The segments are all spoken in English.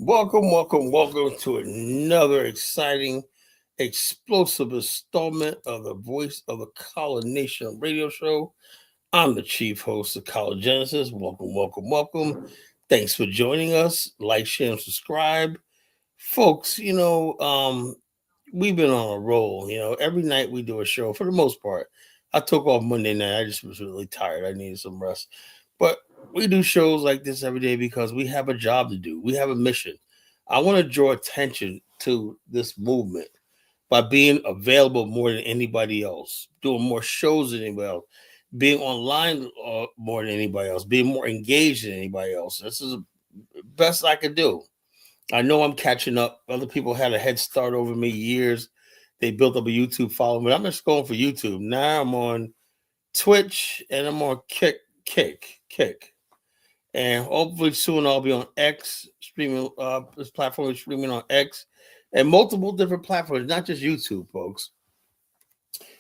Welcome to another exciting, explosive installment of the Voice of the College Nation radio show. I'm the chief host of College Genesis. Welcome. Thanks for joining us. Like, share, and subscribe. Folks, we've been on a roll. Every night we do a show for the most part. I took off Monday night. I just was really tired. I needed some rest. But we do shows like this every day because we have a job to do. We have a mission. I want to draw attention to this movement by being available more than anybody else, doing more shows than anybody else, being online more than anybody else, being more engaged than anybody else. This is the best I could do. I know I'm catching up. Other people had a head start over me years. They built up a YouTube following, but I'm just going for YouTube. Now I'm on Twitch and I'm on Kick. And hopefully soon I'll be on X streaming. This platform is streaming on X and multiple different platforms, not just YouTube, folks.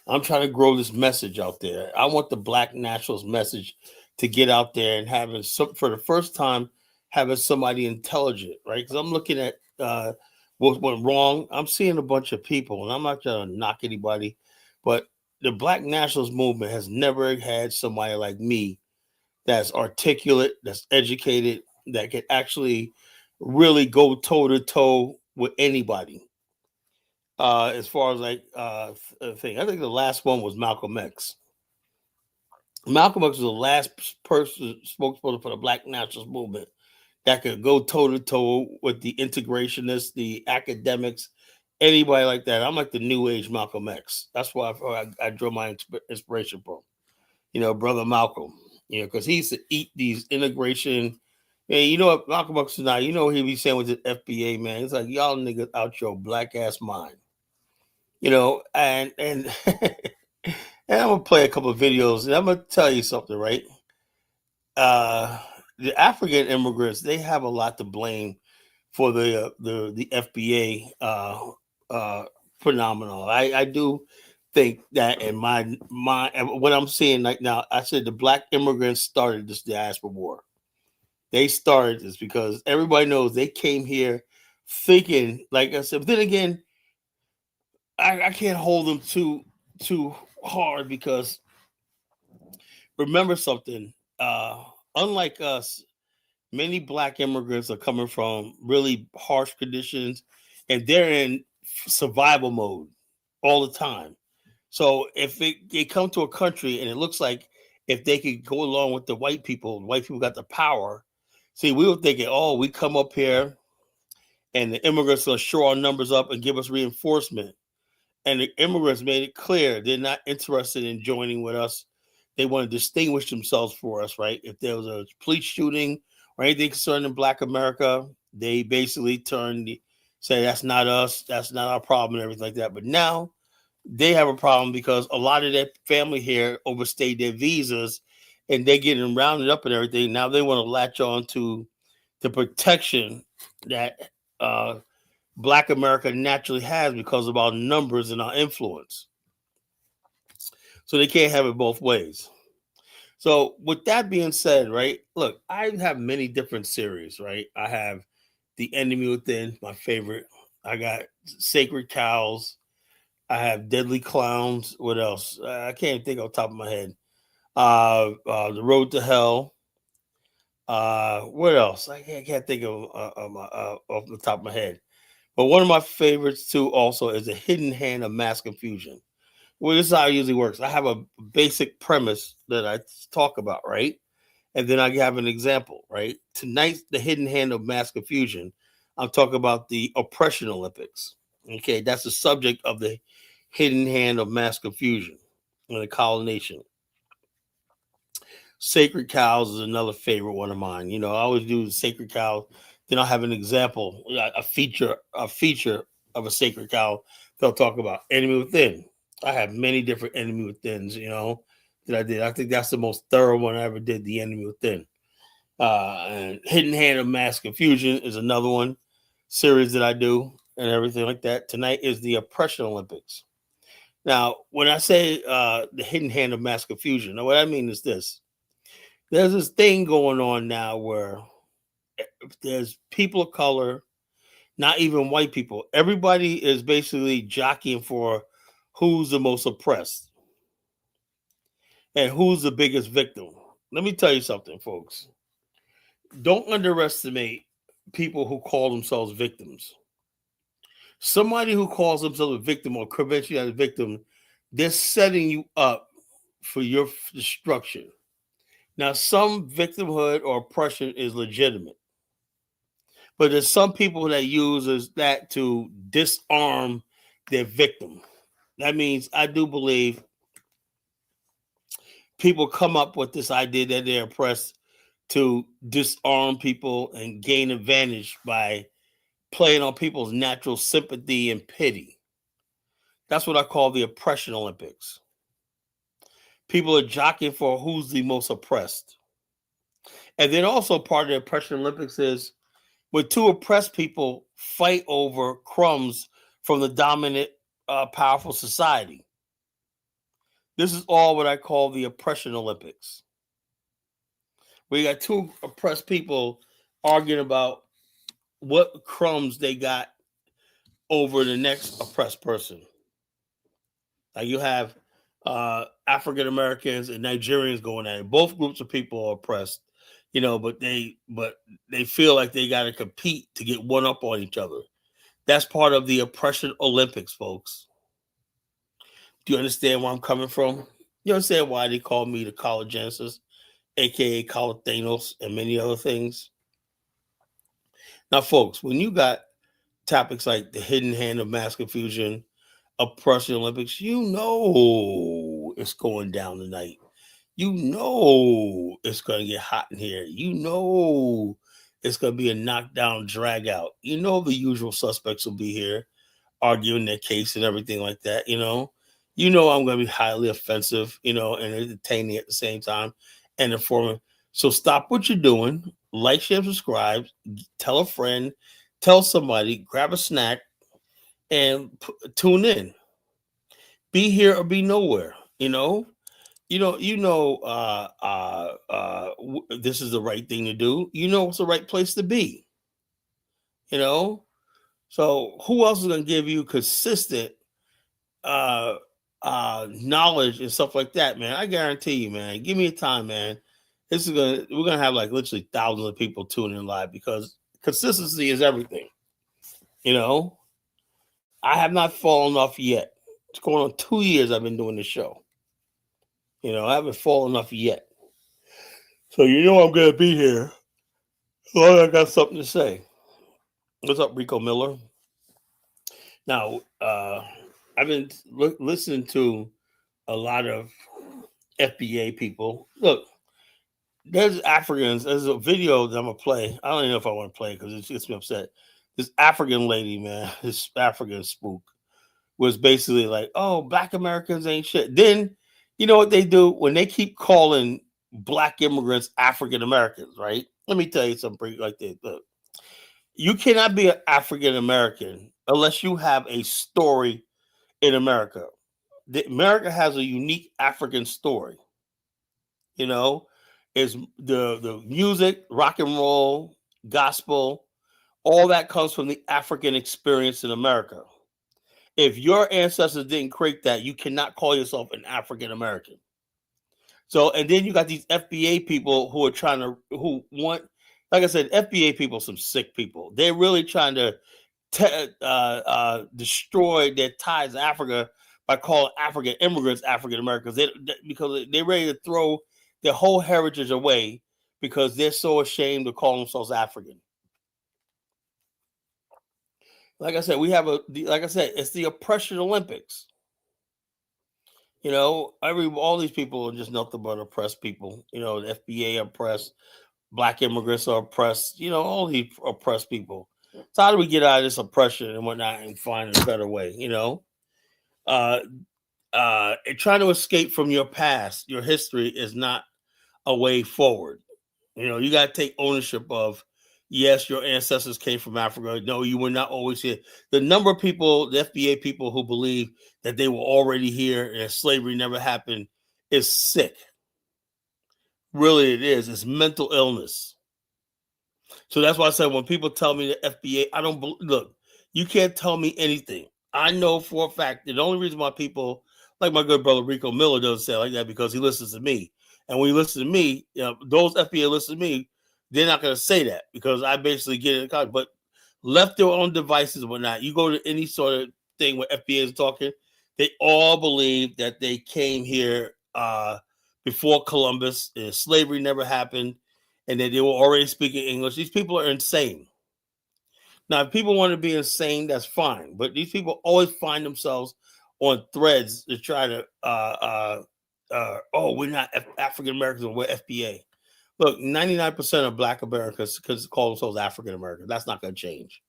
I'm trying to grow this message out there. I want the Black Nationals message to get out there and having some, for the first time, having somebody intelligent, right? Because I'm looking at what went wrong. I'm seeing a bunch of people, and I'm not trying to knock anybody, but the Black Nationals movement has never had somebody like me that's articulate, that's educated, that can actually really go toe to toe with anybody. As far as thing, I think the last one was Malcolm X. Malcolm X was the last person spokesperson for the Black Nationalist movement that could go toe to toe with the integrationists, the academics, anybody like that. I'm like the new age Malcolm X. That's why I drew my inspiration from. Brother Malcolm. Because he used to eat these integration. And you know what Malcolm X is now? You know what he be saying with the FBA, man. It's like y'all niggas out your black ass mind. And and I'm gonna play a couple of videos, and I'm gonna tell you something, right? Uh, the African immigrants, they have a lot to blame for the FBA phenomenon. I do think that in my what I'm seeing right now, I said the black immigrants started this diaspora war. They started this because everybody knows they came here thinking, like I said, but then again, I can't hold them too hard because remember something. Unlike us, many black immigrants are coming from really harsh conditions, and they're in survival mode all the time. So if they come to a country and it looks like if they could go along with the white people got the power. See, we were thinking, oh, we come up here and the immigrants will shore our numbers up and give us reinforcement. And the immigrants made it clear they're not interested in joining with us. They want to distinguish themselves for us, right? If there was a police shooting or anything concerning Black America, they basically say that's not us, that's not our problem, and everything like that. But now they have a problem because a lot of their family here overstayed their visas and they're getting rounded up and everything. Now they want to latch on to the protection that Black America naturally has because of our numbers and our influence. So they can't have it both ways. So with that being said, right, look, I have many different series, right? I have The Enemy Within, my favorite. I got Sacred Cows. I have Deadly Clowns. What else? I can't think off the top of my head. The Road to Hell. What else? I can't think of off the top of my head. But one of my favorites too also is The Hidden Hand of Mass Confusion. Well, this is how it usually works. I have a basic premise that I talk about, right? And then I have an example, right? Tonight, The Hidden Hand of Mass Confusion, I'm talking about the Oppression Olympics. Okay, that's the subject of the Hidden Hand of Mass Confusion in the colonization. Sacred Cows is another favorite one of mine. I always do Sacred Cow. Then I'll have an example, a feature of a sacred cow. They'll talk about Enemy Within. I have many different Enemy Withins, that I did. I think that's the most thorough one I ever did, the Enemy Within. And Hidden Hand of Mass Confusion is another one series that I do and everything like that. Tonight is the Oppression Olympics. Now, when I say the Hidden Hand of Mass Confusion, now what I mean is this. There's this thing going on now where there's people of color Not even white people. Everybody is basically jockeying for who's the most oppressed and who's the biggest victim. Let me tell you something, folks. Don't underestimate people who call themselves victims. Somebody who calls themselves a victim or convention as a victim, they're setting you up for your destruction. Now, some victimhood or oppression is legitimate, but there's some people that uses that to disarm their victim. That means I do believe people come up with this idea that they're oppressed to disarm people and gain advantage by playing on people's natural sympathy and pity. That's what I call the oppression Olympics. People are jockeying for who's the most oppressed. And then also part of the oppression Olympics is when two oppressed people fight over crumbs from the dominant, powerful society. This is all what I call the oppression Olympics. We got two oppressed people arguing about what crumbs they got over the next oppressed person. Like you have African Americans and Nigerians going at it. Both groups of people are oppressed, but they feel like they got to compete to get one up on each other. That's part of the oppression Olympics, folks. Do you understand where I'm coming from? You understand why they call me the College Genesis, aka College Thanos, and many other things? Now, folks, when you got topics like the hidden hand of mass confusion, oppression Olympics, you know it's going down tonight. You know it's going to get hot in here. You know it's going to be a knockdown, drag out. You know the usual suspects will be here arguing their case and everything like that. I'm going to be highly offensive, and entertaining at the same time and informative. So stop what you're doing, like, share, subscribe, tell a friend, tell somebody, grab a snack, and tune in. Be here or be nowhere. This is the right thing to do. It's the right place to be. You know, so who else is going to give you consistent uh knowledge and stuff like that, man? I guarantee you, man. Give me a time, man. We're gonna have like literally thousands of people tuning in live because consistency is everything. You know, I have not fallen off yet. It's going on 2 years I've been doing this show. I haven't fallen off yet. So I'm gonna be here as long as I got something to say. What's up, Rico Miller? Now, I've been listening to a lot of FBA people. Look, there's Africans. There's a video that I'm gonna play. I don't even know if I want to play because it gets me upset. This African lady, man, this African spook was basically like, "Oh, Black Americans ain't shit." Then, you know what they do when they keep calling Black immigrants African Americans, right? Let me tell you something like this. Look, you cannot be an African American unless you have a story in America. America has a unique African story. You know, is the music, rock and roll, gospel, all that comes from the African experience in America. If your ancestors didn't create that, you cannot call yourself an African American. So, and then you got these FBA people who are who want, like I said, FBA people, some sick people. They're really trying to destroy their ties to Africa by calling African immigrants African Americans. Because they're ready to throw their whole heritage away because they're so ashamed to call themselves African. Like I said, it's the oppression Olympics. All these people are just nothing but oppressed people. The FBA oppressed, Black immigrants are oppressed. All these oppressed people. So how do we get out of this oppression and whatnot and find a better way? Trying to escape from your past, your history is not a way forward. You got to take ownership of, yes, your ancestors came from Africa. No, you were not always here. The number of people, the FBA people who believe that they were already here and slavery never happened is sick. Really, it is. It's mental illness. So that's why I said when people tell me the FBA, I don't look. You can't tell me anything. I know for a fact that the only reason why people like my good brother Rico Miller doesn't say it like that because he listens to me. And when he listens to me, those FBA listen to me, they're not going to say that because I basically get in the car. But left their own devices and whatnot. You go to any sort of thing where FBA is talking, they all believe that they came here before Columbus. Slavery never happened and that they were already speaking English. These people are insane. Now, if people want to be insane, that's fine. But these people always find themselves on threads to try to, oh, we're not African Americans, we're FBA. Look, 99% of Black Americans call themselves African Americans. That's not going to change.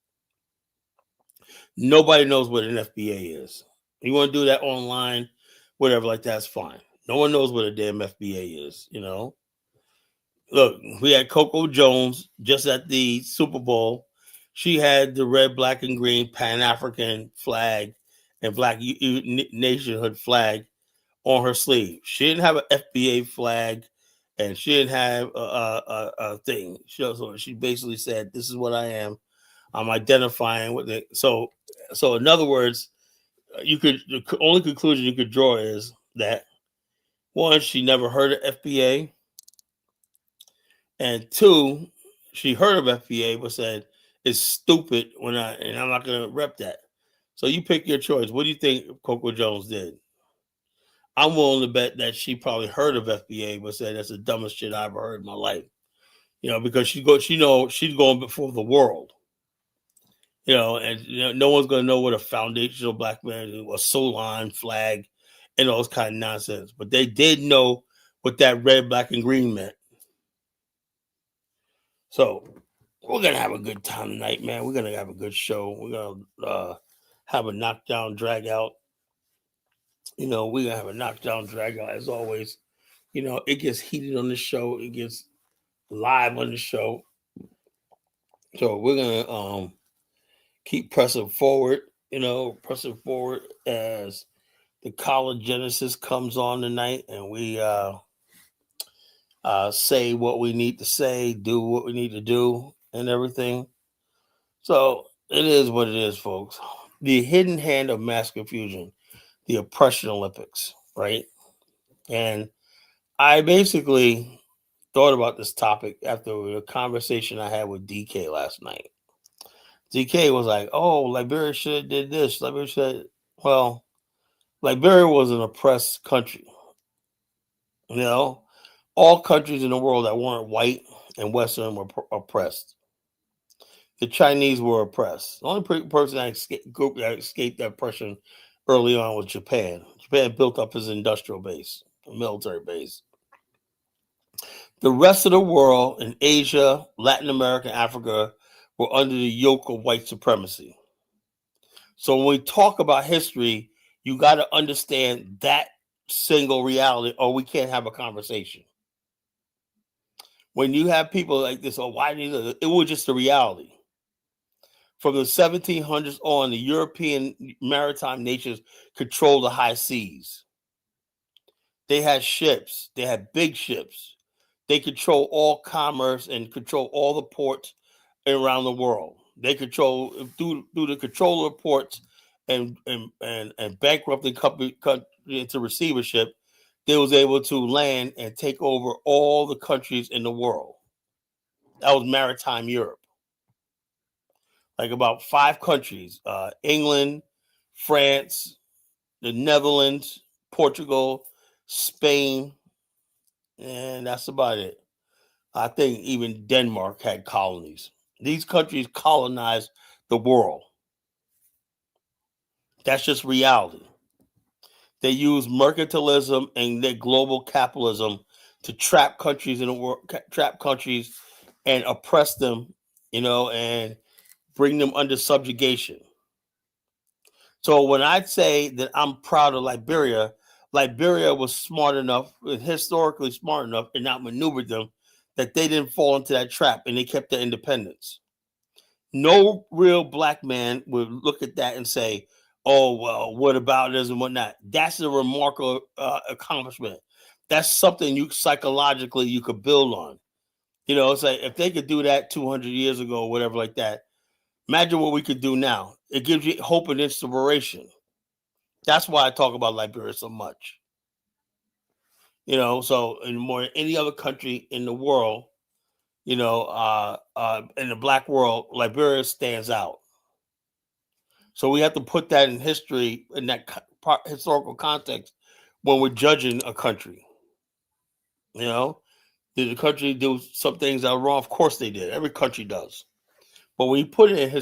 Nobody knows what an FBA is. You want to do that online, whatever, like that's fine. No one knows what a damn FBA is, you know. Look, we had Coco Jones just at the Super Bowl. She had the red, black, and green Pan African flag and Black nationhood flag on her sleeve. She didn't have an FBA flag, and she didn't have a thing. She basically said, "This is what I am. I'm identifying with it." So in other words, the only conclusion you could draw is that one, she never heard of FBA. And two, she heard of FBA but said it's stupid and I'm not gonna rep that. So you pick your choice. What do you think Coco Jones did? I'm willing to bet that she probably heard of FBA but said that's the dumbest shit I ever heard in my life. Because she's going before the world. And no one's gonna know what a foundational black man is, a Solon flag, and all this kind of nonsense. But they did know what that red, black, and green meant. So we're gonna have a good time tonight, man. We're gonna have a good show. We're gonna have a knockdown drag out. We're gonna have a knockdown drag out as always. It gets heated on the show. It gets live on the show. So we're gonna keep pressing forward. Pressing forward as the College Genesis comes on tonight, and we say what we need to say, do what we need to do, and everything. So it is what it is, folks. The hidden hand of mass confusion, the oppression Olympics, right? And I basically thought about this topic after a conversation I had with DK last night. DK was like, "Oh, Liberia should have did this. Liberia should." Well, Liberia was an oppressed country. All countries in the world that weren't white and Western were oppressed. The Chinese were oppressed. The only person group that escaped that oppression early on was Japan. Japan built up his industrial base, military base. The rest of the world in Asia, Latin America, Africa were under the yoke of white supremacy. So when we talk about history, you got to understand that single reality, or we can't have a conversation. When you have people like this, it was just a reality. From the 1700s on, the European maritime nations controlled the high seas. They had ships. They had big ships. They control all commerce and control all the ports around the world. They control through the control of ports and bankrupting company into receivership. They was able to land and take over all the countries in the world. That was maritime Europe. Like about 5 countries: England, France, the Netherlands, Portugal, Spain, and that's about it. I think even Denmark had colonies. These countries colonized the world. That's just reality. They use mercantilism and their global capitalism to trap countries in the world, trap countries and oppress them, and bring them under subjugation. So when I say that I'm proud of Liberia, Liberia was smart enough, historically smart enough, and outmaneuvered them that they didn't fall into that trap and they kept their independence. No real black man would look at that and say, "Oh, well, what about this and whatnot?" That's a remarkable accomplishment. That's something you psychologically you could build on. It's like if they could do that 200 years ago or whatever like that, imagine what we could do now. It gives you hope and inspiration. That's why I talk about Liberia so much. So in more than any other country in the world, in the black world, Liberia stands out. So we have to put that in history, in that historical context, when we're judging a country. Did the country do some things that are wrong? Of course they did. Every country does. But when you put it in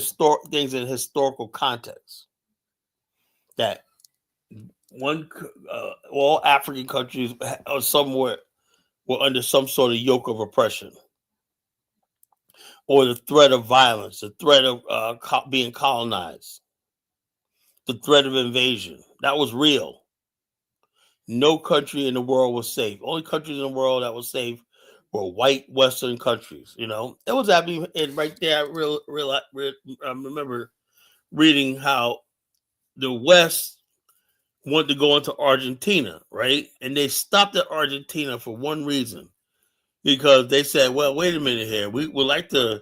things in historical context, that all African countries are somewhere were under some sort of yoke of oppression, or the threat of violence, the threat of being colonized, the threat of invasion. That was real. No country in the world was safe. Only countries in the world that was safe were white Western countries. It was happening, and right there, I remember reading how the West wanted to go into Argentina, right? And they stopped at Argentina for one reason, because they said, well, wait a minute here. We would like to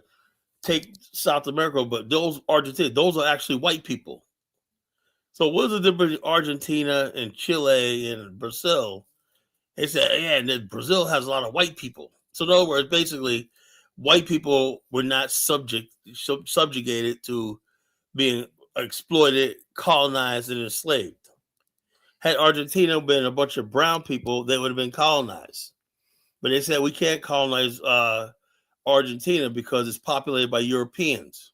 take South America, but those are actually white people. So what's the difference between Argentina and Chile and Brazil? They said, yeah, and then Brazil has a lot of white people. So in other words, basically, white people were not subjugated to being exploited, colonized, and enslaved. Had Argentina been a bunch of brown people, they would have been colonized. But they said we can't colonize Argentina because it's populated by Europeans.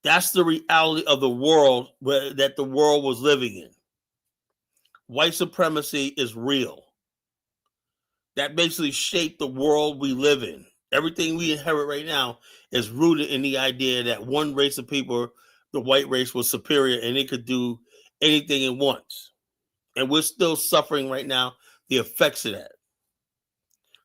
That's the reality of the world that the world was living in. White supremacy is real. That basically shaped the world we live in. Everything we inherit right now is rooted in the idea that one race of people, the white race, was superior and it could do anything it wants. And we're still suffering right now the effects of that.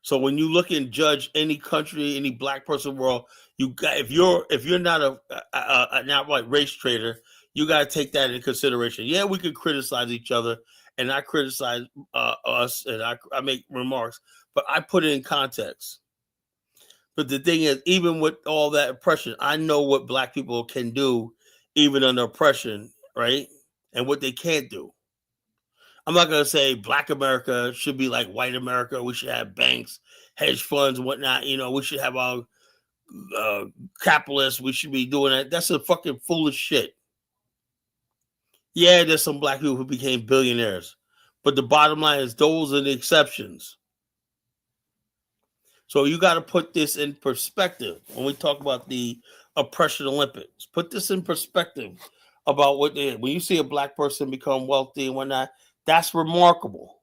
So when you look and judge any country, any black person in the world, if you're not an outright race traitor, you got to take that into consideration. Yeah, we could criticize each other, and I criticize us, and I make remarks, but I put it in context. But the thing is, even with all that oppression, I know what black people can do, even under oppression, right? And what they can't do. I'm not going to say black America should be like white America. We should have banks, hedge funds, and whatnot. We should have our capitalists. We should be doing that. That's a fucking foolish shit. Yeah, there's some black people who became billionaires. But the bottom line is those are the exceptions. So you got to put this in perspective when we talk about the oppression Olympics. Put this in perspective about what they, when you see a black person become wealthy and whatnot, that's remarkable.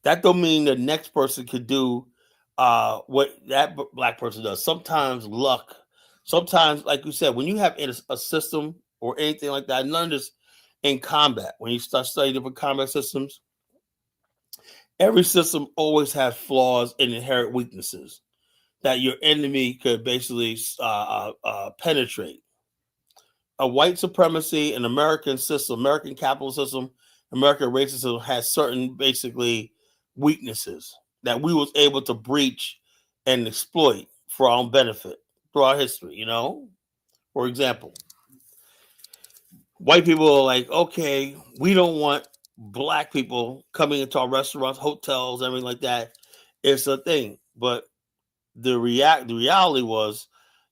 That don't mean the next person could do what that black person does. Sometimes luck. Sometimes, like you said, when you have a system or anything like that, none of this in combat. When you start studying different combat systems, every system always has flaws and inherent weaknesses that your enemy could basically penetrate. A white supremacy, an American system, American capitalist system, American racism has certain basically weaknesses that we was able to breach and exploit for our own benefit throughout history. For example, white people are like, okay, we don't want black people coming into our restaurants, hotels, everything like that. It's a thing, but the reality was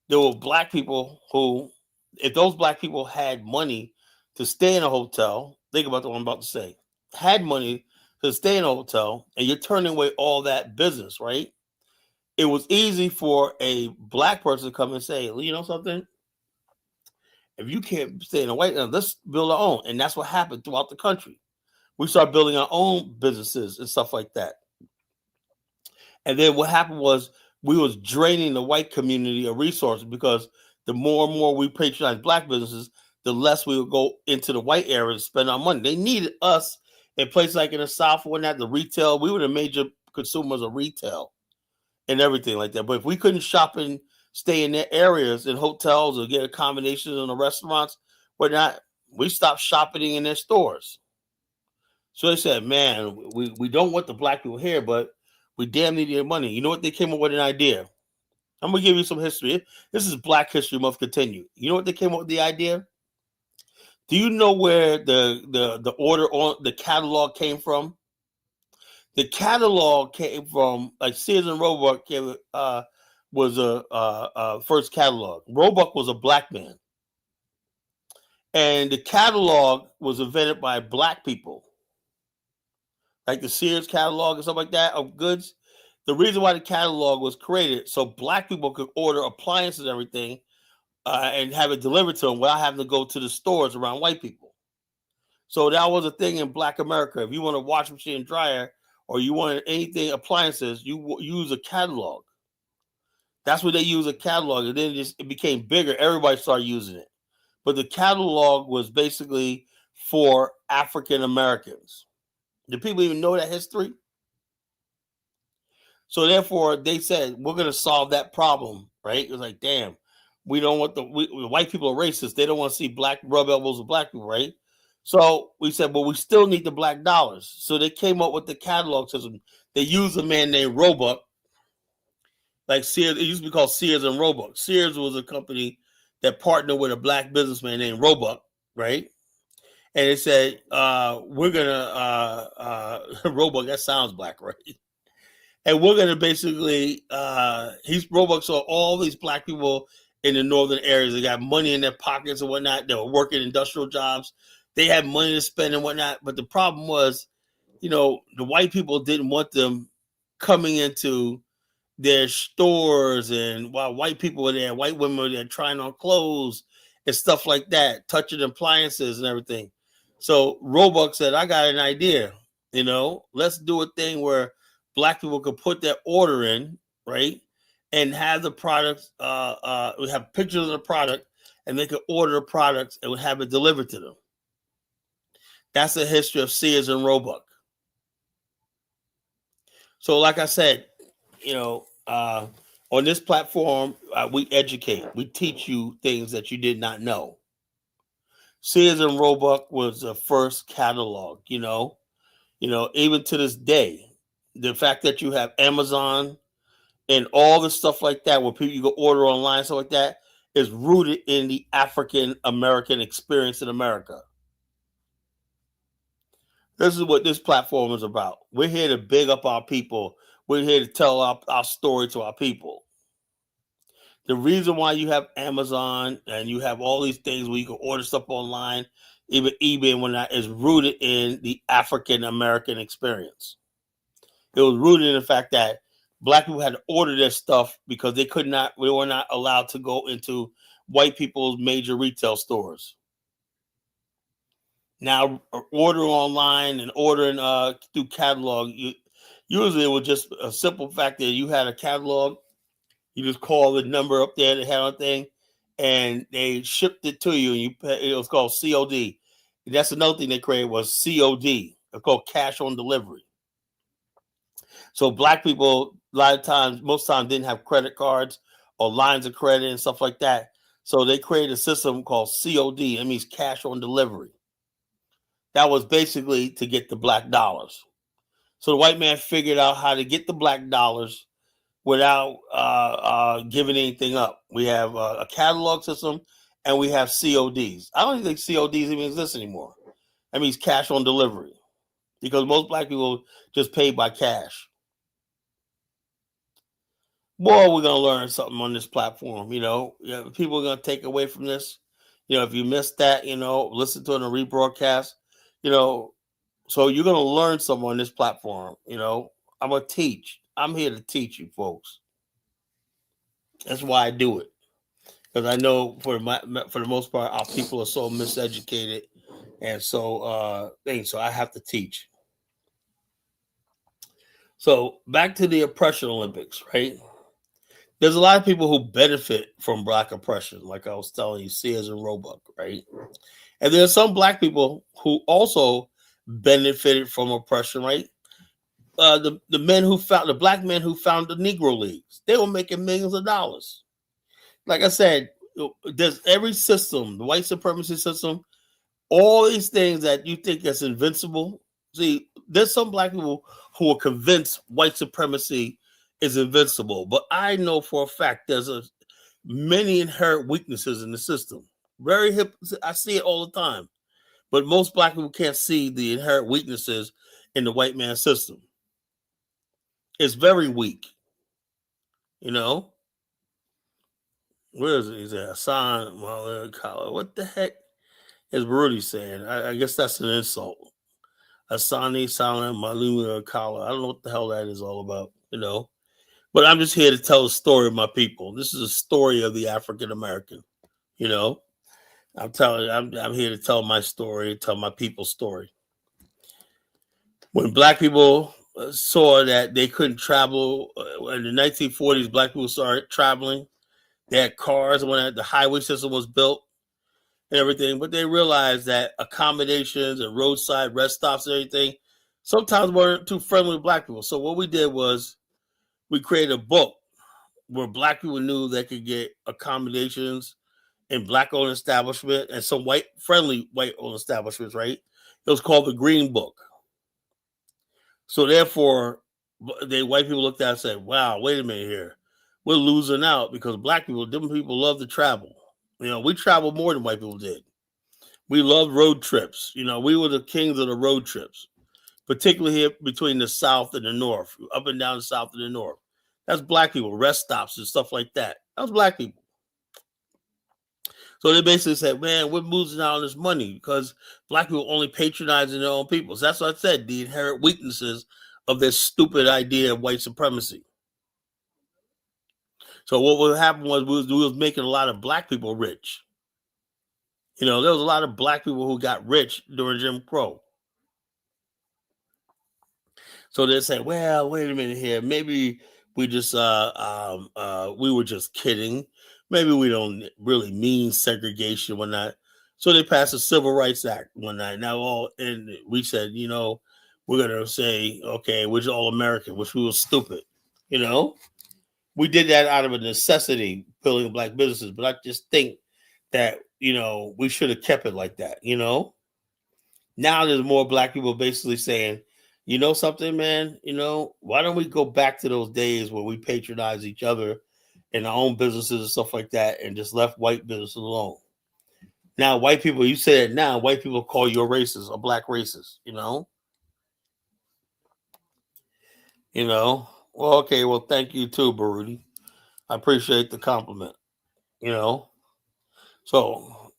there were black people who, if those black people had money to stay in a hotel, think about what I'm about to say, had money to stay in a hotel, and you're turning away all that business, right? It was easy for a black person to come and say, well, you know something? If you can't stay in a white, let's build our own. And that's what happened throughout the country. We started building our own businesses and stuff like that. And then what happened was we was draining the white community of resources, because the more and more we patronize black businesses, the less we would go into the white area to spend our money. They needed us in places like in the South, when that the retail, we were the major consumers of retail and everything like that. But if we couldn't shop and stay in their areas, in hotels, or get accommodations in the restaurants, whatnot, we stopped shopping in their stores. So they said, man, we don't want the black people here, but We damn needed their money. You know what? They came up with an idea. I'm gonna give you some history. This is Black History Month. Continue. You know what they came up with the idea? Do you know where the order on the catalog came from? The catalog came from like Sears and Roebuck was a first catalog. Roebuck was a black man, and the catalog was invented by black people, like the Sears catalog and stuff like that of goods. The reason why the catalog was created so black people could order appliances and everything and have it delivered to them without having to go to the stores around white people. So that was a thing in Black America. If you want a washing machine and dryer or you want anything appliances, you use a catalog. That's what they use, a catalog, and then it became bigger. Everybody started using it, but the catalog was basically for African Americans. Do people even know that history? So therefore, they said we're going to solve that problem, right? It was like, damn, we don't want the white people are racist. They don't want to see black rub elbows with black people, right? So we said, well, we still need the black dollars. So they came up with the catalog system. They used a man named Roebuck, like Sears. It used to be called Sears and Roebuck. Sears was a company that partnered with a black businessman named Roebuck, right? And it said, we're gonna Roebuck. That sounds black, right? And we're gonna basically Roebuck saw all these black people in the northern areas. They got money in their pockets and whatnot. They were working industrial jobs. They had money to spend and whatnot. But the problem was, the white people didn't want them coming into their stores, and while white people were there, white women were there trying on clothes and stuff like that, touching appliances and everything. So Roebuck said, I got an idea, let's do a thing where black people could put their order in, right? And have the product, we have pictures of the product, and they could order the products and would have it delivered to them. That's the history of Sears and Roebuck. So like I said, on this platform, we educate, we teach you things that you did not know. Sears and Roebuck was the first catalog, even to this day, the fact that you have Amazon and all the stuff like that, where people you go order online, stuff like that, is rooted in the African American experience in America. This is what this platform is about. We're here to big up our people. We're here to tell our story to our people. The reason why you have Amazon and you have all these things where you can order stuff online, even eBay and whatnot, is rooted in the African American experience. It was rooted in the fact that black people had to order their stuff because they were not allowed to go into white people's major retail stores. Now, ordering online and ordering through catalog, usually it was just a simple fact that you had a catalog. You just call the number up there, they had a thing, and they shipped it to you. And it was called COD. And that's another thing they created was COD. It's called cash on delivery. So black people, most times didn't have credit cards or lines of credit and stuff like that. So they created a system called COD. That means cash on delivery. That was basically to get the black dollars. So the white man figured out how to get the black dollars without giving anything up. We have a catalog system and we have CODs. I don't even think CODs even exist anymore. That means cash on delivery, because most black people just pay by cash. Boy, we're going to learn something on this platform. People are going to take away from this. If you missed that, listen to it on a rebroadcast, so you're going to learn something on this platform. I'm going to teach. I'm here to teach you folks. That's why I do it, because I know for the most part, our people are so miseducated, and so I have to teach. So back to the oppression Olympics, right? There's a lot of people who benefit from black oppression, like I was telling you, Sears and Roebuck, right? And there are some black people who also benefited from oppression, right? The black men who founded the Negro Leagues, they were making millions of dollars. Like I said, there's every system, the white supremacy system, all these things that you think is invincible. See, there's some black people who are convinced white supremacy is invincible. But I know for a fact there's many inherent weaknesses in the system. Very hip. I see it all the time. But most black people can't see the inherent weaknesses in the white man system. It's very weak. You know? Where is it? He's at Hassan Malin. What the heck is Rudy saying? I guess that's an insult. Asani Salam Maluma Kala. I don't know what the hell that is all about, you know. But I'm just here to tell the story of my people. This is a story of the African American, you know. I'm here to tell my story, tell my people's story. When black people saw that they couldn't travel in the 1940s, black people started traveling. They had cars when the highway system was built and everything, but they realized that accommodations and roadside rest stops and everything sometimes weren't too friendly with black people. So what we did was we created a book where black people knew they could get accommodations in black owned establishment and some friendly white owned establishments, right? It was called the Green Book. So therefore, white people looked at it and said, wow, wait a minute here. We're losing out because black people, different people love to travel. You know, we travel more than white people did. We love road trips. You know, we were the kings of the road trips, particularly here between the South and the North, up and down the South and the North. That's black people, rest stops and stuff like that. That was black people. So they basically said, man, we're losing out on this money because black people only patronizing their own people. So that's what I said, the inherent weaknesses of this stupid idea of white supremacy. So what happened was we was making a lot of black people rich. You know, there was a lot of black people who got rich during Jim Crow. So they say, well, wait a minute here. Maybe we just we were just kidding. Maybe we don't really mean segregation one night. So they passed the Civil Rights Act one night. Now and we said, you know, we're gonna say, okay, we're all American, which we were stupid. You know, we did that out of a necessity, building black businesses. But I just think that, you know, we should have kept it like that, you know. Now there's more black people basically saying, you know something, man, you know, why don't we go back to those days where we patronize each other in our own businesses and stuff like that and just left white business alone. Now, white people, you say it now, white people call you a racist, a black racist, you know? You know? Well, okay, well, thank you too, Baruti. I appreciate the compliment, you know? So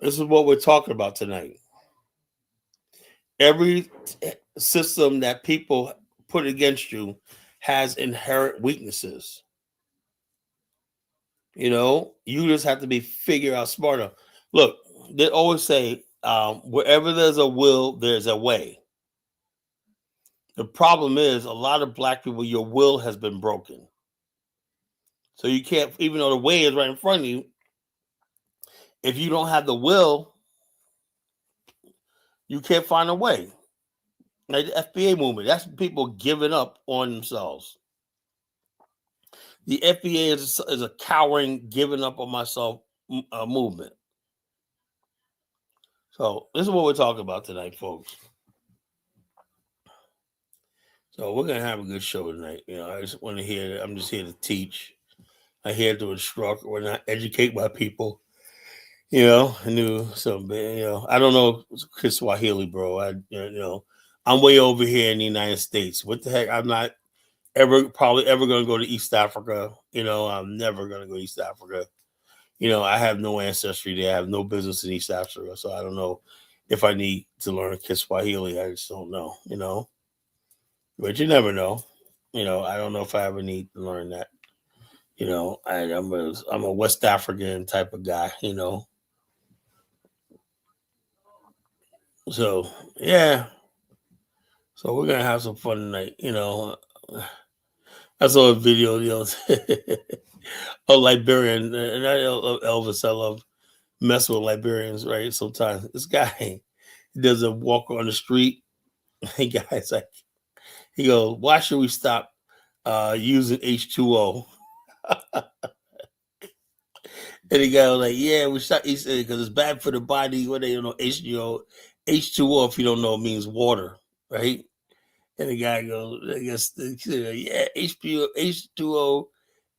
this is what we're talking about tonight. Every system that people put against you has inherent weaknesses. You know, you just have to be figure out smarter. Look, they always say, wherever there's a will, there's a way. The problem is a lot of black people, your will has been broken. So you can't, even though the way is right in front of you, if you don't have the will, you can't find a way. Like the FBA movement, that's people giving up on themselves. The FBA is a cowering, giving up on myself movement. So this is what we're talking about tonight, folks. So we're gonna have a good show tonight. You know, I just want to hear. I'm just here to teach. I'm here to instruct or not educate my people. You know, I knew some. You know, I don't know Kiswahili, bro. You know, I'm way over here in the United States. What the heck? I'm not probably ever gonna go to East Africa. You know, I'm never gonna go to East Africa. You know, I have no ancestry there. I have no business in East Africa, so I don't know if I need to learn Kiswahili. I just don't know. You know. But you never know. You know, I don't know if I ever need to learn that. You know, I'm a West African type of guy, you know. So yeah. So we're gonna have some fun tonight, you know. I saw a video, you know, a Liberian, and I love Elvis. I love messing with Liberians, right? Sometimes this guy does a walk on the street. Hey guys, like he goes, "Why should we stop using H2O?" And the guy was like, "Yeah, we shot." He said, "Because it's bad for the body." What they don't know, H2O, H2O. If you don't know, means water. right? And the guy goes, I guess, yeah, H2O,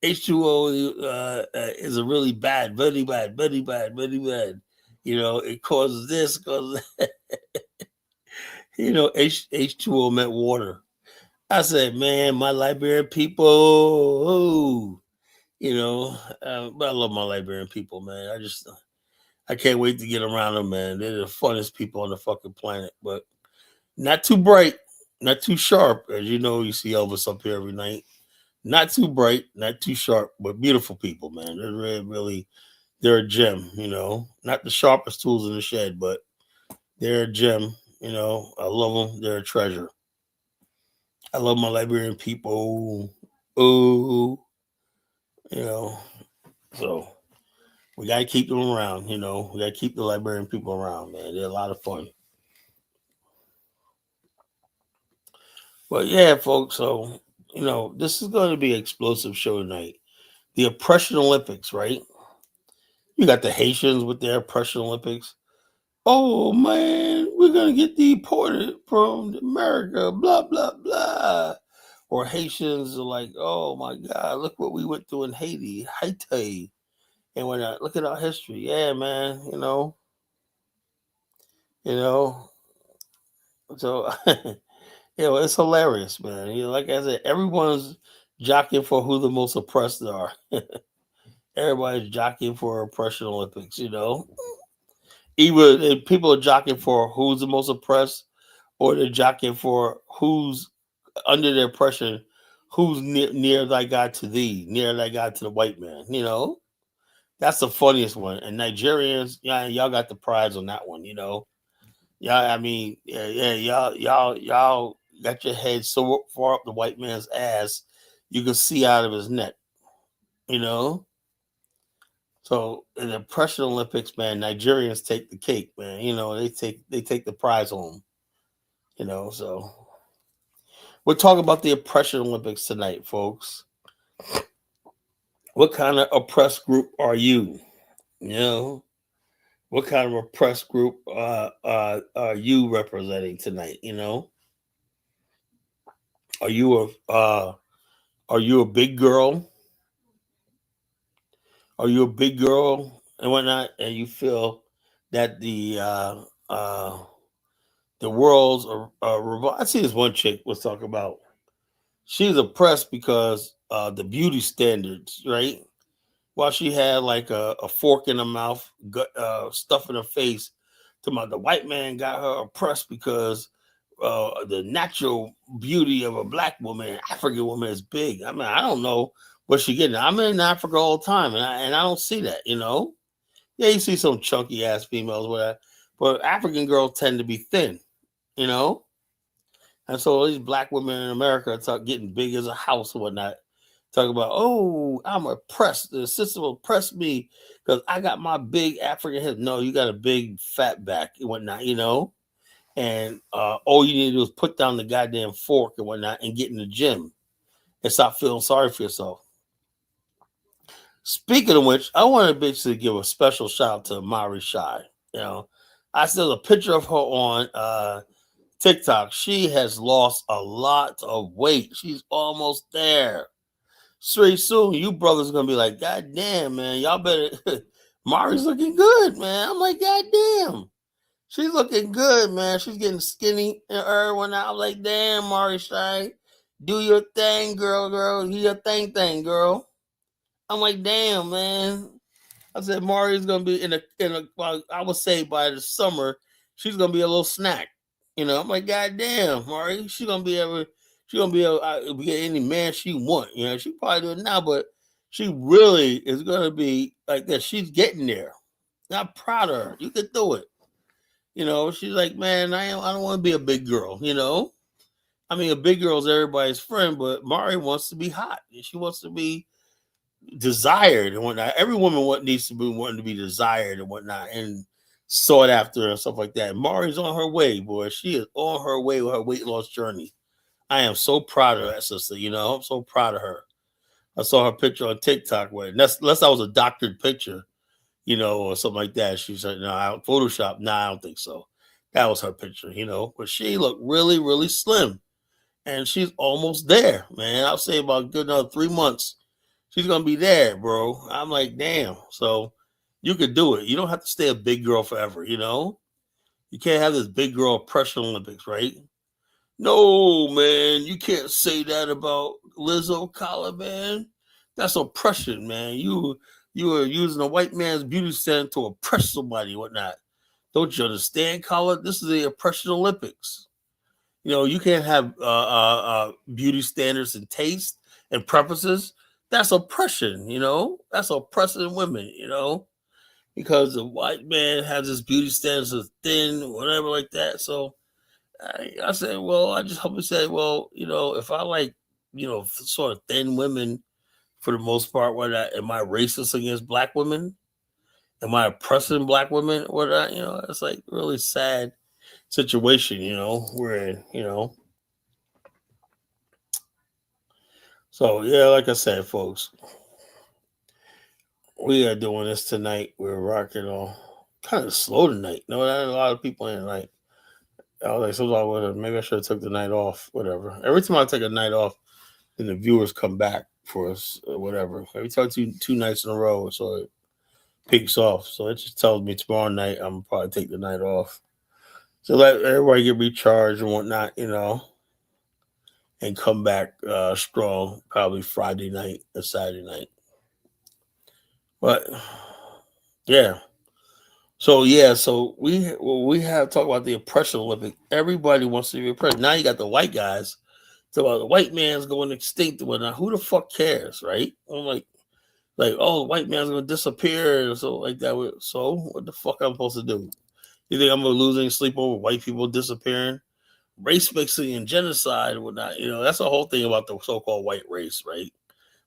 H2O is a really bad, very bad, very bad, very bad. It causes this, causes that. H2O meant water. I said, man, my Liberian people, oh, but I love my Liberian people, man. I can't wait to get around them, man. They're the funnest people on the fucking planet, but not too bright, not too sharp. As you know, you see Elvis up here every night. Not too bright, not too sharp, but beautiful people, man. They're really, really, they're a gem, Not the sharpest tools in the shed, but they're a gem, I love them. They're a treasure. I love my Liberian people. Oh, you know, so we got to keep them around, We got to keep the Liberian people around, man. They're a lot of fun. But yeah, folks, so, this is going to be an explosive show tonight. The Oppression Olympics, right? You got the Haitians with their Oppression Olympics. Oh man, we're gonna get deported from America, blah blah blah. Or Haitians are like, oh my God, look what we went through in Haiti, and when I look at our history, yeah, man, you know, so it's hilarious, man. Like I said, everyone's jockeying for who the most oppressed are. Everybody's jockeying for oppression Olympics, Either people are jockeying for who's the most oppressed, or they're jockeying for who's under their oppression, who's near thy God to thee, near thy God to the white man. That's the funniest one. And Nigerians, yeah, y'all got the prize on that one. Yeah, I mean, yeah, y'all got your head so far up the white man's ass, you can see out of his neck. You know. So in the oppression Olympics, man, Nigerians take the cake, man. They take the prize home. So we're talking about the oppression Olympics tonight, folks. What kind of oppressed group are you? What kind of oppressed group are you representing tonight? Are you a big girl? Are you a big girl and whatnot? And you feel that the world's I see this one chick was talking about. She's oppressed because the beauty standards, right? While she had like a fork in her mouth, stuff in her face. The white man got her oppressed because the natural beauty of a black woman, African woman, is big. I mean, I don't know what she getting. I'm in Africa all the time, and I don't see that. Yeah, you see some chunky ass females, whatever, but African girls tend to be thin. You know, and so all these black women in America talk getting big as a house or whatnot. Talk about, oh, I'm oppressed. The system oppressed me because I got my big African head. No, you got a big fat back and whatnot. And all you need to do is put down the goddamn fork and whatnot and get in the gym and stop feeling sorry for yourself. Speaking of which, I want to basically give a special shout out to Mari Shai. I still a picture of her on TikTok. She has lost a lot of weight. She's almost there. Straight soon, you brothers gonna be like, God damn, man, y'all better. Mari's looking good, man. I'm like, God damn, she's looking good, man. She's getting skinny and everyone. I'm like, damn, Mari Shai, do your thing, girl. Do your thing, girl. I'm like, damn, man. I said Mari's gonna be well, I would say by the summer, she's gonna be a little snack. I'm like, God damn, Mari, she's gonna be able to get any man she want. She probably do it now, but she really is gonna be like that. She's getting there. I'm proud of her. You can do it. She's like, man, I don't want to be a big girl. I mean, a big girl is everybody's friend, but Mari wants to be hot. She wants to be desired and whatnot. Every woman needs to be wanting to be desired and whatnot and sought after and stuff like that. Mari's on her way, boy. She is on her way with her weight loss journey. I am so proud of that sister. I'm so proud of her. I saw her picture on TikTok where unless that was a doctored picture, or something like that. She said, no, Photoshop. No, I don't think so. That was her picture, but she looked really, really slim. And she's almost there, man. I'll say about a good another 3 months. She's gonna be there, bro. I'm like, damn. So you could do it. You don't have to stay a big girl forever, You can't have this big girl oppression Olympics, right? No, man, you can't say that about Lizzo Collar, man. That's oppression, man. You are using a white man's beauty standard to oppress somebody, whatnot. Don't you understand, Collar? This is the oppression Olympics. You can't have beauty standards and taste and preferences. That's oppression, That's oppressing women, because the white man has his beauty standards of thin, whatever like that. So I said, well, I just hope he said, well, if I like, sort of thin women for the most part, am I racist against black women? Am I oppressing black women? What it's like really sad situation, we're in. So yeah, like I said, folks, we are doing this tonight. We're rocking on kind of slow tonight. No, not a lot of people in tonight. I was like, so maybe I should have took the night off. Whatever. Every time I take a night off, then the viewers come back for us. Whatever. Every time two nights in a row, so it peaks off. So it just tells me tomorrow night I'm gonna probably take the night off. So let everybody get recharged and whatnot, and come back strong probably Friday night or Saturday night. But yeah. So we have talked about the oppression Olympic. Everybody wants to be oppressed. Now you got the white guys. So the white man's going extinct and whatnot. Who the fuck cares, right? I'm oh, the white man's gonna disappear or so like that. So what the fuck I'm supposed to do? You think I'm gonna lose any sleep over white people disappearing? Race mixing and genocide and whatnot. That's the whole thing about the so-called white race, right?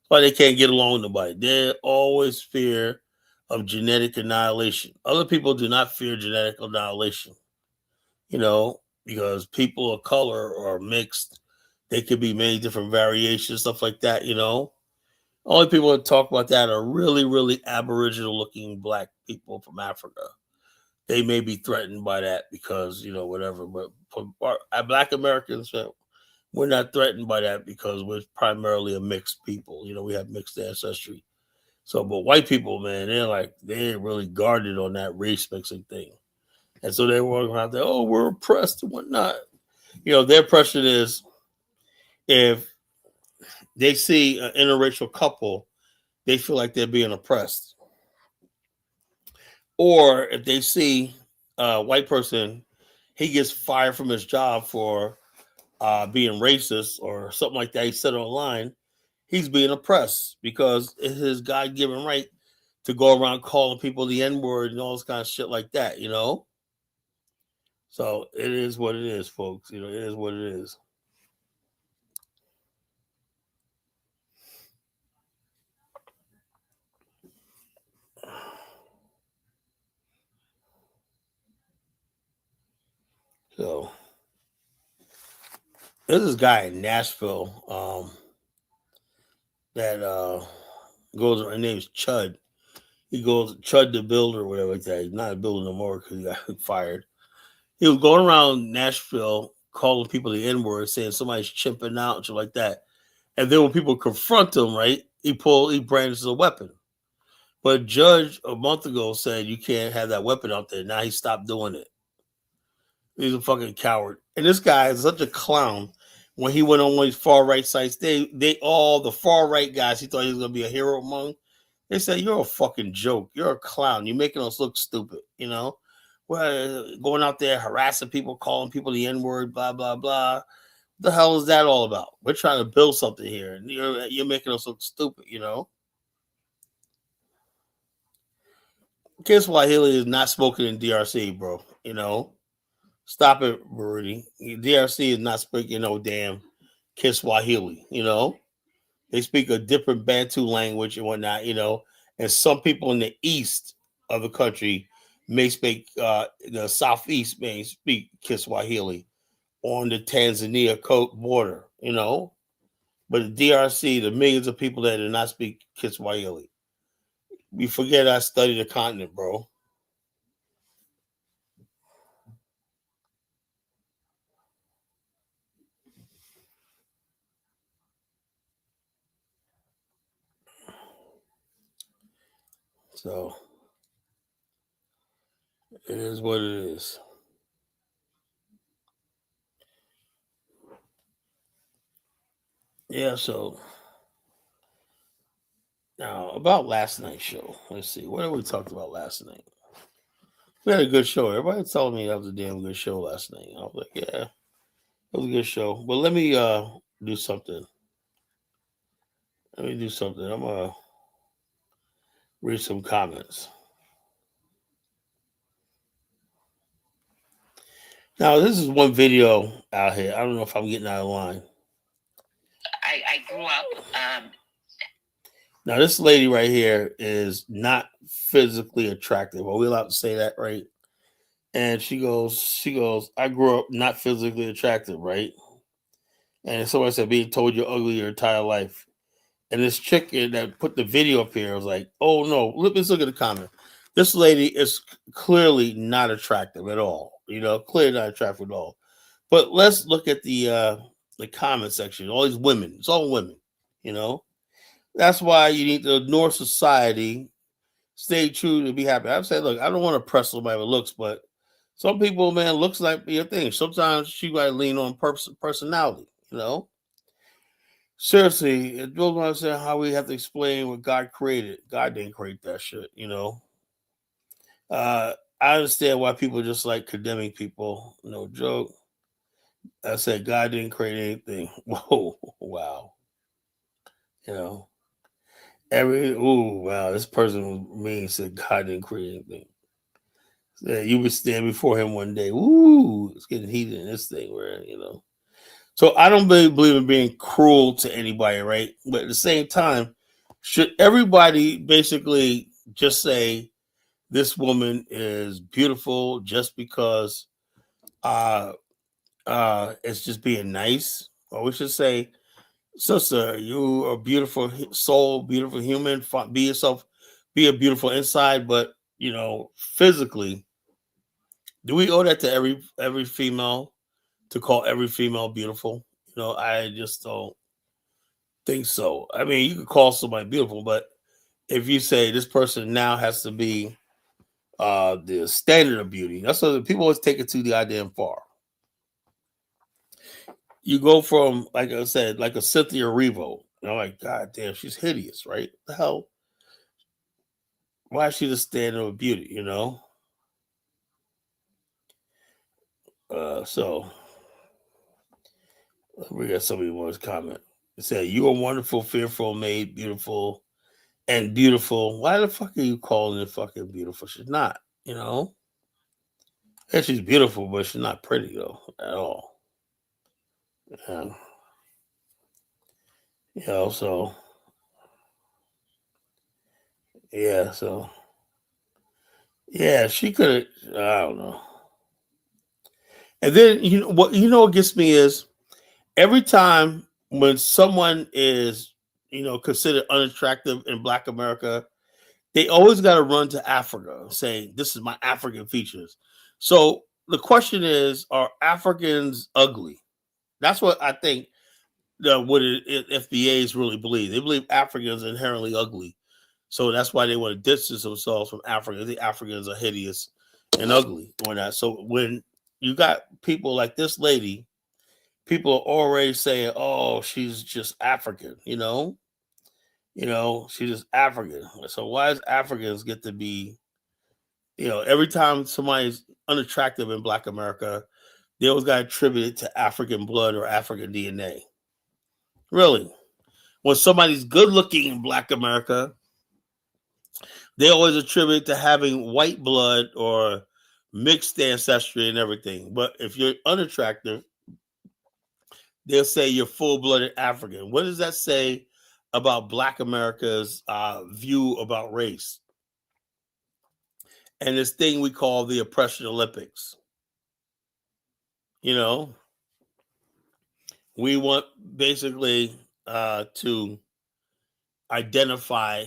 Why they can't get along with nobody. They always fear of genetic annihilation. Other people do not fear genetic annihilation, because people of color are mixed. They could be many different variations, stuff like that, Only people that talk about that are really, really aboriginal looking black people from Africa. They may be threatened by that because, whatever. But for black Americans, we're not threatened by that because we're primarily a mixed people. We have mixed ancestry. So, but white people, man, they're really guarded on that race mixing thing. And so they're walking around there, oh, we're oppressed and whatnot. Their oppression is if they see an interracial couple, they feel like they're being oppressed. Or if they see a white person, he gets fired from his job for being racist or something like that. He said online, he's being oppressed because it's his God given right to go around calling people the N word and all this kind of shit like that, So it is what it is, folks. It is what it is. So there's this guy in Nashville that goes. His name's Chud. He goes Chud the Builder or whatever like that. He's not a builder no more because he got fired. He was going around Nashville calling people the N word, saying somebody's chimping out and shit like that. And then when people confront him, right, he brandishes a weapon. But a judge a month ago said you can't have that weapon out there. Now he stopped doing it. He's a fucking coward. And this guy is such a clown. When he went on one of these far right sites, they all the far right guys he thought he was gonna be a hero among. They said you're a fucking joke. You're a clown. You're making us look stupid. Well, going out there harassing people, calling people the N word, blah blah blah. What the hell is that all about? We're trying to build something here, and you're making us look stupid. Kiss Swahili is not spoken in DRC, bro. Stop it, Rudy. DRC is not speaking no damn Kiswahili, They speak a different Bantu language and whatnot, And some people in the east of the country may speak, the southeast may speak Kiswahili on the Tanzania border, But the DRC, the millions of people that do not speak Kiswahili. We forget I studied the continent, bro. So it is what it is. Yeah, so now about last night's show. Let's see. What have we talked about last night? We had a good show. Everybody told me that was a damn good show last night. I was like, yeah, it was a good show. But let me do something. Let me do something. I'm gonna read some comments. Now, this is one video out here. I don't know if I'm getting out of line. I grew up. Now, this lady right here is not physically attractive. Are we allowed to say that, right? And she goes, I grew up not physically attractive, right? And somebody said, being told you're ugly your entire life. And this chick that put the video up here was like, oh no, let's look at the comment. This lady is clearly not attractive at all. Clearly not attractive at all. But let's look at the comment section. All these women. It's all women, you know. That's why you need to ignore society, stay true to be happy. I've said, look, I don't want to press somebody with looks, but some people, man, looks like your thing. Sometimes you gotta lean on personality, Seriously, it goes on to say how we have to explain what God created. God didn't create that shit. I understand why people just like condemning people. No joke. I said God didn't create anything. Whoa, wow. You know, wow. This person means that God didn't create anything. Said you would stand before Him one day. Ooh, it's getting heated in this thing, where. So I don't believe in being cruel to anybody, right? But at the same time, should everybody basically just say this woman is beautiful just because uh it's just being nice? Or we should say, sister, you are a beautiful soul, beautiful human. Be yourself, be a beautiful inside, but physically, do we owe that to every female to call every female beautiful? I just don't think so. I mean, you could call somebody beautiful, but if you say this person now has to be the standard of beauty, that's what people always take it to the goddamn far. You go from, like I said, like a Cynthia Revo. Like, God damn, she's hideous, right? The hell? Why is she the standard of beauty? So we got somebody wants to comment. It said, "You are wonderful, fearful, made beautiful, and beautiful." Why the fuck are you calling it fucking beautiful? She's not. Yeah, she's beautiful, but she's not pretty though at all. Yeah. So yeah, so yeah, she could have. I don't know. And then what gets me is every time when someone is considered unattractive in Black America, they always got to run to Africa, saying this is my African features. So the question is, are Africans ugly? That's what I think. FBAs really believe. They believe Africans are inherently ugly. So that's why they want to distance themselves from Africa. The Africans are hideous and ugly or not. So when you got people like this lady, people are already saying, "Oh, she's just African," she's just African. So why does Africans get to be, every time somebody's unattractive in Black America, they always got attributed to African blood or African DNA. Really, when somebody's good looking in Black America, they always attribute to having white blood or mixed ancestry and everything. But if you're unattractive, they'll say you're full-blooded African. What does that say about Black America's view about race and this thing we call the oppression Olympics? We want basically to identify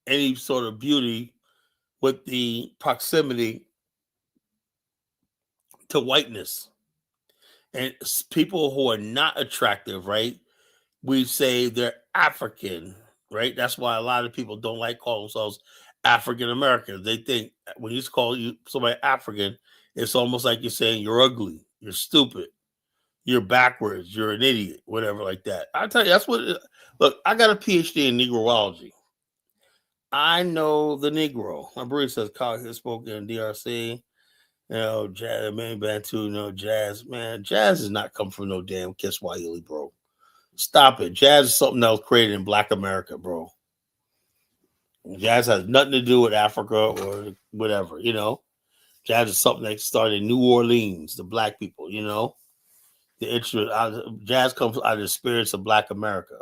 any sort of beauty with the proximity to whiteness. And people who are not attractive, right? We say they're African, right? That's why a lot of people don't like calling themselves African Americans. They think when you call you somebody African, it's almost like you're saying you're ugly, you're stupid, you're backwards, you're an idiot, whatever like that. I tell you, that's what. Look, I got a PhD in Negroology. I know the Negro. My brother says college has spoken in DRC. Jazz, man, Bantu, jazz, man. Jazz is not come from no damn Kiswahili, bro. Stop it. Jazz is something that was created in Black America, bro. Jazz has nothing to do with Africa or whatever, Jazz is something that started in New Orleans, the black people, The interest, jazz comes out of the spirits of Black America.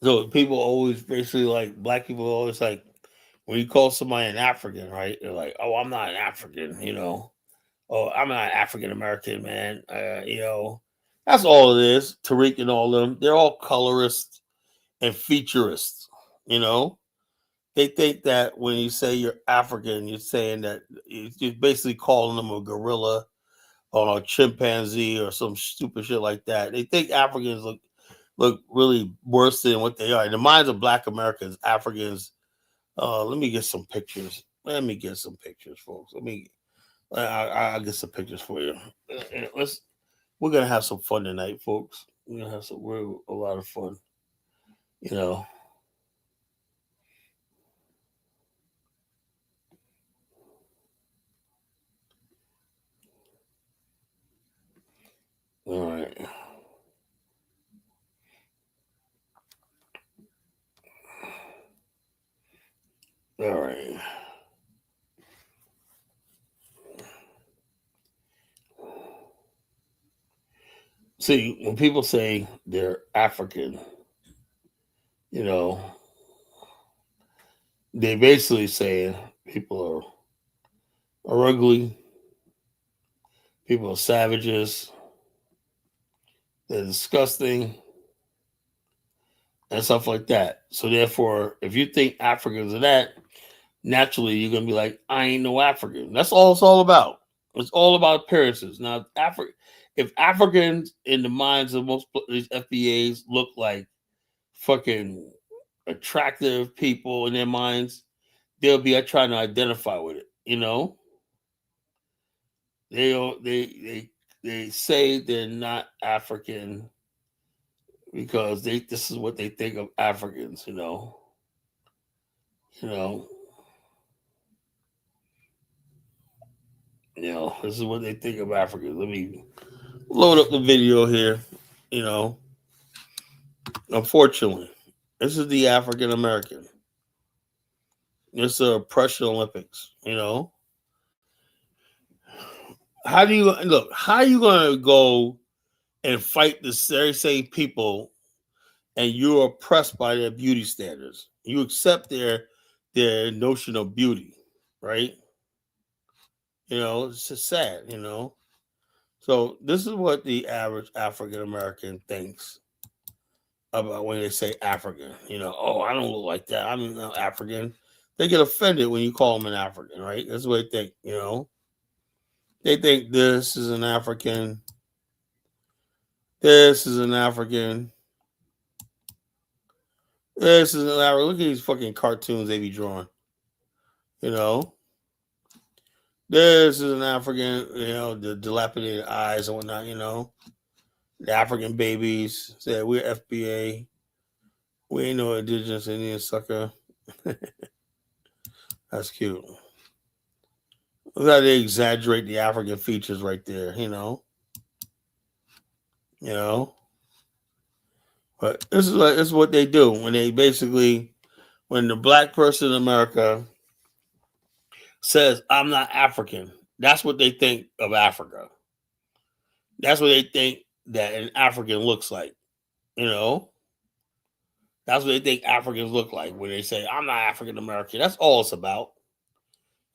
So people always basically like black people always like when you call somebody an African, right? They're like, "Oh, I'm not an African." Oh, I'm not African American, man. That's all it is. Tariq and all of them, they're all colorists and featurists. You know, they think that when you say you're African, you're saying that you're basically calling them a gorilla or a chimpanzee or some stupid shit like that. They think Africans look really worse than what they are. In the minds of Black Americans, Africans. Let me get some pictures. Let me get some pictures, folks. I'll get some pictures for you. Let's. We're gonna have some fun tonight, folks. We're a lot of fun. You know. All right. All right. See, when people say they're African, you know, they basically saying people are ugly, people are savages, they're disgusting, and stuff like that. So therefore, if you think Africans are that, naturally you're gonna be like, I ain't no African. That's all it's all about. It's all about appearances. Now, if Africans in the minds of most these FBAs look like fucking attractive people in their minds, they'll be trying to identify with it. They say they're not African because this is what they think of Africans. You know, this is what they think of Africans. Let me load up the video here. You know, Unfortunately, this is the African American. It's the oppression Olympics. How do you look? How are you going to go and fight the very same people, and you're oppressed by their beauty standards? You accept their notion of beauty, right? It's just sad. So this is what the average African American thinks about when they say African. Oh, I don't look like that. I'm not African. They get offended when you call them an African, right? That's what they think. They think this is an African. This is an African. This is an African. Look at these fucking cartoons they be drawing. You know, this is an African. The dilapidated eyes and whatnot. The African babies said we're FBA. We ain't no indigenous Indian sucker. That's cute. Look how they exaggerate the African features right there. You know. But this is what they do when they basically when the black person in America says I'm not African. That's what they think of Africa. That's what they think that an African looks like. You know. That's what they think Africans look like when they say I'm not African American. That's all it's about.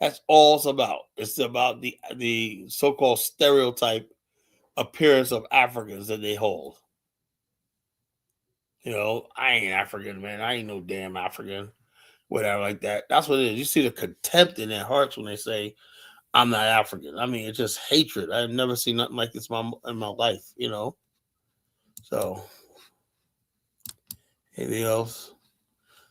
That's all it's about. It's about the so-called stereotype appearance of Africans that they hold. I ain't African, man. I ain't no damn African. Whatever like that. That's what it is. You see the contempt in their hearts when they say, I'm not African. I mean, it's just hatred. I've never seen nothing like this in my life. So, anything else?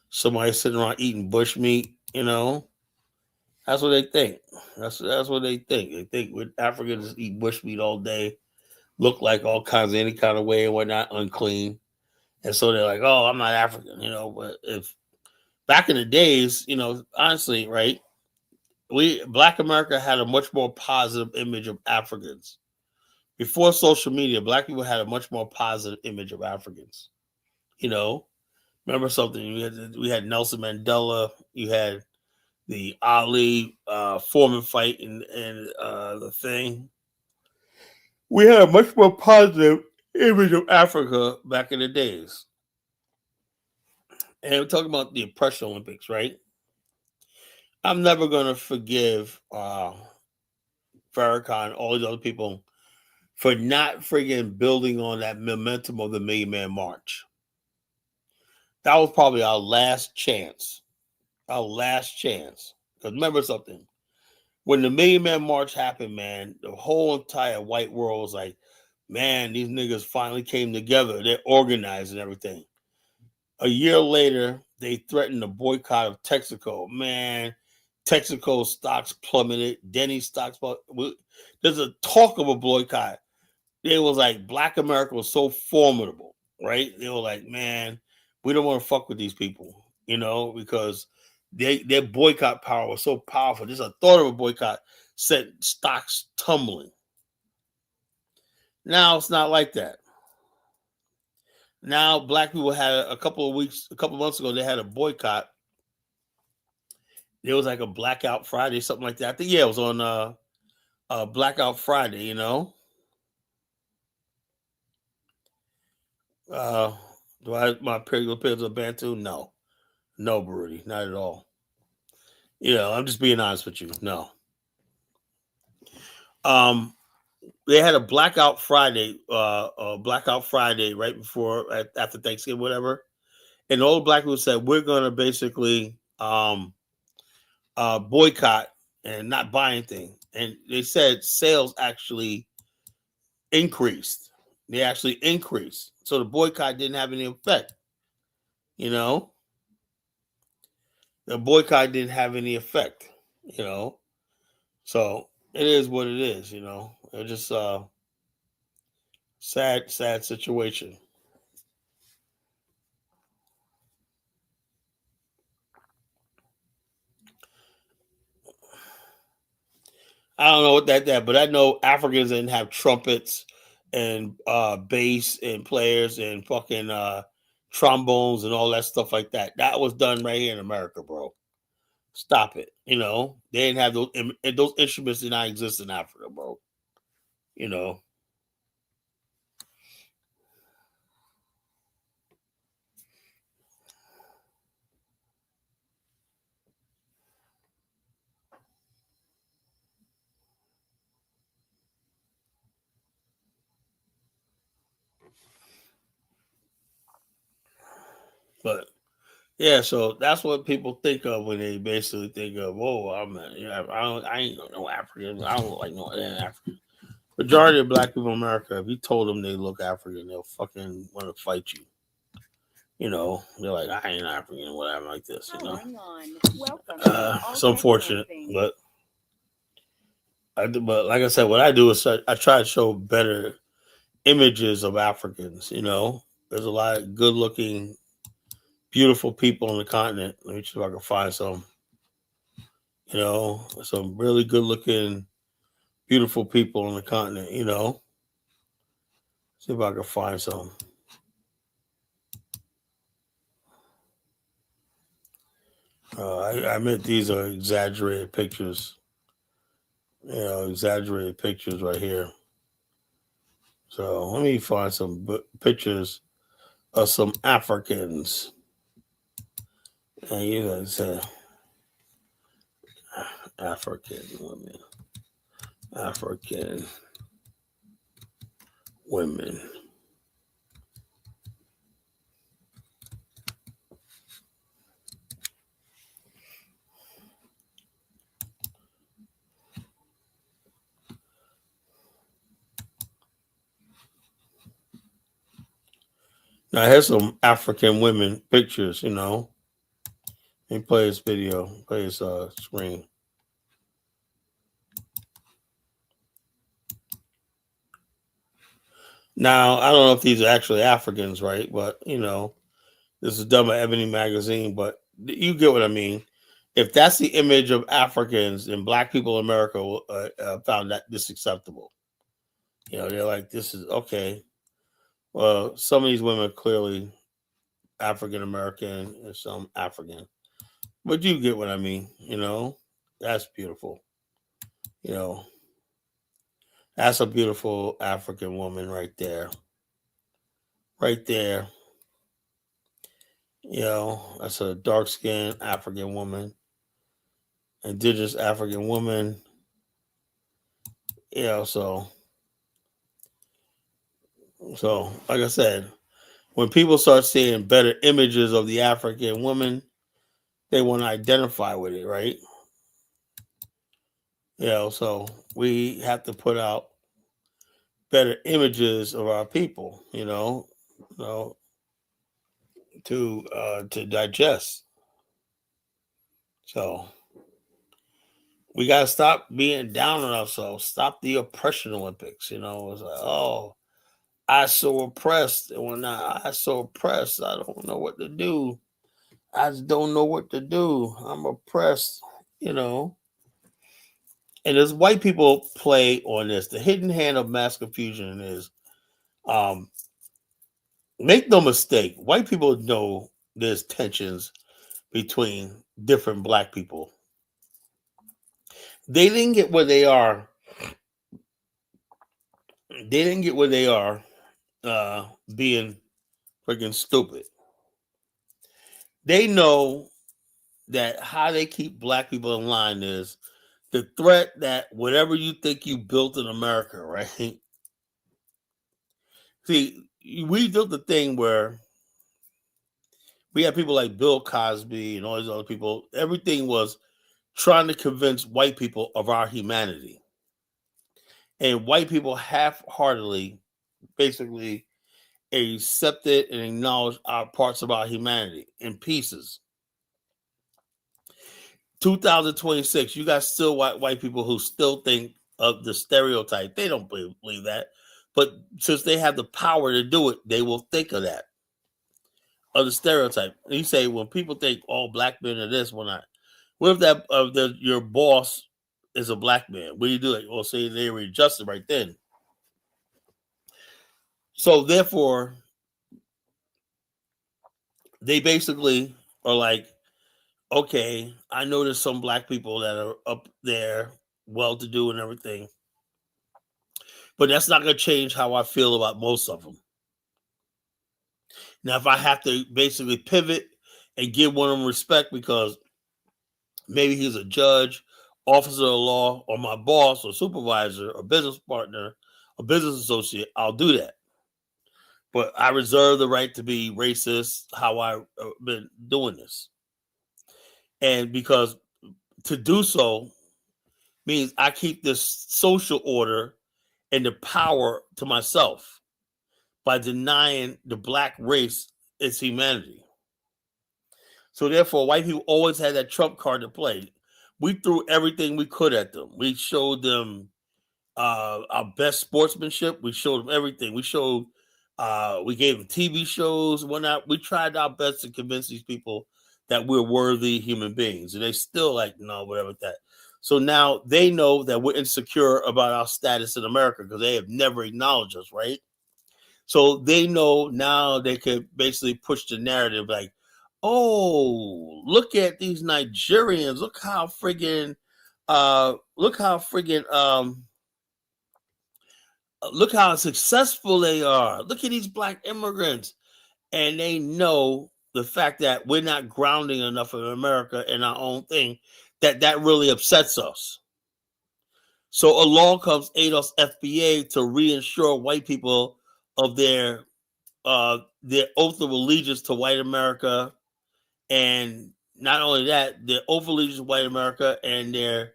Somebody sitting around eating bush meat, that's what they think. That's what they think. They think with Africans eat bush meat all day, look like all kinds of any kind of way and whatnot, unclean. And so they're like, oh, I'm not African. But if back in the days, honestly, right, we Black America had a much more positive image of Africans. Before social media, Black people had a much more positive image of Africans. You know, remember something? We had Nelson Mandela. You had the Ali Foreman fight and the thing. We had a much more positive image of Africa back in the days. And we're talking about the oppression Olympics, right? I'm never gonna forgive Farrakhan, all these other people for not friggin' building on that momentum of the Million Man March. That was probably our last chance. Our last chance. Because remember something. When the Million Man March happened, man, the whole entire white world was like, man, these niggas finally came together. They're organized and everything. A year later, they threatened a boycott of Texaco. Man, Texaco stocks plummeted. Denny's stocks plummeted. There's a talk of a boycott. It was like Black America was so formidable, right? They were like, man, we don't want to fuck with these people, because their boycott power was so powerful. Just a thought of a boycott sent stocks tumbling. Now it's not like that. Now Black people had a couple of months ago, they had a boycott. There was like a Blackout Friday, something like that. I think, yeah, it was on Blackout Friday, Uh, do I have my appeal to Bantu? No. No, Baruti, not at all. I'm just being honest with you. No. Um, they had a Blackout Friday right before, after Thanksgiving, whatever. And all the Black people said, we're going to basically boycott and not buy anything. And they said sales actually increased. They actually increased. So the boycott didn't have any effect. You know, the boycott didn't have any effect. You know, so it is what it is. It's just sad situation. I don't know what that, but I know Africans didn't have trumpets and bass and players and fucking trombones and all that stuff like that. That was done right here in America, bro. Stop it. They didn't have those instruments did not exist in Africa, bro. You know, but yeah, so that's what people think of when they basically think of, oh, I ain't no African. I don't look like no African. Majority of Black people in America, if you told them they look African, they'll fucking want to fight you. They're like, I ain't African, whatever, like this. It's unfortunate, but but like I said, what I do is I try to show better images of Africans. There's a lot of good-looking, beautiful people on the continent. Let me see if I can find some. Some really good-looking, beautiful people on the continent. See if I can find some. I admit these are exaggerated pictures. Exaggerated pictures right here. So let me find some pictures of some Africans. And you guys say African women. African women. Now here's some African women pictures. Let me play his video, play his screen. Now I don't know if these are actually Africans, right? But this is done by Ebony Magazine. But you get what I mean. If that's the image of Africans, then black people in America found that this acceptable. They're like, this is okay. Well, some of these women are clearly African American and some African. But you get what I mean, That's beautiful. You know, that's a beautiful African woman right there. Right there. That's a dark skinned African woman, indigenous African woman. So like I said, when people start seeing better images of the African woman, they want to identify with it, right? So we have to put out better images of our people, to digest. So we gotta stop being down on ourselves. Stop the oppression Olympics. It's like, oh, I so oppressed, and when I so oppressed, I don't know what to do. I just don't know what to do. I'm oppressed, you know. And as white people play on this, the hidden hand of mass confusion is, um, make no mistake, white people know there's tensions between different black people. They didn't get where they are. They didn't get where they are being freaking stupid. They know that how they keep black people in line is the threat that whatever you think you built in America, right? See, we built the thing where we had people like Bill Cosby and all these other people. Everything was trying to convince white people of our humanity. And white people half-heartedly basically accepted and acknowledged our parts of our humanity in pieces. 2026, you got still white people who still think of the stereotype. They don't believe that. But since they have the power to do it, they will think of that, of the stereotype. And you say, when people think all black men are this, we're not. What if your boss is a black man? What do you do? Well, say they were adjusted right then. So therefore, they basically are like, okay, I know there's some black people that are up there, well-to-do and everything, but that's not going to change how I feel about most of them. Now, if I have to basically pivot and give one of them respect because maybe he's a judge, officer of law, or my boss or supervisor or business partner or business associate, I'll do that. But I reserve the right to be racist how I've been doing this. And because to do so means I keep this social order and the power to myself by denying the black race its humanity. So therefore, white people always had that trump card to play. We threw everything we could at them. We showed them our best sportsmanship. We showed them everything. We gave them TV shows and whatnot. We tried our best to convince these people that we're worthy human beings. And they still like, no, whatever that. So now they know that we're insecure about our status in America because they have never acknowledged us, right? So they know now they could basically push the narrative like, oh, look at these Nigerians. Look how successful they are. Look at these black immigrants. And they know the fact that we're not grounding enough in America in our own thing, that really upsets us. So along comes ADOS FBA to reassure white people of their oath of allegiance to white America. And not only that, their oath of allegiance to white America, and they're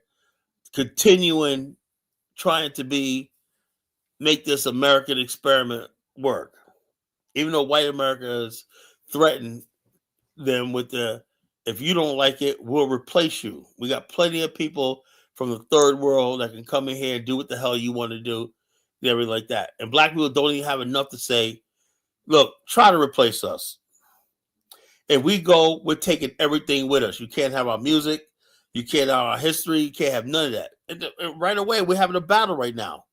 continuing trying to make this American experiment work. Even though white America has threatened them with if you don't like it, we'll replace you. We got plenty of people from the third world that can come in here and do what the hell you want to do, and everything like that. And black people don't even have enough to say, look, try to replace us. If we go, we're taking everything with us. You can't have our music, you can't have our history, you can't have none of that. And right away, we're having a battle right now.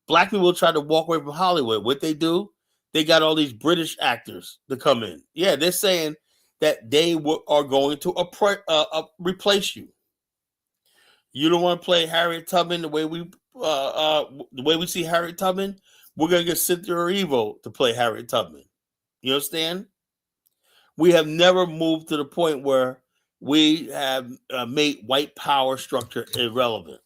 Black people try to walk away from Hollywood. What they do, they got all these British actors to come in. Yeah, they're saying that they are going to replace you. You don't want to play Harriet Tubman the way we see Harriet Tubman. We're gonna get Cynthia Erivo to play Harriet Tubman. You understand? We have never moved to the point where we have made white power structure irrelevant.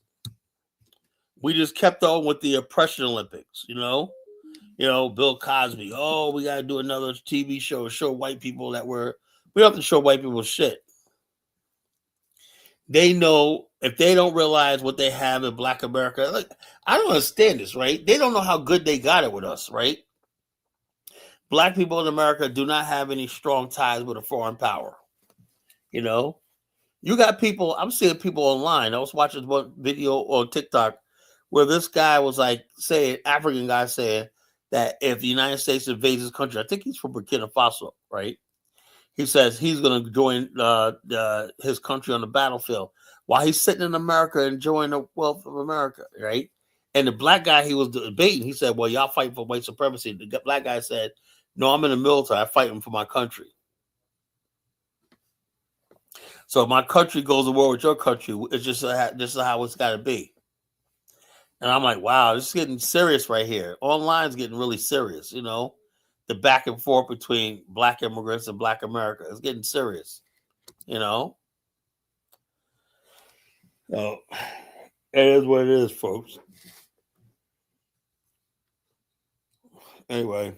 We just kept on with the oppression Olympics. Bill Cosby. Oh, we got to do another TV show to show white people that we don't have to show white people shit. They know if they don't realize what they have in Black America. Like, I don't understand this, right? They don't know how good they got it with us, right? Black people in America do not have any strong ties with a foreign power. You got people, I'm seeing people online. I was watching one video on TikTok where this guy was like saying, African guy saying that if the United States invades his country, I think he's from Burkina Faso, right? He says he's going to join his country on the battlefield while he's sitting in America enjoying the wealth of America, right? And the black guy he was debating, he said, well, y'all fighting for white supremacy. The black guy said, no, I'm in the military. I'm fighting for my country. So if my country goes to war with your country, it's just this is how it's got to be. And I'm like, wow, this is getting serious right here. Online's getting really serious, The back and forth between black immigrants and black America is getting serious, So it is what it is, folks. Anyway,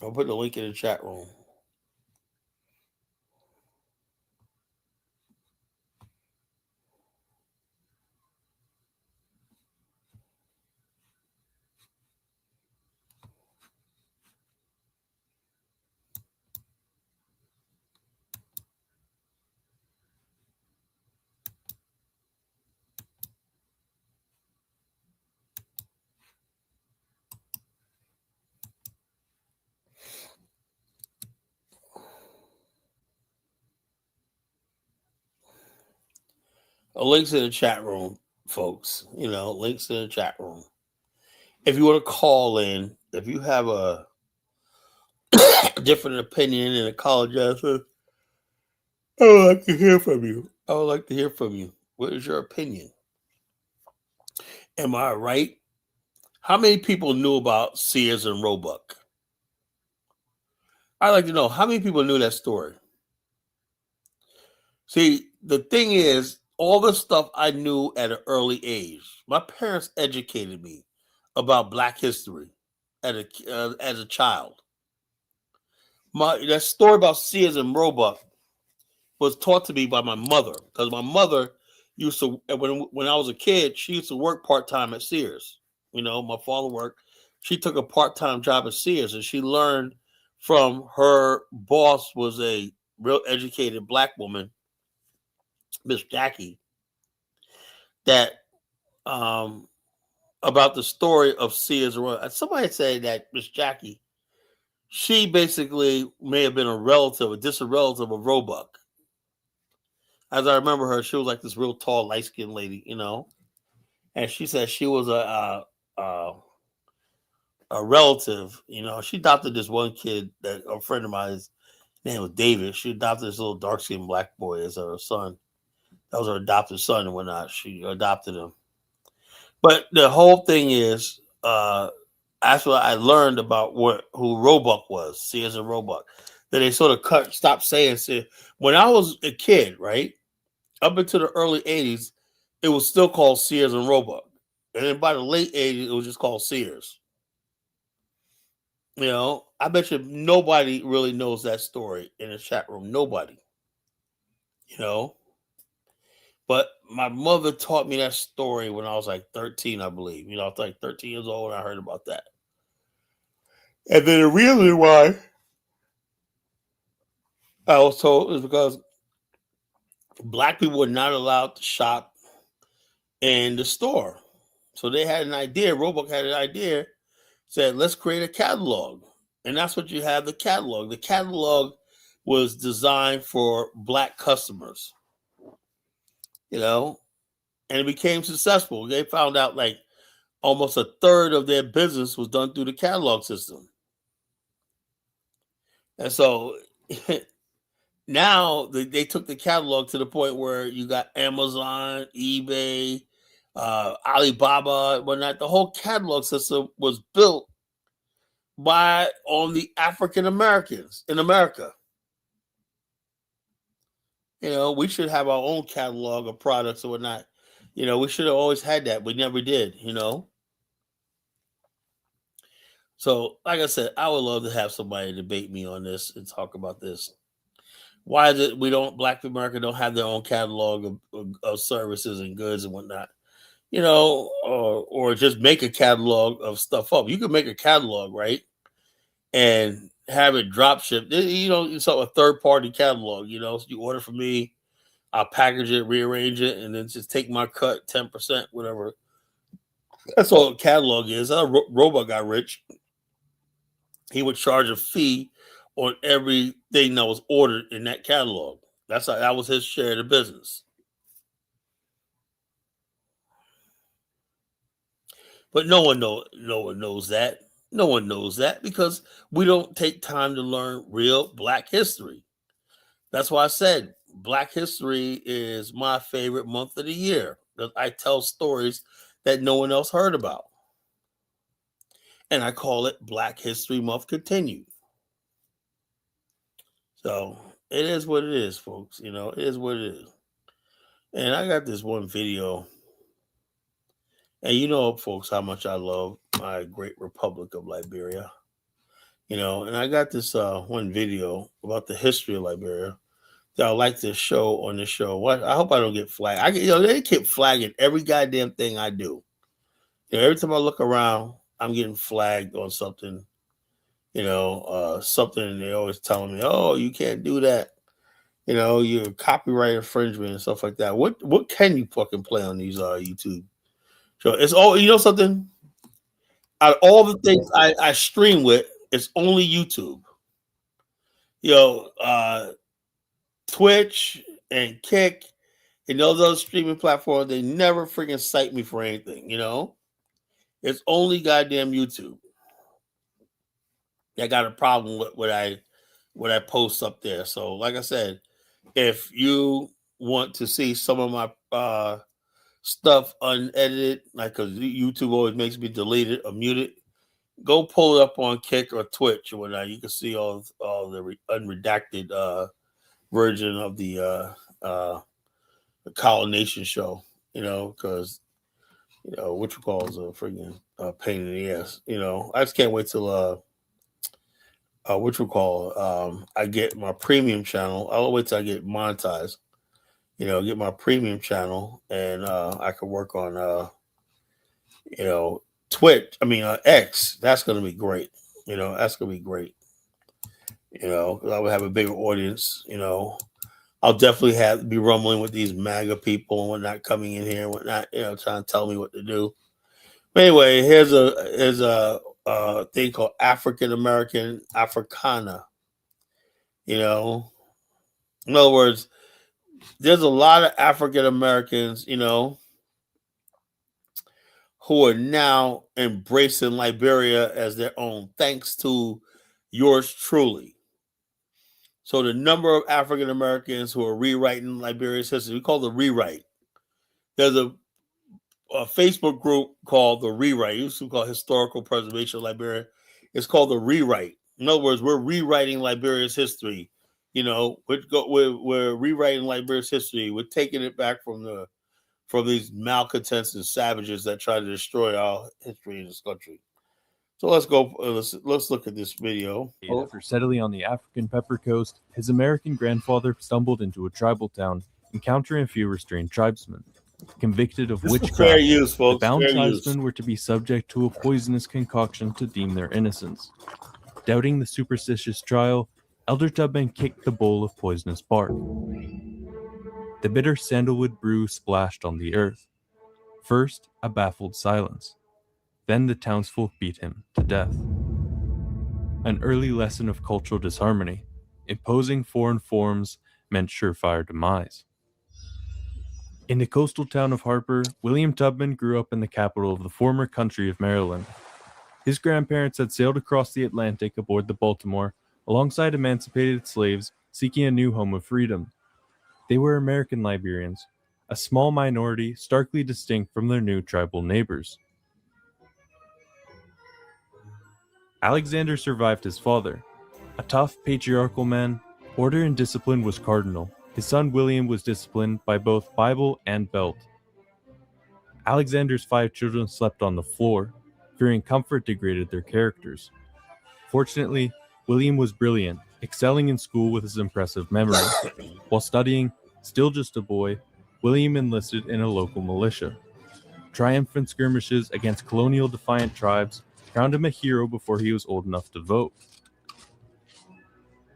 I'll put the link in the chat room. Links in the chat room, folks. Links in the chat room. If you want to call in, if you have a different opinion in a college answer, I would like to hear from you. I would like to hear from you. What is your opinion? Am I right? How many people knew about Sears and Roebuck? I'd like to know how many people knew that story. See, the thing is, all the stuff I knew at an early age. My parents educated me about Black history as a child. That story about Sears and Roebuck was taught to me by my mother, because my mother used to, when I was a kid, she used to work part-time at Sears. My father worked. She took a part-time job at Sears, and she learned from her boss, was a real educated Black woman, Miss Jackie, that about the story of Sears. Somebody said that Miss Jackie, she basically may have been a distant relative of Roebuck. As I remember her, she was like this real tall, light-skinned lady, And she said she was a relative, She adopted this one kid, that a friend of mine's name was David. She adopted this little dark-skinned Black boy as her son. That was her adopted son and whatnot. She adopted him. But the whole thing is, that's what I learned about who Roebuck was, Sears and Roebuck. That they sort of stopped saying. When I was a kid, right, up into the early 80s, it was still called Sears and Roebuck. And then by the late 80s, it was just called Sears. I bet you nobody really knows that story in the chat room. Nobody. But my mother taught me that story when I was like 13, I believe. I was like 13 years old when I heard about that. And then the reason why I was told is because black people were not allowed to shop in the store. So they had an idea, Roebuck had an idea, said, let's create a catalog. And that's what you have, the catalog. The catalog was designed for black customers, you know, and it became successful. They found out like almost a third of their business was done through the catalog system. And so now they took the catalog to the point where you got Amazon, eBay, Alibaba, whatnot. The whole catalog system was built by on the African Americans in America. You know, we should have our own catalog of products or whatnot. You know, we should have always had that. We never did, you know. So, like I said, I would love to have somebody debate me on this and talk about this. Why is it we don't Black America don't have their own catalog of services and goods and whatnot? You know, or just make a catalog of stuff up. You can make a catalog, right? And have it drop shipped. You know, so a third party catalog, you know, so you order from me, I'll package it, rearrange it, and then just take my cut, 10%, whatever. That's all a catalog is. Roebuck got rich. He would charge a fee on everything that was ordered in that catalog. That was his share of the business. But no one knows that. No one knows that because we don't take time to learn real Black history. That's why I said Black history is my favorite month of the year because I tell stories that no one else heard about. And I call it Black History Month Continued. So it is what it is, folks. You know, it is what it is. And I got this one video. And you know, folks, how much I love my great Republic of Liberia. You know, and I got this one video about the history of Liberia that I like to show on the show. I hope I don't get flagged. They keep flagging every goddamn thing I do. You know, every time I look around, I'm getting flagged on something. You know, something they always telling me, "Oh, you can't do that." You know, you're copyright infringement and stuff like that. What can you fucking play on these YouTube? So it's all, you know, something. Out of all the things I stream with, it's only YouTube. You know, Twitch and Kick and those other streaming platforms, they never freaking cite me for anything, you know? It's only goddamn YouTube. I got a problem with what I post up there. So, like I said, if you want to see some of my stuff unedited, like because YouTube always makes me delete it or mute it, go pull it up on Kick or Twitch or whatnot. You can see all the unredacted version of the Kyle Nation show, you know, because you know what you call is a freaking pain in the ass. You know, I just can't wait till what you call I get my premium channel. I'll wait till I get monetized. You know, get my premium channel, and I can work on you know, Twitch. I mean X. That's gonna be great. You know, that's gonna be great. You know, I would have a bigger audience. You know, I'll definitely be rumbling with these MAGA people and whatnot coming in here and whatnot, you know, trying to tell me what to do. But anyway, here's a thing called African American Africana. You know, in other words, there's a lot of African Americans, you know, who are now embracing Liberia as their own, thanks to yours truly. So the number of African Americans who are rewriting Liberia's history, we call it rewrite. There's a Facebook group called The Rewrite. It used to be called Historical Preservation of Liberia. It's called The Rewrite. In other words, we're rewriting Liberia's history. You know, we're rewriting Liberia's history. We're taking it back from these malcontents and savages that try to destroy our history in this country. So let's go. Let's look at this video. After settling on the African Pepper Coast, his American grandfather stumbled into a tribal town, encountering a few restrained tribesmen. Convicted of witchcraft, the bound tribesmen were to be subject to a poisonous concoction to deem their innocence. Doubting the superstitious trial, Elder Tubman kicked the bowl of poisonous bark. The bitter sandalwood brew splashed on the earth. First, a baffled silence. Then the townsfolk beat him to death. An early lesson of cultural disharmony. Imposing foreign forms meant surefire demise. In the coastal town of Harper, William Tubman grew up in the capital of the former country of Maryland. His grandparents had sailed across the Atlantic aboard the Baltimore alongside emancipated slaves seeking a new home of freedom. They were American Liberians, a small minority starkly distinct from their new tribal neighbors. Alexander survived his father. A tough, patriarchal man, order and discipline was cardinal. His son William was disciplined by both Bible and belt. Alexander's 5 children slept on the floor, fearing comfort degraded their characters. Fortunately, William was brilliant, excelling in school with his impressive memory. While studying, still just a boy, William enlisted in a local militia. Triumphant skirmishes against colonial defiant tribes crowned him a hero before he was old enough to vote.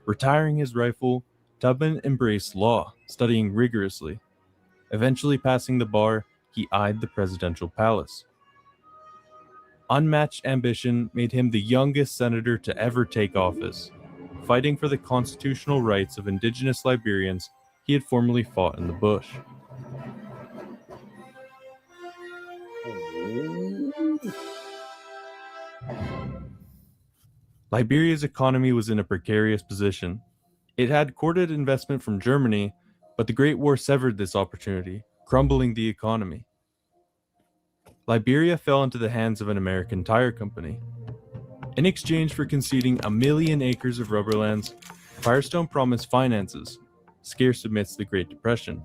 Retiring his rifle, Tubman embraced law, studying rigorously. Eventually passing the bar, he eyed the presidential palace. Unmatched ambition made him the youngest senator to ever take office. Fighting for the constitutional rights of indigenous Liberians, he had formerly fought in the bush. Liberia's economy was in a precarious position. It had courted investment from Germany, but the Great War severed this opportunity, crumbling the economy. Liberia fell into the hands of an American tire company. In exchange for conceding 1 million acres of rubberlands, Firestone promised finances, scarce amidst the Great Depression.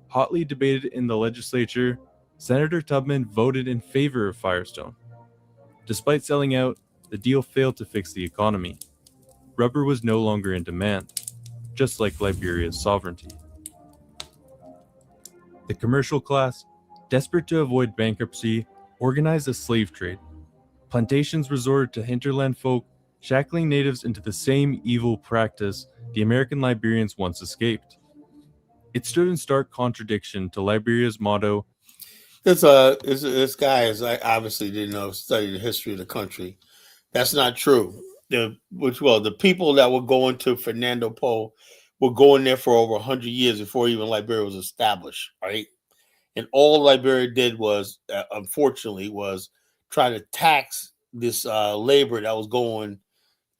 Hotly debated in the legislature, Senator Tubman voted in favor of Firestone. Despite selling out, the deal failed to fix the economy. Rubber was no longer in demand, just like Liberia's sovereignty. The commercial class, desperate to avoid bankruptcy, organized a slave trade. Plantations resorted to hinterland folk, shackling natives into the same evil practice the American Liberians once escaped. It stood in stark contradiction to Liberia's motto. This guy is I obviously didn't know study the history of the country. That's not true. The people that were going to Fernando Po were going there for over 100 years before even Liberia was established, right? And all Liberia did was, unfortunately, was try to tax this labor that was going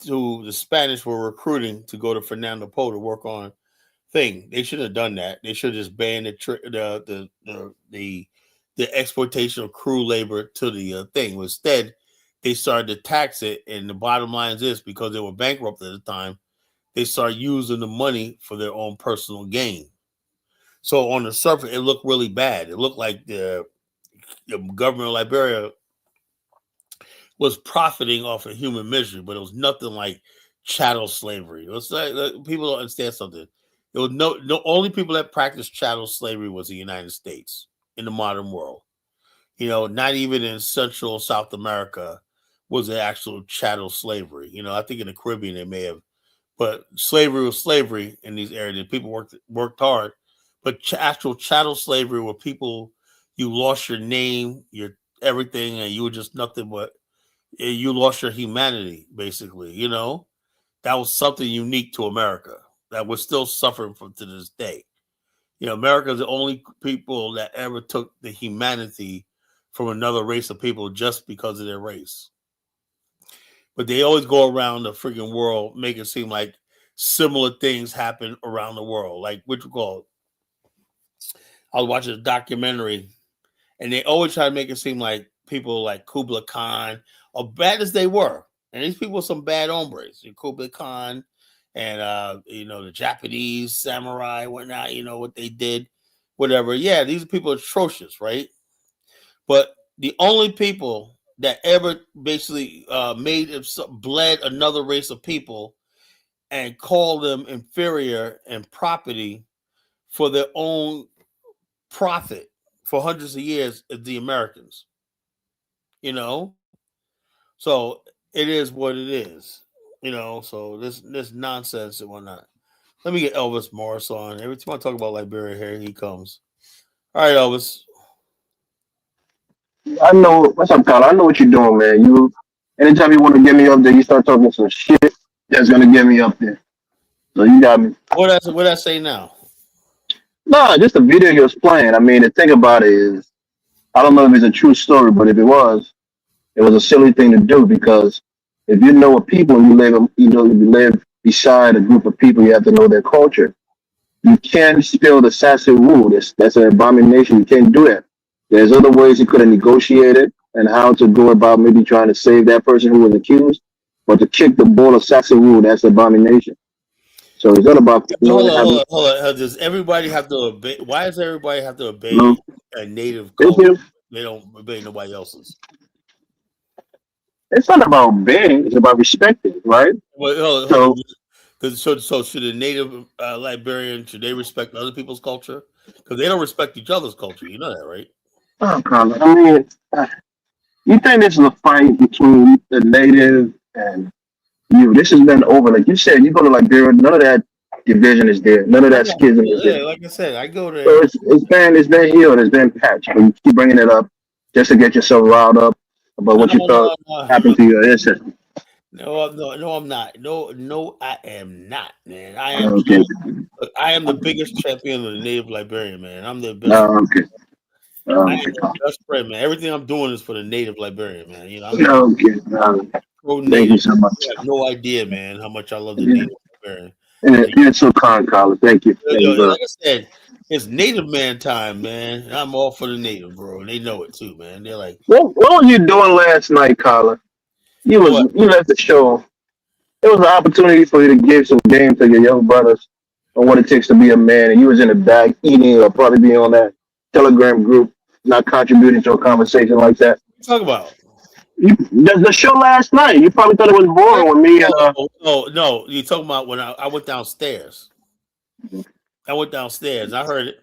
to the Spanish were recruiting to go to Fernando Po to work on thing. They should have done that. They should have just banned the exploitation of crew labor to the thing. Instead, they started to tax it, and the bottom line is this: because they were bankrupt at the time, they started using the money for their own personal gain. So on the surface, it looked really bad. It looked like the government of Liberia was profiting off of human misery, but it was nothing like chattel slavery. It was like people don't understand something. There was no only people that practiced chattel slavery was the United States in the modern world. Not even in Central South America was the actual chattel slavery. I think in the Caribbean they may have, but slavery was slavery in these areas. People worked hard, but actual chattel slavery were people you lost your name, your everything, and you were just nothing but you lost your humanity, basically. That was something unique to America that we're still suffering from to this day. America is the only people that ever took the humanity from another race of people just because of their race. But they always go around the freaking world, make it seem like similar things happen around the world. Like what you call it? I was watching a documentary, and they always try to make it seem like people like Kubla Khan, as bad as they were, and these people were some bad hombres. Kubla Khan and the Japanese samurai, whatnot. What they did, whatever. Yeah, these people are atrocious, right? But the only people that ever basically bled another race of people and called them inferior and property for their own profit for hundreds of years is the Americans. you know. So it is what it is. So this nonsense and whatnot. Let me get Elvis Morris on. Every time I talk about Liberia, here he comes. All right, Elvis. I know what's up, Kyle. I know what you're doing, man. Anytime you want to get me up there, you start talking some shit that's gonna get me up there. So you got me. What I say now? Nah, just the video he was playing. I mean, the thing about it is, I don't know if it's a true story, but if it was a silly thing to do because if you know a people, you live beside a group of people, you have to know their culture. You can't spill the Sasser rule. That's an abomination. You can't do that. There's other ways you could have negotiated and how to go about maybe trying to save that person who was accused. But to kick the ball of Sasser rule, that's abomination. So it's not about Hold on, hold having on, hold on. Does everybody have to obey? Why does everybody have to no. obey a native It's, culture? They don't obey nobody else's. it's not about being. It's about respecting, right? Well, hold on. So, 'Cause so should a native Liberian should they respect other people's culture? Because they don't respect each other's culture. You know that, right? oh, Carla, I mean, you think this is a fight between the native and you? This has been over. Like you said, you go to Liberia, none of that division is there. None of I that know. schism is there. Yeah, like I said, I go So there. it's been healed. It's been patched. But you keep bringing it up just to get yourself riled up about No, what you thought no, no. happened to your ancestors. No, I'm not. No, I am not, man. I am Okay. look, I am the biggest champion of the native Liberian, man. I'm the best. Okay. I am Okay. the best friend, man. Everything I'm doing is for the native Liberian, man. I'm Okay. pro Thank you native. so much. You have no idea, man, how much I love the native Liberian. And You're so kind, Carla. Thank you. Thank you, like bro. I said, it's native man time, man. And I'm all for the native, bro. And they know it too, man. They're like, What were you doing last night, Carla? what? You left the show. It was an opportunity for you to give some game to your young brothers on what it takes to be a man, and you was in the back eating or probably being on that Telegram group, not contributing to a conversation like that. You talk about? The show last night, you probably thought it was boring with me and Oh, no. You talking about when I went downstairs. I went downstairs. I heard it,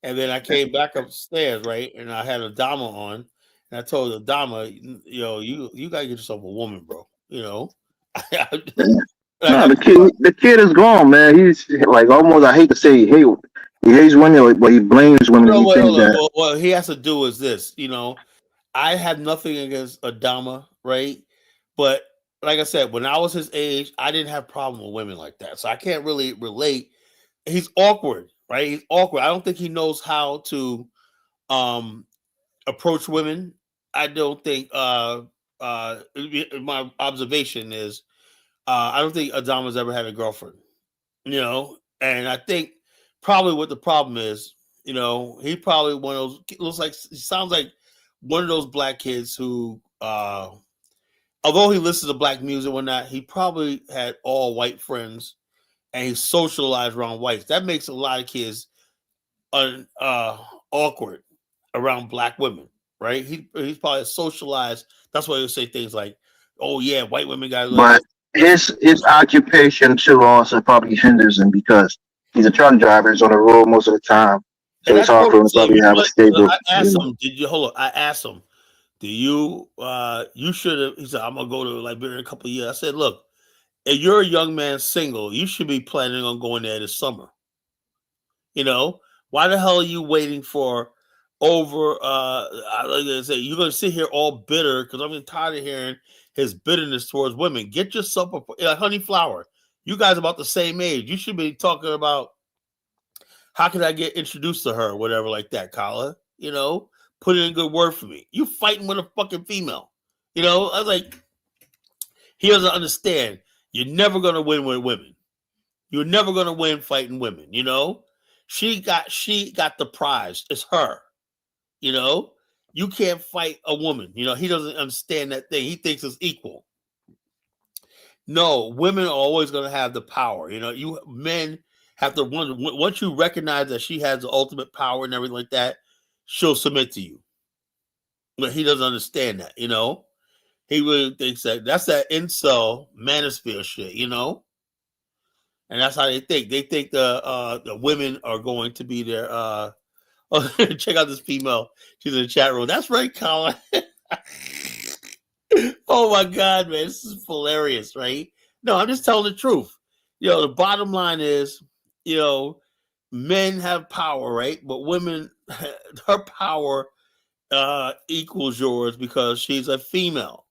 and then I came back upstairs, right? And I had a Dama on, and I told the Dama, you gotta get yourself a woman, bro. no, I told her, the kid is gone, man. He's like almost. I hate to say, he hates women, but he blames women. He thinks hold on. that. What he has to do is this, I had nothing against Adama, right? But like I said, when I was his age, I didn't have problem with women like that. So I can't really relate. He's awkward, right? He's awkward. I don't think he knows how to um approach women. I don't think my observation is I don't think Adama's ever had a girlfriend, and I think probably what the problem is, he probably one of those looks like he sounds like one of those black kids who although he listens to black music and whatnot, he probably had all white friends and he socialized around whites. That makes a lot of kids awkward around black women, right? He's probably socialized. That's why he'll say things like, "Oh yeah, white women got like But this." his occupation too also probably hinders him because he's a truck driver. He's on the road most of the time, so And I it's hard told for him, him to so probably you know have a what? stable. I asked him, "Did you hold on?" I asked him, "Do you should have?" He said, "I'm gonna go to Liberia in a couple of years." I said, "Look, if you're a young man single, you should be planning on going there this summer. You know, why the hell are you waiting for over? I like to say you're gonna sit here all bitter because I'm tired of hearing his bitterness towards women. Get yourself a honey flower. You guys about the same age. You should be talking about how can I get introduced to her, or whatever like that, Kala. Put in a good word for me. You fighting with a fucking female. I was like, he doesn't understand. You're never gonna win with women. You're never gonna win fighting women. She got the prize. It's her. You know, you can't fight a woman. He doesn't understand that thing. He thinks it's equal. No, women are always gonna have the power. You men have to wonder once you recognize that she has the ultimate power and everything like that, she'll submit to you. But he doesn't understand that. He really thinks that's that incel manosphere shit. And that's how they think. They think the women are going to be their oh, check out this female. She's in the chat room. That's right, Colin. Oh my God, man, this is hilarious, right? No, I'm just telling the truth. The bottom line is, you know, men have power, right? But women, her power equals yours because she's a female.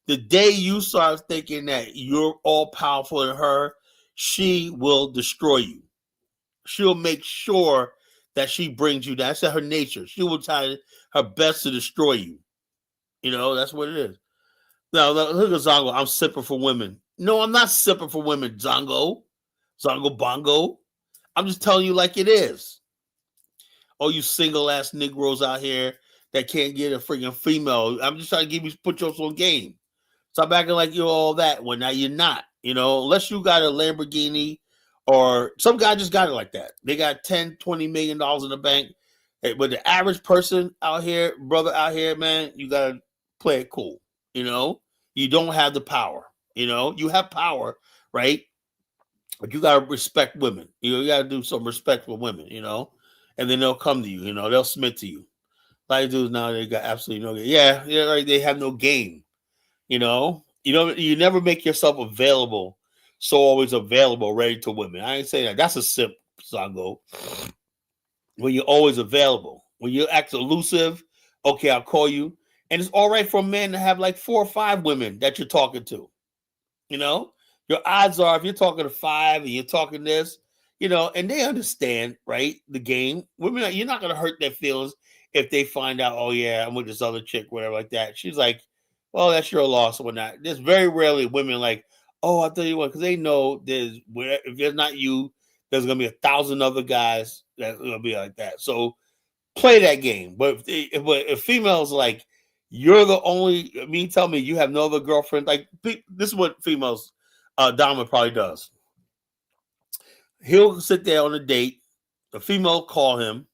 The day you start thinking that you're all powerful in her, she will destroy you. She'll make sure that she brings you down. That's her nature. She will try her best to destroy you. That's what it is. Now, look at Zongo. I'm sipping for women. No, I'm not sipping for women, Zongo. Zongo Bongo. I'm just telling you like it is. Oh, you single ass Negroes out here that can't get a freaking female. I'm just trying to put you on game. Stop acting like you're all that when now you're not. Unless you got a Lamborghini or some guy just got it like that. They got 10, $20 million in the bank. But the average person out here, brother out here, man, you got to play it cool. You don't have the power. You have power, right? But you got to respect women. You got to do some respect for women, and then they'll come to you, they'll submit to you. A lot of dudes now, they got absolutely no game. Yeah, right. They have no game. You never make yourself available, so always available, ready to women. I ain't saying that. That's a sip, Sango. When you're always available, when you act elusive, okay, I'll call you. And it's all right for a man to have like 4 or 5 women that you're talking to. Your odds are if you're talking to 5 and you're talking this, and they understand, right? The game. Women, you're not gonna hurt their feelings if they find out, oh yeah, I'm with this other chick, whatever like that. She's like, well, that's your loss or whatnot. There's very rarely women like, oh, I'll tell you what, because they know if there's not you, there's gonna be 1,000 other guys that's gonna be like that. So play that game. But if females like you're the only tell me you have no other girlfriend, like this is what females Dama probably does. He'll sit there on a date, the female call him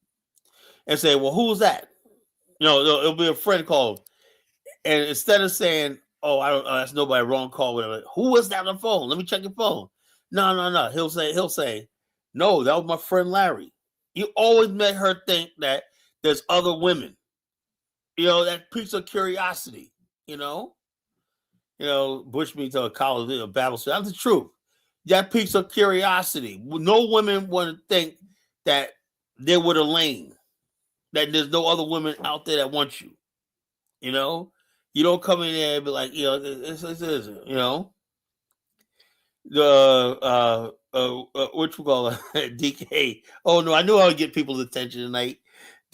and say, well, who's that? It'll be a friend call. And instead of saying, oh, I don't know, that's nobody, wrong call, whatever. Who was that on the phone? Let me check your phone. No. He'll say, no, that was my friend Larry. You always make her think that there's other women. That piece of curiosity, Bush me to a college, Babel. That's the truth. That piece of curiosity. No women want to think that they're with a lane, that there's no other women out there that want you. You don't come in there and be like, this isn't, what you call it, DK. Oh no, I knew I would get people's attention tonight.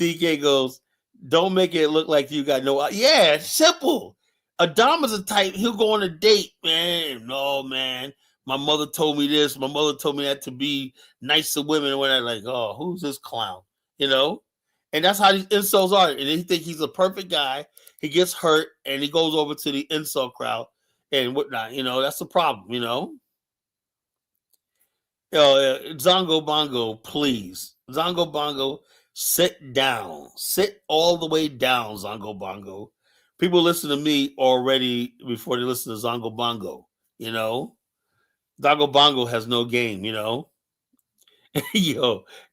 DK goes, don't make it look like you got no. Yeah, it's simple. Adama's a type. He'll go on a date, man. No, man. My mother told me this. My mother told me that to be nice to women. And when I like, oh, who's this clown? And that's how these insults are. And they think he's a perfect guy. He gets hurt and he goes over to the insult crowd and whatnot. That's the problem. Zongo Bongo, please. Zongo Bongo, sit down. Sit all the way down, Zongo Bongo. People listen to me already before they listen to Zongo Bongo. Zongo Bongo has no game, Yo,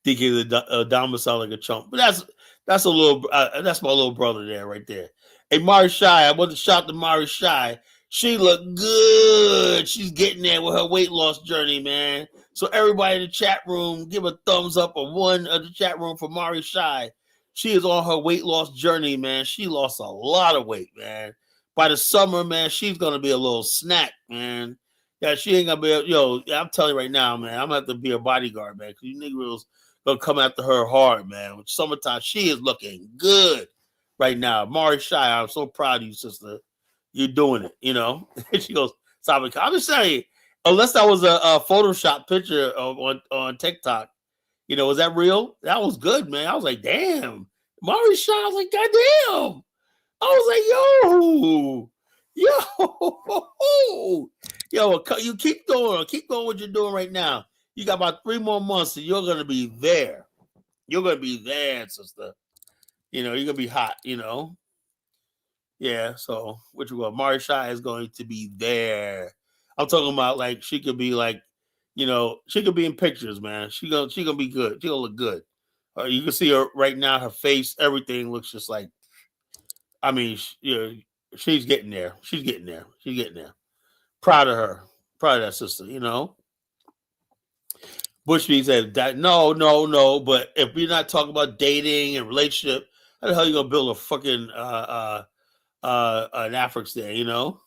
DK the Dama sound like a chump. But that's a little that's my little brother there right there. Hey, Mari Shy, I want to shout to Mari Shy. She looked good. She's getting there with her weight loss journey, man. So everybody in the chat room, give a thumbs up or one of the chat room for Mari Shy. She is on her weight loss journey, man. She lost a lot of weight, man. By the summer, man, she's gonna be a little snack, man. Yeah, she ain't gonna be. I'm telling you right now, man. I'm gonna have to be a bodyguard, man. Because you niggas gonna come after her hard, man. With summertime, she is looking good right now. Mari Shy, I'm so proud of you, sister. You're doing it, And she goes, "Stop it." I'm just saying, unless that was a Photoshop picture on TikTok, was that real? That was good, man. I was like, damn, Mari Shy. I was like, goddamn. I was like, yo, you keep going what you're doing right now. You got about 3 more months and you're going to be there. You're going to be there, sister. You're going to be hot, Yeah, so what you want? Mari Shy is going to be there. I'm talking about like she could be like, she could be in pictures, man. She gonna be good. She gonna look good. You can see her right now, her face, everything looks just like, I mean, she's getting there. She's getting there. She's getting there. Proud of her. Proud of that sister. You know. Bushby said that no. But if we're not talking about dating and relationship, how the hell you gonna build a fucking an Afrix there? You know.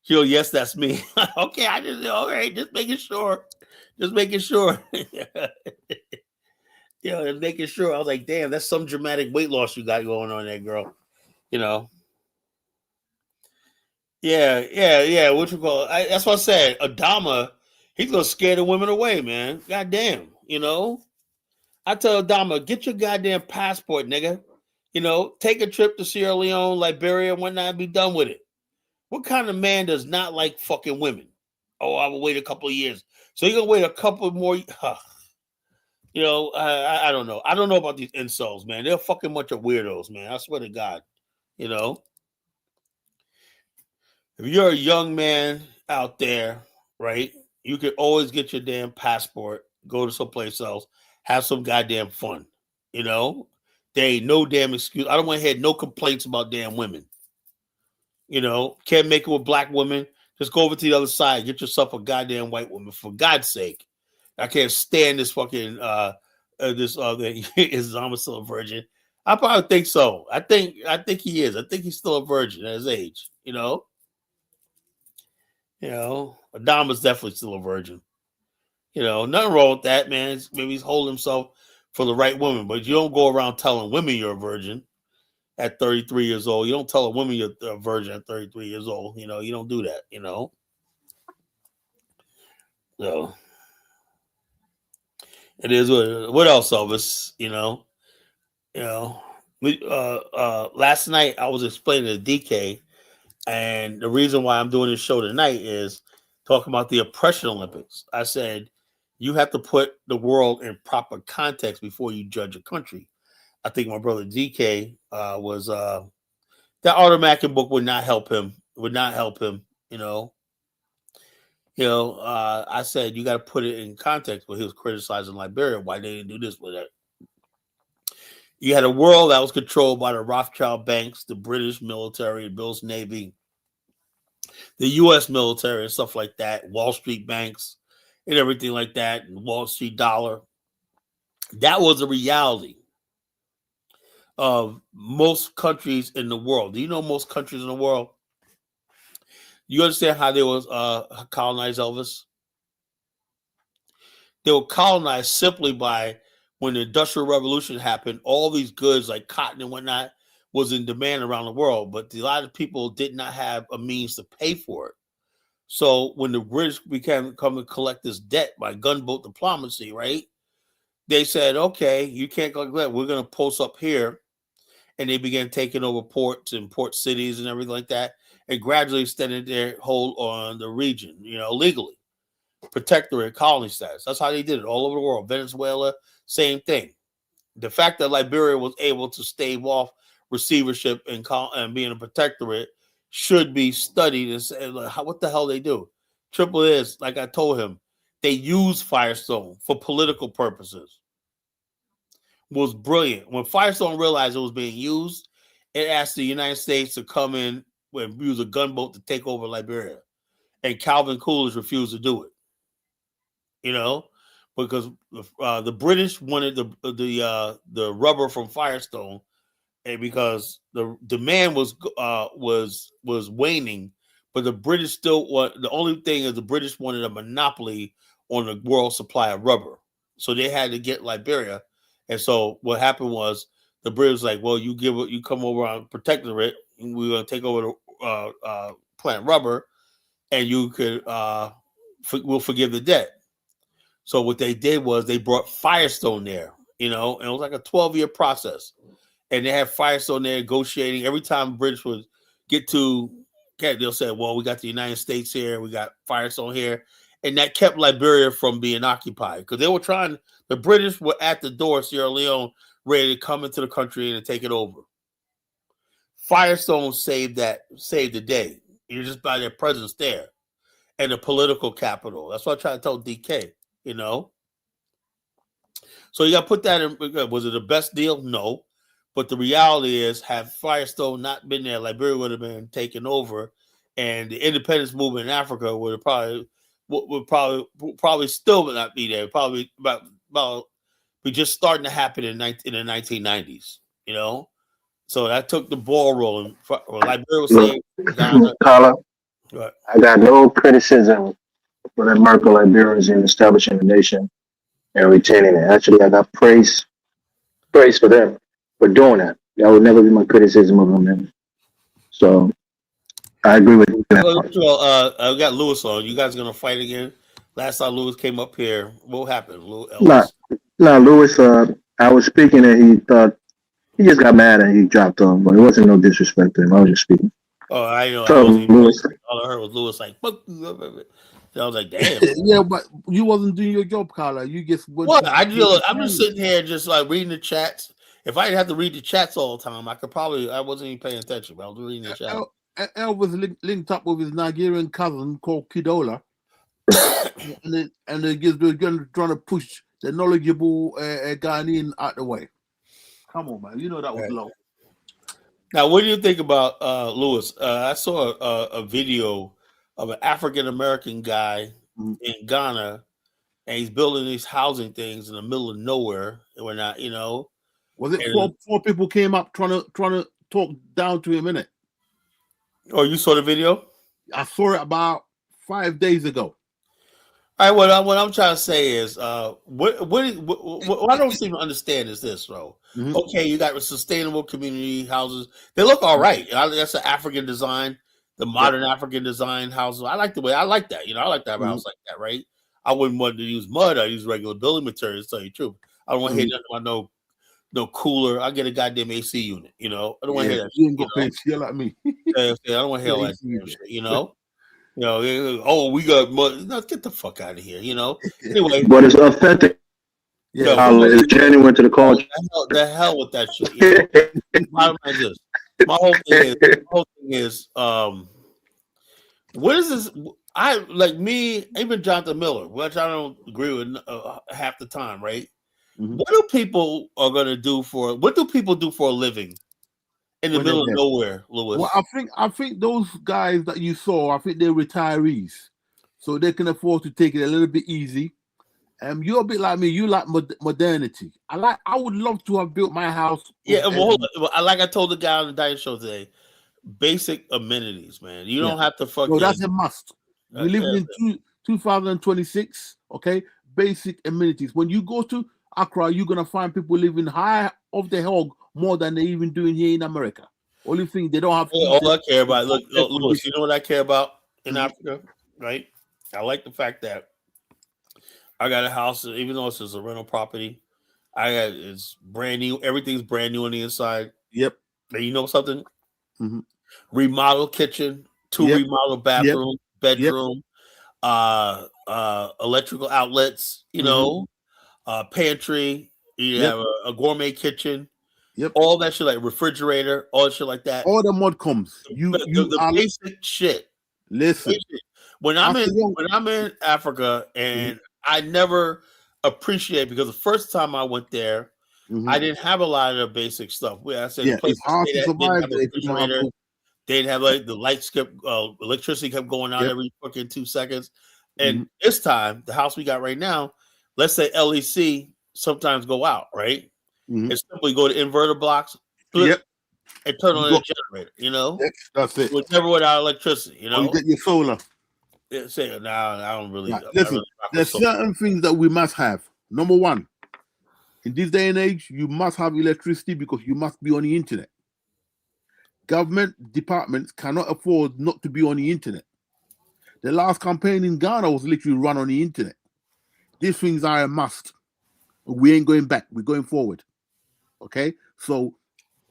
Yo, yes, that's me. Okay, I just all right, just making sure. Just making sure. Just making sure. I was like, damn, that's some dramatic weight loss you got going on there, girl. You know. Yeah. What you call? That's what I said. Adama, he's gonna scare the women away, man. Goddamn, you know. I tell Adama, get your goddamn passport, nigga. You know, take a trip to Sierra Leone, Liberia, and whatnot, and be done with it. What kind of man does not like fucking women? Oh, I will wait a couple of years. So you're gonna wait a couple more. You know, I don't know. I don't know about these insults, man. They're a fucking bunch of weirdos, man. I swear to God. You know, if you're a young man out there, right, you can always get your damn passport, go to someplace else, have some goddamn fun. You know, there ain't no damn excuse. I don't want to hear no complaints about damn women. You know, can't make it with black women. Just go over to the other side. Get yourself a goddamn white woman, for God's sake. I can't stand this fucking this is Zama still a virgin? I probably think so. I think he is. I think he's still a virgin at his age. You know, Adama's definitely still a virgin. You know, nothing wrong with that, man. Maybe he's holding himself for the right woman, but you don't go around telling women you're a virgin at 33 years old. You don't tell a woman you're a virgin at 33 years old. You know, you don't do that. You know, so it is what else, Elvis? You know. Last night I was explaining to DK, and the reason why I'm doing this show tonight is talking about the oppression Olympics. I said you have to put the world in proper context before you judge a country. I think my brother DK was that Arthur Mackin book would not help him. Would not help him. I said you got to put it in context. Where he was criticizing Liberia, why they didn't do this with it. You had a world that was controlled by the Rothschild banks, the British military, the British Navy, the U.S. military, and stuff like that, Wall Street banks, and everything like that, and Wall Street dollar. That was a reality of most countries in the world. Do you know most countries in the world? You understand how they was colonized, Elvis? They were colonized simply by when the Industrial Revolution happened, all these goods like cotton and whatnot was in demand around the world, but a lot of people did not have a means to pay for it. So when the British began come and collect this debt by gunboat diplomacy, right? They said, okay, you can't collect that. We're going to post up here. And they began taking over ports and port cities and everything like that, and gradually extended their hold on the region, legally. Protectorate colony status. That's how they did it all over the world. Venezuela, same thing. The fact that Liberia was able to stave off receivership and being a protectorate should be studied and say, what the hell they do? Triple is, like I told him, they use Firestone for political purposes. Was brilliant. When Firestone realized it was being used, it asked the United States to come in and use a gunboat to take over Liberia. And Calvin Coolidge refused to do it. Because the British wanted the rubber from Firestone, and because the demand was waning, but the British still want. The only thing is the British wanted a monopoly on the world supply of rubber, so they had to get Liberia. And so what happened was the British was like, well, you come over on protectorate, and we're gonna take over the plant rubber, and you could we'll forgive the debt. So what they did was they brought Firestone there, and it was like a 12-year process. And they had Firestone there negotiating. Every time British would get to, they'll say, well, we got the United States here, we got Firestone here. And that kept Liberia from being occupied because they were trying, the British were at the door of Sierra Leone ready to come into the country and take it over. Firestone saved the day. You're just by their presence there and the political capital. That's what I try to tell DK, So you got to put that in. Was it the best deal? No. But the reality is, had Firestone not been there, Liberia would have been taken over, and the independence movement in Africa would have probably still not be there. Probably about be just starting to happen in the 1990s. You know, so that took the ball rolling. Liberia was Look, saying Ghana. Carla, Right. I got no criticism for the American Liberians in establishing the nation and retaining it. Actually, I got praise for them for doing that. That would never be my criticism of them. So I agree with that Well, part. I got Lewis on. You guys gonna fight again? Last time Lewis came up here, what happened, Nah, Ellis? nah, Lewis. I was speaking and he thought he just got mad and he dropped off, but it wasn't no disrespect to him. I was just speaking. Oh, I know. I So wasn't even Lewis, listening. All I heard was Lewis like, "Fuck you." And I was like, damn. Yeah, but you wasn't doing your job, Carla. You just went What? to I'm just sitting here just like reading the chats. If I didn't have to read the chats all the time, I wasn't even paying attention, but I was reading the chat. Elvis linked up with his Nigerian cousin called Kidola, and they just were trying to push the knowledgeable Ghanaian out the way. Come on, man. You know that was Right. low. Now, what do you think about Lewis? I saw a video of an African American guy in Ghana, and he's building these housing things in the middle of nowhere. And we're not, Was it and- four people came up trying to talk down to him in it? Oh, you saw the video? I saw it about 5 days ago. All right, what I'm trying to say is, what I don't seem to understand is this, bro. Mhm. Okay, you got sustainable community houses. They look all right. That's an African design, the modern African design houses. I like that. I like that have a house like that, right? I wouldn't want to use mud. I use regular building materials, to tell you the truth. I don't want to hear nothing about no cooler. I get a goddamn AC unit, I don't want to hear that You shit, ain't got pay like me. I don't want to hear all that damn shit, oh, we got mud. No, get the fuck out of here, Anyway, but it's authentic. Yeah, It's genuine to the culture. the hell with that shit. Bottom line is this. My whole thing is, what is this? I like me, even Jonathan Miller, which I don't agree with half the time, right? Mhm. What do people do for a living in the When middle of they're nowhere, Lewis? Well, I think those guys that you saw, I think they're retirees, so they can afford to take it a little bit easy. You're a bit like me. You like modernity. I would love to have built my house. Yeah, well, hold on. Like I told the guy on the diet show today, basic amenities, man. You don't have to fucking. No, that's a must. We live in 2026. Okay, basic amenities. When you go to Accra, you're gonna find people living high off the hog more than they even doing here in America. Only thing they don't have. All I care about, look, Lewis. You know what I care about in Africa, right? I like the fact that I got a house, even though it's just a rental property. It's brand new. Everything's brand new on the inside. Yep. And you know something? Mm-hmm. Remodel kitchen, two remodel bathroom, bedroom, electrical outlets. Pantry. You have a gourmet kitchen. Yep. All that shit, like refrigerator, all that shit like that. All the mod comes. The basic shit. Listen. When I'm in Africa, and I never appreciate, because the first time I went there, I didn't have a lot of the basic stuff. I said the place didn't have a refrigerator. They'd have like the lights electricity kept going out every fucking 2 seconds. And this time, the house we got right now, let's say LEC sometimes go out, right? And simply go to inverter blocks, and turn on the generator. That's it. Would never without electricity, Or you get your solar. Say, no, I don't really. Listen, there's certain things that we must have. Number one, in this day and age, you must have electricity because you must be on the internet. Government departments cannot afford not to be on the internet. The last campaign in Ghana was literally run on the internet. These things are a must. We ain't going back. We're going forward. Okay? So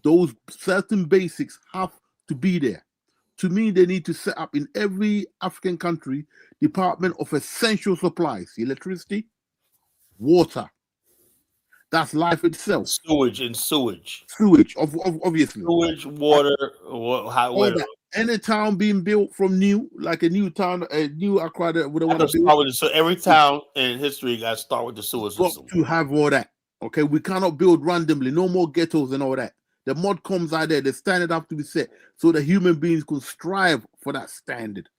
those certain basics have to be there. To me, they need to set up in every African country Department of Essential Supplies, electricity, water. That's life itself. Sewage, obviously. Sewage, water, hot water. Any town being built from new, like a new town, a new Accra that would want to build. So every town in history got to start with the sewage system. To have all that. Okay, we cannot build randomly. No more ghettos and all that. The mod coms are there. The standard have to be set so the human beings could strive for that standard.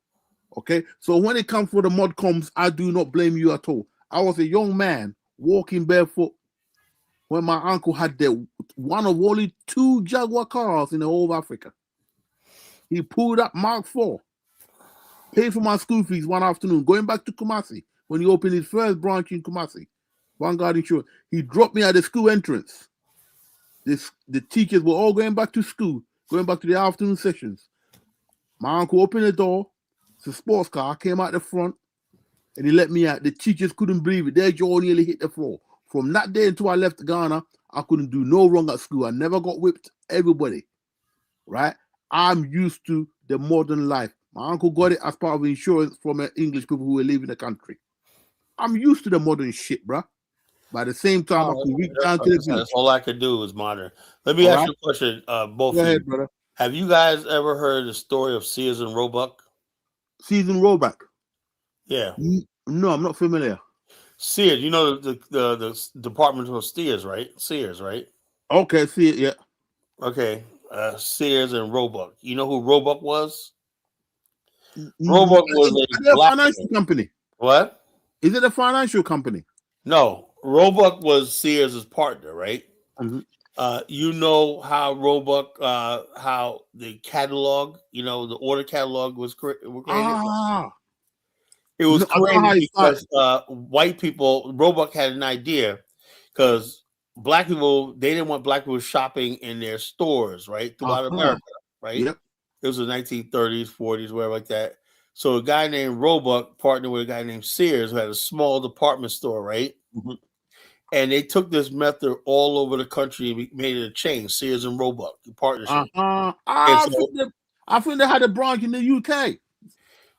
Okay, so when it comes for the mod coms, I do not blame you at all. I was a young man walking barefoot when my uncle had one of only 2 Jaguar cars in the whole of Africa. He pulled up Mark IV, paid for my school fees one afternoon, going back to Kumasi when he opened his first branch in Kumasi, Vanguard Insurance. He dropped me at the school entrance. The teachers were all going back to school, going back to the afternoon sessions. My uncle opened the door. It's a sports car. I came out the front, and he let me out. The teachers couldn't believe it. Their jaw nearly hit the floor. From that day until I left Ghana, I couldn't do no wrong at school. I never got whipped. Everybody, right? I'm used to the modern life. My uncle got it as part of insurance from English people who were leaving the country. I'm used to the modern shit, bruh. But at the same time, I could reach down to the beach. That's all I could do is modern. Let me ask you a question, both of you. Brother. Have you guys ever heard the story of Sears and Roebuck? Sears and Roebuck? Yeah. No, I'm not familiar. Sears, you know the department of Sears, right? Sears, right? Okay, see it, yeah. Okay, Sears and Roebuck. You know who Roebuck was? Roebuck was a financial company. What? Is it a financial company? No, Roebuck was Sears' partner, right? Mm-hmm. You know how Roebuck, how the catalog, the order catalog was created. It was created because white people, Roebuck had an idea because black people, they didn't want black people shopping in their stores, right? Throughout America, right? Yep. It was the 1930s, 40s, whatever like that. So a guy named Roebuck partnered with a guy named Sears who had a small department store, right? Mm-hmm. And they took this method all over the country and made it a chain, Sears and Roebuck, partnership. I think they had a branch in the UK.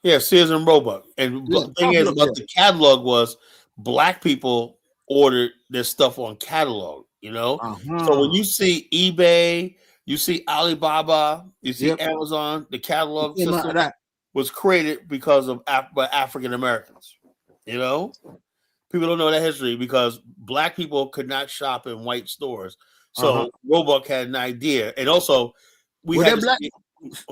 Yeah, Sears and Roebuck. And the thing is about the catalog was black people ordered their stuff on catalog, So when you see eBay, you see Alibaba, you see Amazon, the catalog system was created because of African Americans, People don't know that history because black people could not shop in white stores. So Roebuck had an idea. And also, we had black.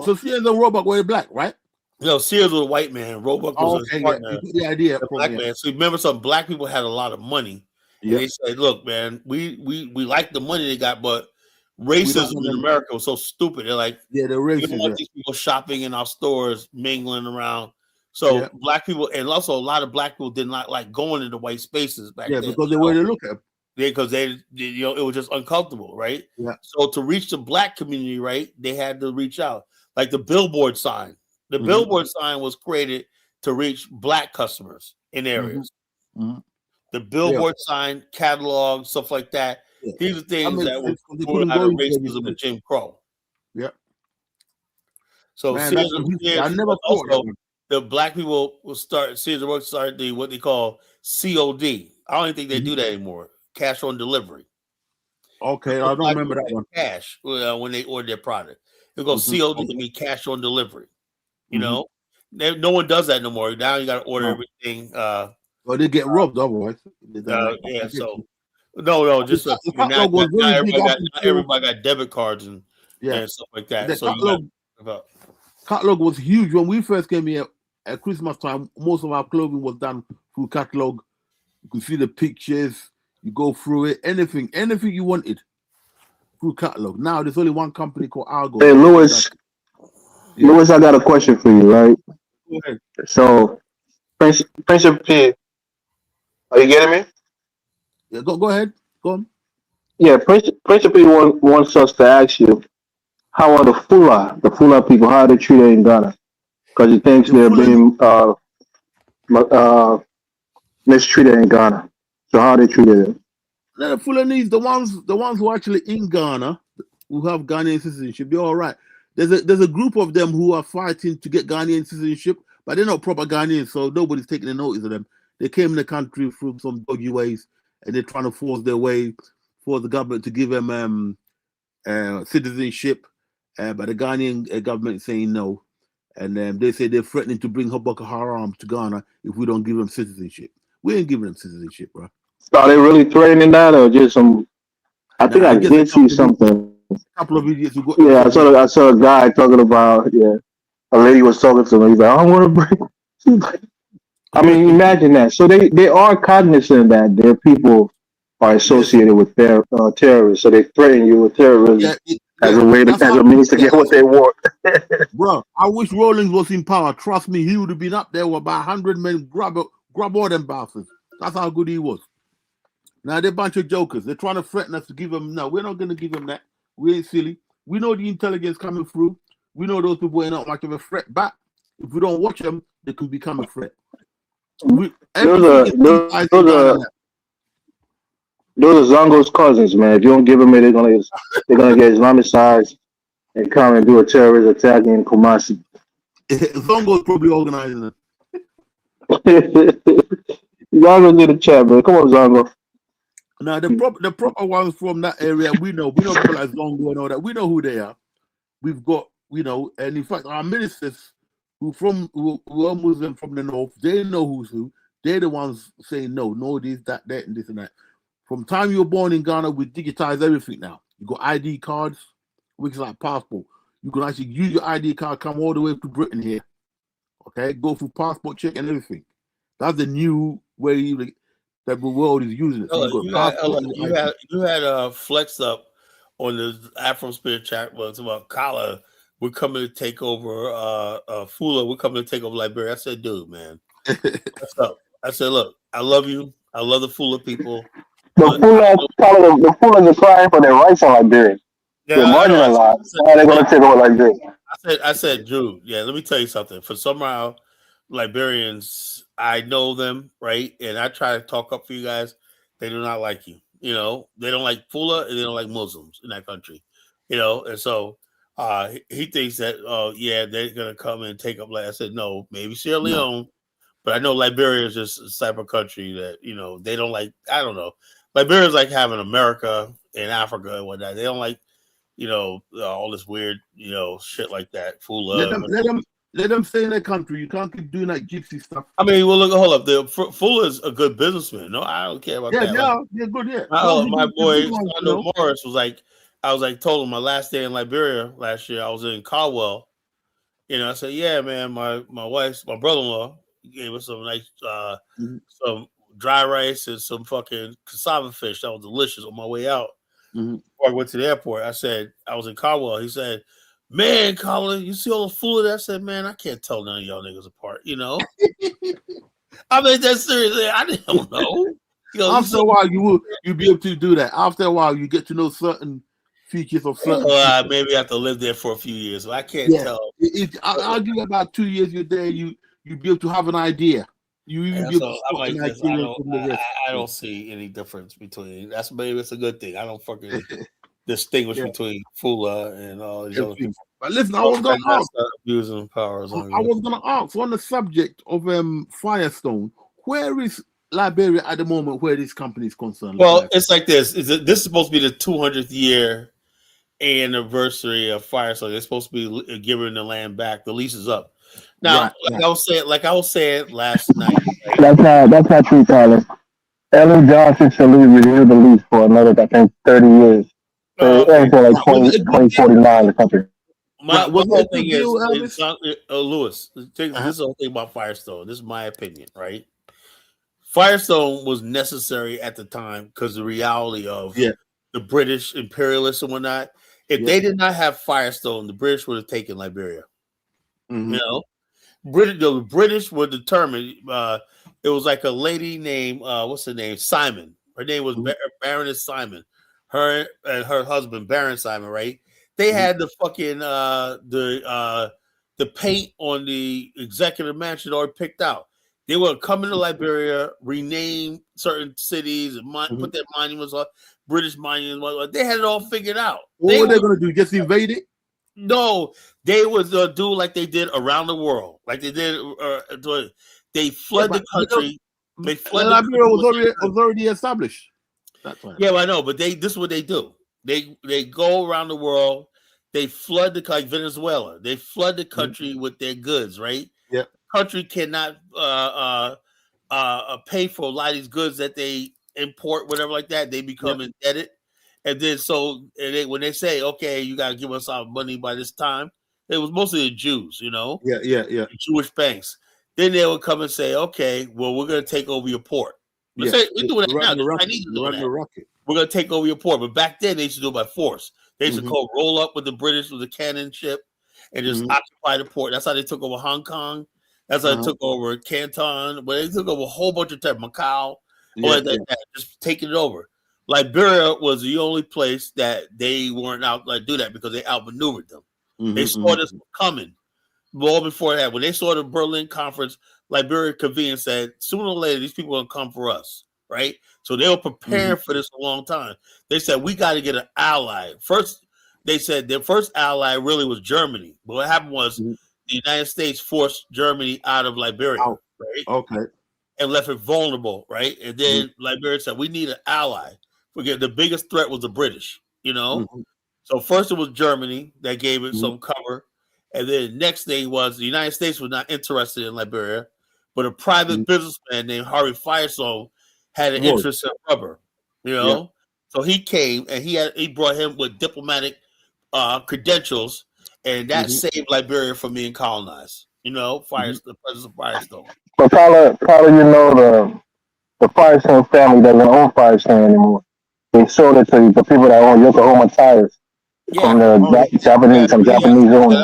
So Sears and Roebuck were black, right? No, Sears was a white man. Roebuck was his partner. The idea, black man. So remember, some black people had a lot of money. And they said, "Look, man, we like the money they got, but racism in America was so stupid. They're like, they're racist. We don't want these people shopping in our stores, mingling around." So black people, and also a lot of black people did not like going into white spaces back then. Because they were to look at. Because it was just uncomfortable, right? Yeah. So to reach the black community, right, they had to reach out, like the billboard sign. The billboard sign was created to reach black customers in areas. Mm-hmm. The billboard sign, catalog, stuff like that. Yeah. These are things that were born out of racism and Jim Crow. Yeah. So I never thought the black people will start. Sears work started what they call COD. I don't even think they do that anymore. Cash on delivery. Okay, I don't remember that one. Cash when they order their product. It goes COD to mean cash on delivery. No one does that no more. Now you got to order everything. Well, they get robbed otherwise. So no, just everybody got debit cards and stuff like that. The catalog was huge when we first came here at Christmas time. Most of our clothing was done through catalog. You could see the pictures. You go through it. Anything you wanted through catalog. Now there's only one company called Argo. Hey, Lewis, I got a question for you, right? Go ahead. So, Principal P, are you getting me? Yeah, go ahead. Go on. Yeah, Principal P wants us to ask you, how are the Fula people, how are they treated in Ghana? Because he thinks they're being mistreated in Ghana. So how are they treated? The Fulanese, the ones who are actually in Ghana, who have Ghanaian citizenship, they're all right. There's a group of them who are fighting to get Ghanaian citizenship, but they're not proper Ghanaians, so nobody's taking a notice of them. They came in the country through some dodgy ways, and they're trying to force the government to give them citizenship, but the Ghanaian government is saying no, and they say they're threatening to bring Boko Haram to Ghana if we don't give them citizenship. We ain't giving them citizenship, bro. Are they really threatening that, or just some? I think I did see something couple of idiots who got Yeah, themselves in. I saw a guy talking about a lady was talking to him. He's like, I don't want to bring. She's like, I mean, imagine that. So they are cognizant that their people are Yes, associated with terrorists, so they threaten you with terrorism as a way to, that's as how. a means to Yeah, get what they want. bro. I wish Rawlings was in power. Trust me, he would have been up there with about 100 men, grab all them bastards. That's how good he was. Now they're a bunch of jokers. They're trying to threaten us to give them. No, we're not going to give them that. We ain't silly. We know the intelligence coming through. We know those people ain't not much of a threat back. If we don't watch them, they could become a threat. Those Everything is those down on are that. those are Zongo's cousins, man. If you don't give them it, they're gonna get Islamicized and come and do a terrorist attack in Kumasi. Zongo's probably organizing it. Zongo's in the chat, man. Come on, Zongo. Now the proper ones from that area, we know people like Zongo and all that. We know who they are. We've got, and in fact, our ministers who are Muslim from the north, they know who's who. They're the ones saying no, this, that, and this and that. From time you were born in Ghana, we digitize everything now. You got ID cards, which is like passport. You can actually use your ID card, come all the way to Britain here. Okay, go through passport check and everything. That's the new way that the world is using it. So you had flexed up on the Afro Spirit chat was about Kala. We're coming to take over Fula. We're coming to take over Liberia. I said, dude, man, what's up? I said, look, I love you. I love the Fula people. The Fullers are crying for their rights in Liberia. They're marginalized. How are they going to take over Liberia? I said, Drew, let me tell you something. For somehow Liberians, I know them, right? And I try to talk up for you guys. They do not like you. They don't like Fula and they don't like Muslims in that country. And so he thinks that, they're gonna come and take up. Like I said, no, maybe Sierra Leone, but I know Liberia is just a type of country that they don't like. I don't know. Liberia is like having America and Africa and whatnot. They don't like all this weird shit like that. Fula. Let them stay in their country. You can't keep doing that gypsy stuff. I mean, well, look, hold up. The Fula is a good businessman. No, I don't care about that. Yeah, they're good. Yeah, my boy Morris was like, told him my last day in Liberia last year. I was in Caldwell. I said, yeah, man, my brother-in-law gave us some nice, some dry rice and some fucking cassava fish. That was delicious on my way out. Before I went to the airport, I said, I was in Caldwell. He said, man, Colin, you see all the food? I said, man, I can't tell none of y'all niggas apart, I mean, that's seriously, I don't know. After a while, you'll be able to do that. After a while, you get to know certain features of certain. Maybe I have to live there for a few years. So I can't tell. I'll give you about 2 years. You're there. You'll be able to have an idea. You even be able to spot an idea from the rest. I don't see any difference between. Maybe it's a good thing. I don't fucking distinguish between Fula and all these other people. But listen, I was going to ask. Abusing powers. I was going to ask on the subject of Firestone. Where is Liberia at the moment? Where this company is concerned? Well, it's like this. This is supposed to be the 200th year anniversary of Firestone. They're supposed to be giving the land back. The lease is up. Now, I was saying last night. That's not true, Tyler. Ellen Johnson should renew the lease for another, I think, 30 years. So for like 2049 or something. My whole thing is Lewis. This is the whole thing about Firestone. This is my opinion, right? Firestone was necessary at the time because the reality of the British imperialists and whatnot. If they did not have Firestone, the British would have taken Liberia. The British were determined. It was like a lady named what's her name? Simon. Her name was Baroness Simon. Her and her husband Baron Simon, right? They had the fucking the paint on the executive mansion already picked out. They were coming to Liberia, rename certain cities, and put their monuments on British monuments. They had it all figured out. What were they going to do? Just invade it? No, they would do like they did around the world, like they did. They flood the country. They flood. Liberia was already established. That's right. Yeah, I know, but this is what they do. They go around the world. They flood like Venezuela. They flood the country with their goods, right? Yeah. Country cannot pay for a lot of these goods that they import, whatever like that. They become indebted, And then when they say, okay, you got to give us our money by this time, it was mostly the Jews, Yeah. the Jewish banks. Then they would come and say, okay, well, we're going to take over your port. Let's Yeah. say we're doing that You're now. running the The rocket. Chinese are You're doing running that. the rocket. We're going to take over your port. But back then, they used to do it by force. They used to Mhm. roll up with the British with a cannon ship and just Mhm. occupy the port. That's how they took over Hong Kong. That's how they Uh-huh. took over Canton. But they took over a whole bunch of territory, Macau, all Yeah. like that, just taking it over. Liberia was the only place that they weren't out like do that because they outmaneuvered them. They saw this coming well before that. When they saw the Berlin conference, Liberia convened and said, sooner or later, these people are going to come for us, right? So they were preparing for this a long time. They said, we got to get an ally. First, they said their first ally really was Germany. But what happened was Mhm. the United States forced Germany out of Liberia, Oh, right? okay. And left it vulnerable, right? And Mhm. then Liberia said, we need an ally. Forget the biggest threat was the British. Mhm. So first it was Germany that gave it Mhm. some cover. And then the next thing was the United States was not interested in Liberia, but a private Mhm. businessman named Harvey Firestone had an Was. interest in rubber, you Yeah. know. So he came and he brought him with diplomatic credentials, and that Mhm. saved Liberia from being colonized. Mhm. The presence of Firestone. But Carla, the Firestone family doesn't own Firestone anymore. They sold it to the people that own Yokohama Tires from Yeah, the Oh yeah. yeah, Some yeah. Japanese owners.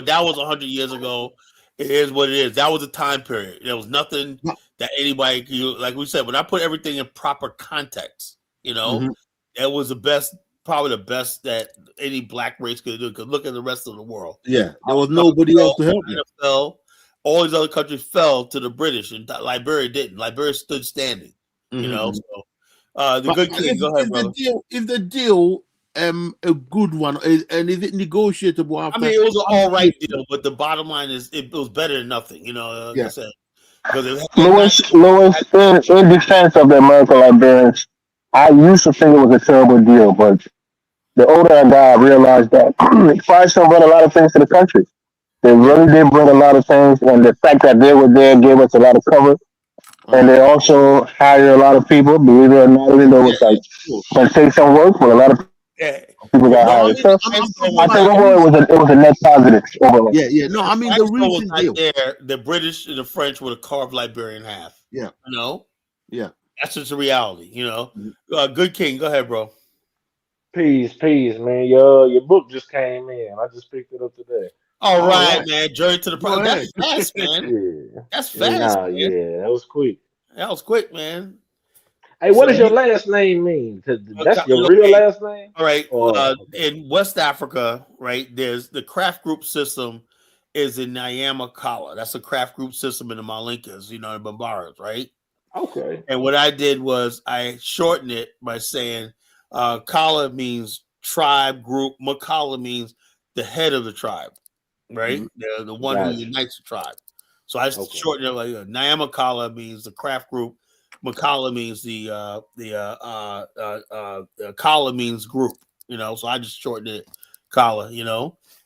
That was 100 years ago. It is what it is. That was a time period. There was nothing No. that anybody could, like we said, when I put everything in proper context, Mhm. that was the best, probably the best that any black race could do. Because look at the rest of the world. Yeah. There was Australia nobody else fell, to help them. China fell, all these other countries fell to the British, and Liberia didn't. Liberia stood standing. Mhm. So the But good king, go ahead, is the brother. deal a good one, and is it negotiable I after mean, it was an all 100 right years? deal, but the bottom line is it was better than nothing. Like I Yeah. said, because it Lewis, in defense of the American Liberians, I used to think it was a terrible deal, but the older I got, I realized that Firestone brought a lot of things to the country. They Yeah. really did bring a lot of things, and the fact that they were there gave us a lot of cover. And Uh-huh. they also hire a lot of people, believe it or not, even though it was yeah, like Of course. gonna take some work, but a lot of yeah. people got No, I hired. mean, So I'm Firestone talking I was think about the there. overall recent. it was a net positive overall. Yeah, yeah. No, I mean the Firestone was recent not deal. there. The British and the French would have carved Liberia in half. Yeah, You know, yeah. that's just the reality. Mhm. Good king, go ahead, bro. Peace, man. Your book just came in. I just picked it up today. All All right, right. man. Journey to the Go That's ahead. fast, man. Yeah. That's fast, Nah, man. yeah, that was quick. That was quick, man. Hey, what So does your last name mean? 'Cause that's your real okay, last name? all right. Okay. In West Africa, right, there's the craft group system is in Nyamakala. That's a craft group system in the Malinkas, the Bambaras, right? Okay. And what I did was I shortened it by saying Kala means tribe group, Makala means the head of the tribe, right? Mhm. The one who Gotcha. unites the tribe. So I Okay. shortened it like Nyamakala means the craft group, Makala means Kala means group, so I just shortened it Kala.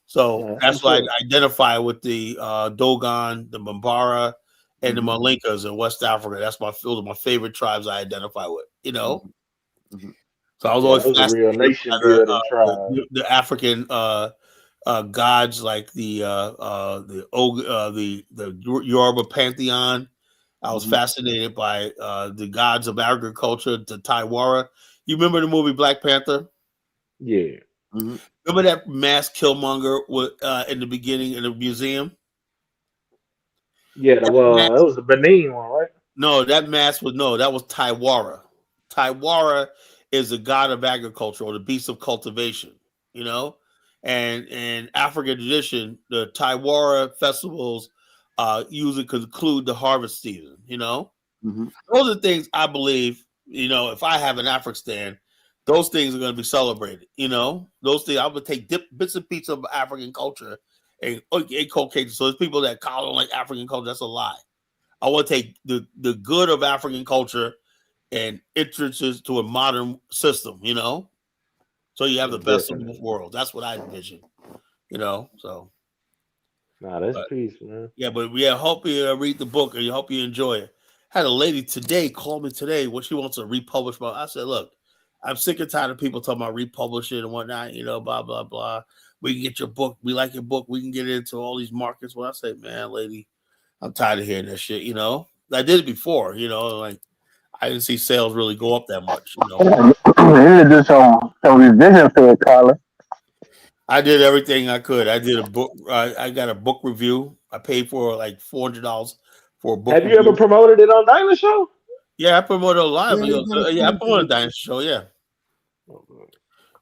So Yeah, that's that's what's why up. I identify with the Dogon, the Bambara, and the Mhm. Malinkas in West Africa. Those are my favorite tribes I identify with. Mhm. Mhm. So I was Yeah, always those are real fascinated nation by the building tribe. the African gods like the Yoruba pantheon. I was Mhm. fascinated by the gods of agriculture, the Taiwara. You remember the movie Black Panther? Yeah. Mhm. Remember that mass killmonger in the beginning in the museum? Yeah, That well, it mass, was the Benin one, right? no, that mass was no, that was Taiwara. Taiwara is the god of agriculture or the beast of cultivation, you know. And in African tradition, the Taiwara festivals usually conclude the harvest season. Mhm. Those are things I believe, if I have an Afghanistan, those things are going to be celebrated. Those things I would take bits and pieces of African culture and inculcate. So there's people that call it like African culture. That's a lie. I want to take the good of African culture and introduce to a modern system. So you have Yeah, the best of both definitely. worlds. That's what I envision. So, Nah, that's but peace, man. yeah, but yeah, hope you read the book and hope you enjoy it. Had a lady today call me today what she wants to republish. But I said, look, I'm sick and tired of people talking about republish it and whatnot. Blah blah blah. We can get your book. We like your book. We can get it into all these markets. Well, I say, man, lady, I'm tired of hearing that shit. I did it before. Like I didn't see sales really go up that much. You need to do some revision for it, Colin. I did everything I could. I did a book. I got a book review. I paid for like $400 for a book Have you ever review. promoted it on Dynasty Show? Yeah, I promoted a lot of Yeah, you videos. gotta Yeah, I promote promoted it. Dynasty Show. Yeah,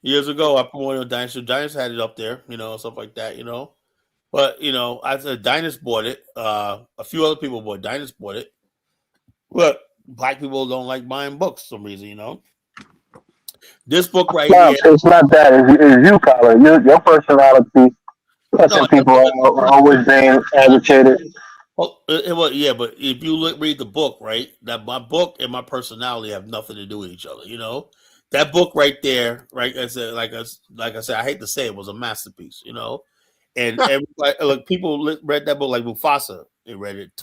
years ago, I promoted Dynasty. Dynasty had it up there, stuff like that. But I said Dynasty bought it. A few other people bought Dynasty bought it, but black people don't like buying books for some reason. This book right No, here. it's not that. It's you, Colin. Your personality. No, Touching people are always being agitated. well, yeah, but if you read the book, right, that my book and my personality have nothing to do with each other. That book right there, right? I said, like I said, I hate to say it was a masterpiece. And everybody, look, people read that book like Mufasa. They read it.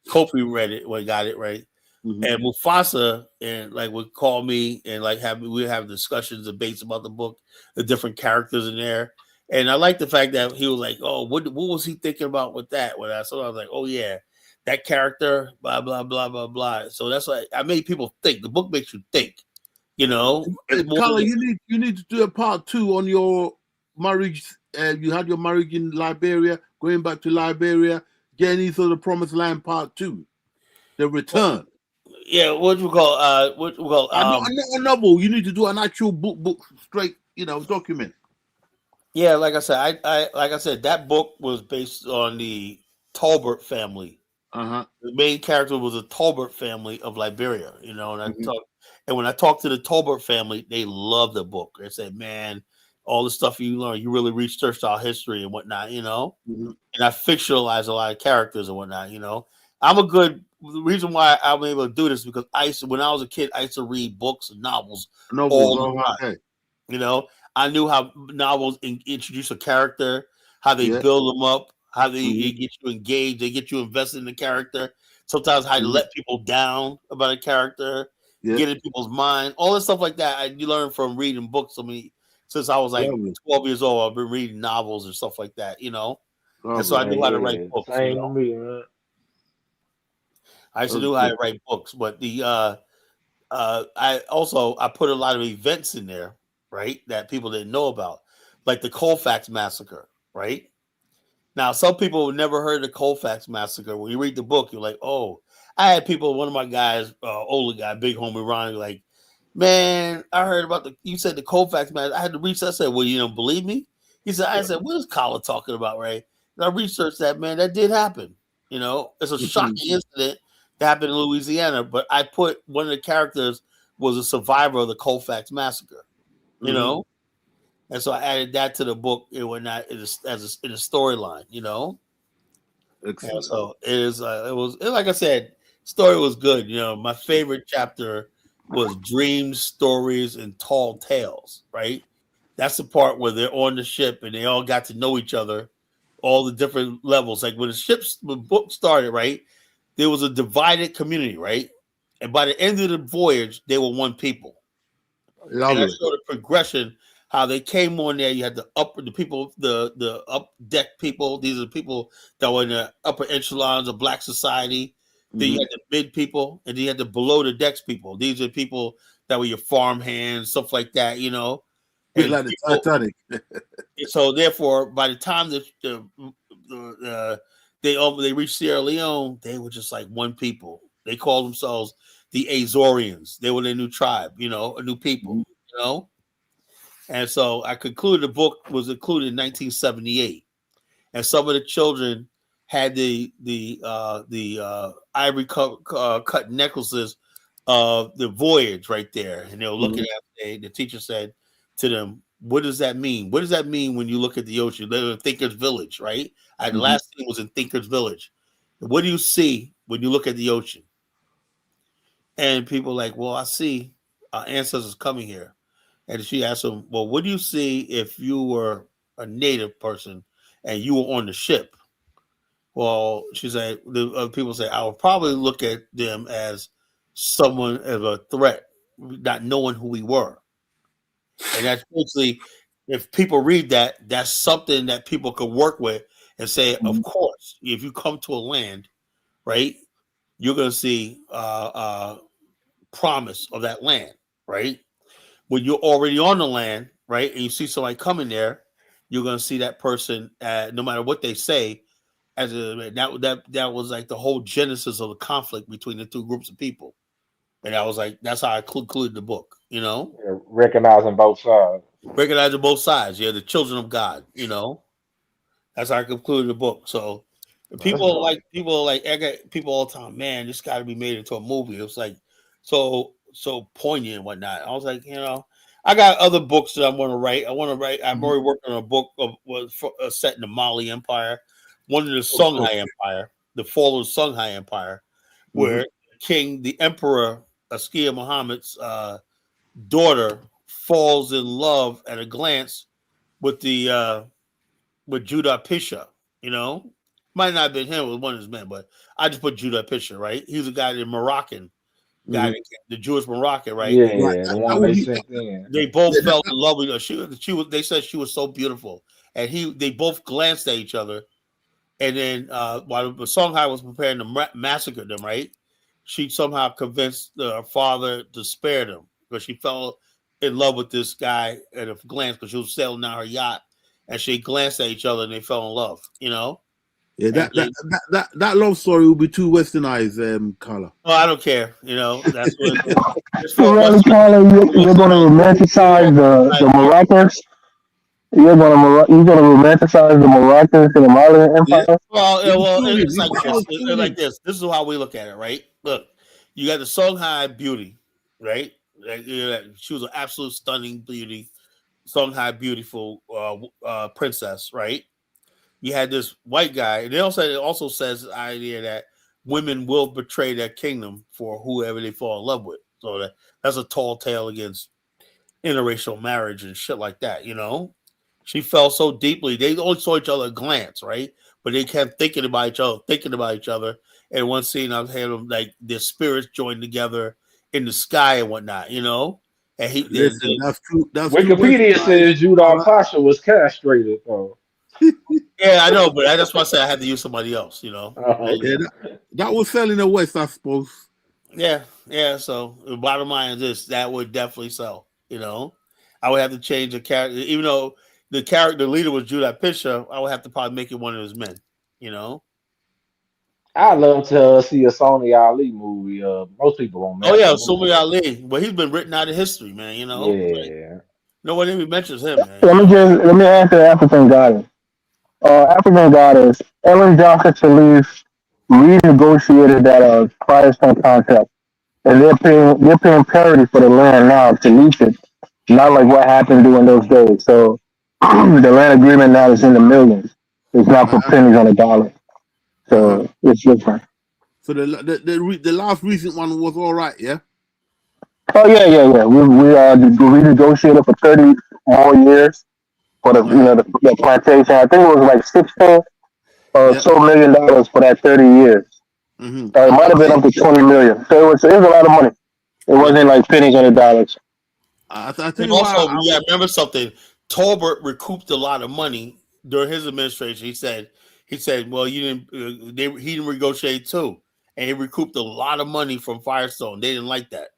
Kofi read it when got it right. Mhm. And Mufasa and like would call me and like we have discussions, debates about the book, the different characters in there. And I like the fact that he was like, "Oh, what was he thinking about with that?" When I was like, "Oh yeah, that character, blah blah blah blah blah." So that's why I made people think. The book makes you think. It's more Colin, than you need to do a part 2 on your marriage. You had your marriage in Liberia, going back to Liberia, getting into the promised land part 2, the return. yeah. What you call what you call Not a novel. You need to do an actual book straight, document. Yeah, like I said, I like I said, that book was based on the Tolbert family. Uh-huh. The main character was a Tolbert family of Liberia, and Mhm. when I talked to the Tolbert family, they loved the book. They said, "Man, all the stuff you learn, you really researched our history and whatnot." Mhm. And I fictionalized a lot of characters and whatnot. I'm a good the reason why I'm able to do this is because when I was a kid, I used to read books and novels Novels. all the Oh, time. okay. I knew how novels introduce a character, how they Yeah. build them up, how they Mhm. get you engaged, they get you invested in the character. Sometimes how to Mhm. let people down about a character, Yeah. get in people's mind, all this stuff like that. You learn from reading books. Since I was like Lovely. 12 years old, I've been reading novels and stuff like that. And so I Lovely. knew how to write Yeah, books. same with me, man. I used to That's know how good. to write books, but I put a lot of events in there, right, that people didn't know about, like the Colfax massacre, right? Now, some people have never heard of the Colfax massacre. When you read the book, you're like, oh, I had people. One of my guys, older guy, big homie Ronnie, like, man, I heard about you said the Colfax massacre. I had to research. I said, well, you don't believe me? I said, what is Colin talking about, right? And I researched that, man. That did happen. It's a shocking incident that happened in Louisiana, but I put one of the characters was a survivor of the Colfax massacre, you Mhm. know? And so I added that to the book and whatnot in a storyline. And Excellent. so it was like I said, story was good. My favorite chapter was dreams, stories, and tall tales. Right, that's the part where they're on the ship and they all got to know each other, all the different levels. Like when the book started, right, there was a divided community, right, and by the end of the voyage, they were one people. And I Lovely. showed a progression how they came on there. You had the people, the up deck people. These are the people that were in the upper echelons of black society. Then you Mhm. had the mid people, and then you had the below the decks people. These are people that were your farm hands, stuff like that. Bit And like the people. Titanic. So therefore, by the time the they reached Sierra Leone, they were just like one people. They called themselves the Azorians. They were their new tribe, a new people, Mhm. you know. And so I concluded the book was included in 1978, and some of the children had the ivory cut necklaces of the voyage right there, and they were looking Mhm. at the teacher said to them, "What does that mean? What does that mean when you look at the ocean? They're in Thinker's Village, right? The Mhm. last scene was in Thinker's Village. What do you see when you look at the ocean?" And people like, "Well, I see our ancestors coming here." And she asked him, "Well, what do you see if you were a native person and you were on the ship?" Well, she said, the people say, "I would probably look at them as someone as a threat not knowing who we were. And that's basically, if people read that, that's something that people could work with and say, of course, if you come to a land, right, you're going to see promise of that land, right? When you're already on the land, right, and you see somebody coming there, you're going to see that person, no matter what they say, that was like the whole genesis of the conflict between the two groups of people. And I was like, that's how I concluded the book, Yeah, recognizing both sides. recognizing both sides. Yeah, the children of God, That's how I concluded the book. So That's dope. I get people all the time, man, this got to be made into a movie. It was like so poignant and whatnot. I was like, I got other books that I want to write. I'm Mhm. already working on a book set in the Mali Empire, one in the Oh, cool. Songhai Empire, the fall of the Songhai Empire, Mhm. where the Emperor Askia Muhammad's daughter falls in love at a glance with the with Judah Pisha, you know. Might not have been him, it was one of his men, but I just put Judah Pisha, right? He was a guy, the Moroccan guy, Mhm. the Jewish Moroccan, right? Right. Yeah, the That one would they be. sent in. They both Yeah, fell in love with her. She was. They said she was so beautiful, and they both glanced at each other. And then while the Songhai was preparing to massacre them, right? She somehow convinced her father to spare them because she fell in love with this guy at a glance because she was sailing down her yacht, and she glanced at each other and they fell in love, yeah. And That love story will be too westernized, color. well, I don't care, That's what it's So for really, Western. Tyler, you're going to romanticize the Moroccans. You're gonna romanticize the Moroccans and the Malian Yeah. Empire. Well, He was killing. it's He like was this. It's killing like him. this. This is how we look at it, right? Look, you got the Songhai beauty, right? She was an absolute stunning beauty, Songhai beautiful princess, right? You had this white guy, and it also says the idea that women will betray their kingdom for whoever they fall in love with. So that's a tall tale against interracial marriage and shit like that, She fell so deeply. They only saw each other at a glance, right? But they kept thinking about each other. And one scene I've had them like their spirits joined together in the sky and whatnot, And Listen, that's true. That's too Wikipedia westernized, says Judah color. Pasha was castrated, though. yeah, I know, but that's why I said I had to use somebody else, Oh, Like, Yeah, okay. that was selling the West, I suppose. yeah, yeah. So the bottom line is this: that would definitely sell. I would have to change the character, even though the character leader was Judah Pisha. I would have to probably make it one of his men. You know, I yeah. love to see a Sony Ali movie. Most people don't Oh mention yeah, him, Sumi but Ali, but he's been written out of history, man. Like yeah, no one even mentions him, man. Let me answer African goddess. African goddess Ellen Johnson Sirleaf renegotiated that Firestone contract, and they're paying parity for the land now to lease it, not like what happened during those days. So the land agreement now is in the millions. It's not for Uh-huh. pennies on a dollar. Uh-huh. So it's different. So the last recent one was all right, yeah. Oh yeah, yeah, yeah. We renegotiated for 30 more years for Uh-huh. the plantation. I think it was like 16 or Yeah. so $1 million for that 30 years. Mm-hmm. It might have been up to 20 million. So it was a lot of money. It Yeah. wasn't like pennies on the dollars. I tell And you why. also, you got to remember something. Tolbert recouped a lot of money during his administration. He said, well, you didn't. He didn't negotiate too, and he recouped a lot of money from Firestone. They didn't like that,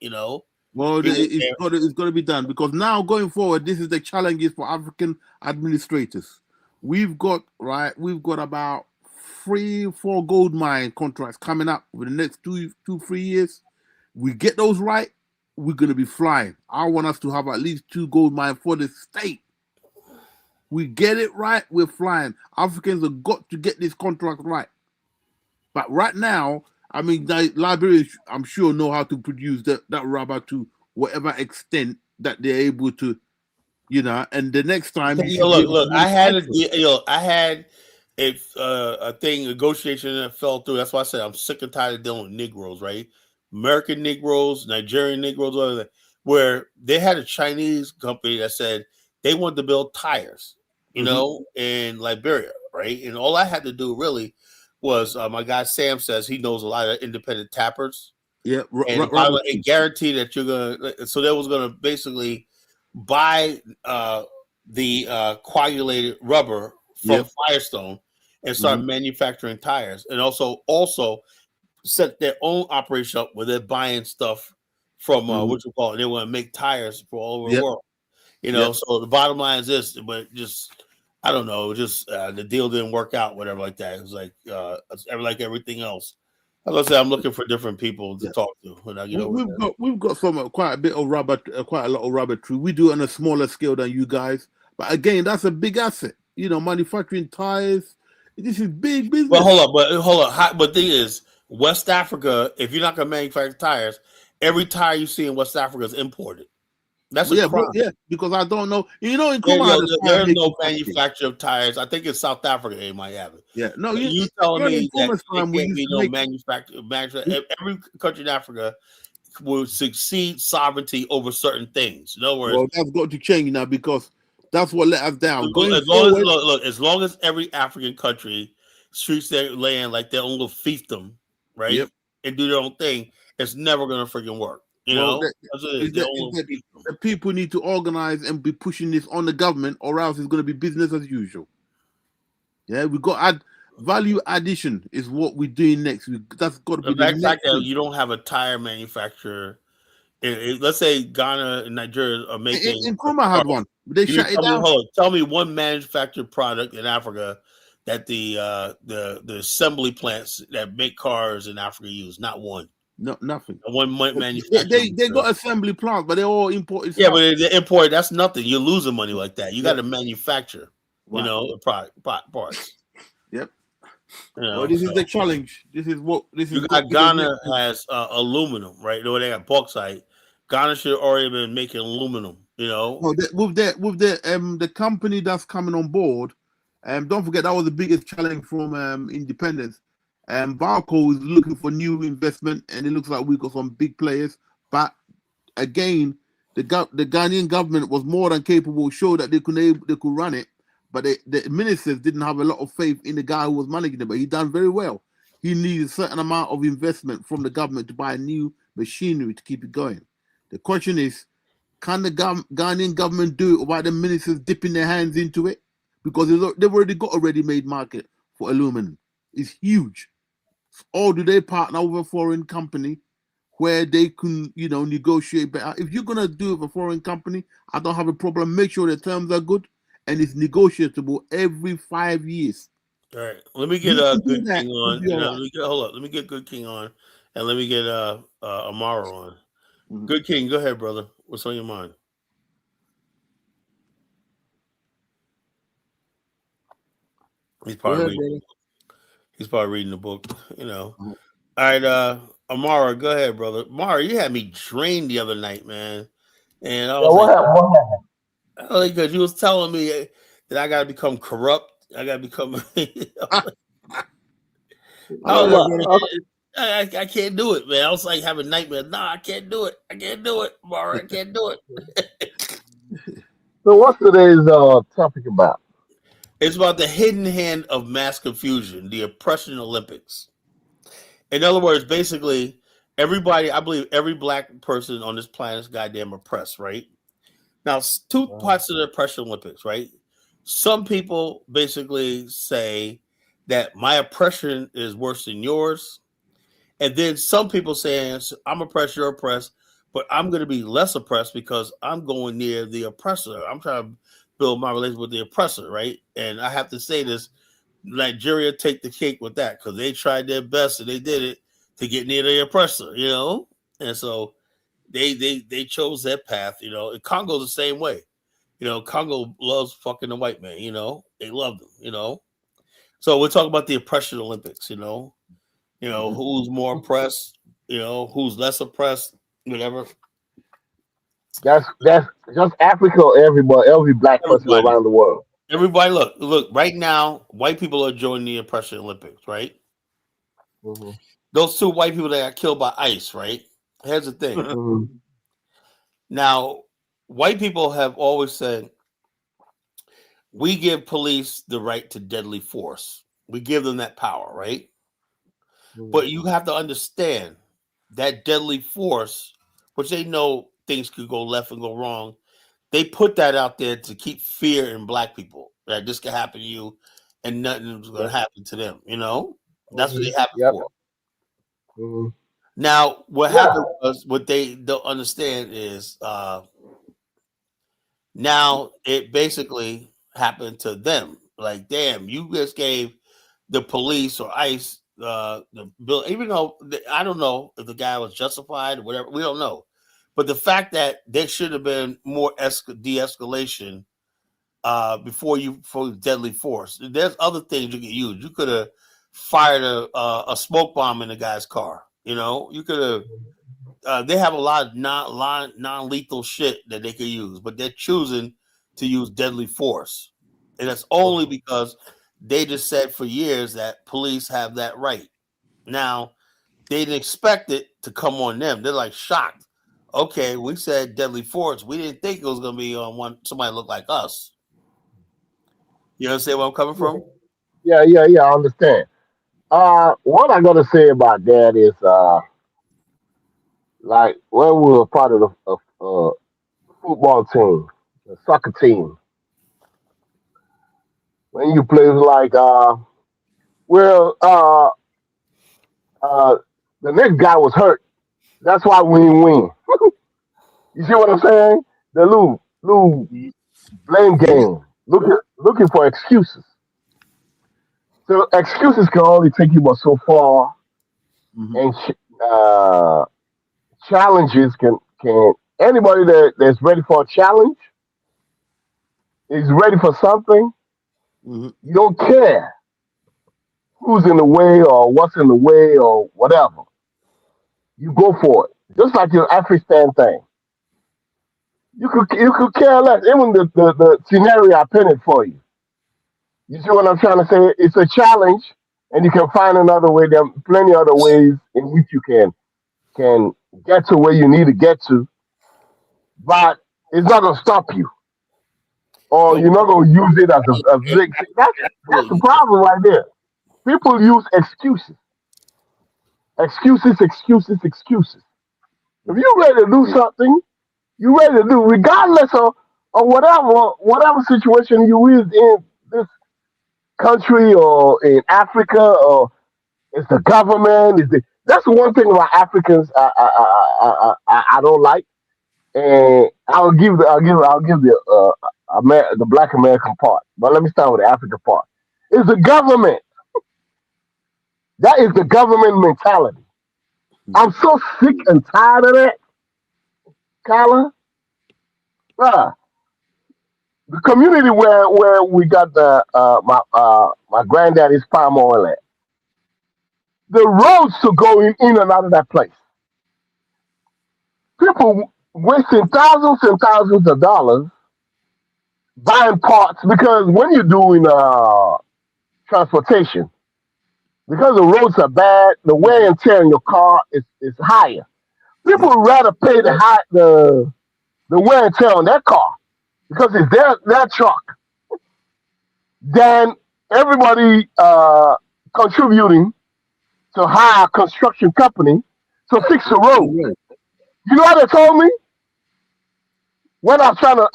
Well, He went there. it's got to be done because now going forward, this is the challenges for African administrators. We've got about 3, 4 gold mine contracts coming up over the next 2, 3 years. We get those right, we're gonna be flying. I want us to have at least 2 gold mines for the state. We get it right, we're flying. Africans have got to get this contract right. But right now, I mean, the Liberians, I'm sure, know how to produce that rubber to whatever extent that they're able to, and the next time you should be able to Look. manufacture. I had a thing negotiation that fell through. That's why I said I'm sick and tired of dealing with Negroes, right? American Negroes, Nigerian Negroes, where they had a Chinese company that said they wanted to build tires, Hmm. in Liberia, right? And all I had to do really was my guy Sam says he knows a lot of independent tappers. Yeah, And the bottom line, it guaranteed that you're gonna. So they was gonna basically buy the coagulated rubber from Firestone and start manufacturing tires, and also set their own operation up where they're buying stuff from what you call it. They want to make tires for all over the world. You know, so the bottom line is this, but just I don't know, just the deal didn't work out, whatever like that. It was like everything else. Like I said, I'm looking for different people to talk to when I get over there. We've got some quite a bit of rubber, quite a lot of rubber tree. We do it on a smaller scale than you guys, but again, that's a big asset. You know, manufacturing tires. This is big business. But hold up. But the thing is, West Africa, if you're not gonna manufacture tires, every tire you see in West Africa is imported. That's a crime. Because I don't know. You know, in there's no manufacturer of tires. I think in South Africa they might have it. Yeah, no, you telling me that there can't be no manufacturer. Every country in Africa will succeed sovereignty over certain things. In other words, well, that's got to change now because that's what let us down. As long as every African country treats their land like their own little fiefdom, right, yep, and do their own thing, it's never gonna freaking work. You know, the people need to organize and be pushing this on the government, or else it's going to be business as usual. Yeah, we got value addition is what we're doing next. That's got to be the fact that you don't have a tire manufacturer. Let's say Ghana and Nigeria are making. Nkrumah had one. They shut it down. Tell me one manufactured product in Africa that the assembly plants that make cars in Africa use. Not one. No, nothing. One manufacturer. They got assembly plants, but they're all imported. Yeah, but they import. That's nothing. You're losing money like that. You got to manufacture. Wow. You know, parts. Yep. You know, well, this is the challenge. This is Ghana has aluminum, right? They got bauxite. Ghana should already been making aluminum. You know, with the company that's coming on board. Don't forget that was the biggest challenge from independence. Barco is looking for new investment, and it looks like we got some big players. But again, the Ghanaian government was more than capable, show that they could run it. But the ministers didn't have a lot of faith in the guy who was managing it. But he done very well. He needs a certain amount of investment from the government to buy new machinery to keep it going. The question is, can the Ghanaian government do it without the ministers dipping their hands into it? Because they've already got a ready-made market for aluminum. It's huge. Or do they partner with a foreign company where they can, negotiate better? If you're going to do it with a foreign company, I don't have a problem. Make sure the terms are good and it's negotiable every 5 years. All right. Let me get Good King on. Let me get Good King on, and let me get Amaro on. Mm-hmm. Good King, go ahead, brother. What's on your mind? He's probably reading the book, you know. Mm-hmm. All right, Amara, go ahead, brother. Amara, you had me drained the other night, man. And I was what happened? Because you was telling me that I gotta become corrupt. I gotta become I can't do it, man. I was like having nightmares. Nah, I can't do it. Amara, I can't do it. So what's today's topic about? It's about the hidden hand of mass confusion, the oppression Olympics. In other words, basically, everybody, I believe every black person on this planet is goddamn oppressed, right? Now, two parts of the oppression Olympics, right? Some people basically say that my oppression is worse than yours. And then some people saying, I'm oppressed, you're oppressed, but I'm going to be less oppressed because I'm going near the oppressor. I'm trying to build my relationship with the oppressor, right? And I have to say this, Nigeria take the cake with that because they tried their best and they did it to get near the oppressor, you know? And so they chose that path, you know. And Congo's the same way. You know, Congo loves fucking the white man, you know. They love them, you know. So we're talking about the oppression Olympics, you know. You know, who's more oppressed, you know, who's less oppressed, whatever. That's just Africa or every black person around the world. Everybody, look, right now, white people are joining the oppression Olympics, right? Mm-hmm. Those two white people that got killed by ICE, right? Here's the thing. Mm-hmm. Now, white people have always said, we give police the right to deadly force. We give them that power, right? Mm-hmm. But you have to understand that deadly force, which they know things could go left and go wrong, they put that out there to keep fear in black people that this could happen to you and nothing's going to Yep. happen to them. That's what Hmm. they have it Yep. for. Hmm. Now, what Yeah. happened was what they don't understand is now it basically happened to them. Like, damn, you just gave the police or ICE the bill, even though I don't know if the guy was justified or whatever. We don't know, but the fact that there should have been more de-escalation before deadly force. There's other things you could use. You could have fired a smoke bomb in the guy's car. You could have. They have a lot of non-lethal shit that they could use, but they're choosing to use deadly force, and that's only because they just said for years that police have that right. Now they didn't expect it to come on them. They're like shocked. Okay, we said deadly force. We didn't think it was going to be on one somebody look like us. You understand where I'm coming Yeah. from? Yeah. Yeah. Yeah. I understand. What I gotta say about that is, like when we were part of the football team, the soccer team, when you play like, well, uh, the next guy was hurt. That's why we didn't win. You see what I'm saying? The little blame Yeah. game, looking for excuses. So excuses can only take you but so far, Hmm. and challenges can anybody that's ready for a challenge is ready for something. Hmm. You don't care who's in the way or what's in the way or whatever. You go for it. Just like your Afghanistan thing. You could care less. Even the scenario I painted for you. You see what I'm trying to say? It's a challenge, and you can find another way. There are plenty other ways in which you can get to where you need to get to, but it's not gonna stop you, or So you're not gonna use it as a big. That's the problem right there. People use excuses, excuses, excuses, excuses. If you're ready to do something, you're ready to do, regardless of whatever situation you is in this country or in Africa or it's the government. That's one thing about Africans I don't like, and I'll give the Black American part. But let me start with the African part. It's the government. That is the government mentality. I'm so sick and tired of that, Kyla. Bruh, the community where we got my granddaddy's palm oil at. The roads to go in and out of that place. People wasting thousands and thousands of dollars buying parts because when you're doing transportation, because the roads are bad, the wear and tear in your car is higher. People Yep. would rather pay the wear and tear on their car because it's their truck than everybody contributing to hire a construction company to fix the road. Right. You know what they told me? When I was trying to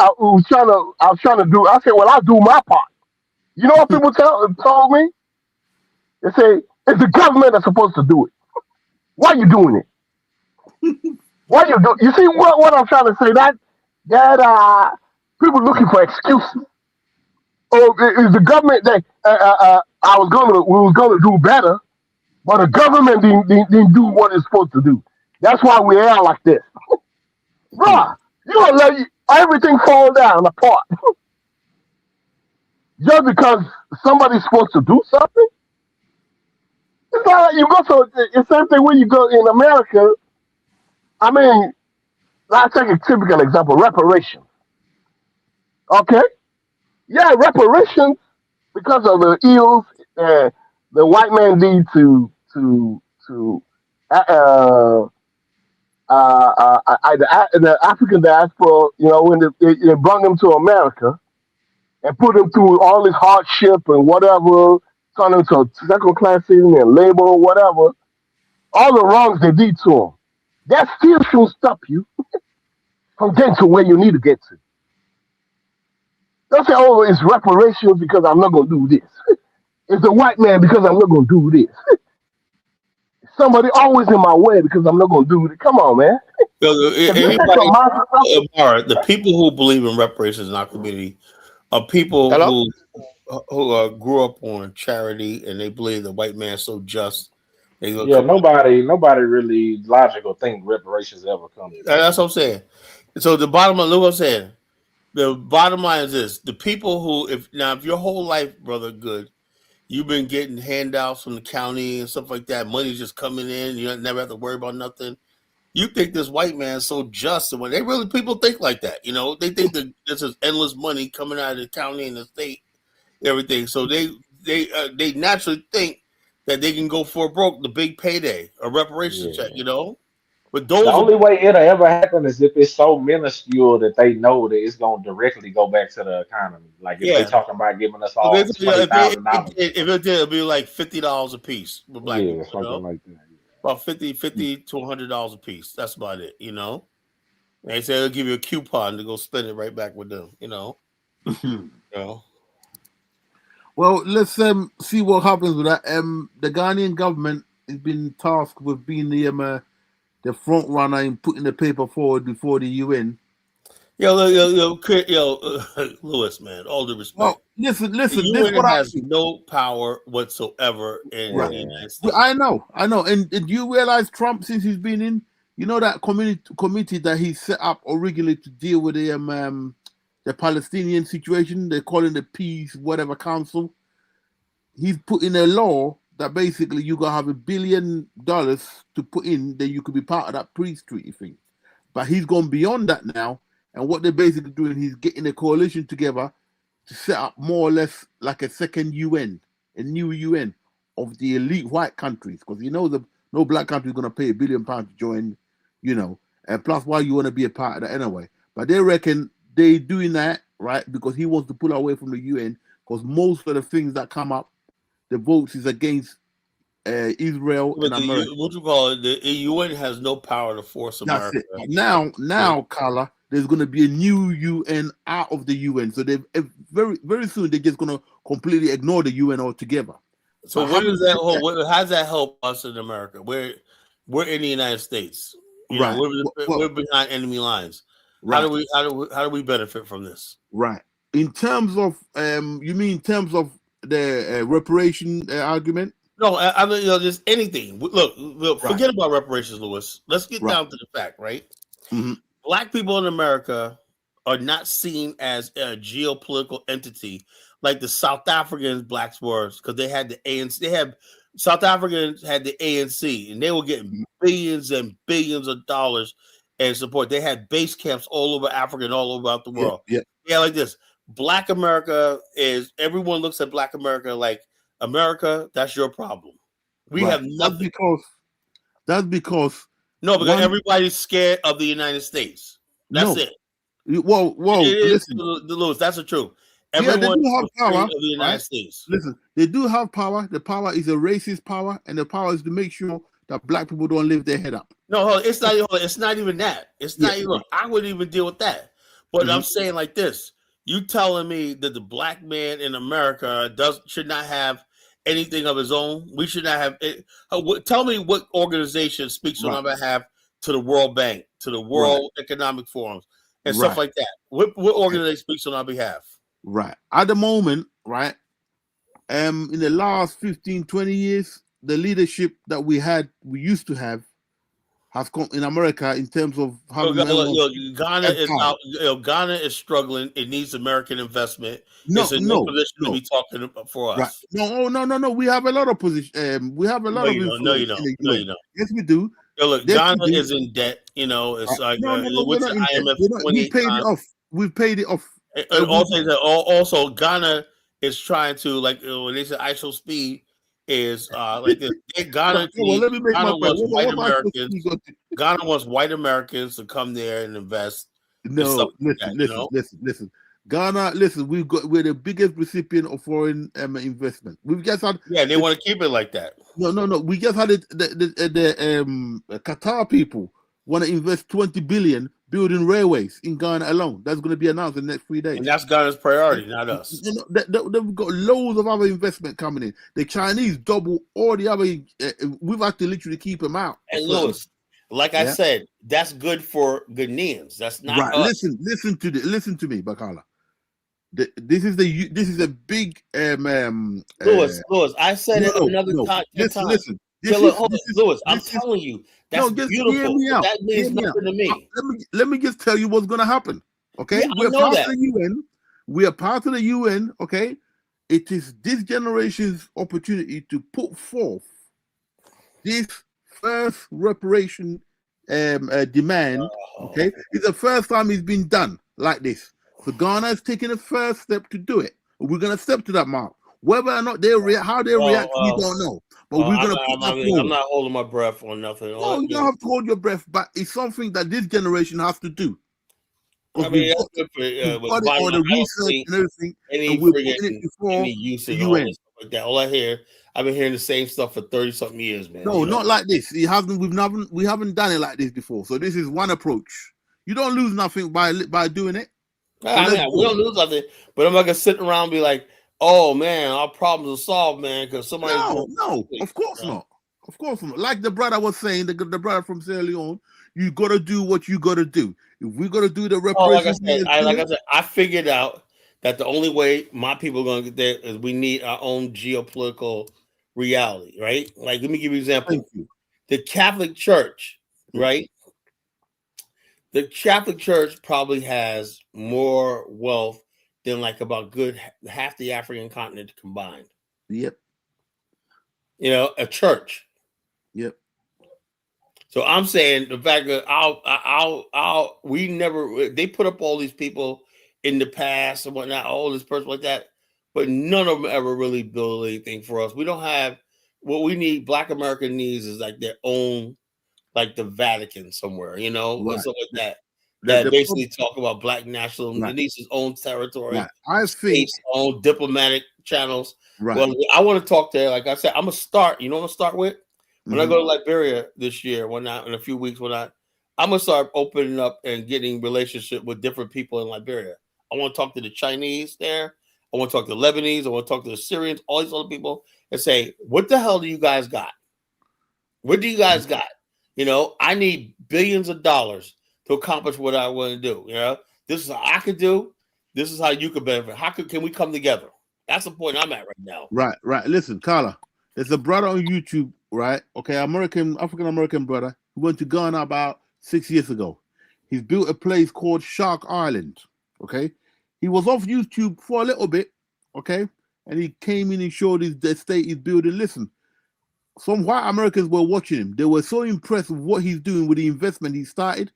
do. I said, "Well, I'll do my part." You know what people told me? They say it's the government that's supposed to do it. Why are you doing it? Why you do? You see what I'm trying to say? That people looking for excuses. Oh, is the government that we was gonna do better, but the government didn't do what it's supposed to do. That's why we are like this, bruh. You don't let everything fall down apart just because somebody's supposed to do something. It's not like you go to the same thing when you go in America. I mean, let's take a typical example: reparations. Okay, yeah, reparations because of the ills the white man did to uh, uh, the African diaspora. You know, when they brought them to America and put them through all this hardship and whatever, turn them to second class citizen and labor or whatever. All the wrongs they did to them. That still shouldn't stop you from getting to where you need to get to. Don't say, oh, it's reparations because I'm not going to do this. It's a white man because I'm not going to do this. Somebody always in my way because I'm not going to do it. Come on, man. If you set your Anybody, mind to something, Amara, the people who believe in reparations in our community are people Hello? who grew up on charity and they believe the white man's so just. They gonna Yeah, come. nobody really logical think reparations ever come through. That's what I'm saying. So the bottom line, look what I'm saying. The bottom line is this: the people who, if your whole life, brother, good, you've been getting handouts from the county and stuff like that. Money's just coming in. You never have to worry about nothing. You think this white man's so just, and when they really people think like that, they think that this is endless money coming out of the county and the state, everything. So they naturally think that they can go for broke the big payday, a reparations check, Yeah. But The those are only way it'll ever happen is if it's so minuscule that they know that it's gonna directly go back to the economy. Like if they yeah. talking about giving us So all $20,000. if it did, it'd be like $50 a piece for black Yeah, people, something like that. about 50 to $100 a piece. That's about it. They say they'll give you a coupon to go spend it right back with them. You know. Well, let's see what happens with that. The Ghanaian government has been tasked with being the front runner in putting the paper forward before the UN. Lewis, man. All due respect, Well, listen. the This is UN what I has think. no power whatsoever in Right. the Yeah. United Well, States. I know. And you realize Trump, since he's been in, that committee that he set up originally to deal with the Palestinian situation. They're calling the Peace Whatever Council. He's put in a law that basically you gotta have $1 billion to put in, then you could be part of that peace treaty thing. But he's gone beyond that now, and what they're basically doing, he's getting a coalition together to set up more or less like a second UN, a new UN of the elite white countries, because no black country is gonna pay £1 billion to join, and plus why you want to be a part of that anyway. But they reckon they doing that right because he wants to pull away from the UN because most of the things that come up, the votes is against Israel But and America. what you call it, the UN has no power to force That's America. it. Now, Carla, there's going to be a new UN out of the UN. So they very, very soon they're just going to completely ignore the UN altogether. So But what having does that said hold? that, How does that help us in America? We're in the United States. right, We're behind enemy lines. right, How do we benefit from this? right. In terms of, you mean in terms of the reparation argument? No, I mean, just anything. Look, Right, forget about reparations, Lewis. Let's get right. down to the fact, right? Hmm. Black people in America are not seen as a geopolitical entity like the South Africans blacks were, because they had the ANC. South Africans had the ANC, and they were getting billions and billions of dollars in support. They had base camps all over Africa and all over the Yeah, world. yeah. Yeah, like this. Black America is everyone looks at Black America like America. That's your problem. We Right. have nothing. That's because No, because one everybody's scared of the United States. That's no. it. It Whoa, is, listen. Lewis. That's the truth. Yeah, they Everyone's do have afraid power, of the United right? States. Listen, they do have power. The power is a racist power, and the power is to make sure that black people don't lift their head up. No, hold on, it's not. Hold on, it's not even that. It's Yeah. not even. I wouldn't even deal with that. But Hmm. I'm saying like this: you telling me that the black man in America should not have anything of his own? We should not have. Tell me what organization speaks on Right, our behalf to the World Bank, to the right, World Economic Forums, and stuff right, like that. What organization speaks on our behalf? right. At the moment, right, in the last 15, 20 years, the leadership that we used to have, has come in America in terms of having members Ghana and is power. out. Ghana is struggling. It needs American investment. No, It's in no no, position to no. be talking for Right. us. No, oh, no. We have a lot of position. We have a No, lot of you don't. No, you influence in don't. the No, you UN. don't. Yes, we do. Look, Yes, Ghana we do. is in debt. It's like No. it We're went not to in debt. IMF We're not. We 28 paid it times. off. We've paid it off. And also, Ghana is trying to, like, when they say ISO speed is like this. Right. Well, let me make my Ghana point. wants white What I supposed to Americans. go to? Ghana wants white Americans to come there and invest and stuff No, like that. listen. Ghana, listen. We're the biggest recipient of foreign investment. We've just had Yeah, they the, want to keep it like that. no. We just had it, the Qatar people want to invest 20 billion building railways in Ghana alone. That's going to be announced in the next 3 days. And that's Ghana's priority, not us. They've got loads of other investment coming in. The Chinese double all the other. We've had to literally keep them out. And Lewis, like I said, that's good for Ghanaians. That's not right. us. Listen to me, Bakala. This is a big Lewis. I said it another time. Listen. Lewis, I'm telling you, that's beautiful. Hear me out. That means nothing to me. Let me just tell you what's going to happen. Okay, we're part of the UN. We are part of the UN. Okay, it is this generation's opportunity to put forth this first reparation demand. Okay, it's the first time it's been done like this. So Ghana is taking the first step to do it. We're going to step to that mark. Whether or not they react, how they react, we don't know. But we're going to put that forward. I'm not holding my breath on nothing. No, you don't have to hold your breath, but it's something that this generation has to do. I mean, that's good for all the research and everything. And we're putting it before the UN. Like that. All I hear, I've been hearing the same stuff for 30-something years, man. No, not like this. We haven't done it like this before. So this is one approach. You don't lose nothing by doing it. I mean, we don't lose nothing, but I'm not gonna sit around and be like, "Oh man, our problems are solved, man," because somebody. No, of course not. Of course not. Like the brother was saying, the brother from Sierra Leone, you got to do what you got to do. If we got to do the reparations, like I said, I figured out that the only way my people are going to get there is we need our own geopolitical reality, right? Like, let me give you an example. The Catholic Church, right? The Catholic Church probably has more wealth than like about half the African continent combined. Yep. You know, a church. Yep. So I'm saying the fact that they put up all these people in the past and whatnot, all this person like that, but none of them ever really build anything for us. We don't have what we need. Black America needs is like their own, like the Vatican somewhere, you know, or something like that. That basically talk about black nationalism. It needs its own territory. Right. I think its own diplomatic channels. Right. Well, I want to talk to, like I said, I'm gonna start. You know what I'm gonna start with? When I go to Liberia this year, in a few weeks, I'm gonna start opening up and getting relationship with different people in Liberia. I want to talk to the Chinese there. I want to talk to the Lebanese. I want to talk to the Syrians, all these other people, and say, what the hell do you guys got? What do you guys got? You know, I need billions of dollars to accomplish what I want to do. You know, this is how I could do. This is how you could benefit. Can we come together? That's the point I'm at right now. Right. Listen, Carla, there's a brother on YouTube, right? Okay, African American brother who went to Ghana about 6 years ago. He's built a place called Shark Island. Okay, he was off YouTube for a little bit. Okay, and he came in and showed the estate he's building. Listen, some white Americans were watching him. They were so impressed with what he's doing with the investment he started.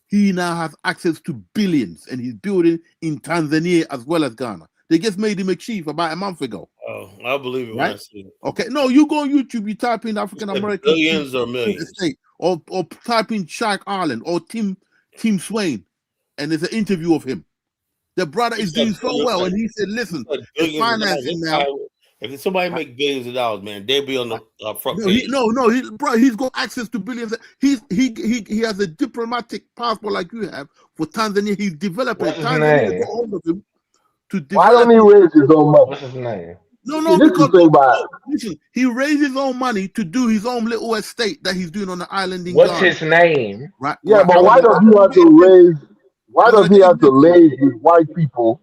He now has access to billions, and he's building in Tanzania as well as Ghana. They just made him a chief about a month ago. Oh, I believe it when I see it. Okay, no, you go on YouTube, you type in African American billions or millions, or type in Shark Island or Tim Swain, and there's an interview of him. The brother is doing so well, and he said, "Listen, the financing now." If somebody make billions of dollars, man, they'll be on the front page. He's got access to billions. He has a diplomatic passport like you have for Tanzania. He's developing. Tanzania got hold of him to develop. Why don't he raise his own money? What's his name? No, because listen, he raised his own money to do his own little estate that he's doing on the island in What's Ghana. His name? Right. Yeah, but why does he have to raise? Why does he have to raise with white people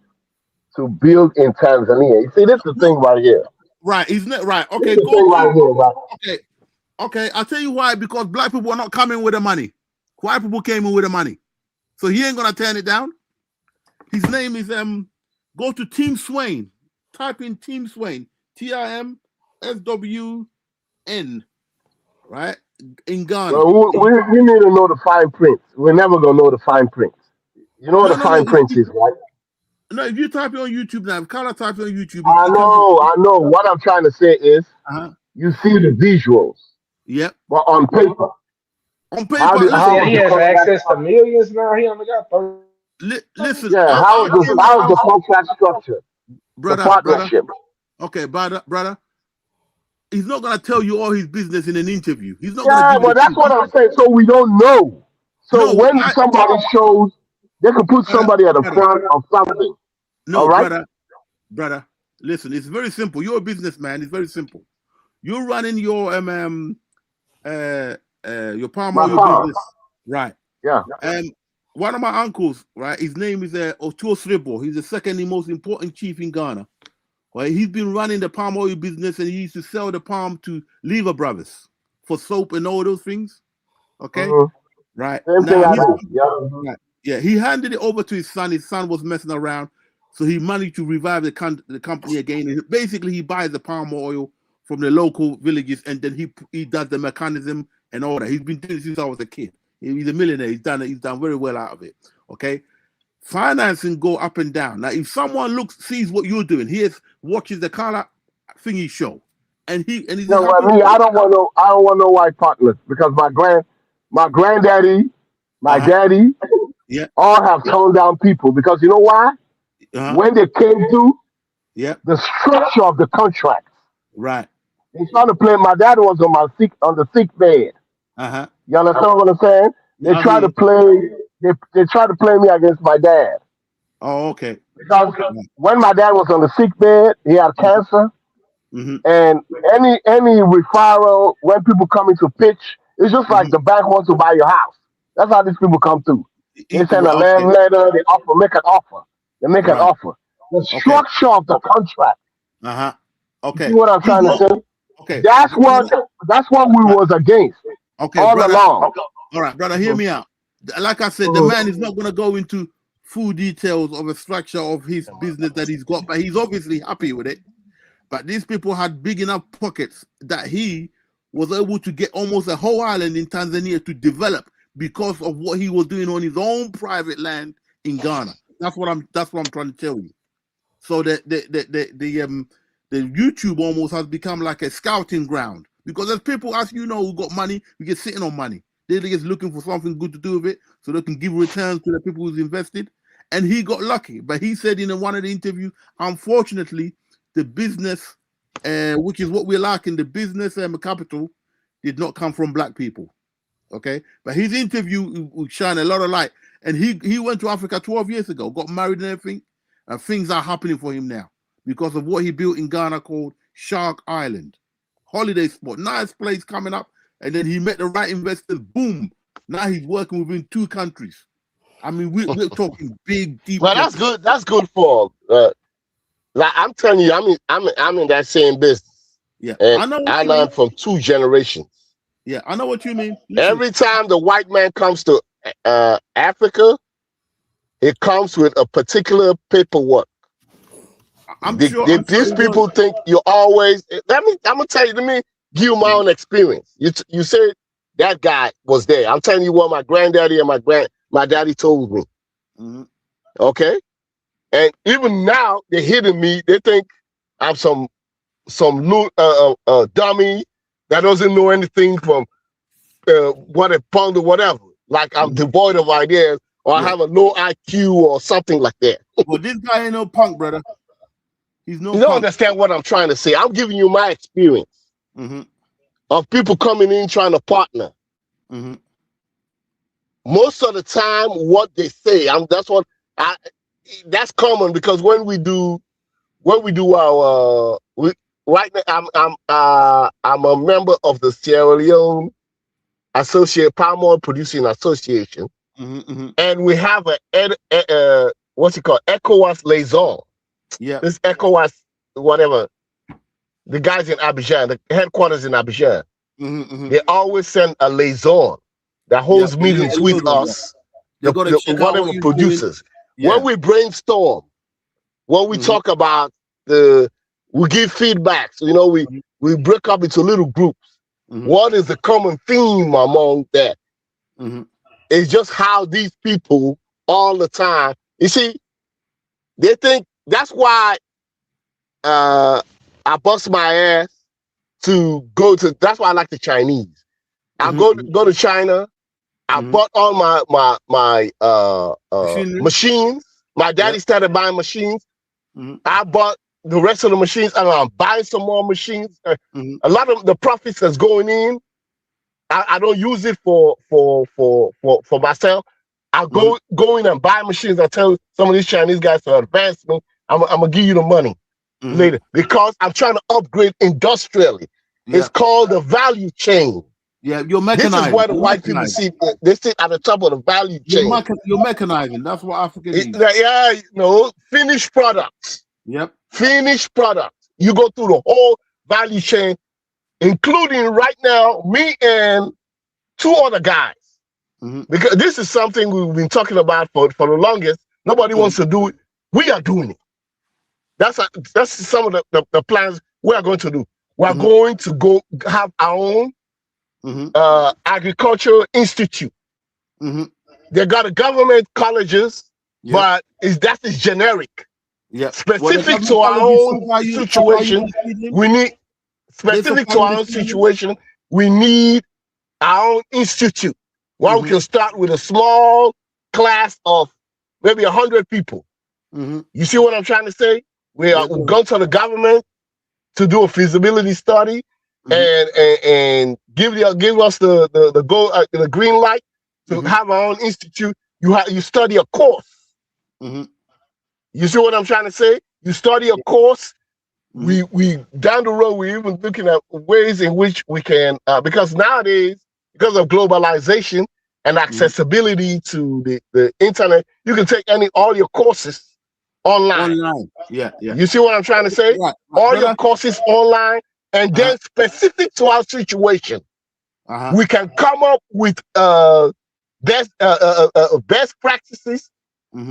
to build in Tanzania? You see, this is the thing right here. Right, isn't it? Right. Okay, Okay, I'll tell you why. Because black people are not coming with the money. White people came in with the money. So he ain't gonna turn it down. His name is go to Tim Swain. Type in Tim Swain. TIMSWN. Right? In Ghana. Well, we need to know the fine print. We're never gonna know the fine print. You know what the fine print is, right? No, if you type it on YouTube now, if Carla types on YouTube, I know. What I'm trying to say is, you see the visuals. Yep. But on paper. He has access to millions now. He only got 30. Listen. Yeah. How's the contract structure? Brother. The partnership. Okay, brother. he's not gonna tell you all his business in an interview. He's not gonna Yeah, give you but the that's truth. what I'm saying. So we don't know. So No, when somebody shows, they can put brother, somebody at the brother, front of something. All no, right? brother. Listen, it's very simple. You're a businessman. It's very simple. You're running your palm My oil father. business, right? Yeah. One of my uncles, right? His name is Otuo Sribo. He's the second most important chief in Ghana. Right? He's been running the palm oil business, and he used to sell the palm to Lever Brothers for soap and all those things. Okay, Mhm. right Same thing now I he's do. Yeah. right. Yeah, he handed it over to his son. His son was messing around, so he managed to revive the company again. And basically, he buys the palm oil from the local villages, and then he does the mechanism and all that. He's been doing it since I was a kid. He's a millionaire. He's done it. He's done very well out of it. Okay, financing go up and down. Now, if someone sees what you're doing, watches the color thingy show, and he's No, happy well, with me, it. I don't want no white partners because my granddaddy, my Uh-huh. daddy, Yeah. all have toned down people because you know why? Uh-huh. When they came to Yeah. the structure of the contract, Right. they trying to play. My dad was on the sick bed. Uh-huh. You understand what I'm saying? They I try hear to you. play. They try to play me against my dad Oh, okay. because when my dad was on the sick bed, he had cancer, Mm-hmm. and any referral when people come into pitch, it's just like Mm-hmm. the bank wants to buy your house. That's how these people come through. They send a Well, okay. land letter. They make an offer. They make an Right. offer. The Okay. structure of the contract. Uh-huh. You see Okay. what I'm trying to say? Okay. That's what we Right. was against Okay, all brother. along. All right, brother, hear Mhm, me out. Like I said, the mhm. man is not going to go into full details of a structure of his business that he's got, but he's obviously happy with it. But these people had big enough pockets that he was able to get almost a whole island in Tanzania to develop because of what he was doing on his own private land in Ghana. That's what I'm trying to tell you. So the YouTube almost has become like a scouting ground because there's people, as you know, who got money, who get sitting on money. They're just looking for something good to do with it so they can give returns to the people who's invested. And he got lucky. But he said in one of the interviews, unfortunately, the business, which is what we're lacking, the business capital did not come from black people. Okay. But his interview will shine a lot of light. And he went to Africa 12 years ago, got married and everything. And things are happening for him now because of what he built in Ghana called Shark Island. Holiday spot, nice place coming up. And then he met the right investors. Boom. Now he's working within 2 countries. I mean, we're talking big, deep Well, that's pockets. good. That's good for like I'm telling you, I'm in that same business, Yeah. and I know what I you mean. learned from 2 generations. Yeah, I know what you mean. Listen, Every time the white man comes to Africa, it comes with a particular paperwork. I'm sure These it was. people think you always. I'm gonna tell you. Let me give you my own experience. You said that guy was there. I'm telling you what my granddaddy and my daddy told me. Mm-hmm. Okay, and even now they're hitting me. They think I'm some dummy that doesn't know anything from what a pound or whatever. Like I'm Mm-hmm. devoid of ideas, or I Yeah. have a low IQ or something like that. Well, this guy ain't no punk, brother. He's no You don't punk. understand what I'm trying to say. I'm giving you my experience Mm-hmm. of people coming in trying to partner. Mm-hmm. Most of the time, what they say, that's common because when we do our right now, I'm a member of the Sierra Leone Palm Oil Producing Association, Mm-hmm. and we have what's it called, ECOWAS liaison. Yeah. This ECOWAS, whatever, the guys in Abidjan, the headquarters in Abidjan, Mm-hmm. they always send a liaison that Yeah. holds meetings I with know them. Yeah. us, They got to check out what whatever you're doing. producers. When Yeah. we brainstorm, when we Mm-hmm. talk about we give feedbacks. We break up into little groups. Mm-hmm. What is the common theme among that? Mm-hmm. It's just how these people all the time. You see, they think that's why I bust my ass to go to. That's why I like the Chinese. I Mm-hmm. go to China. I Mm-hmm. bought all my Machinery. machines. My Yeah. daddy started buying machines. Mm-hmm. I bought the rest of the machines, and I'm buying some more machines. A lot of the profits that's going in, I don't use it for myself. I'll go in and buy machines. I tell some of these Chinese guys to advance me. I'm gonna give you the money later because I'm trying to upgrade industrially. Yeah. It's called the value chain. Yeah, you're mechanizing. This is where the white people see. They sit at the top of the value chain. You're mechanizing. That's what Africa needs. Yeah, finished products. Yep. Finished products. You go through the whole value chain, including right now me and 2 other guys. Because this is something we've been talking about for the longest. Nobody wants to do it. We are doing it. That's some of the plans we are going to do. We are going to go have our own agricultural institute. They got a government colleges, but that is generic. Yeah. Specific to our own situation, we need specific to our own situation. We need our own institute. Where we can start with a small class of maybe 100 people. You see what I'm trying to say? We've gone to the government to do a feasibility study and give us the green light to have our own institute. You study a course. You see what I'm trying to say? You study a course. We down the road we're even looking at ways in which we can because nowadays, because of globalization and accessibility to the internet, you can take all your courses online. Yeah. You see what I'm trying to say? Right. All your courses online, and then specific to our situation, we can come up with best practices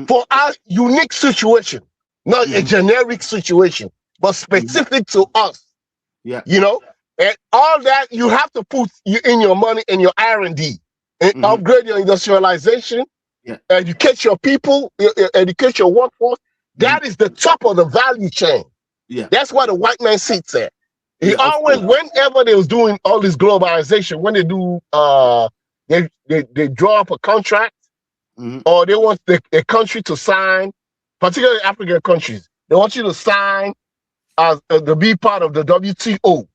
for our unique situation, not a generic situation, but specific to us. Yeah. And all that you have to put in your money and your R&D and upgrade your industrialization, educate your people, educate your workforce. That is the top of the value chain. Yeah. That's where the white man sits at. He always, whenever they was doing all this globalization, when they do, they draw up a contract, or they want a country to sign, particularly African countries, they want you to sign as to be part of the WTO.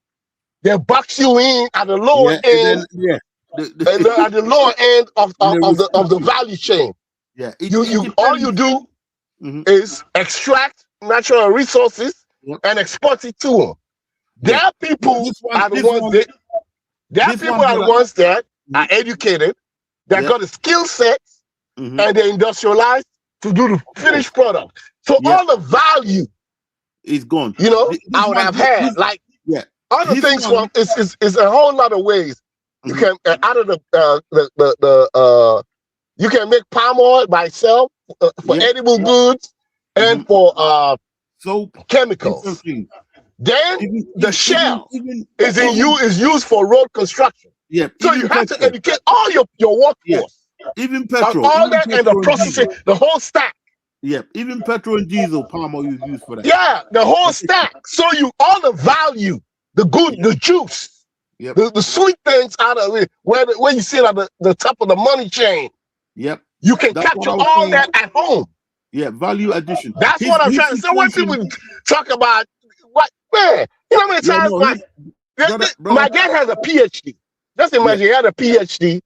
They box you in at the lower end, at the lower end of the value chain. Yeah. All you do is extract natural resources and export it to them. Their people are the ones that are educated, that got the skill sets, and they're industrialized to do the finished product. So all the value is gone. You know, I would have had other things. It's a whole lot of ways you can out of the you can make palm oil by itself for edible goods and for chemicals. Then the shell is used for road construction. Yeah. So you have to educate all your workforce. Even petrol. All that and the processing, the whole stack. Yeah. Even petrol and diesel, palm oil is used for that. Yeah, the whole stack. So all the value, the good, the juice, the sweet things out of it, where you see it at the top of the money chain. Yep. You can capture all that at home. Yeah, value addition. That's what I'm trying to say. When people talk about man, you know how many times my dad has a PhD. Just imagine he had a PhD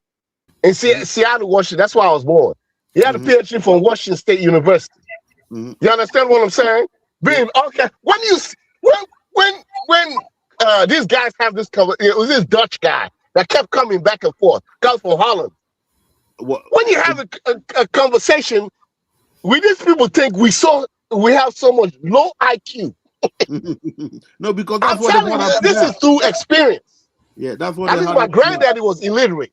in Seattle, Washington. That's why I was born. He had a PhD from Washington State University. You understand what I'm saying? Being okay. When these guys have this cover, it was this Dutch guy that kept coming back and forth. Guys from Holland. When you have a conversation, these people think we have so much low IQ. No, because I'm telling you, this is through experience. Yeah, that's what. I think my granddaddy was illiterate,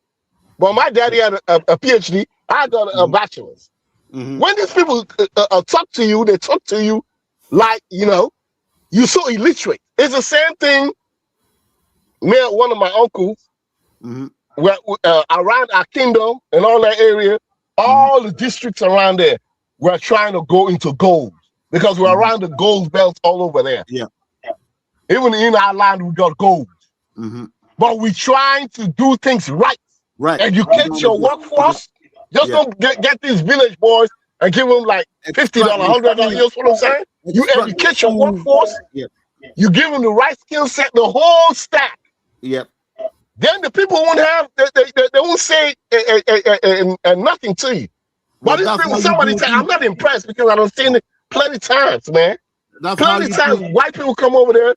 but my daddy had a PhD. I got a bachelor's. When these people talk to you, they talk to you like you're so illiterate. It's the same thing. One of my uncles, around our kingdom and all that area, all the districts around there, we're trying to go into gold. Because we're around the gold belts all over there. Yeah. Even in our land, we got gold. But we're trying to do things right. Right. Educate your workforce. Just don't get these village boys and give them like $50, $100. You know what I'm saying? You educate your workforce. Yep. You give them the right skill set, the whole stack. Yep. Then the people won't have, they won't say nothing to you. But if somebody say, I'm not impressed because I don't seen it plenty times, man. Plenty times white people come over there.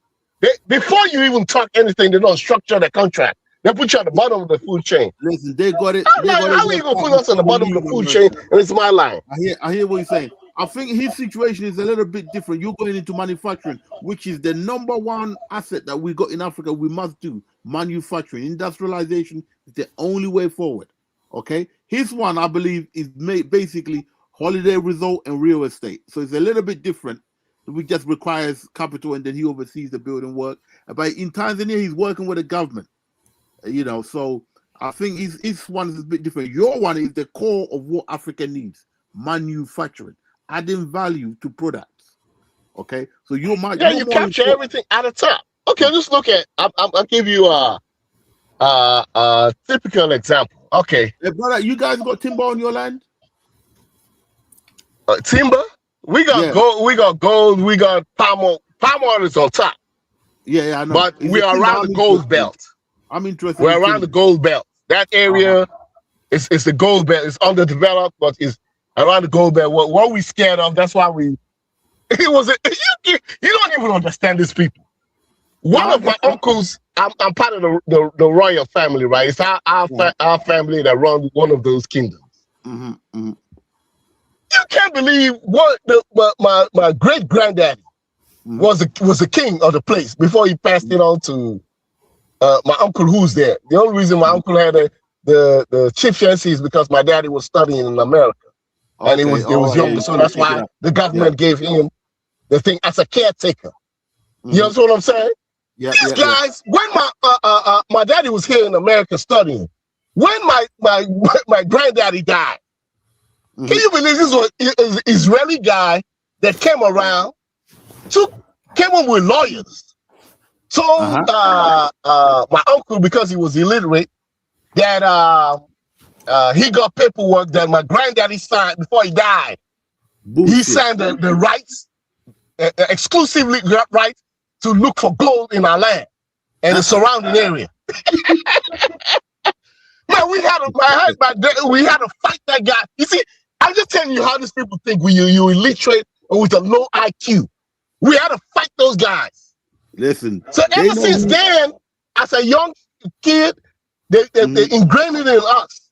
Before you even talk anything, they don't structure the contract. They put you at the bottom of the food chain. Listen, they got it. How are you gonna put us on the bottom of the food chain? And it's my line. I hear what you're saying. I think his situation is a little bit different. You're going into manufacturing, which is the number one asset that we got in Africa. We must do manufacturing. Industrialization is the only way forward. Okay, his one, I believe, is basically holiday resort and real estate. So it's a little bit different. We just requires capital, and then he oversees the building work. But in Tanzania, he's working with the government. So I think his one is a bit different. Your one is the core of what Africa needs: manufacturing, adding value to products. Okay, so you capture everything at the top. Okay, just look at. I'll give you a typical example. Okay, hey, brother, you guys got timber on your land? Timber? We got gold. We got gold. We got palm oil. Palm oil is on top. Yeah, I know. But we are around the gold belt. I'm interested. We're around the gold belt. That area is the gold belt. It's underdeveloped, but it's around the gold belt. What we scared of? That's why we. It was. You don't even understand these people. One of my uncles. I'm part of the royal family, right? It's our family that runs one of those kingdoms. Mm-hmm, mm-hmm. You can't believe what my great granddaddy was the king of the place before he passed it on to my uncle who's there. The only reason my uncle had the chieftaincy is because my daddy was studying in America, and he was younger, so that's why the government gave him the thing as a caretaker. You know what I'm saying? These guys, when my daddy was here in America studying, when my granddaddy died. Can you believe this was an Israeli guy that came around, came up with lawyers? So my uncle, because he was illiterate, that he got paperwork that my granddaddy signed before he died. Bullshit. He signed the rights, exclusively rights to look for gold in our land and the surrounding area. Man, we had to fight that guy. You see, I'm just telling you how these people think you illiterate and with a low IQ. We had to fight those guys. Listen. So ever since then, as a young kid, they ingrained it in us.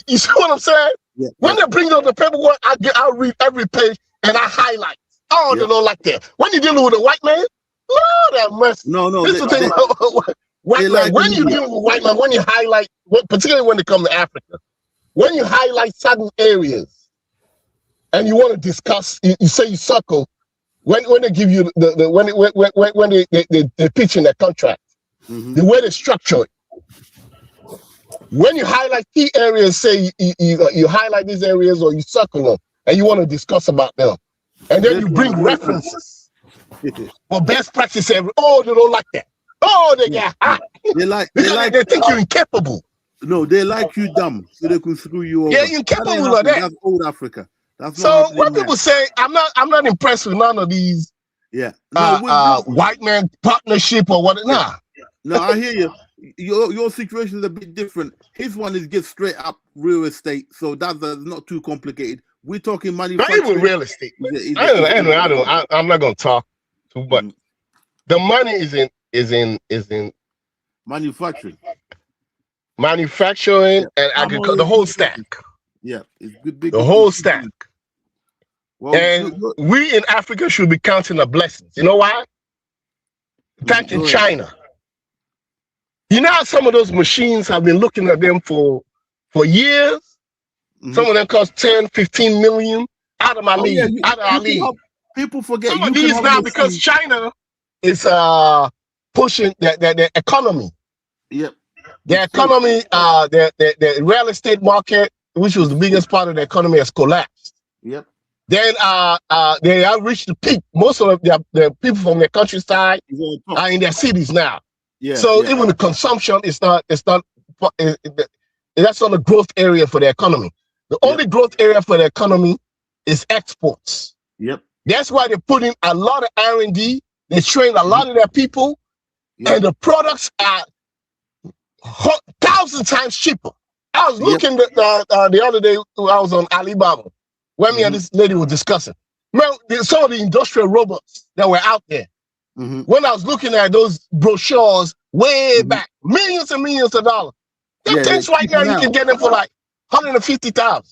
You see what I'm saying? Yeah. When they bring up the paperwork, I'll read every page and I highlight. Oh, they don't like that. When you're dealing with a white man, Lord have mercy. No. This is the thing. When you deal with white man, when you highlight, particularly when they come to Africa, when you highlight certain areas and you want to discuss, you say you circle, when they give you when they pitch in their contract, the way they structure it. When you highlight key areas, say you highlight these areas or you circle them and you want to discuss about them, and then you bring references for best practice. They don't like that. Oh, they get hot. They think you're incapable. No, they like you dumb, so they can screw you over. Yeah, you're incapable of that. That's old Africa. That's so when people say I'm not impressed with none of these. Yeah, white man partnership or what? Nah. No, I hear you. Your situation is a bit different. His one is get straight up real estate, so that's not too complicated. We're talking manufacturing. Not even real estate. I'm not gonna talk too much. The money is in manufacturing. Manufacturing and agriculture, the whole stack. Yeah, it's big. The whole stack. Well, and we in Africa should be counting the blessings. You know why? Thanking China. You know how some of those machines have been looking at them for years? Some of them cost 10, 15 million out of my league, out of our league. People forget. Some of these now because China is pushing the economy. Yep. The economy, the real estate market, which was the biggest part of the economy, has collapsed. Yep. Then they have reached the peak. Most of the people from the countryside are in their cities now. Yeah. So even the consumption is not that's not a growth area for the economy. The only growth area for the economy is exports. Yep. That's why they put in a lot of R&D. They train a lot of their people, and the products are 1,000 times cheaper. I was looking the other day. I was on Alibaba, where me and this lady were discussing. Man, some of the industrial robots that were out there. When I was looking at those brochures way back, millions and millions of dollars. Them things right now, you can get them for like 150,000,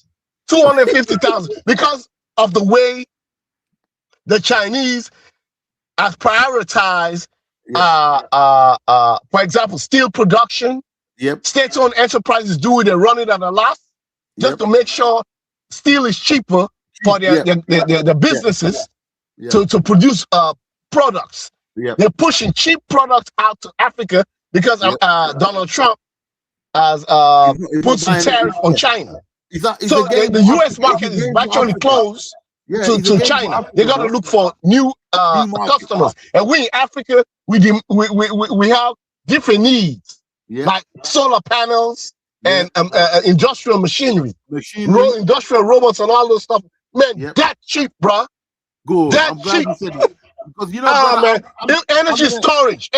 250,000, because of the way the Chinese have prioritized, for example, steel production. State-owned enterprises do it, they run it at a loss just to make sure steel is cheaper for their businesses to produce products. They're pushing cheap products out to Africa because Donald Trump has put some tariff on China. So the U.S. market is virtually closed to China. They got to look for new customers. And we in Africa, we have different needs, like solar panels and industrial machinery, industrial robots and all those stuff. Man, that cheap, bro. Good. That I'm glad cheap. you said it. Because you know, man, energy storage,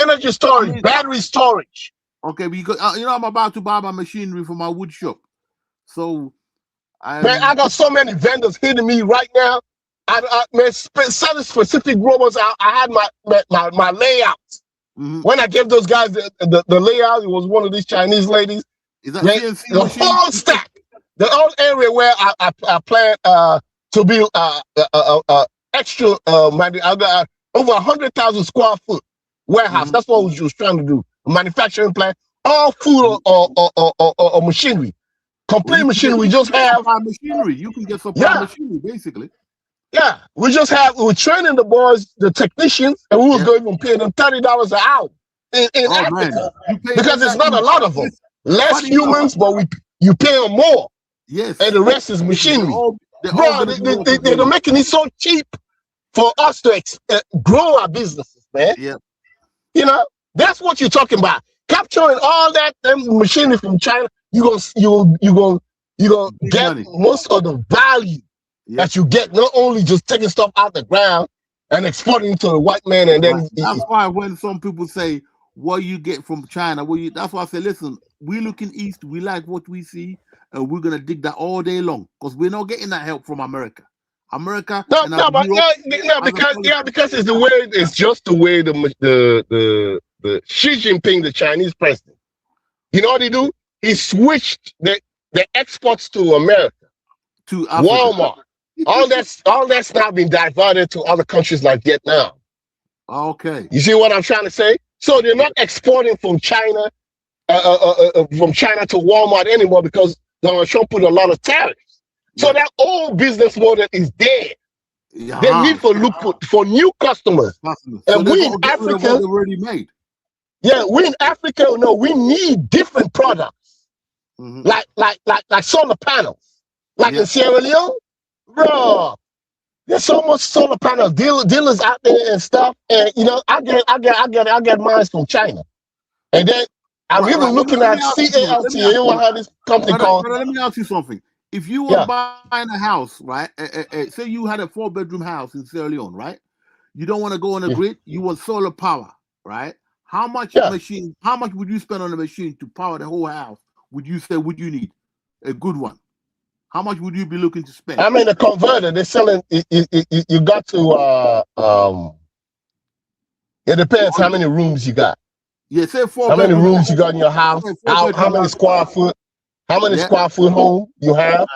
battery storage. Okay, because you know, I'm about to buy my machinery for my wood shop. So, man, I got so many vendors hitting me right now. Man, certain specific robots. I had my layouts. When I gave those guys the layout, it was one of these Chinese ladies. Is that the whole stack, the whole area where I plan to build extra. I got over 100,000 square foot warehouse. That's what we was trying to do. A manufacturing plant, all food or machinery. Complete machinery. We just have machinery. You can get supply machinery, basically. Yeah, we're training the boys, the technicians, and we was going to pay them $30 an hour in Africa because it's not a lot of them. Less humans, but you pay them more. Yes, and the rest is machinery. They're making it so cheap for us to grow our businesses, man. Yeah, you know that's what you're talking about. Capturing all that machinery from China, you gonna get most of the value that you get, not only just taking stuff out the ground and exporting to the white man, and then that's why when some people say what you get from China, that's why I say, listen, we looking east, we like what we see, and we're gonna dig that all day long because we're not getting that help from America. Because it's the way, it's just the way the Xi Jinping, the Chinese president, you know what he do? He switched the exports to America, to Africa. Walmart. All that's now been diverted to other countries like Vietnam. Okay. You see what I'm trying to say? So they're not exporting from China, to Walmart anymore because Donald Trump put a lot of tariffs. So that old business model is dead. They need to look for new customers. And we in Africa already made. Yeah, we in Africa, we need different products. Like solar panels. Like in Sierra Leone, bro, there's so much solar panel dealers out there and stuff. And I get mine from China. And then I'm even looking at CALT. You know how this company called. Let me ask you something. If you were buying a house, right? Say you had a 4-bedroom house in Sierra Leone, right? You don't want to go on a grid. You want solar power, right? How much How much would you spend on a machine to power the whole house? Would you you need a good one? How much would you be looking to spend? I mean, the converter, they're selling. You got to. It depends how many rooms you got. Yeah, say 4. How many rooms you got in your house? How many square foot? How many square foot home you have?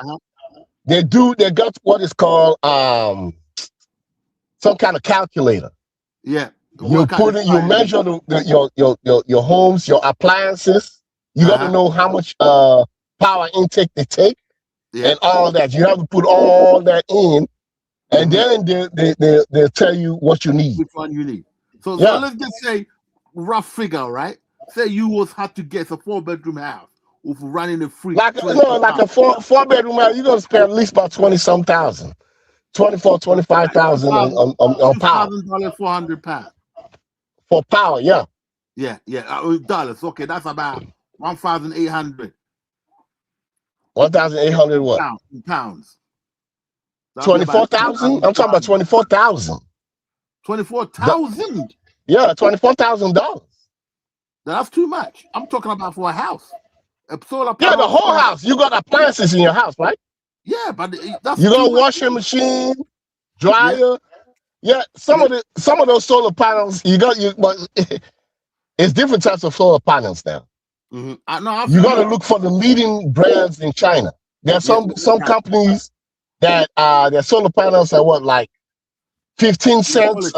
They got what is called some kind of calculator. Yeah. You measure your homes, your appliances. You got to know how much power intake they take and all that. You have to put all that in, and then they'll tell you what you need. Which one you need. So let's just say rough figure, right? Say you had to get a 4-bedroom house with running a free. Like a 4-bedroom house, you're gonna spend at least about 20-some thousand. 25,000 on power. $2,000, 400 pounds. For power, yeah. Yeah. Dollars. Okay, that's about 1,800. 1,800 what? Pounds. That'll be about 24,000? I'm talking about 24,000. 24,000. Yeah, $24,000. That's too much. I'm talking about for a house. A solar Yeah, the panel. whole house. You got appliances in your house, right? Yeah, but that's You got too a much. washing machine, dryer. Yeah, some of those solar panels but it's different types of solar panels now. Mm-hmm. You got to look for the leading brands in China. There are some companies that their solar panels are like 15 cents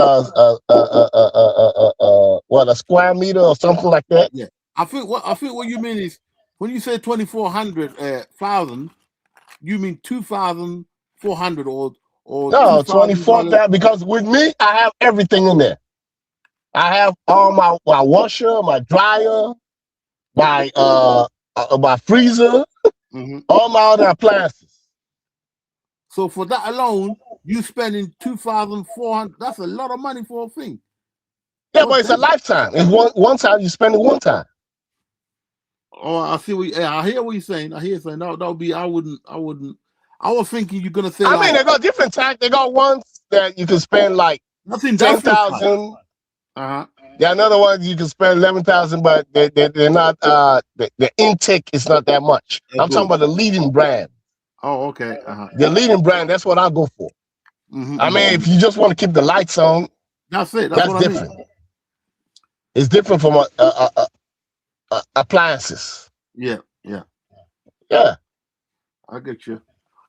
what, a square meter or something like that. Yeah, I think what you mean is when you say 2,400,000, you mean 2,400 or No, $2,000. because with me I have everything in there. I have all my washer, my dryer, my freezer, all my other appliances. So for that alone, you spending 2,400. That's a lot of money for a thing. Yeah, but it's a lifetime. It's one time you spend it one time. Oh, I see. I hear what you're saying. I hear you saying that would be. I wouldn't. I was thinking you're gonna say. I mean, they got different types. They got ones that you can spend like 10,000. There are another ones you can spend 11,000, but they're not. The intake is not that much. I'm talking about the leading brand. Oh, okay. The leading brand. That's what I go for. I mean, if you just want to keep the lights on, that's it. That's different. I mean. It's different from appliances. Yeah. I get you.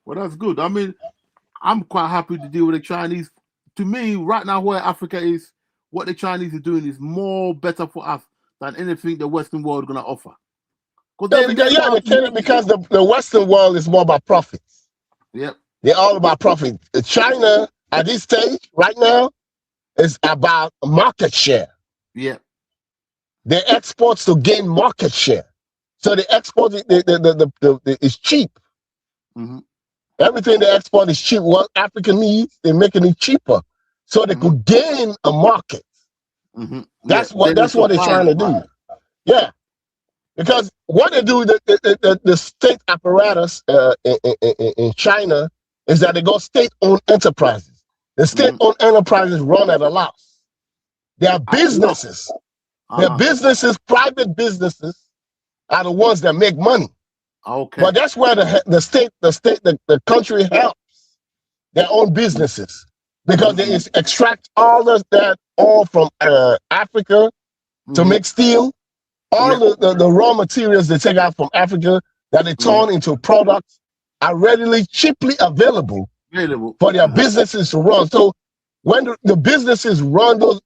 Well, that's good. I mean, I'm quite happy to deal with the Chinese. To me, right now, where Africa is, what the Chinese are doing is more better for us than anything the Western world is going to offer. Because the Western world is more about profits. Yep. They're all about profit. China, at this stage, right now, is about market share. Yeah. They export to gain market share. So they export it's cheap. Everything they export is cheap. What Africa needs, they're making it cheaper. So they could gain a market. That's what they're trying to do. Yeah. Because what they do, the state apparatus in China is that they got state-owned enterprises. The state-owned enterprises run at a loss. They are businesses. They're businesses, private businesses are the ones that make money. Okay. But that's where the country helps their own businesses because they extract all that oil from Africa to make steel. All the raw materials they take out from Africa that they turn into products are readily, cheaply available for their businesses to run. So when the businesses run those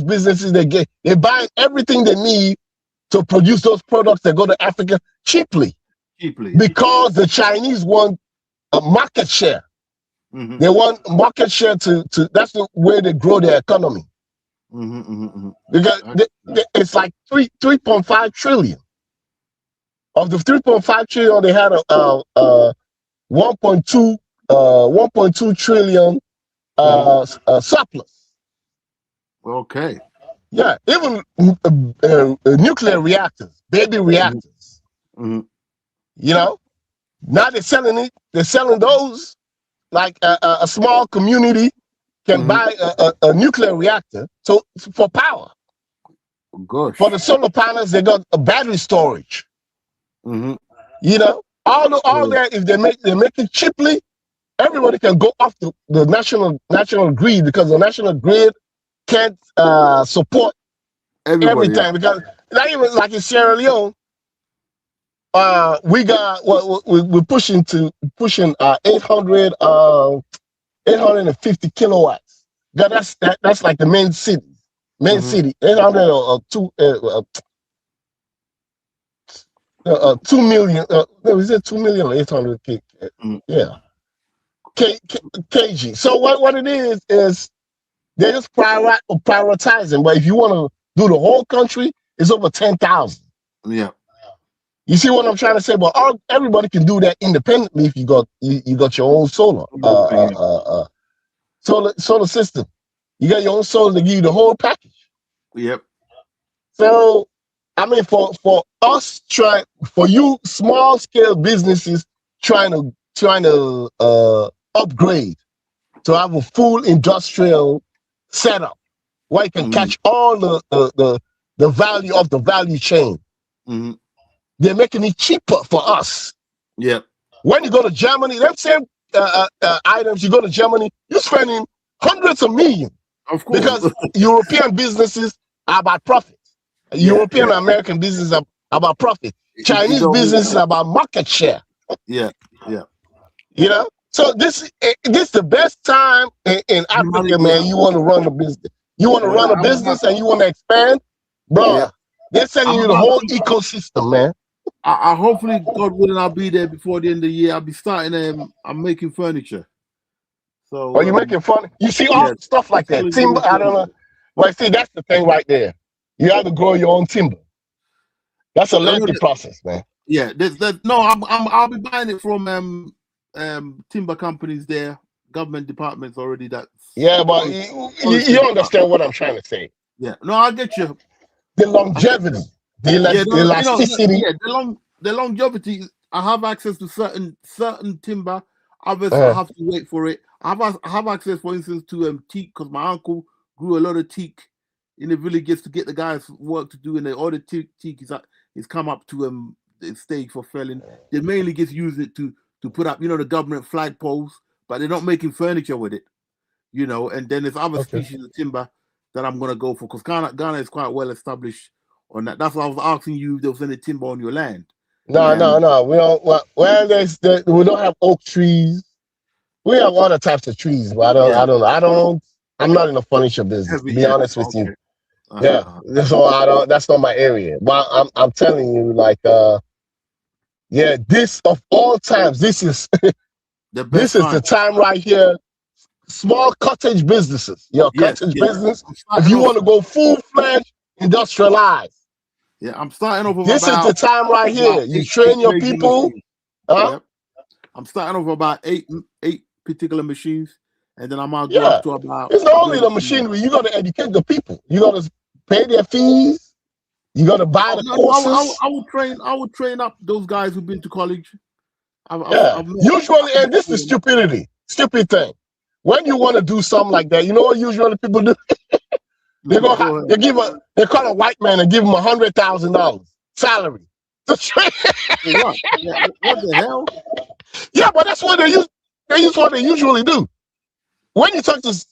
businesses, they buy everything they need to produce those products that go to Africa cheaply. Because the Chinese want a market share. They want market share to that's the way they grow their economy. Because it's like 3.5 trillion. Of the 3.5 trillion, they had a 1.2 trillion surplus. Okay. Yeah, even nuclear reactors, baby reactors. You know, now they're selling it. They're selling those like a small community can buy a nuclear reactor for power. Gosh. For the solar panels, they got a battery storage. You know, all that, if they make it cheaply, everybody can go off the national grid because the national grid can't support everything. Because not even like in Sierra Leone, we got we're pushing 850 kilowatts. That's like the main city. 800 or 2 million. Is it 2 million or 800 yeah, kg. So what it is they're just prioritizing. But if you want to do the whole country, it's over 10,000. Yeah. You see what I'm trying to say? But everybody can do that independently if you got your own solar solar system. You got your own solar to give you the whole package. Yep. So I mean, for you small scale businesses trying to upgrade to have a full industrial setup where you can catch all the value of the value chain. They're making it cheaper for us. Yeah. When you go to Germany, them same items, you go to Germany, you're spending hundreds of millions. Of course. Because European businesses are about profit. European American businesses are about profit. Chinese business is about market share. Yeah. You know? So this is the best time in Africa, man. You want to run a business. You want to run a business and you want to expand, bro. They're sending you the whole ecosystem, man. I hopefully, God willing, I'll be there before the end of the year. I'll be starting. I'm making furniture. So. Are you making fun? You see all stuff like that. Timber. I don't know. Well, see, that's the thing right there. You have to grow your own timber. That's a lengthy process, man. Yeah. I'll be buying it from timber companies there, government departments already. That. Yeah, but you understand what I'm trying to say. Yeah. No, I get you. The longevity. The elasticity. The longevity. I have access to certain timber. Obviously, I have to wait for it. I have access, for instance, to teak because my uncle grew a lot of teak in the villages to get the guys work to do, and all the teak is come up to the stage for felling. They mainly just use it to put up, the government flagpoles, but they're not making furniture with it, And then there's other species of timber that I'm gonna go for because Ghana is quite well established on that. That's why I was asking you if there was any timber on your land. No. We don't. Well, we don't have oak trees. We have other types of trees, but I'm not in the furniture business. To be honest with you. So that's not my area. But I'm telling you, like, this of all times, this is the time right here. Small cottage businesses, cottage business. If you want to go full-fledged, industrialized. Yeah, I'm starting off. This is the time right here. You train your people. I'm starting off about eight particular machines, and then I might go up to about. It's not only the machinery. You got to educate the people. You got to pay their fees. You got to buy the courses. I would train up those guys who've been to college. Usually, and this is stupid thing. When you want to do something like that, you know what usually people do? They call a white man and give him $100,000 salary to train. What the hell? Yeah, but that's what they use. They use what they usually do. When you talk to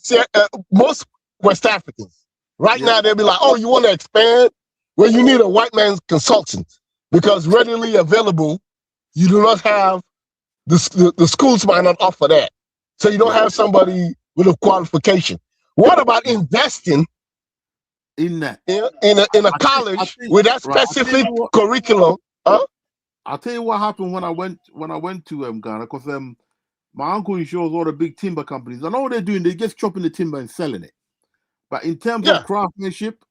most West Africans, now they'll be like, "Oh, you want to expand? Well, you need a white man's consultant because readily available, you do not have the schools might not offer that, so you don't have somebody with a qualification. What about investing in that in a college with that specific curriculum?" I'll tell you what happened when I went to Ghana, because my uncle insures all the big timber companies. I know what they're doing; they're just chopping the timber and selling it. But in terms of craftsmanship,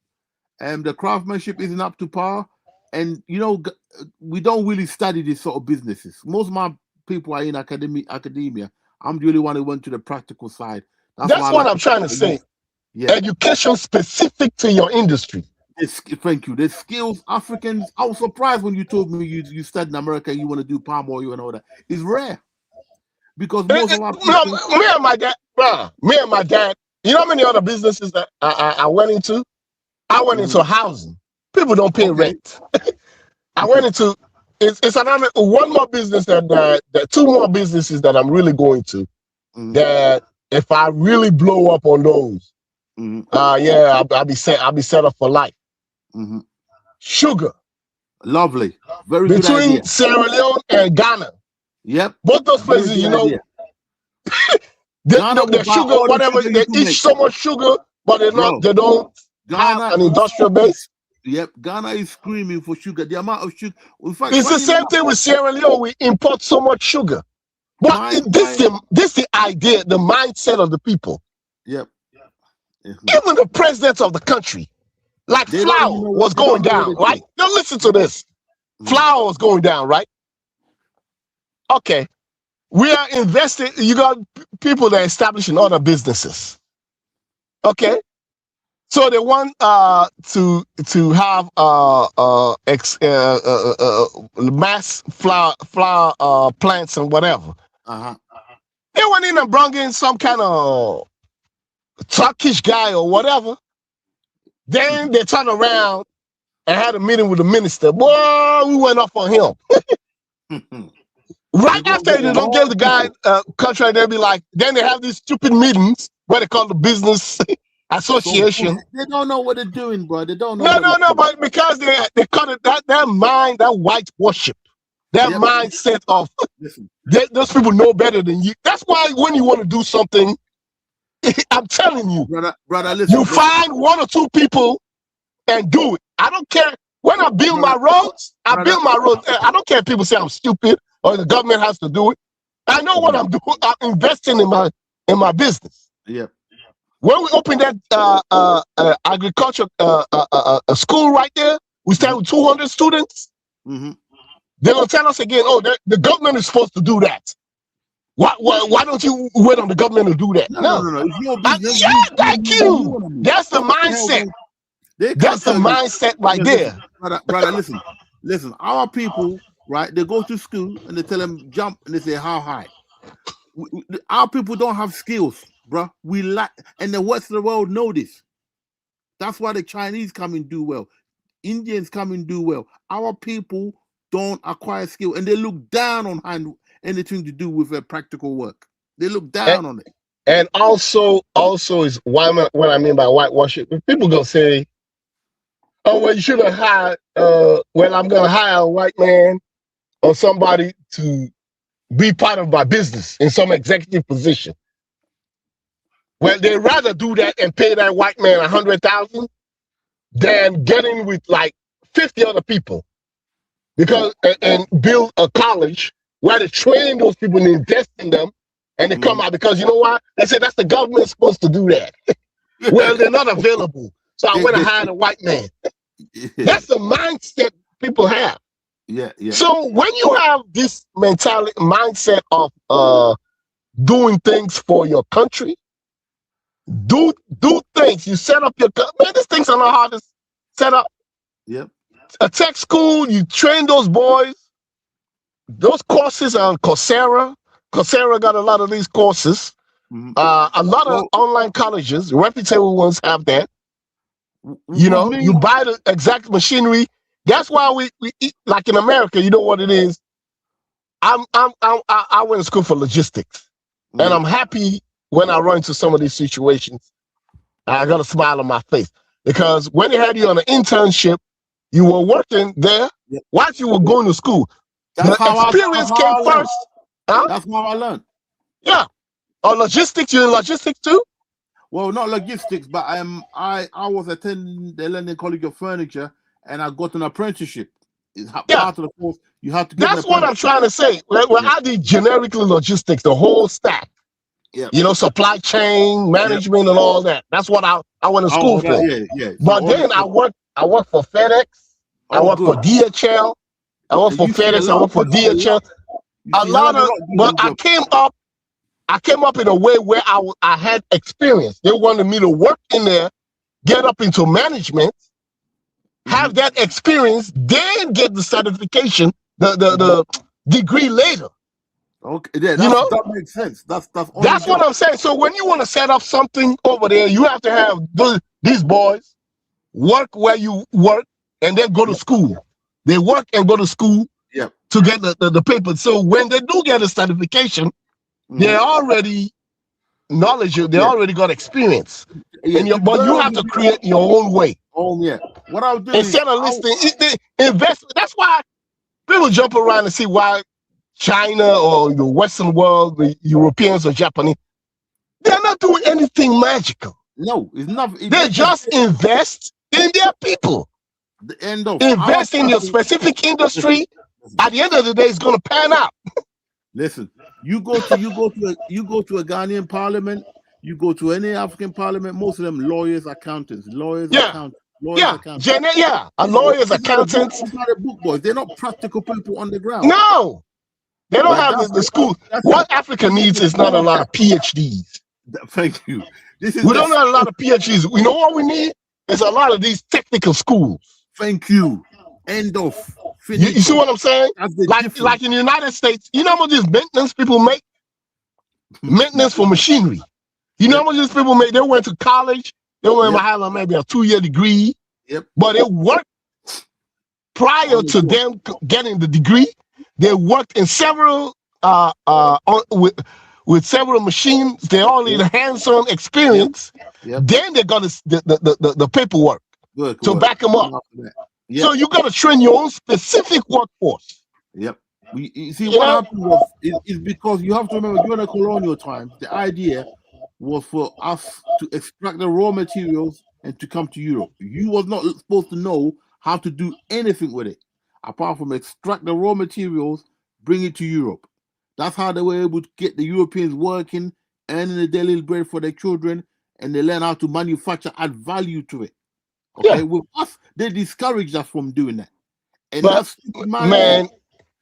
the craftsmanship isn't up to par. And we don't really study this sort of businesses. Most of my people are in academia. I'm the only one who went to the practical side. That's what I'm trying to say. Yeah. Education specific to your industry. Thank you. There's skills Africans. I was surprised when you told me you studied in America and you want to do palm oil and all that. It's rare. Because most of our people, me and my dad, you know how many other businesses that I went into? I went into housing. People don't pay rent. I went into it's another one more business that two more businesses that I'm really going to. That if I really blow up on those, I'll be set up for life. Sugar, lovely, very between good idea. Sierra Leone and Ghana. Yep, both those places, the sugar, whatever they eat so much sugar, but they don't have an industrial base. Yep, Ghana is screaming for sugar. The amount of sugar. In fact, it's the same thing with Sierra Leone. We import so much sugar. But this is the idea, the mindset of the people. Yep. Even the president of the country, like flour was going down, right? Now listen to this. Flour was going down, right? Okay. We are investing. You got people that are establishing other businesses. Okay. So they want to have mass flower plants and whatever. They went in and brought in some kind of Turkish guy or whatever. Then they turned around and had a meeting with the minister. Boy, we went off on him. Right after they don't give the guy contract, they'll be like, then they have these stupid meetings where they call the business association. So they don't know what they're doing, bro. They don't know. No, but because they cut it, that mind, that white worship, that mindset of those people know better than you. That's why when you want to do something, I'm telling you, brother, listen, you find one or two people and do it. I don't care. When I build my roads, I build my roads. I don't care if people say I'm stupid or the government has to do it. I know what I'm doing. I'm investing in my business. Yeah. When we opened that agriculture school right there, we started with 200 students. Mm-hmm. They're gonna tell us again, oh, the government is supposed to do that. Why don't you wait on the government to do that? No. It's your business. Thank you. That's the mindset. That's the mindset right there. Brother, listen. Our people, right? They go to school and they tell them jump and they say how high. Our people don't have skills, bro. We lack, and the rest of the world know this. That's why the Chinese come and do well. Indians come and do well. Our people don't acquire skill, and they look down on anything to do with practical work. They look down on it. And also is what I mean by whitewash. People gonna say, oh, well, you should have hired, well, I'm going to hire a white man or somebody to be part of my business in some executive position. Well, they'd rather do that and pay that white man $100,000 than get in with like 50 other people and build a college where they train those people and invest in them and they come out because you know why? They say that's the government supposed to do that. Well, they're not available. So I went and hired a white man. That's the mindset people have. Yeah. So when you have this mindset of doing things for your country, do things. You set up your man. These things are not hard to set up. Yep. A tech school, you train those boys. Those courses are on Coursera. Coursera got a lot of these courses. Mm-hmm. A lot of online colleges, reputable ones have that. You know, you buy the exact machinery. That's why we eat, like in America. You know what it is. I went to school for logistics, and I'm happy when I run into some of these situations. I got a smile on my face because when they had you on an internship, you were working there while you were going to school. That's the experience came first. Huh? That's how I learned. Yeah. Or logistics. You're in logistics too. Well, not logistics, but I was attending the London College of Furniture, and I got an apprenticeship. It's part of the course. You have to get. That's what I'm trying to say. Well, I did generically logistics, the whole stack. Yeah. You know, supply chain management and all that. That's what I went to school for. Yeah. But then I worked for FedEx. I worked for DHL. I worked for FedEx. I worked for DHL. But I came up in a way where I had experience. They wanted me to work in there, get up into management, have that experience, then get the certification, the degree later. Okay, yeah, that makes sense. That's what I'm saying. So when you want to set up something over there, you have to have these boys work where you work and then go to school. They work and go to school to get the paper. So when they do get a certification, they're already knowledgeable. They already got experience. But you have to create your own way. Oh yeah. What I'll do instead of listening, investment. That's why people jump around and see why China or the Western world, the Europeans or Japanese, they're not doing anything magical. No, it's not. They just invest in their people. The end of invest in your specific industry. At the end of the day, it's going to pan out. Listen, you go to a Ghanaian parliament, you go to any African parliament, most of them lawyers, accountants, accountants. A lawyer's accountants. Book boys. They're not practical people on the ground. No, they don't have the school. What Africa needs is not a lot of PhDs. Thank you. We don't have a lot of PhDs. We know what we need. There's a lot of these technical schools. Thank you. End of. You see what I'm saying? That's the Like difference. in the United States, you know how much these maintenance people make? Maintenance for machinery. You know how much these people make? They went to college. They went to have maybe a 2-year degree. Yep. But it worked prior to them getting the degree. They worked in several with several machines. They all need a hands-on experience. Yep. Then they got the paperwork to back them up. Yep. So you got to train your own specific workforce. Yep. You see, what happened was is because you have to remember during the colonial times, the idea was for us to extract the raw materials and to come to Europe. You was not supposed to know how to do anything with it apart from extract the raw materials, bring it to Europe. That's how they were able to get the Europeans working, earning a daily bread for their children, and they learn how to manufacture, add value to it. Okay, with us, they discouraged us from doing that. And but, man,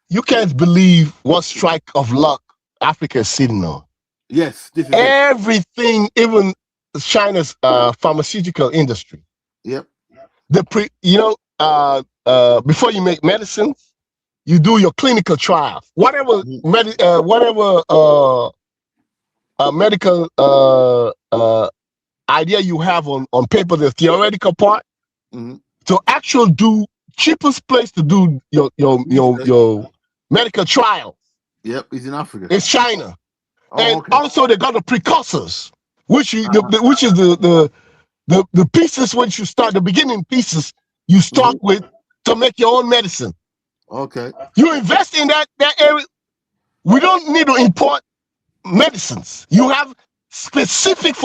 you can't believe what strike of luck Africa is sitting on. Yes, this is everything, even China's pharmaceutical industry. Yep. Before you make medicine, you do your clinical trials. Whatever medical idea you have on paper, the theoretical part, to actually do cheapest place to do your medical trials. Yep, it's in Africa. It's China. And also they got the precursors, which is the pieces when you start, the beginning pieces you start with to make your own medicine. Okay. You invest in that area. We don't need to import medicines. You have specific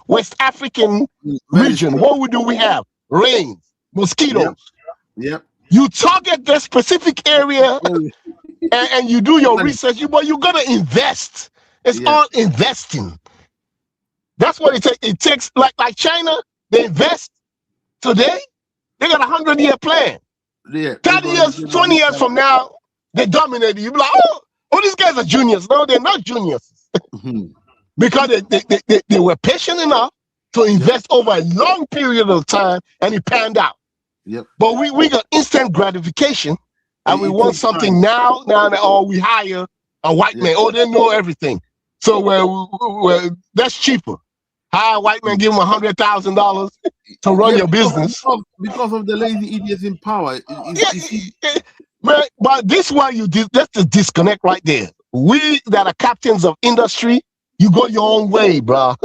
West African region. What do we have? Rains, mosquitoes. Yep. You target that specific area and you do your research, but you gotta invest. It's all investing. That's what it takes. It takes like China, they invest today, they got 100-year plan. 30 years, 20 years from now, they dominate. You be like, oh, these guys are juniors. No, they're not juniors. Because they were patient enough to invest over a long period of time, and it panned out. Yep. But we got instant gratification, and we want something now, or we hire a white man. Oh, they know everything. So that's cheaper. Hire a white man, give him $100,000 to run your business. Because of the lazy idiots in power. But this one that's the disconnect right there. We that are captains of industry, you go your own way, bro.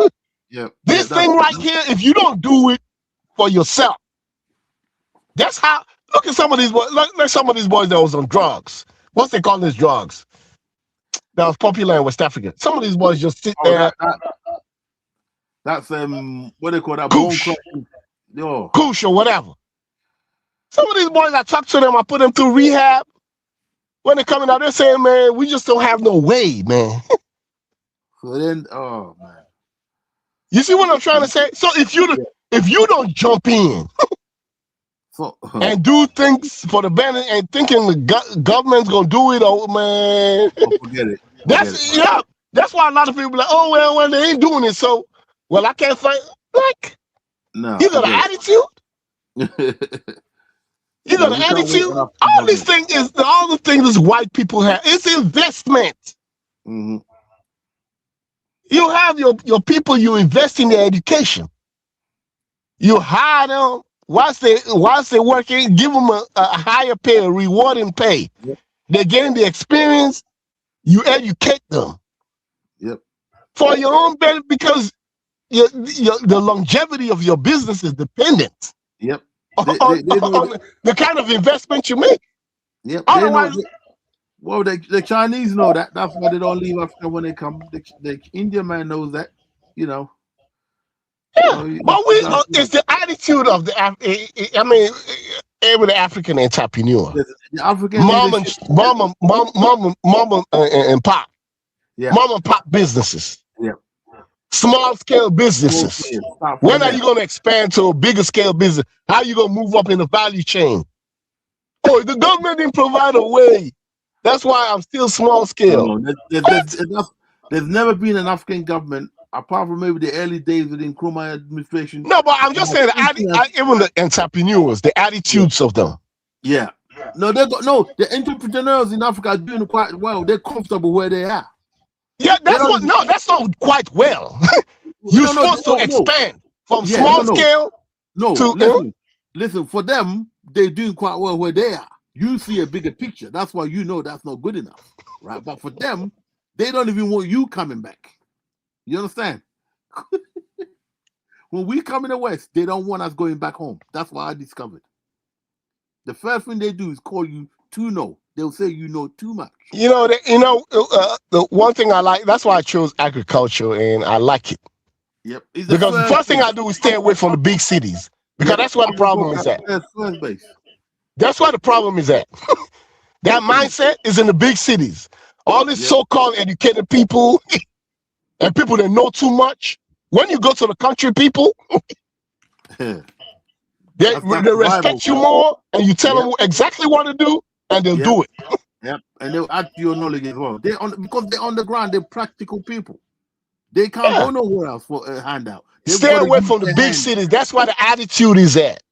Yeah. This thing right here, if you don't do it for yourself, that's how. Look at some of these boys. Like some of these boys that was on drugs. What's they call these drugs? That was popular in West Africa. Some of these boys just sit there. That's what they call that? Kush or whatever. Some of these boys, I talk to them, I put them through rehab. When they're coming out, they're saying, man, we just don't have no way, man. So then, oh man. You see what I'm trying to say? So if you don't jump in and do things for the benefit and thinking the government's gonna do it, oh man. Forget it. That's why a lot of people are like, oh well, they ain't doing it, so I can't fight. Like, no, you got an attitude. You got an attitude. All the things white people have. It's investment. Mm-hmm. You have your people. You invest in their education. You hire them whilst they working. Give them a higher pay, a rewarding pay. Yep. They're getting the experience. You educate them. Yep. For your own benefit, because the longevity of your business is dependent. Yep. On the kind of investment you make. Yep. Otherwise, the Chinese know that. That's why they don't leave Africa when they come. The Indian man knows that. You know. Yeah, but it's the attitude of every African entrepreneur. The African mom and pop. Yeah. Mom and pop businesses. Yeah. Small scale businesses. When are you going to expand to a bigger scale business? How are you going to move up in the value chain? Oh, the government didn't provide a way. That's why I'm still small scale. There's never been an African government apart from maybe the early days of the Nkrumah administration. No, but I'm just saying, even the entrepreneurs, the attitudes of them. Yeah. No, the entrepreneurs in Africa are doing quite well. They're comfortable where they are. Yeah, that's not quite well. You're supposed to expand from small scale to listen, for them, they're doing quite well where they are. You see a bigger picture. That's why you know that's not good enough. Right? But for them, they don't even want you coming back. You understand? When we come in the West, they don't want us going back home. That's what I discovered. The first thing they do is call you too know. They'll say you know too much. The one thing I like, that's why I chose agriculture, and I like it. Yep. Because the first thing I do is stay away from the big cities. Because that's where the problem is at. That's where the problem is at. That mindset is in the big cities. All these so-called educated people and people that know too much. When you go to the country people, they respect you more, and you tell them exactly what to do, and they'll do it. Yep, and they'll add to your knowledge as well. Because they're on the ground, they're practical people. They can't go nowhere else for a handout. Stay away from the big cities. That's why the attitude is at.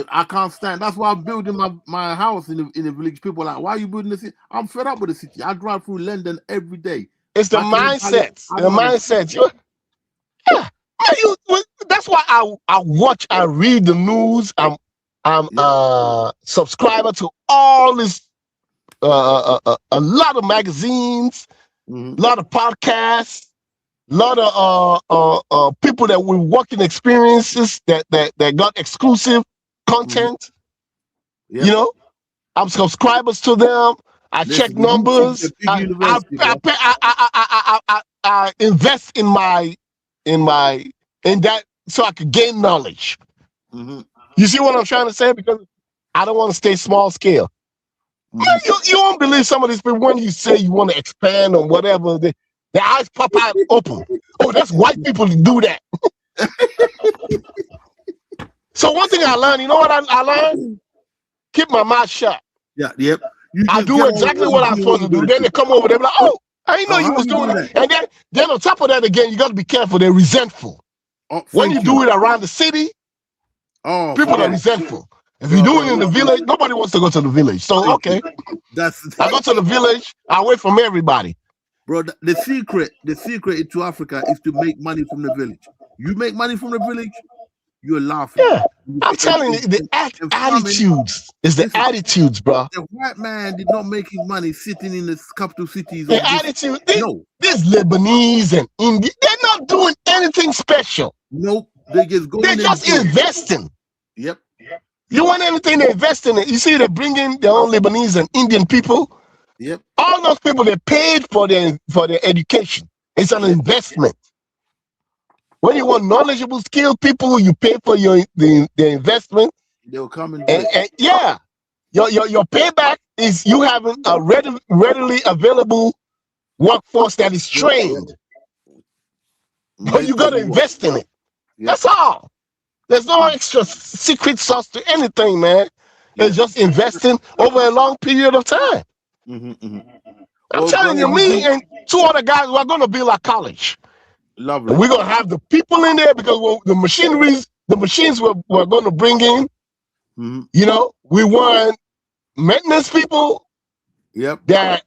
I can't stand. That's why I'm building my house in the village. People are like, why are you building the city? I'm fed up with the city. I drive through London every day. It's the mindset. The mindset. That's why I read the news. I'm subscriber to all this, a lot of magazines, a lot of podcasts, a lot of people that were working experiences that got exclusive content. I'm subscribers to them. I check numbers. I invest in that so I could gain knowledge. You see what I'm trying to say? Because I don't want to stay small scale. Man, you won't believe some of these people when you say you want to expand on whatever, their eyes pop out open. Oh, that's white people to do that. So one thing I learned, you know what I learned? Keep my mouth shut. Yeah, yep. I do exactly what I'm supposed to do. Then they come over, they're like, oh, I didn't know you was doing that. And then on top of that, again, you got to be careful. They're resentful. When you do it around the city, people are resentful. If you do it in the village, nobody wants to go to the village. So, okay. I go to the village, I wait from everybody. Bro, the secret into Africa is to make money from the village. You make money from the village, you're laughing. Yeah, I'm telling you, the attitudes is the attitudes, bro. The white man did not make his money sitting in the capital cities. The attitude, these Lebanese and Indian, they're not doing anything special. Nope, they just go. They're just investing. Yep. You want anything to invest in it? You see, they're bringing their own Lebanese and Indian people. Yep. All those people, they paid for their education. It's an investment. When you want knowledgeable, skilled people, you pay for the investment. They'll come and yeah, your payback is you having a readily available workforce that is trained. But you got to invest in it. Yep. That's all. There's no extra secret sauce to anything, man. It's just investing over a long period of time. I'm telling you, me and two other guys, we're going to build a college. Lovely. We're going to have the people in there because the machines we're going to bring in, we want maintenance people that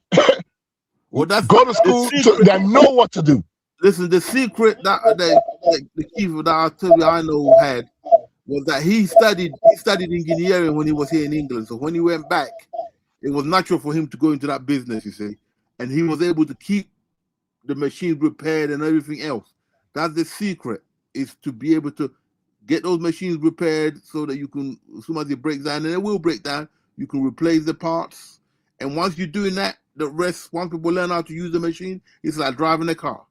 go to school that know what to do. Listen, the secret that the chief that I know had was that he studied engineering when he was here in England. So when he went back, it was natural for him to go into that business, you see. And he was able to keep the machines repaired and everything else. That's the secret, is to be able to get those machines repaired so that you can, as soon as it breaks down, and it will break down, you can replace the parts. And once you're doing that, the rest, once people learn how to use the machine, it's like driving a car.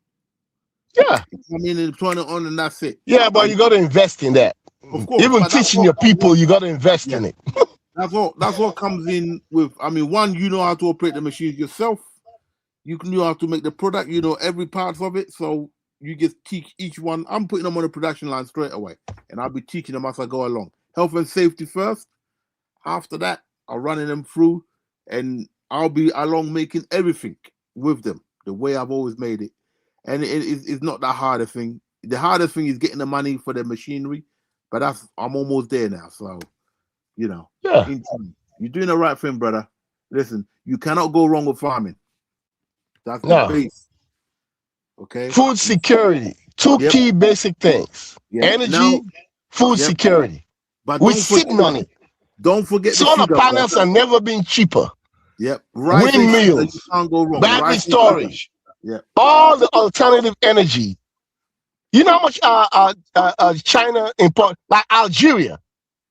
Yeah. I mean, and turn it on and that's it. Yeah, but you got to invest in that. Of course. Even teaching your people, you got to invest in it. That's what comes in with, I mean, one, you know how to operate the machines yourself. You know how to make the product, you know every part of it. So you just teach each one. I'm putting them on the production line straight away. And I'll be teaching them as I go along. Health and safety first. After that, I'm running them through. And I'll be along making everything with them the way I've always made it. and it's not that hard a thing. The hardest thing is getting the money for the machinery, but I'm almost there now. So, Yeah. you're doing the right thing, brother. Listen, you cannot go wrong with farming. That's the No. base. Okay. Food security. Two Yep. key basic things. Yep. Energy, Now, food yep. security. But We're sitting on it. Don't forget the Solar sugar. panels brother. have never been cheaper. Yep. Rice and sugar, Windmills. you can't go wrong. Battery Rice and storage. sugar. Yep. All the alternative energy. You know how much China import, like Algeria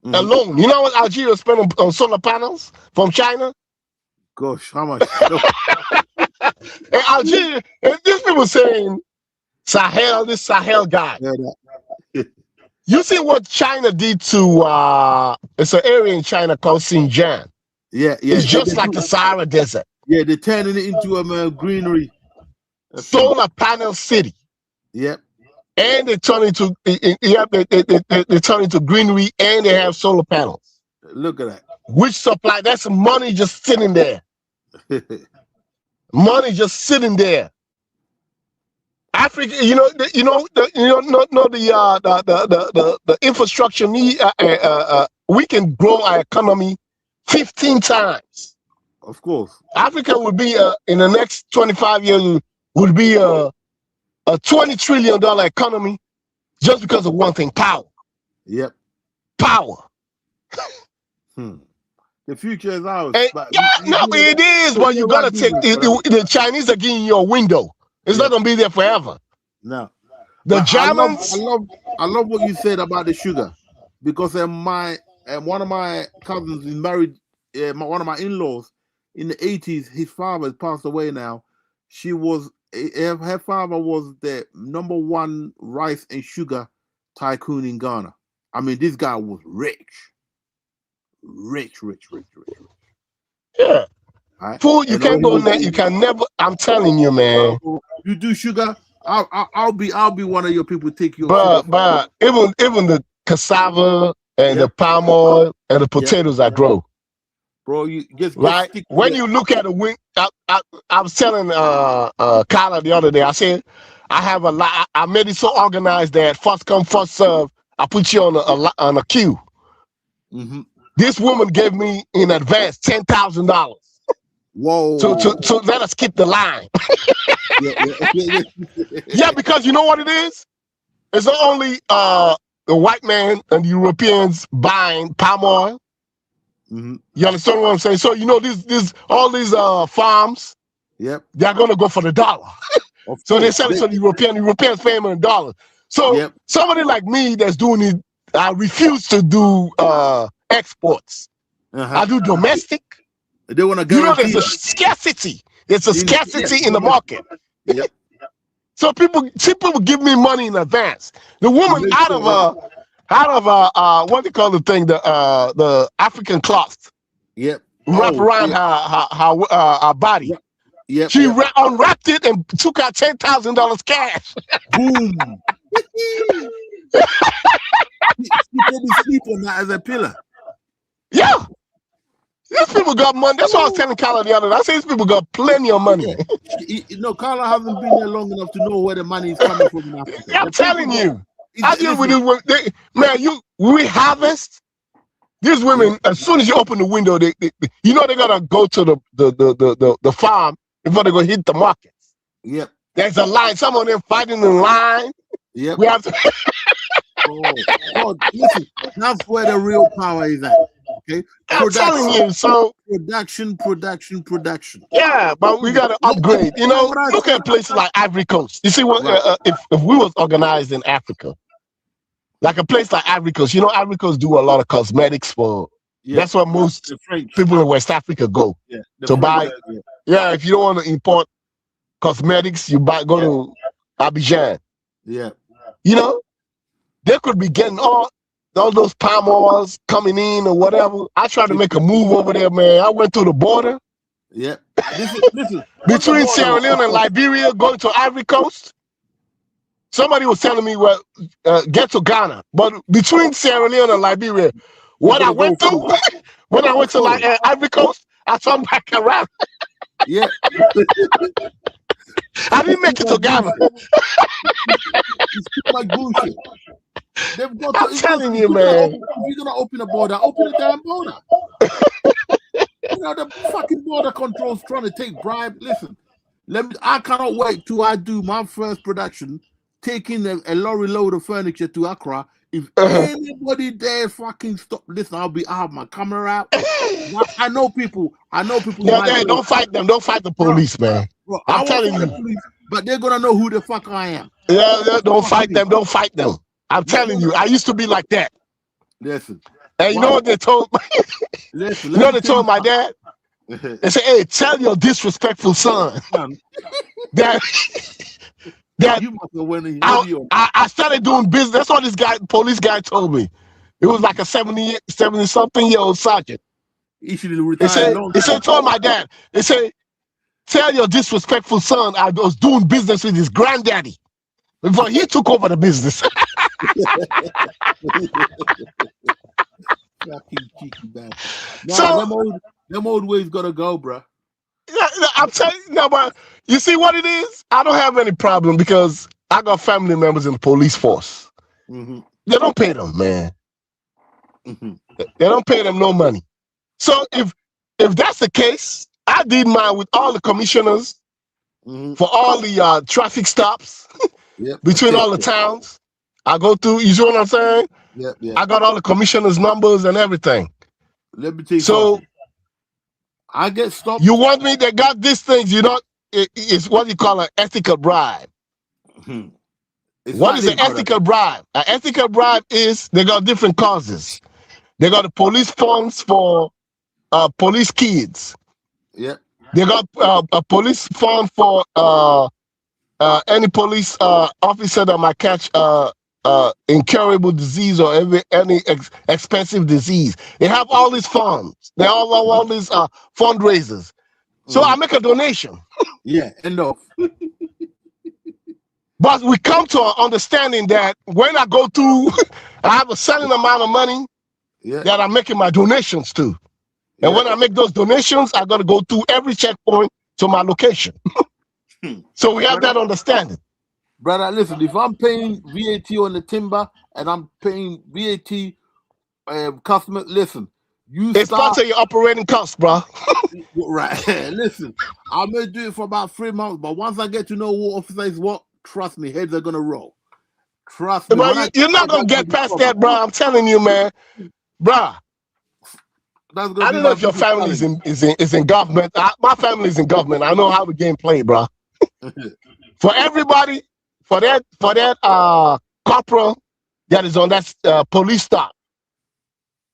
alone. You know what Algeria spent on solar panels from China? Gosh, how much? And Algeria, and these people saying Sahel, this Sahel guy. You see what China did to it's an area in China called Xinjiang. Yeah. It's just like the Sahara Desert. Yeah, they're turning it into a greenery. Solar panel city. Yep. And they turn into they turn into greenery, and they have solar panels. Look at that. Which supply? That's money just sitting there. Money just sitting there. Africa, the infrastructure need. We can grow our economy 15 times. Of course. Africa would be in the next 25 years would be a $20 trillion economy just because of one thing: power. Yep. Power. The future is ours. And, but it is. But you gotta take the Chinese are giving you a window. It's not gonna be there forever. No. The but Germans. I love what you said about the sugar, because one of my cousins is married. One of my in-laws in the 80s. His father has passed away now. Her father was the #1 rice and sugar tycoon in Ghana. I mean, this guy was rich. Yeah. Right? Food, you can't go in there. You can never. I'm telling you, man. You do sugar, I'll be one of your people. Take your but even the cassava and the palm oil and the potatoes I grow. Bro, you just right when you look at the wing. I was telling Kyla the other day. I said I have a lot. I made it so organized that first come first serve. I put you on a queue. This woman gave me in advance $10,000. Whoa! To let us skip the line. Yeah, because you know what it is. It's not only the white man and the Europeans buying palm oil. You understand what I'm saying? So all these farms. Yep. They're gonna go for the dollar. So they sell it to the Europeans pay them in dollars. So somebody like me that's doing it, I refuse to do exports. I do domestic. They want to guarantee. There's a scarcity. There's a scarcity in the market. Yep. So people give me money in advance. The woman out of what they call the thing, the African cloth. Yep. Wrap around her body. Yep. She unwrapped it and took out $10,000 cash. Boom. She probably sleep on that as a pillar. Yeah. These people got money. That's what I was telling Carla the other day. I say these people got plenty of money. Carla hasn't been there long enough to know where the money is coming from in Africa. I'm telling you. I deal with it. We harvest. These women, as soon as you open the window, they gotta go to the farm before they go hit the markets. Yep. There's a line. Some of them fighting in line. Yep. We have to. Listen, that's where the real power is at. Okay. I'm telling you. So production. Yeah, but we gotta upgrade. Look at places like Ivory Coast. You see what? If we was organized in Africa, like a place like Ivory Coast, Ivory Coast do a lot of cosmetics for. Yeah. That's what most people in West Africa go to buy. Yeah, if you don't want to import cosmetics, you go to Abidjan. Yeah. They could be getting all those palm oils coming in or whatever. I tried to make a move over there, man. I went through the border. Yeah. Listen. Between Sierra Leone and Liberia, going to Ivory Coast. Somebody was telling me, get to Ghana. But between Sierra Leone and Liberia, what I went through, when I went to Ivory Coast, I turned back around. Yeah. I didn't make it to Ghana. It's too much bullshit. They've got I'm to, telling you, man. If you're gonna open a border, open the damn border. The fucking border control's trying to take bribe. Listen, I cannot wait till I do my first production, taking a lorry load of furniture to Accra. If anybody dare fucking stop, listen, I have my camera out. I know people. Yeah, don't fight them. Don't fight the police, man. Bro, I'm telling you. Police, but they're gonna know who the fuck I am. Yeah, don't fight them. Don't fight them. I'm telling you. I used to be like that. Listen. And you know what they told me? Listen, you know what they told my dad? They said, "Hey, tell your disrespectful son that you must have went I started doing business." That's what this police guy told me. It was like a 70-something-year-old sergeant. He should have retired. He said, told my dad, they say, "Tell your disrespectful son I was doing business with his granddaddy before he took over the business." Fucking cheeky bastard. So them old ways gotta go, bro. I'm telling you, no, but you see what it is? I don't have any problem because I got family members in the police force. Mm-hmm. They don't pay them, man. Mm-hmm. They don't pay them no money. So if that's the case, I did mine with all the commissioners for all the traffic stops between all the towns. I go through, you see what I'm saying? Yep. I got all the commissioners' numbers and everything. Let me tell you something. I get stopped. You want me? They got these things, it's what you call an ethical bribe. What is an ethical bribe? An ethical bribe is they got different causes. They got the police funds for police kids. Yeah. They got a police fund for any police officer that might catch incurable disease or any expensive disease. They have all these funds. They have all these fundraisers. So I make a donation. Yeah, enough. But we come to an understanding that when I go through, I have a certain amount of money that I'm making my donations to. And when I make those donations, I got to go through every checkpoint to my location. So we have that understanding. Brother, listen, if I'm paying VAT on the timber and I'm paying VAT customer, listen, it's part of your operating costs, bro. Right. Listen, I may do it for about 3 months, but once I get to know what officer is what, trust me, heads are gonna roll. Trust me. Bro, you're not gonna get past that, bro. I'm telling you, man. Bro. I don't know if your family is in government. My family is in government. I know how the game played, bro. For everybody, for that corporal that is on that police stop,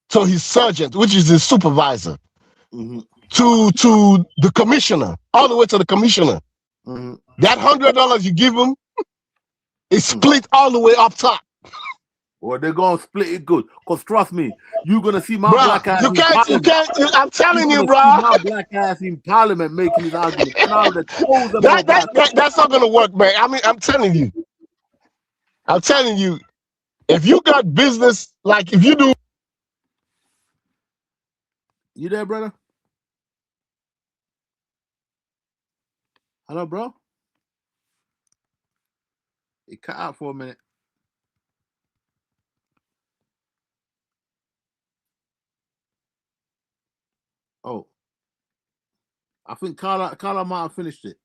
to his sergeant, which is his supervisor, to the commissioner, all the way to the commissioner. That $100 you give him is split all the way up top. Well, they're gonna split it good. Cause trust me, you're gonna see my black ass. You can't. I'm telling you, bro. My black ass in Parliament making his argument. That's not gonna work, man. I mean, I'm telling you. If you got business, like if you do. You there, brother? Hello, bro. It cut out for a minute. Oh, I think Carla might have finished it.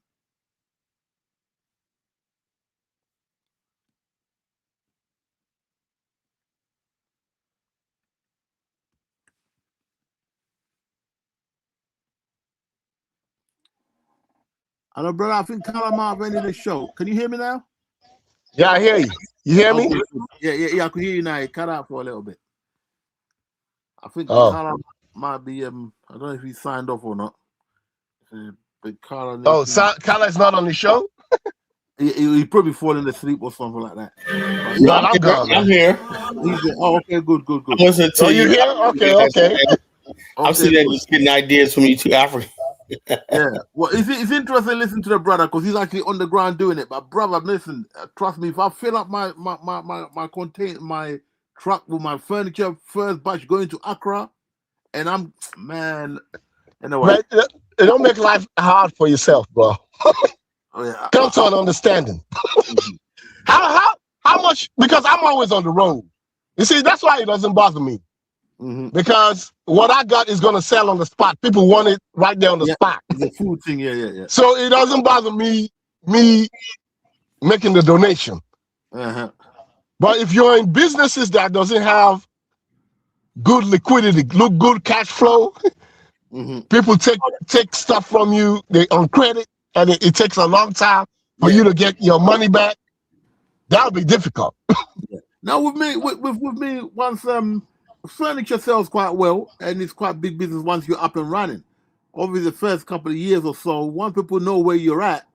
Hello, brother. I think Carla might have ended the show. Can you hear me now? Yeah, I hear you. You hear me? Yeah. I can hear you now. It cut out for a little bit. I think Carla might be. I don't know if he signed off or not. But Carla. Carla is not on the show. He probably falling asleep or something like that. No, I'm gone. I'm here. Okay, good. I'm listening to you. You here? Okay. I'm sitting there just getting ideas from you two Africans. Yeah, well, it's interesting listening to the brother because he's actually on the ground doing it. But brother, listen, trust me, if I fill up my truck with my furniture first batch going to Accra, and I'm anyway, it don't make life hard for yourself, bro. come to an understanding. How much? Because I'm always on the road. You see, that's why it doesn't bother me. Because what I got is gonna sell on the spot. People want it right there on the spot. The food thing, yeah. So it doesn't bother me making the donation. But if you're in businesses that doesn't have good liquidity, good cash flow, people take stuff from you, they on credit, and it takes a long time for you to get your money back. That'll be difficult. Now with me, once furniture sells quite well, and it's quite big business once you're up and running. Obviously, the first couple of years or so, once people know where you're at,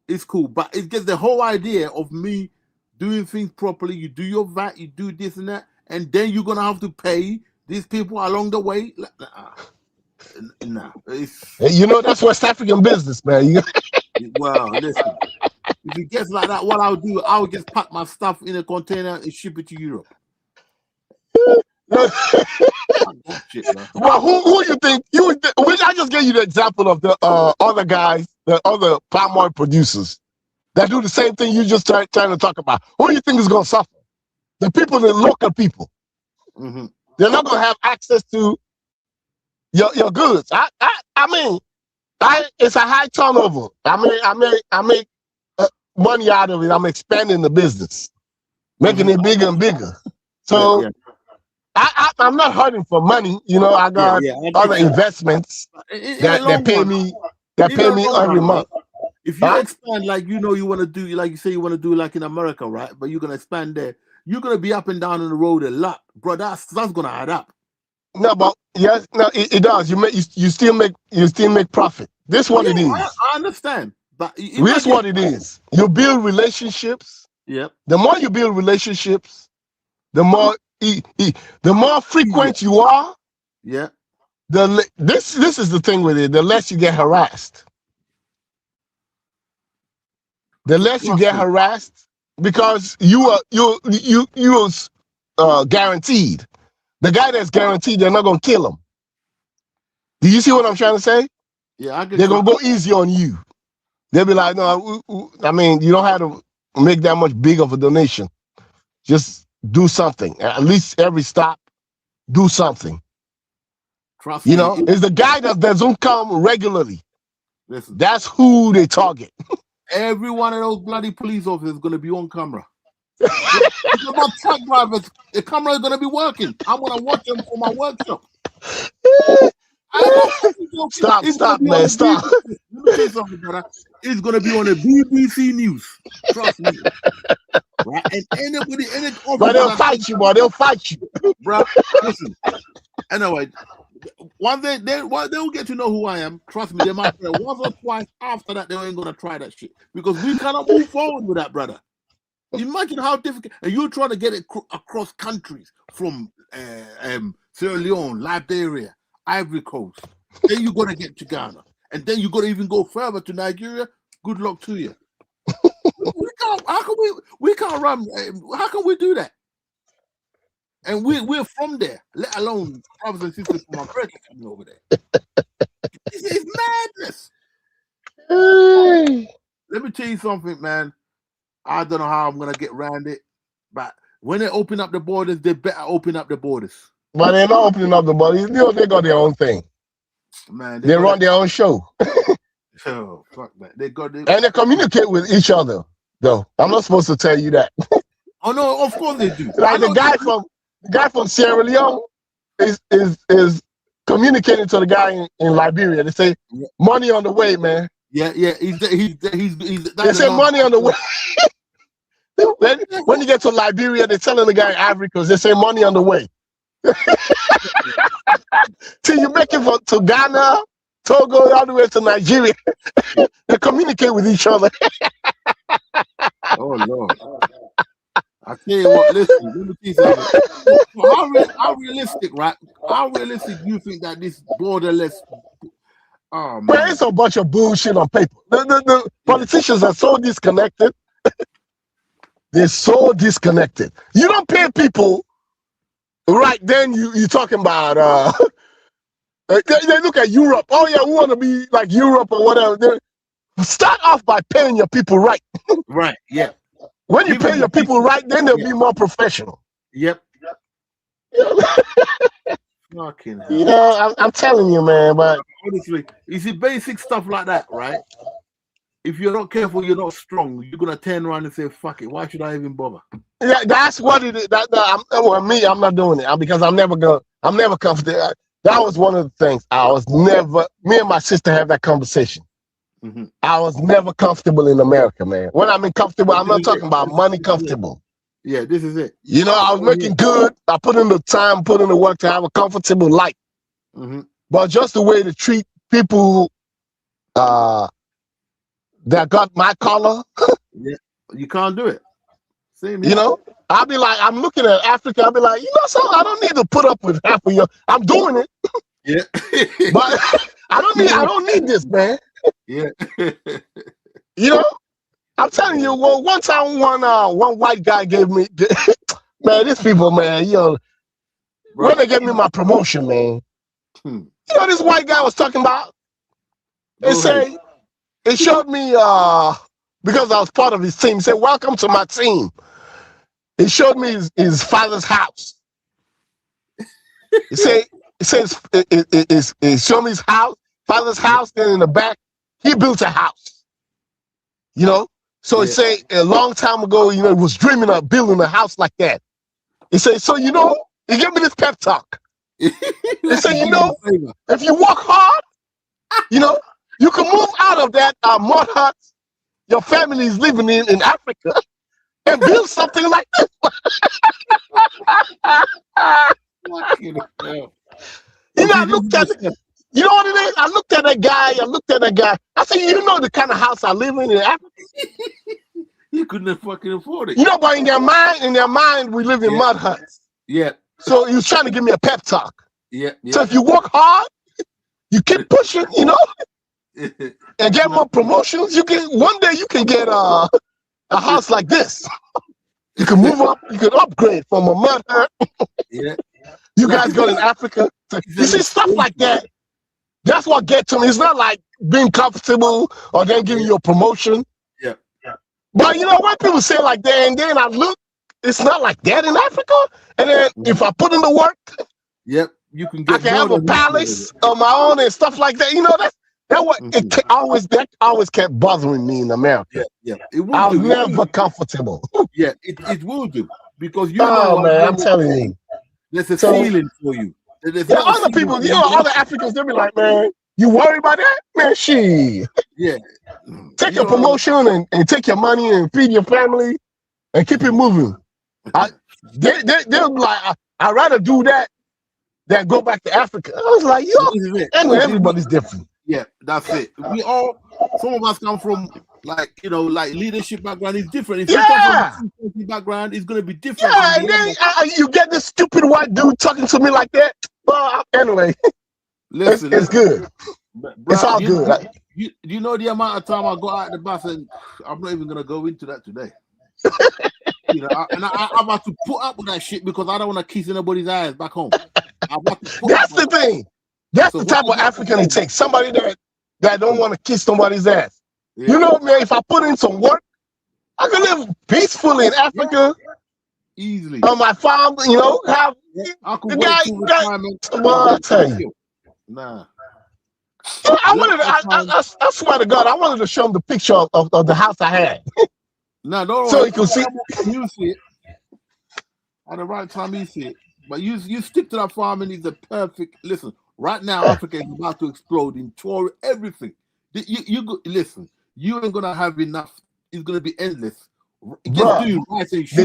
it's cool. But it gets the whole idea of me doing things properly. You do your VAT, you do this and that, and then you're gonna have to pay these people along the way. Nah, you know that's West African business, man. Well, listen. If it gets like that, what I'll do, I'll just pack my stuff in a container and ship it to Europe. Shit, well, who you think I just gave you the example of the other guys, the other palm oil producers that do the same thing you just trying to talk about. Who do you think is going to suffer? The people, the local people. They're not going to have access to your goods. I mean, it's a high turnover. I make money out of it. I'm expanding the business, making it bigger and bigger. So I'm not hurting for money. You know, I got other investments that pay me every month. If you expand, like you want to do, like you say you want to do, like in America, right? But you're gonna expand there. You're gonna be up and down on the road a lot, bro. That's gonna add up. No, but yes, no, it does. You still make profit. This is what it is. I understand, but this is what it is. You build relationships. Yep. The more you build relationships, the more frequent you are. Yeah. This is the thing with it. The less you get harassed. The less you get harassed because you are guaranteed. The guy that's guaranteed, they're not gonna kill him. Do you see what I'm trying to say? Yeah, they're gonna go easy on you. They'll be like, no, I mean, you don't have to make that much big of a donation. Just do something. At least every stop, do something. Trust me. It's the guy that doesn't come regularly. Listen, that's who they target. Every one of those bloody police officers is going to be on camera. It's about truck drivers. The camera is going to be working. I'm going to watch them for my workshop. Stop, man. Stop. Let me tell you something, brother. It's going to be on the BBC News. Trust me. Right? And anybody, but they'll fight you, boy. They'll fight you. Bro, listen. Anyway, one day they'll get to know who I am. Trust me, they might try once or twice. After that, they ain't gonna try that shit because we cannot move forward with that, brother. Imagine how difficult, and you're trying to get it across countries from Sierra Leone, Liberia, Ivory Coast. Then you're gonna get to Ghana, and then you're gonna even go further to Nigeria. Good luck to you. We can't. How can we can't run? How can we do that? And we're from there, let alone brothers and sisters from America coming over there. It's madness. Let me tell you something, man. I don't know how I'm gonna get around it, but when they open up the borders, they better open up the borders. But they're not opening up the borders. They got their own thing. Man, they run their own show. Oh, fuck that. And they communicate with each other, though. I'm not supposed to tell you that. Oh no, of course they do. Like the guy from Sierra Leone is communicating to the guy in Liberia. They say, money on the way, man. Yeah. He's they say money on the way. When you get to Liberia, they're telling the guy in Ivory Coast, they say money on the way. Till you make it to Ghana, Togo, all the way to Nigeria. They communicate with each other. Oh Lord. I tell you what, listen, let me tell you something. How realistic, right? How realistic do you think that this borderless? Oh man, well, it's a bunch of bullshit on paper. The politicians are so disconnected. They're so disconnected. You don't pay people right then. You're talking about they look at Europe. Oh yeah, we want to be like Europe or whatever. start off by paying your people right. Right. Yeah. When you Give pay them your the people right, then they'll be more professional. Yep. Fucking hell. You know, I'm telling you, man. But honestly, you see basic stuff like that, right? If you're not careful, you're not strong. You're gonna turn around and say, "Fuck it, why should I even bother?" yeah, that's what it is. I'm not doing it because I'm never comfortable. That was one of the things. Me and my sister have that conversation. Mm-hmm. I was never comfortable in America, man. When I mean comfortable, I'm not talking about money comfortable. Yeah, this is it. You know, I was making good. I put in the time, put in the work to have a comfortable life. Mm-hmm. But just the way to treat people that got my color, yeah, you can't do it. Same here. You know, I'll be like, I'm looking at Africa. I'll be like, you know, something, I don't need to put up with half of your. I'm doing it. Yeah, but I don't need this, man. Yeah. You know, I'm telling you, well, one time one white guy gave me, man, these people, man, you know, when they gave me my promotion, man, you know, this white guy was talking about. It showed me because I was part of his team. He said, "Welcome to my team." It showed me his father's house. It showed me his house, father's house. Then in the back, he built a house. You know, so he said a long time ago, you know, he was dreaming of building a house like that. He said, so you know, he gave me this pep talk. He said, you know, if you work hard, you know, you can move out of that mud hut your family is living in Africa and build something like this. You know, I looked at it. You know what it is? I looked at that guy. I said, you know the kind of house I live in Africa? You couldn't fucking afford it. You know, but in their mind, we live in mud huts. Yeah. So he was trying to give me a pep talk. Yeah. So if you work hard, you keep pushing, you know, and get more promotions, one day you can get a house like this. You can move up, you can upgrade from a mud hut. Yeah. You guys go in Africa. You see stuff like that. That's what gets to me. It's not like being comfortable or then giving you a promotion. Yeah. But you know, when people say like that, and then I look, it's not like that in Africa. And then if I put in the work, yep, you can get. I can have a palace of my own and stuff like that. You know, that always kept bothering me in America. Yeah. I was never comfortable. Yeah, it will do because you know. Man, I'm telling you, there's a feeling for you. Other people, you know, other Africans, they'll be like, man, you worry about that? Man, yeah. Take your promotion and take your money and feed your family and keep it moving. They'll be like, I'd rather do that than go back to Africa. I was like, anyway, everybody's different. Yeah, that's it. Some of us come from like leadership background is different. If you come from a background, it's gonna be different. Yeah, and then you get this stupid white dude talking to me like that. Well, anyway, listen, it's good. It's all good. You know the amount of time I got out of the bus, and I'm not even gonna go into that today. You know, I'm about to put up with that shit because I don't want to kiss anybody's eyes back home. That's the thing. That's the type of African it takes. Somebody that don't want to kiss somebody's ass. Yeah. You know, man, if I put in some work, I can live peacefully in Africa. Easily. On my farm, you know, have the guy. Well, I tell you. Nah. I swear to God, I wanted to show him the picture of the house I had. No, don't so he could see. You see it. At the right time, you see it. But you stick to that farm and it's a perfect. Listen, right now, Africa is about to explode in tourism, everything. Listen, you ain't gonna have enough. It's gonna be endless. The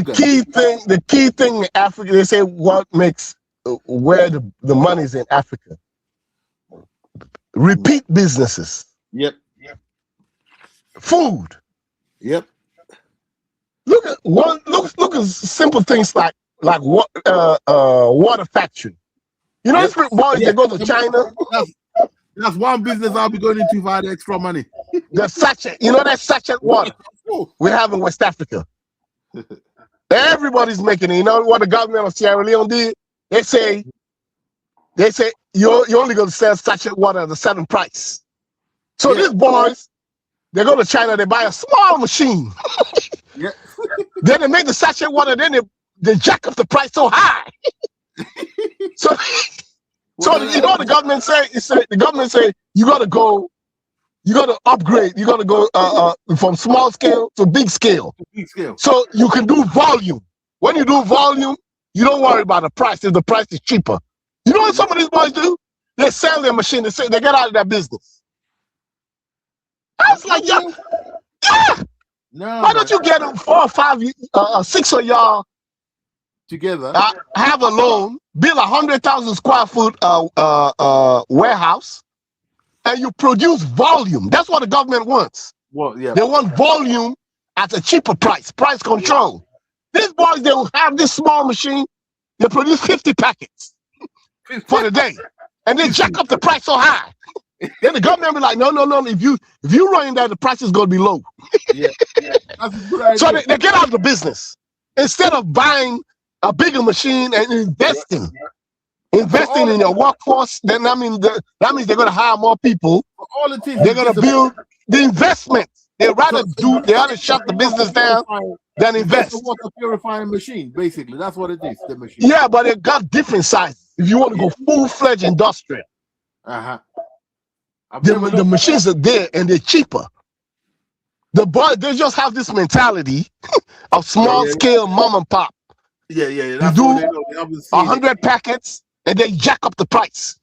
key thing in Africa, they say what makes where the money's in Africa. Repeat businesses. Yep. Food. Yep. Look at simple things like water factory. You know, these boys they go to China. That's one business I'll be going into for the extra money. The sachet, you know that sachet water we have in West Africa. Everybody's making it. You know what the government of Sierra Leone did? They say you're only going to sell sachet water at a certain price. So these boys, they go to China, they buy a small machine. Yeah. Then they make the sachet water, then they jack up the price so high. So you know what the government say? The government say you gotta upgrade, you gotta go from small scale to big scale. Big scale. So you can do volume. When you do volume, you don't worry about the price if the price is cheaper. You know what some of these boys do? They sell their machine, they get out of that business. I was like, yeah. No, Why don't you get them 4 or 5, 6 of y'all together? Have a loan, build 100,000 square foot warehouse, and you produce volume. That's what the government wants. Well, yeah. They want volume at a cheaper price control. These boys, they will have this small machine, they produce 50 packets for the day, and they jack up the price so high. Then the government be like, no. If you running that, the price is going to be low. Yeah. That's a good idea. So they get out of the business instead of buying a bigger machine and investing in your workforce. Then that means they're going to hire more people. All it is, they're going to build the investment. They rather shut the business down than invest. It's a water purifying machine, basically. That's what it is. The machine. Yeah, but it got different sizes. If you want to go full-fledged industrial, the machines are there and they're cheaper. The boys, they just have this mentality of small scale mom and pop. Yeah. You do 100 packets and they jack up the price.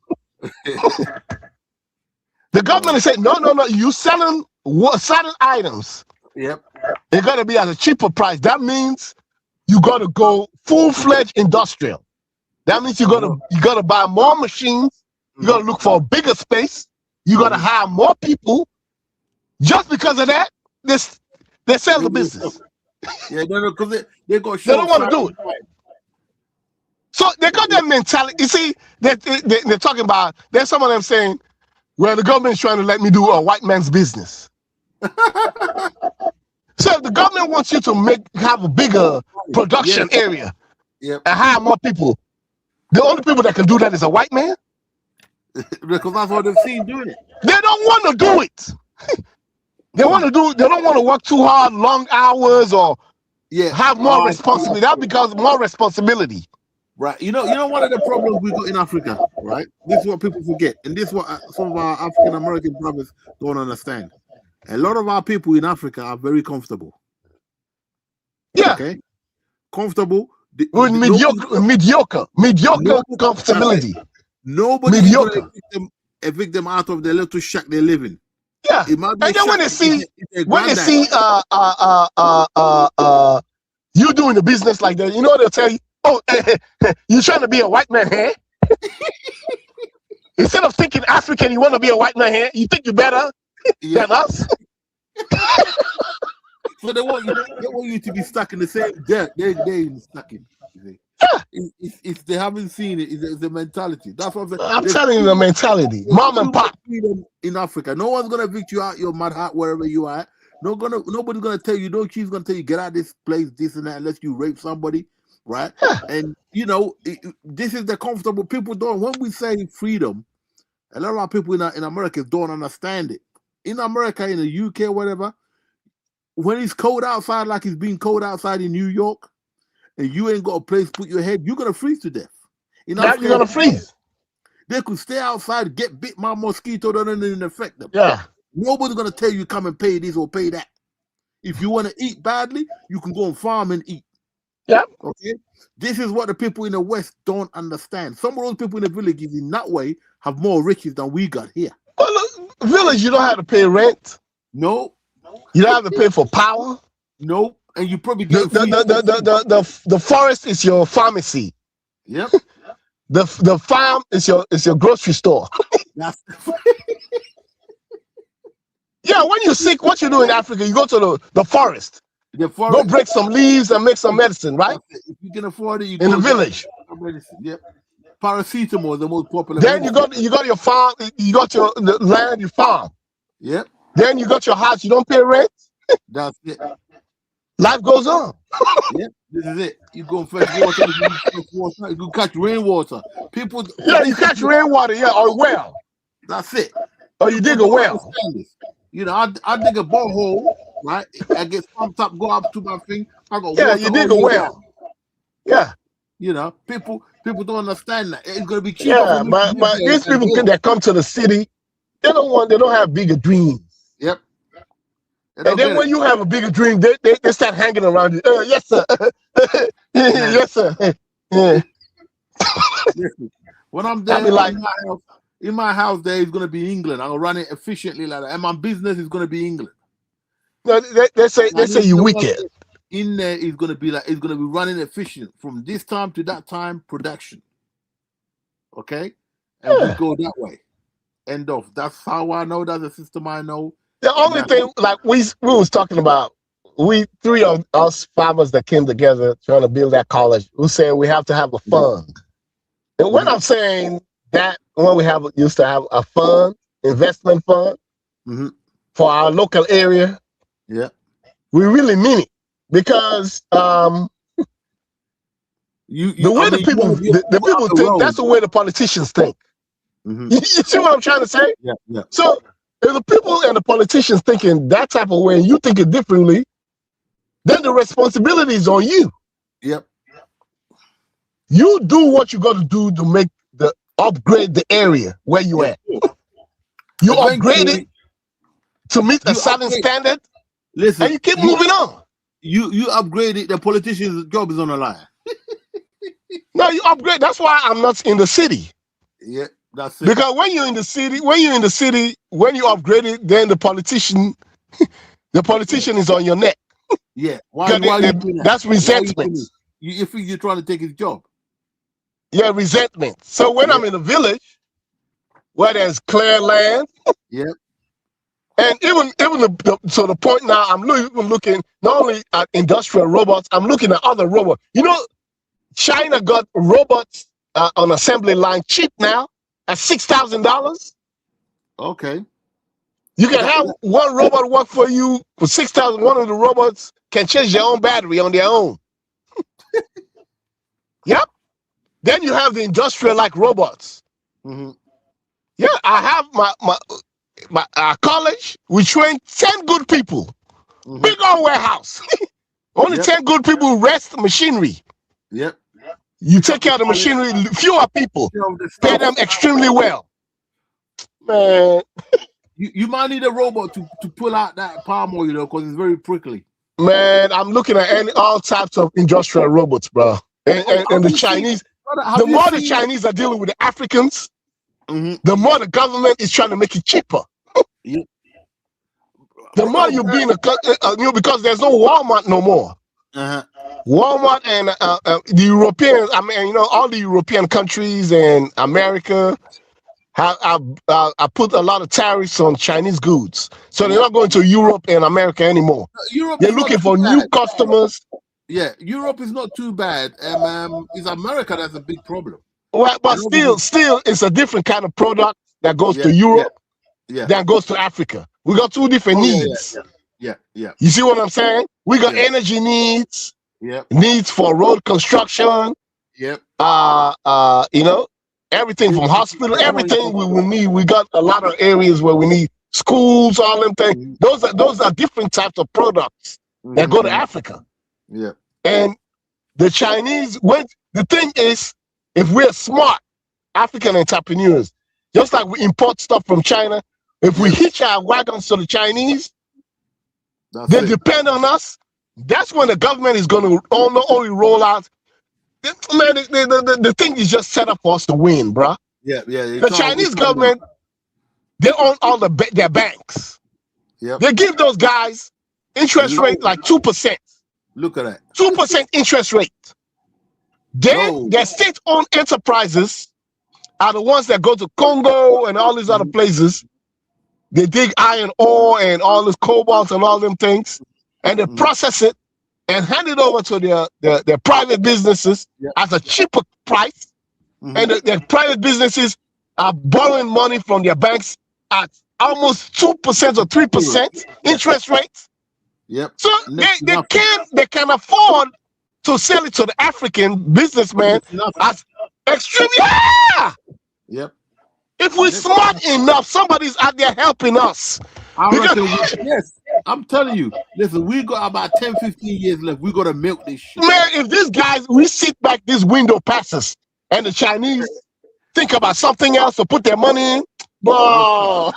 The government is saying, no. You selling certain items. Yep. They're gonna be at a cheaper price. That means you gotta go full-fledged industrial. That means you gotta buy more machines. You gotta look for a bigger space. You gotta hire more people. Just because of that, they sell the business. Yeah, because they don't want to do it. So they got that mentality. You see, they're talking about. There's some of them saying, "Well, the government is trying to let me do a white man's business." So if the government wants you to have a bigger production area and hire more people, the only people that can do that is a white man. Because that's what they've seen doing it. They don't want to do it. They don't want to work too hard, long hours, or have more responsibility. That becomes more responsibility. Right. You know one of the problems we got in Africa, right? This is what people forget. And this is what some of our African American brothers don't understand. A lot of our people in Africa are very comfortable. Yeah. Okay. Comfortable. With mediocre comfortability. Nobody is going to evict them out of the little shack they live in. Yeah. And then when they see you doing the business like that, you know they'll tell you, "Oh, you trying to be a white man here?" Instead of thinking African, you want to be a white man here. You think you're better than us. So they want you to be stuck in the same dirt they stuck in. If they haven't seen it, it's the mentality. That's what I'm telling you, the mentality. Mom and pop in Africa. No one's gonna evict you out your mud hut wherever you are. Nobody's gonna tell you. No chief's gonna tell you get out of this place, this and that, unless you rape somebody, right? And this is the comfortable people don't. When we say freedom, a lot of our people in America don't understand it. In America, in the UK, whatever, when it's cold outside, like it's being cold outside in New York, and you ain't got a place to put your head, you're gonna freeze to death. You're gonna freeze. They could stay outside, get bit by a mosquito, that doesn't affect them. Yeah. Nobody's gonna tell you come and pay this or pay that. If you want to eat badly, you can go and farm and eat. Yeah. Okay. This is what the people in the West don't understand. Some of those people in the villages in that way have more riches than we got here. Well, look, village, you don't have to pay rent. No. You don't have to pay for power. No. And you probably get the forest is your pharmacy. Yep. The farm is your grocery store. Yeah, when you're sick, what you do in Africa, you go to the forest. Go break some leaves and make some medicine, right? If you can afford it, you in the village. Medicine. Yep. Paracetamol is the most popular. Then you got your farm, you got the land you farm. Yep. Then you got your house, you don't pay rent. That's it. Life goes on. Yeah, this is it. You go and fetch water, you can catch rainwater. People. Yeah, you catch rainwater, or a well. That's it. Or you dig a well. You know, I dig a borehole, right? I get pumped up, go up to my thing. I got Yeah, water you all dig a year well. round. Yeah, You know, people don't understand that. It's gonna be cheaper for yeah. me to But live there these and people build. that come to the city, they don't have bigger dreams. Yep. They And don't then get when it. you have a bigger dream, they start hanging around you. Yes, sir. Man, Yes, sir. Yeah. listen, when I'm I'll be there like, in my house there is gonna be England. I'll run it efficiently like that. And my business is gonna be England. no, they I say need you someone wicked. in there is gonna be like it's gonna be running efficient from this time to that time production. Okay? And we Yeah. go that way. End of. That's how I know. That's the system I know. The And only that's thing, like we was talking about, we three of us farmers that came together trying to build that college, we saying we have to have a fund. And when Mhm. I'm saying that, when we used to have a fund, investment fund Mhm. for our local area, Yeah. we really mean it because the way I mean, you have the you have people the think, that's road. the way the politicians think. Mhm. You see what I'm trying to say? Yeah, yeah. So if the people and the politicians thinking that type of way, and you thinking differently, then the responsibility is on you. Yep. You do what you got to do to make the upgrade the area where you Yep. at. You upgrade it Eventually, to meet a you certain upgrade. standard, Listen, and you keep moving on. you upgrade it. The politician's job is on the line. No, you upgrade. That's why I'm not in the city. Yeah, that's it. Because when you're in the city, when you upgrade it, then the politician is on your neck. Yeah. Why Because you doing that? that's Why are you doing resentment. it? You think you're trying to take his job? Yeah, resentment. So when I'm in a village where there's clear land, Yep. and even the point now, I'm even looking not only at industrial robots, I'm looking at other robots. You know, China got robots on assembly line cheap now at $6,000. Okay. You can That, have that- one robot work for you for 6,000. One of the robots can change their own battery on their own. Yep. Then you have the industrial like robots. mhm. Yeah, I have my college. We train 10 good people. Mhm. Big old warehouse. Only Yep. 10 good people rest machinery. Yep. You take care of the machinery, fewer people, You know, the pay stuff. them extremely well. Man, You might need a robot to pull out that palm oil, because it's very prickly. I'm looking at all types of industrial robots, bro. And Have the you seen, Chinese, brother, the have you more the seen? Chinese are dealing with the Africans, Mhm. the more the government is trying to make it cheaper. Yeah. The more you be in because there's no Walmart no more. Uh-huh. Walmart and the Europeans, I mean, all the European countries and America have put a lot of tariffs on Chinese goods. So they're not going to Europe and America anymore. Europe They're is not looking too for new bad. customers. Yeah, Europe is not too bad. It's America that's a big problem. Well, but Europe still, it's a different kind of product that goes Yeah, to Europe Yeah. than goes to Africa. We got two different Oh, needs. Yeah. You see what I'm saying? We got Yeah. energy needs, Yep. needs for road construction, Yep. everything from hospital, everything we will need. We got a lot of areas where we need schools, all them things. Those are different types of products that go to Africa. Yeah. And the Chinese, the thing is, if we're smart African entrepreneurs, just like we import stuff from China, if we hitch our wagons to the Chinese, they depend on us. That's when the government is going to not only roll out. Man, the thing is just set up for us to win, bruh. Yeah. The Chinese government, they own all their banks. Yep. They give those guys interest rate like 2%. Look at that. 2% interest rate. Then their state-owned enterprises are the ones that go to Congo and all these other places. They dig iron ore and all this cobalt and all them things, and they process it and hand it over to their private businesses at a cheaper price. And their private businesses are borrowing money from their banks at almost 2% or 3% interest rates. Yep. So they can afford to sell it to the African businessman as extremely. Yeah! Yep. If we're smart enough, somebody's out there helping us. I Because reckon, yes, I'm telling you. Listen, we got about 10, 15 years left. We got to milk this shit. man, if these guys we sit back, this window passes, and the Chinese think about something else to put their money in, bro.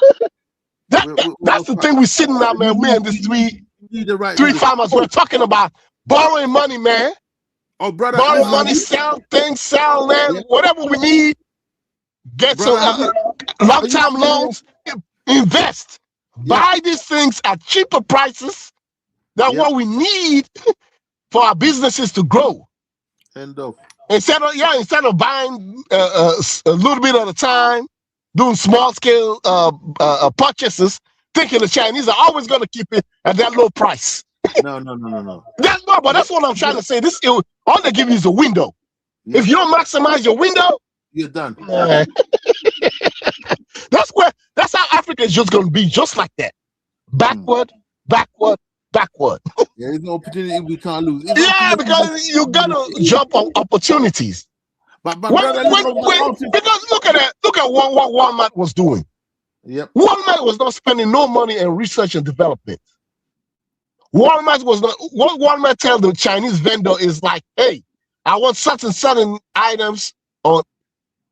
That's the thing we're sitting out, man. Me and these We need the right three leadership. farmers we're talking about borrowing money, man. Oh, brother, Borrow listen, money, sell things, sell land, yeah, whatever we need. Get some brother, long-term loans. Invest. yeah, Buy these things at cheaper prices than yeah, what we need for our businesses to grow. end of. Instead of buying a little bit at a time, doing small-scale purchases, thinking the Chinese are always going to keep it at that low price. No. But that's what I'm trying to say. All they give you is a window. Yeah. If you don't maximize your window, You're done. That's how Africa is just going to be, just like that. Backward. Yeah, it's an opportunity we can't lose. Yeah, because you got to jump on opportunities. But brother, Because look at what Walmart was doing. Yep. Walmart was not spending no money in research and development. What Walmart tell the Chinese vendor is like, hey, I want certain items on.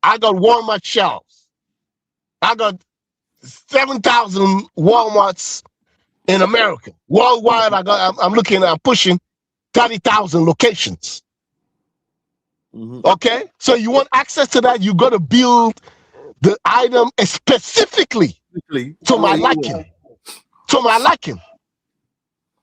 I got Walmart shelves. I got 7,000 Walmarts in America. Worldwide, I'm pushing 30,000 locations. Mm-hmm. Okay, so you want access to that? You got to build the item specifically to my liking.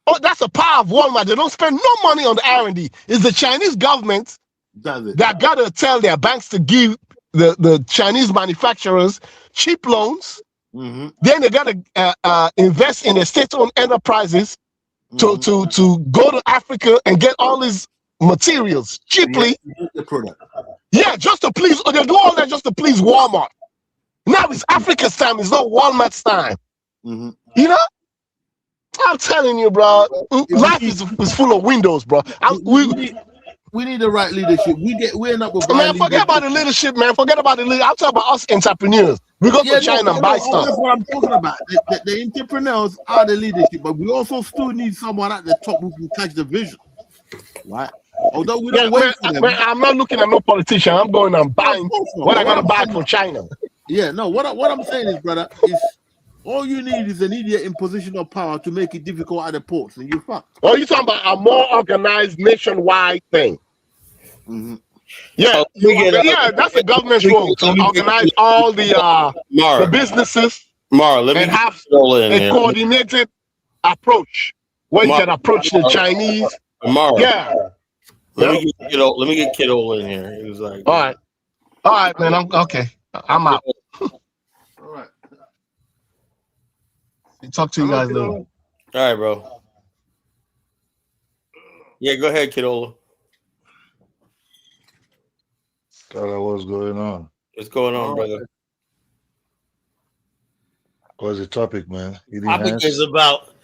Oh, that's the power of Walmart. They don't spend no money on the R&D. It's the Chinese government that got to tell their banks to give the Chinese manufacturers cheap loans. Mm-hmm. Then they got to invest in their state-owned enterprises to go to Africa and get all these materials cheaply. The product. Yeah, just to please. They do all that just to please Walmart. Now it's Africa's time. It's not Walmart's time. Mm-hmm. You know? I'm telling you, bro. Life is full of windows, bro. We need the right leadership. We end up with man. Forget about the leadership, man. Forget about the leadership. I'm talking about us entrepreneurs. We go to China and buy stuff. That's what I'm talking about. The entrepreneurs are the leadership, but we also still need someone at the top who can catch the vision, right? Although we don't wait for them. Man, I'm not looking at no politician. I'm going and buying what I gotta buy from China. Yeah, no. What I'm saying is, brother, is all you need is an idiot in position of power to make it difficult at the ports, and you fuck. Oh, you talking about a more organized nationwide thing? Mm-hmm. Yeah, that's the government's role to organize all the businesses and have a coordinated approach where you can approach the Chinese. Yeah. Let me get Kiddo in here. He was like, all right, man. I'm okay. I'm out. All right. Talk to you guys later. all right, bro. Yeah, go ahead, Kiddo. What's going on? What's going on, brother? What's the topic, man? The topic is about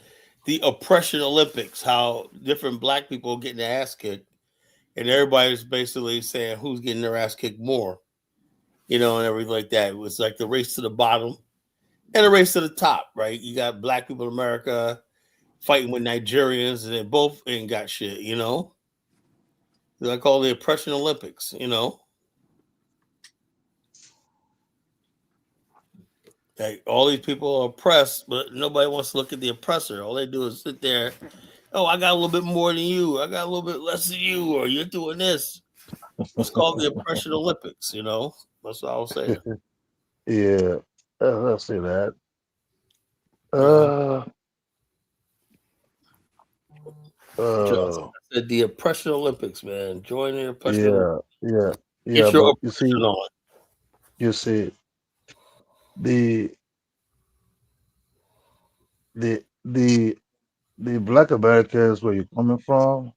the oppression Olympics, how different black people are getting their ass kicked, and everybody's basically saying who's getting their ass kicked more, and everything like that. It was like the race to the bottom and a race to the top, right? You got black people in America fighting with Nigerians, and they both ain't got shit, I call the oppression Olympics, Like all these people are oppressed, but nobody wants to look at the oppressor. All they do is sit there. Oh, I got a little bit more than you. I got a little bit less than you, or you're doing this. It's called the oppression Olympics. That's what I was saying. Yeah, I'll say that. I said the oppression Olympics, man. Join the oppression. Yeah. Get your But oppression on. You see, the Black Americans where you're coming from,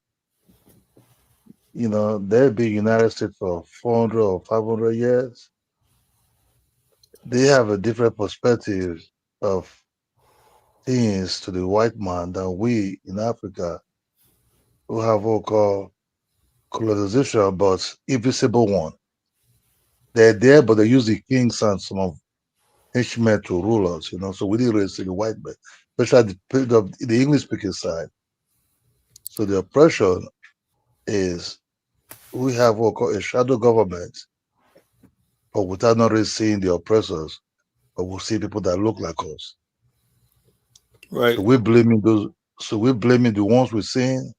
they've been United States for 400 or 500 years. They have a different perspective of things to the white man than we in Africa, who have what called colonization, but invisible one. They're there, but they use the kings and some of henchmen to rule us, So we didn't really see the white man, especially the English speaking side. So the oppression is we have what we call a shadow government, but without not really seeing the oppressors, but we'll see people that look like us. So Right. we're blaming those. So we're blaming the ones we're seeing,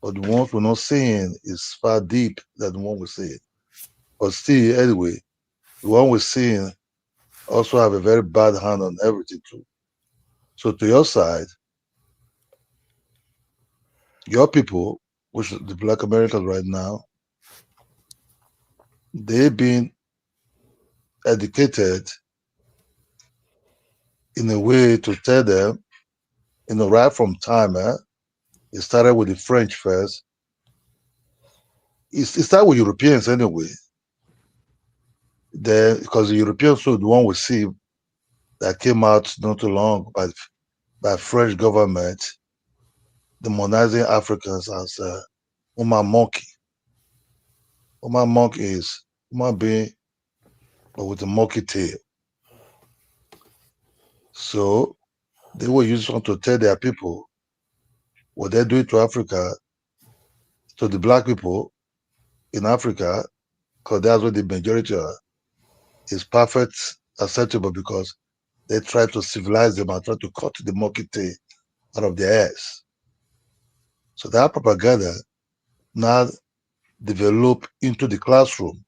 but the ones we're not seeing is far deep than the one we're seeing. But still, anyway, the one we're seeing also have a very bad hand on everything too. So to your side, your people, which is the Black Americans right now, they've been educated in a way to tell them, right from time, it started with the French first. It started with Europeans anyway. Then, because the Europeans were the one we see that came out not too long by French government demonizing Africans as human monkey. Human monkey is human being, but with a monkey tail. So they were using to tell their people what they do to Africa, to the black people in Africa, because that's what the majority are, is perfect acceptable because they try to civilize them and try to cut the monkey tail out of their ass. So that propaganda now develop into the classroom.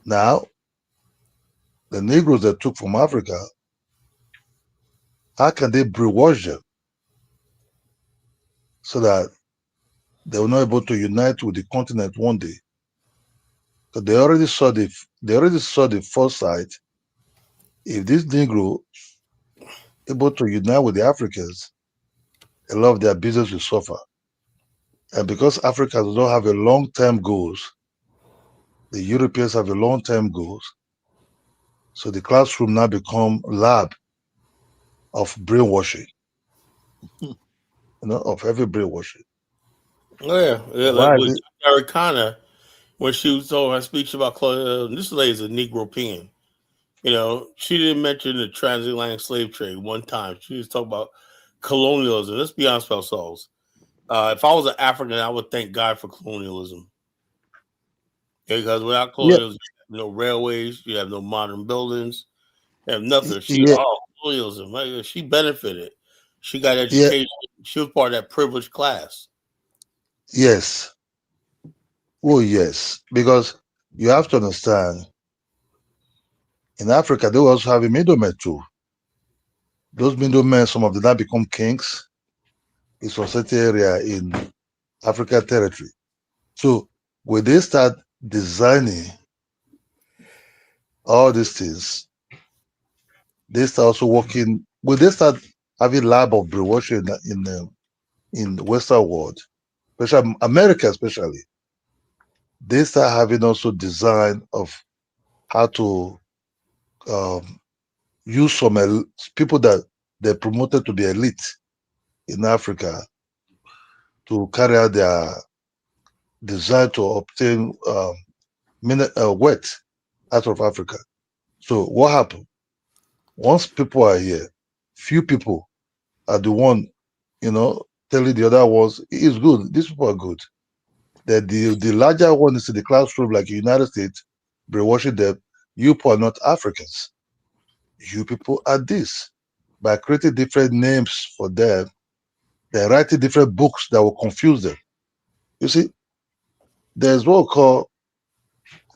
Now, the Negroes they took from Africa, how can they brainwash them so that they were not able to unite with the continent one day? Because they already saw the foresight. If this Negro able to unite with the Africans, a lot of their business will suffer. And because Africans don't have a long-term goals, the Europeans have a long-term goals. So the classroom now become lab of brainwashing, of heavy brainwashing. Oh yeah, yeah. Like Why? with Americana, when she was told her speech about this lady's a Negro peon. She didn't mention the transatlantic slave trade one time. She was talking about colonialism. Let's be honest with ourselves. If I was an African, I would thank God for colonialism. Because without Yeah, colonialism, you have no railways, you have no modern buildings, you have nothing. yeah, Colonialism. Right? She benefited. She got yeah, education. She was part of that privileged class. yes. Oh, yes. Because you have to understand, in Africa, they also have a middleman too. Those middlemen, some of them now become kings in some certain area in African territory. So when they start designing all these things, they start also working. When they start having lab of brainwashing in the Western world, especially America, especially, they start having also design of how to um, use some people that they promoted to be elite in Africa to carry out their desire to obtain wealth out of Africa. So what happened? Once people are here, few people are the one, telling the other ones, it's good, these people are good. That the larger one is in the classroom, like the United States, brainwashing them, you people are not Africans. You people are this. By creating different names for them, they're writing different books that will confuse them. You see, there's what we call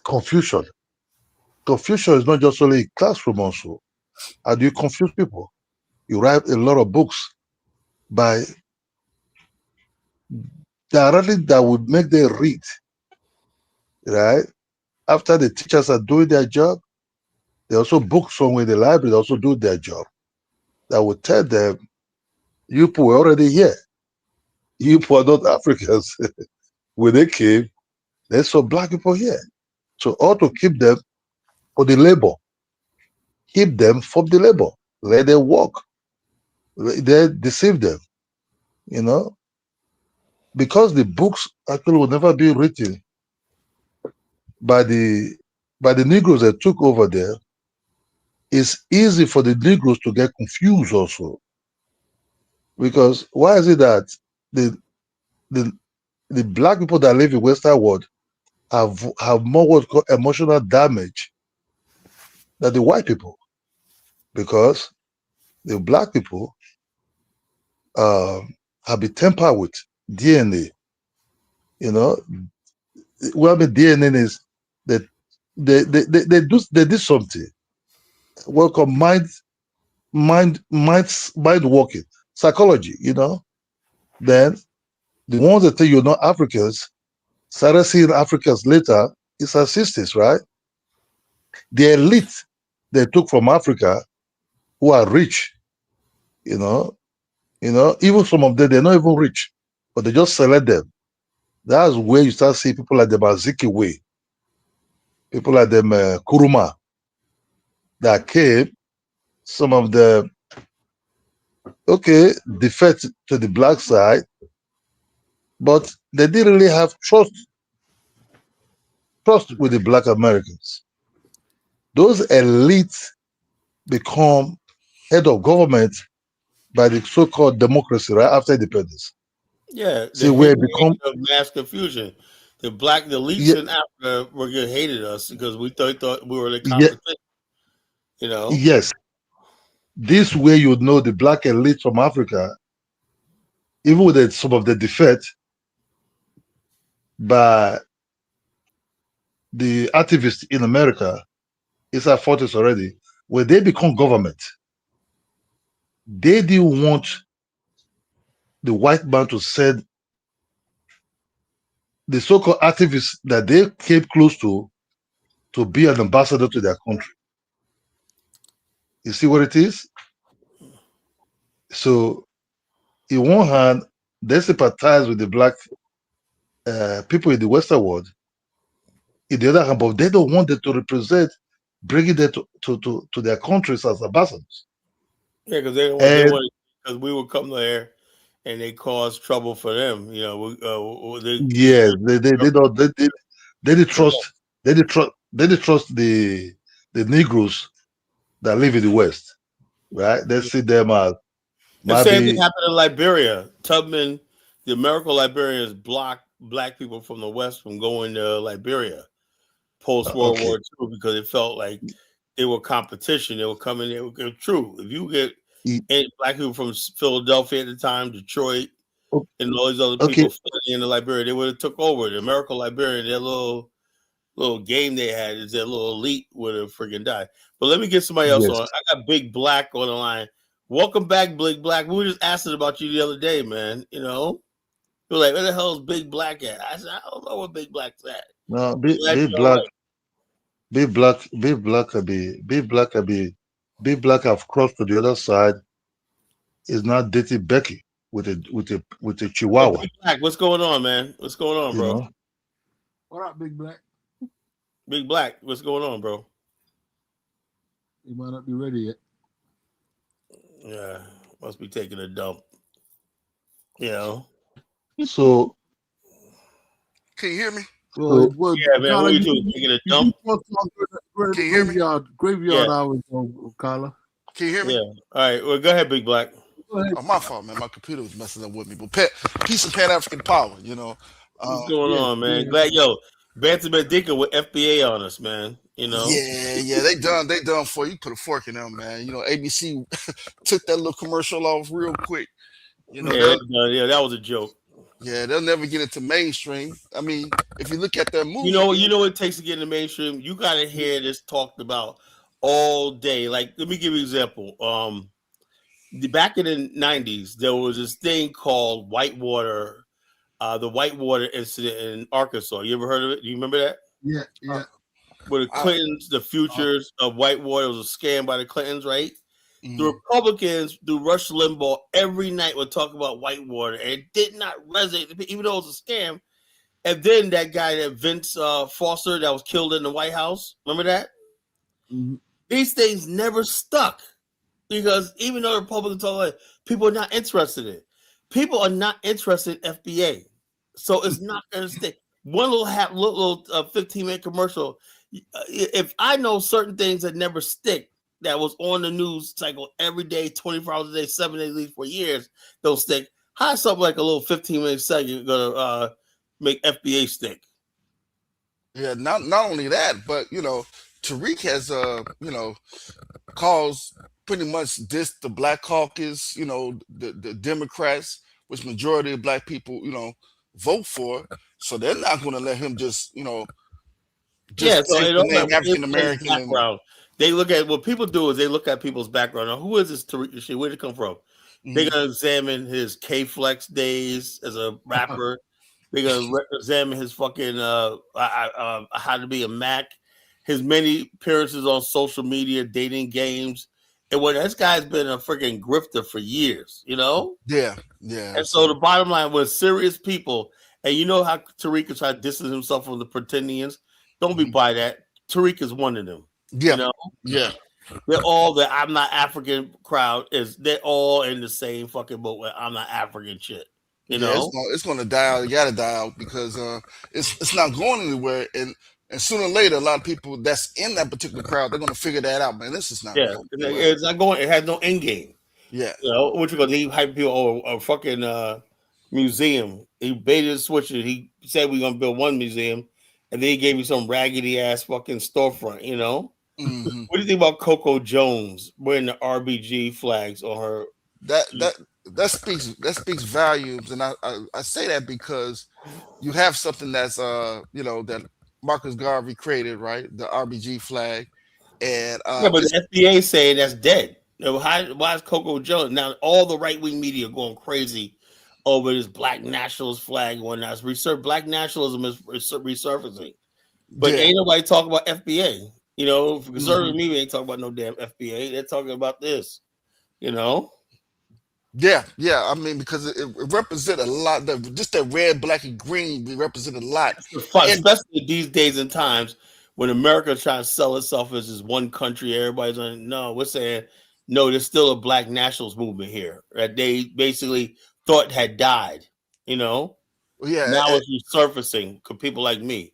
confusion. Confusion is not just only a classroom also. How do you confuse people? You write a lot of books by directly that would make them read, right? After the teachers are doing their job, they also book somewhere in the library, they also do their job. That would tell them, you people were already here. You people are not Africans. When they came, they saw black people here. So all to keep them for the labor, keep them from the labor, let them work, they deceive them, you know, because the books actually will never be written by the Negroes that took over there. it's easy for the Negroes to get confused also. Because why is it that the the the black people that live in Western world have more what called emotional damage than the white people? Because the black people have been tempered with DNA. You know, what the DNA is that they did something. What called mind working psychology. Then the ones that tell you're not Africans started seeing Africans later. It's our sisters, right? The elite they took from Africa who are rich, you know, even some of them they're not even rich, but they just select them. That's where you start seeing people like them Azikiwe, people like them Kuruma that came. Some of them, okay, defect to the black side, but they didn't really have trust with the black Americans. Those elites become head of government by the so-called democracy right after independence. Yeah, the See where it hidden become agent of mass confusion. The elites yeah, in Africa were good hated us because we thought we were the yeah, competition. You know. yes. This way you would know the black elite from Africa, even with some of the defect by the activists in America, it's our 40s already, when they become government, they didn't want the white man to send the so-called activists that they came close to be an ambassador to their country. You see what it is? So, in one hand, they sympathize with the black people in the Western world. In the other hand, but they don't want them to represent, bringing them to their countries as ambassadors. Yeah, because they want And because we would come there and they cause trouble for them. They yes, they don't they did trust they did trust the Negroes that live in the West, right? They see them as The same thing maybe happened in Liberia. Tubman, the American Liberians blocked black people from the West from going to Liberia post World okay. War II because it felt like they were competition. They were coming. It was true. If you get e- any black people from Philadelphia at the time, Detroit, and all these other Okay, people flooding into Liberia, they would have took over. The American Liberian, their little game they had is their little elite would have freaking died. But let me get somebody else yes. on. I got Big Black on the line. Welcome back, Big Black. We were just asking about you the other day, man. You're like, where the hell is Big Black at? I said, I don't know where Big Black's at. No, Glad you're all right. big black have crossed to the other side. Is not dating Becky with a Oh, Chihuahua. Big Black, what's going on, man? What's going on, You bro? know, What up, Big Black? Big Black, what's going on, bro? You might not be ready yet. Yeah, must be taking a dump. You know. so Can you hear me? Well, so well, Yeah, man. What Carla, are you doing? Taking a you do dump? talk about Can you hear me? graveyard Yeah, hours, Carla. Can you hear me? yeah. All right. Well, go ahead, Big Black. Go ahead. Oh, my fault, man. My computer was messing up with me. But peace and Pan African power, you know. What's Um, going Yes, on, man? yes. Glad Bantam and Dinka with FBA on us, man. yeah, they done for you. Put a fork in them, man. You know, ABC took that little commercial off real quick. You know, Yeah, yeah, that was a joke. they'll never get into mainstream. I mean, if you look at their movie, You know what it takes to get in the mainstream. You got to hear this talked about all day. Like, let me give you an example. Back in the '90s, there was this thing called Whitewater, the Whitewater incident in Arkansas. You ever heard of it? Do you remember that? Yeah, uh, yeah. Where the I, Clintons, the futures of Whitewater was a scam by the Clintons, right? The mm, Republicans, through Rush Limbaugh, every night would talk about Whitewater, and it did not resonate, even though it was a scam. And then that guy, that Vince Foster, that was killed in the White House, remember that? Mhm. These things never stuck because even though Republicans talk like people are not interested in it. People are not interested in FBA, so it's not going to stick. One little 15-minute commercial. If I know certain things that never stick, that was on the news cycle every day, 24 hours a day, 7 days a week for years don't stick. How is something like a little 15-minute segment gonna make FBA stick? Yeah, not only that, but Tariq has caused pretty much this the Black Caucus, the Democrats, which majority of black people, vote for. So they're not going to let him Yeah, just so take it the all name they African look at his American and background. They look at what people do is they look at people's background. Now, who is this Tariq Nasheed? Where did it come from? They're mhm. gonna examine his K Flex days as a rapper. They're gonna examine his fucking how to be a Mac, his many appearances on social media, dating games, and what this guy's been a freaking grifter for years, you know. Yeah. And so the So bottom line was serious people, and you know how Tariq is trying to distance himself from the pretendians. Don't be mhm. by that. Tariq is one of them. You Yeah, know, yeah, they're all the I'm not African crowd is they're all in the same fucking boat with I'm not African shit. You yeah. know. It's gonna die out. It gotta die out because it's not going anywhere. And sooner or later, a lot of people that's in that particular crowd, they're gonna figure that out. Man, this is not Yeah, going anywhere. it's not going. It has no end game. Yeah, You know, what you gonna he hype people over a fucking museum. He baited and switched it. He said we're gonna build one museum, and then he gave you some raggedy ass fucking storefront. You know, hmm what do you think about Coco Jones wearing the RBG flags on her? that that that speaks volumes. And I say that because you have something that's that Marcus Garvey created, right? The RBG flag, and Yeah, but it's the FBA saying that's dead. You know, why is Coco Jones now? All the right wing media going crazy over this black nationalist flag when that's black nationalism is resurfacing. But yeah. ain't nobody talking about FBA. You know, for hmm conservative media ain't talking about no damn FBA. They're talking about this. You know, Yeah. I mean, because it represent a lot. Just that red, black, and green represent a lot. it's the fun, And especially these days and times when America trying to sell itself as this one country. Everybody's on. No, we're saying no. There's still a black nationalist movement here that they basically thought had died. You know, yeah, now it's resurfacing. For people like me,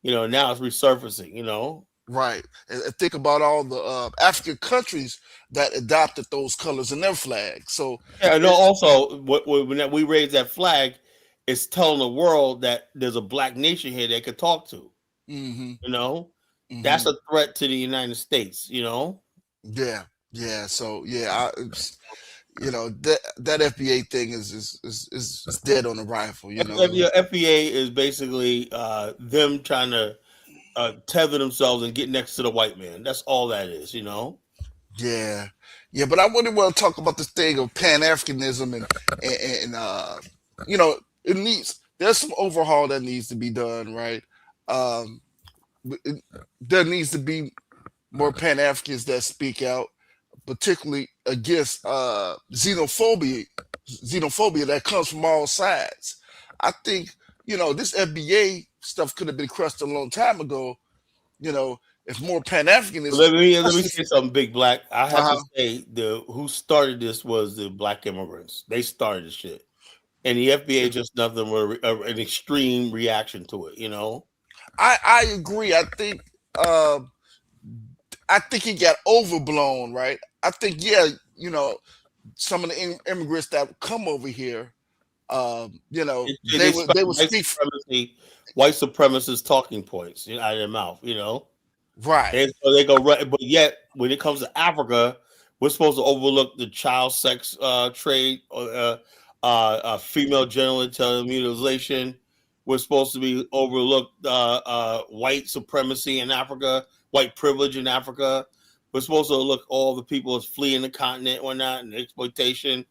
you know, now it's resurfacing. You know, right. And think about all the African countries that adopted those colors in their flag. So yeah. I know. it's Also, when we raise that flag, it's telling the world that there's a black nation here they could talk to. hmm You know, that's hmm a threat to the United States. You know, yeah. So yeah, that FBA thing is dead on arrival. FBA is basically them trying to tether themselves and get next to the white man. That's all that is. You know. Yeah, yeah. But I really want to talk about this thing of Pan Africanism and it needs there's some overhaul that needs to be done, right? Um, there needs to be more Pan Africans that speak out, particularly against xenophobia that comes from all sides. I think this FBA stuff could have been crushed a long time ago. You know, if more Pan Africanism, Let me say something, Big Black. I have to uh say the who started this was the black immigrants. They started this shit, and the FBA just nothing but an extreme reaction to it. You know. I agree. Um, I think it got overblown, right? I think some of the immigrants that come over here, They they expect would speak white supremacist talking points out of their mouth. You know. right. And so they go right, but yet when it comes to Africa, we're supposed to overlook the child sex trade, female genital mutilation. We're supposed to be overlook white supremacy in Africa, white privilege in Africa. We're supposed to look all the people that's fleeing the continent or not and exploitation.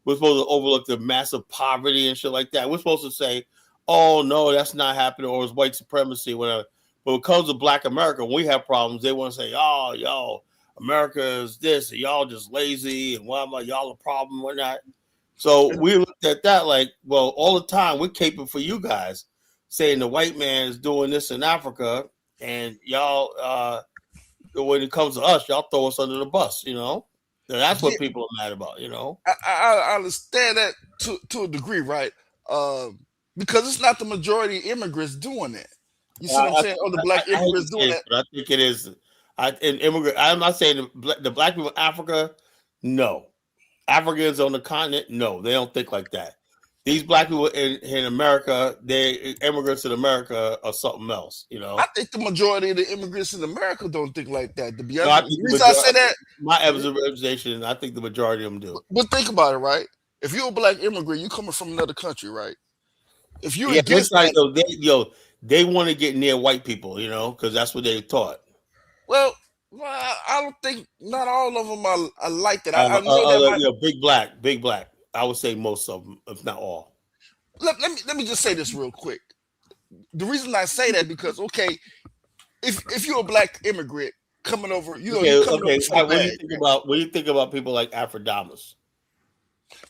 We're supposed to overlook the massive poverty and shit like that. We're supposed to say, "Oh no, that's not happening," or it's white supremacy, whatever. But when it comes to Black America, when we have problems, they want to say, "Oh, y'all, America is this, and y'all just lazy, and why am I y'all a problem or not?" So we looked at that like, well, all the time we're caping for you guys, saying the white man is doing this in Africa, and y'all, when it comes to us, y'all throw us under the bus. You know, and that's Yeah, what people are mad about. You know, I understand that to a degree, right? Because it's not the majority of immigrants doing it. You see what I'm saying? Or the black I hate to immigrants doing say this, that. but I think it is. I'm not saying the black people in Africa. No, Africans on the continent. No, they don't think like that. These black people in America, they immigrants in America are something else. You I know. think the majority of the immigrants in America don't think like that. To be No, honest, I with you. think The reason I say that, my observation, I think the majority of them do. but think about it, right? If you're a black immigrant, you coming from another country, right? If you're Yeah, looks against like that, though they want to get near white people, you know, because that's what they taught. well, I don't think not all of them are like that. I know that might. Big black. I would say most of them, if not all. Let me just say this real quick. The reason I say that because okay, if you're a black immigrant coming over, you coming over Okay. for a What do you bag. think about people like Afrodamas?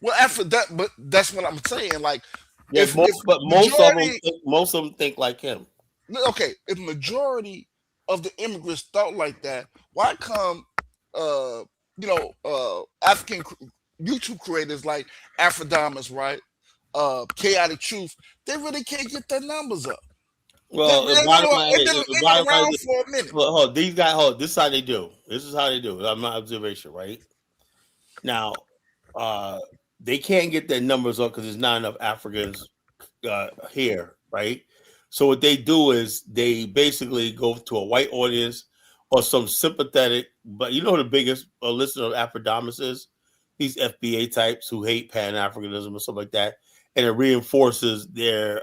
Well, after that, but that's what I'm saying. Like, Yeah, if but majority, most of them think like him. okay, if majority of the immigrants thought like that, why come, uh, African YouTube creators like Afrodamas, right? Chaotic Truth, they really can't get their numbers up. Well, the They've been bottom line around is, for a minute. these guys, this is how they do. This is how they do. I'm my observation, right? Now, uh, they can't get their numbers up because there's not enough Africans here, right? So what they do is they basically go to a white audience or some sympathetic, but you know the biggest listener of Afrodamus is these FBA types who hate Pan Africanism and stuff like that, and it reinforces their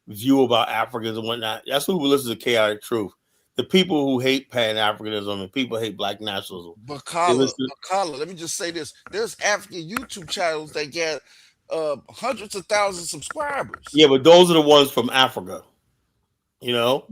view about Africans and whatnot. That's who listens to Chaotic Truth. The people who hate Pan Africanism and people hate Black nationalism. They listen. But Carla, let me just say this: there's African YouTube channels that get hundreds of thousands of subscribers. Yeah, but those are the ones from Africa. You know,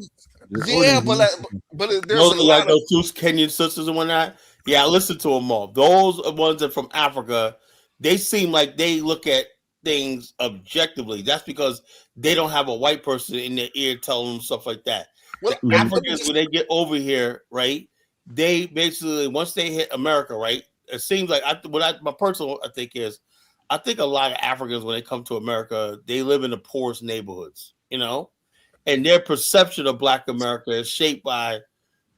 The Yeah, audience but there's those a are like lot of those two Kenyan sisters and whatnot. Yeah, I listen to them all. Those are ones that are from Africa. They seem like they look at things objectively. That's because they don't have a white person in their ear telling them stuff like that. well. The Let me Africans, just when they get over here, right? They basically once they hit America, right? It seems like my personal I think is, I think a lot of Africans when they come to America, they live in the poorest neighborhoods, you know, and their perception of Black America is shaped by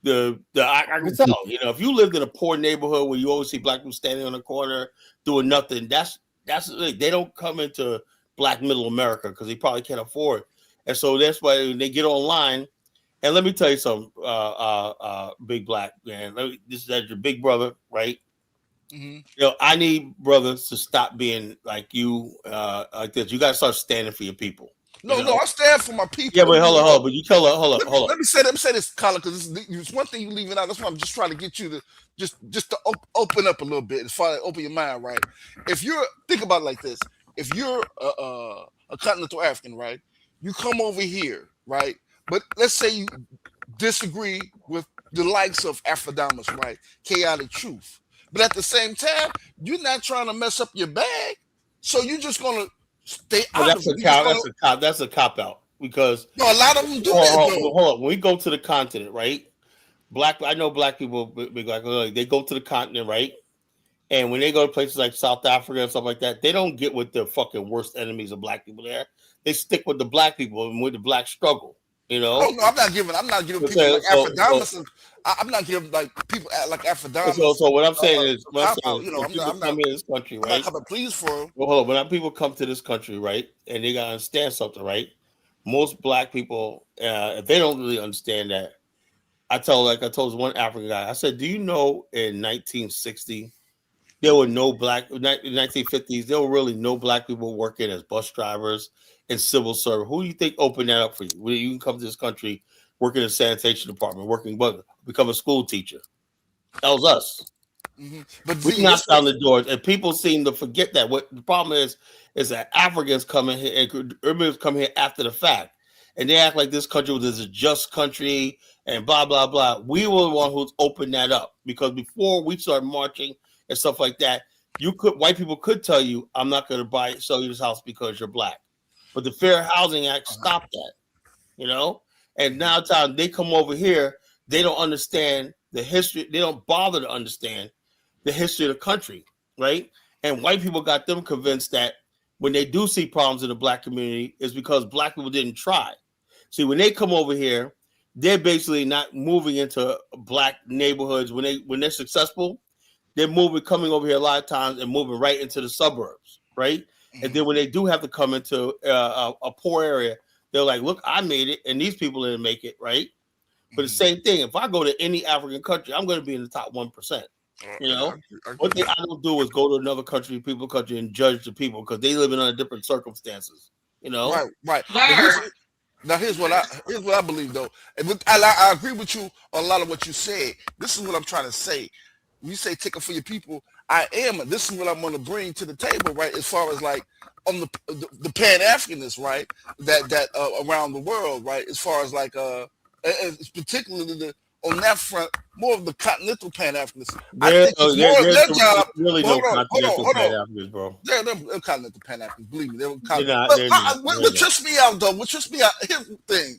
I can tell, you know, if you lived in a poor neighborhood where you always see Black people standing on the corner doing nothing, they don't come into Black middle America because they probably can't afford it. And so that's why when they get online. And let me tell you something, Big Black man. This is as your big brother, right? mhm. You know, I need brothers to stop being like you, like this. You got to start standing for your people. You No, know. I stand for my people. Yeah, Let but me be real. But you tell her, hold up. Let me say this, Colin, because it's one thing you leaving out. That's why I'm just trying to get you to just to open up a little bit as far as open your mind, right? If you're think about it like this, if you're a continental African, right, you come over here, right, but let's say you disagree with the likes of Aphrodamus, right, chaotic truth, but at the same time, you're not trying to mess up your bag, so you're just gonna stay But out of it. You're just gonna that's a cop out because no. A lot of them do that though. hold on. When we go to the continent, right? I know Black people, big like they go to the continent, right? And when they go to places like South Africa and stuff like that, they don't get with the fucking worst enemies of Black people there. They stick with the Black people and with the Black struggle. You Oh know. no, I'm not giving people So like Aphrodamus. I'm not giving like people like Aphrodamus. what I'm saying is, Cop out. You know, when people come in this country, I'm not right? coming please for them. Well, hold on. When people come to this country, right, and they gotta understand something, right? Most Black people, if they don't really understand that, I told one African guy, I said, "Do you know in 1960 there were no black 1950s there were really no Black people working as bus drivers and civil service. Who do you think opened that up for you? Where you can come to this country, work in the sanitation department, become a school teacher? That was us. But We see, knocked down the doors, and people seem to forget that. What the problem is that Africans come in here and Urban come here after the fact, and they act like this country was a just country and blah blah blah. We were the one who's opened that up because before we started marching and stuff like that, white people could tell you, "I'm not going to sell you this house because you're Black," but the Fair Housing Act stopped that. You know, and now time they come over here, they don't understand the history. They don't bother to understand the history of the country, right? And white people got them convinced that when they do see problems in the Black community, is because Black people didn't try. See, when they come over here, they're basically not moving into black neighborhoods when they're successful. They're moving, coming over here a lot of times and moving right into the suburbs, right? And then when they do have to come into a poor area, they're like, "Look, I made it, and these people didn't make it, right?" But the same thing, if I go to any African country, I'm going to be in the top 1%. You know, one thing I don't do is go to another country, and judge the people because they live in under different circumstances. You know, right. Now here's what I believe though, and I agree with you on a lot of what you said. This is what I'm trying to say. When you say take it for your people, this is what I'm going to bring to the table, right? As far as like on the Pan Africanists, right? That around the world, right? As far as like particularly on that front, more of the continental Pan Africanists. I think it's more their job. Really Well, no continental Pan Africans, bro. They're continental Pan Africans. Believe me, they're not. What trips me out though? What trips me out? Here's the thing.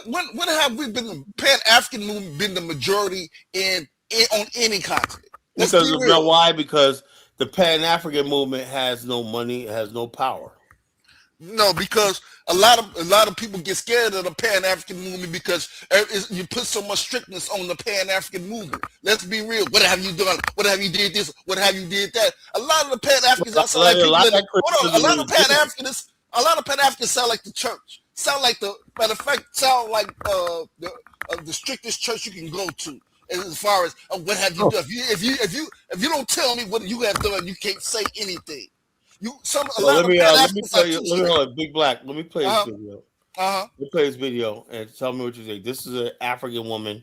When have we been the Pan African movement been the majority on any continent? Let's because be real. Why? Because the Pan African movement has no money, it has no power. No, because a lot of people get scared of the Pan African movement because you put so much strictness on the Pan African movement. Let's be real. What have you done? What have you did this? What have you did that? A lot of the Pan Africans sound like people. A lot of Pan Africans sound like the church. Sound like matter of fact, sound like the strictest church you can go to. As far as what have you done? If you don't tell me what you have done, you can't say anything. Let me tell you. Hold on, Big Black. Let me play this video. Let me play this video and tell me what you think. This is an African woman,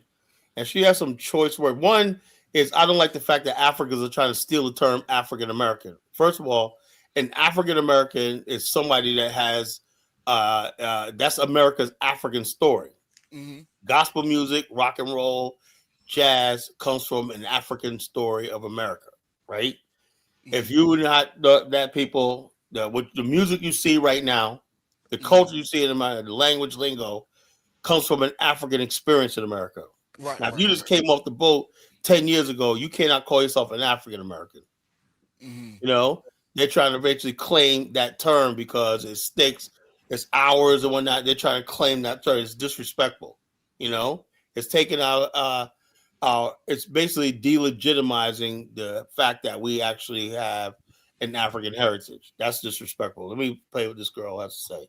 and she has some choice words. One is I don't like the fact that Africans are trying to steal the term African American. First of all, an African American is somebody that has that's America's African story. Mm-hmm. Gospel music, rock and roll, jazz comes from an African story of America, right? If you're not that people, with the music you see right now, the culture you see in America, the language lingo comes from an African experience in America. Right. Now, if you just came off the boat 10 years ago, you cannot call yourself an African American. Mm-hmm. You know, they're trying to eventually claim that term because it sticks, it's ours and whatnot. They're trying to claim that term. It's disrespectful. You know, it's taken out. It's basically delegitimizing the fact that we actually have an African heritage. That's disrespectful. Let me play what this girl has to say.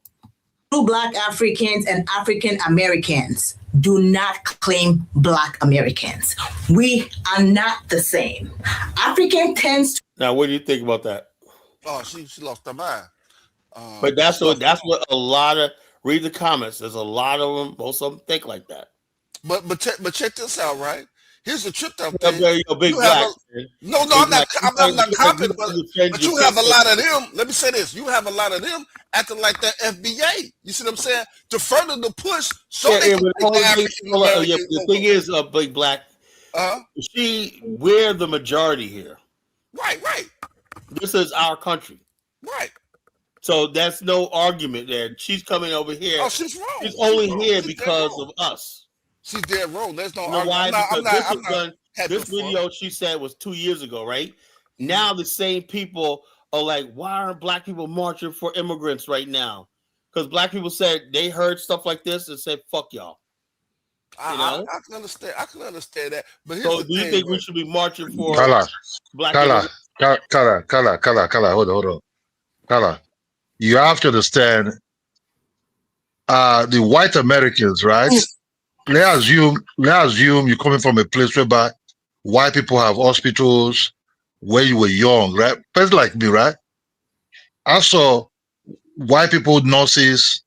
Black Africans and African Americans do not claim Black Americans. We are not the same. African tends to. Now, what do you think about that? Oh, she lost her mind. But that's what a lot of read the comments. There's a lot of them. Most of them think like that. But check this out, right? Here's the trip out there. Big Black. I'm not copying, but you have a lot of them. Let me say this: you have a lot of them acting like that FBA. You see what I'm saying? To further the push, the thing is, Big Black. We're the majority here. Right. This is our country. Right. So that's no argument there. She's coming over here. Oh, she's wrong. She's only here because of us. She's dead wrong. There's no argument. This video she said was 2 years ago, right? Now the same people are like, why aren't Black people marching for immigrants right now? Because Black people said they heard stuff like this and said, "Fuck y'all." I can understand. I can understand that. But so, do you think we should be marching for Black Kala, hold on. Kala, you have to understand. The white Americans, right? Let's assume you're coming from a place whereby white people have hospitals where you were young, right? Person like me, right? I saw white people, nurses,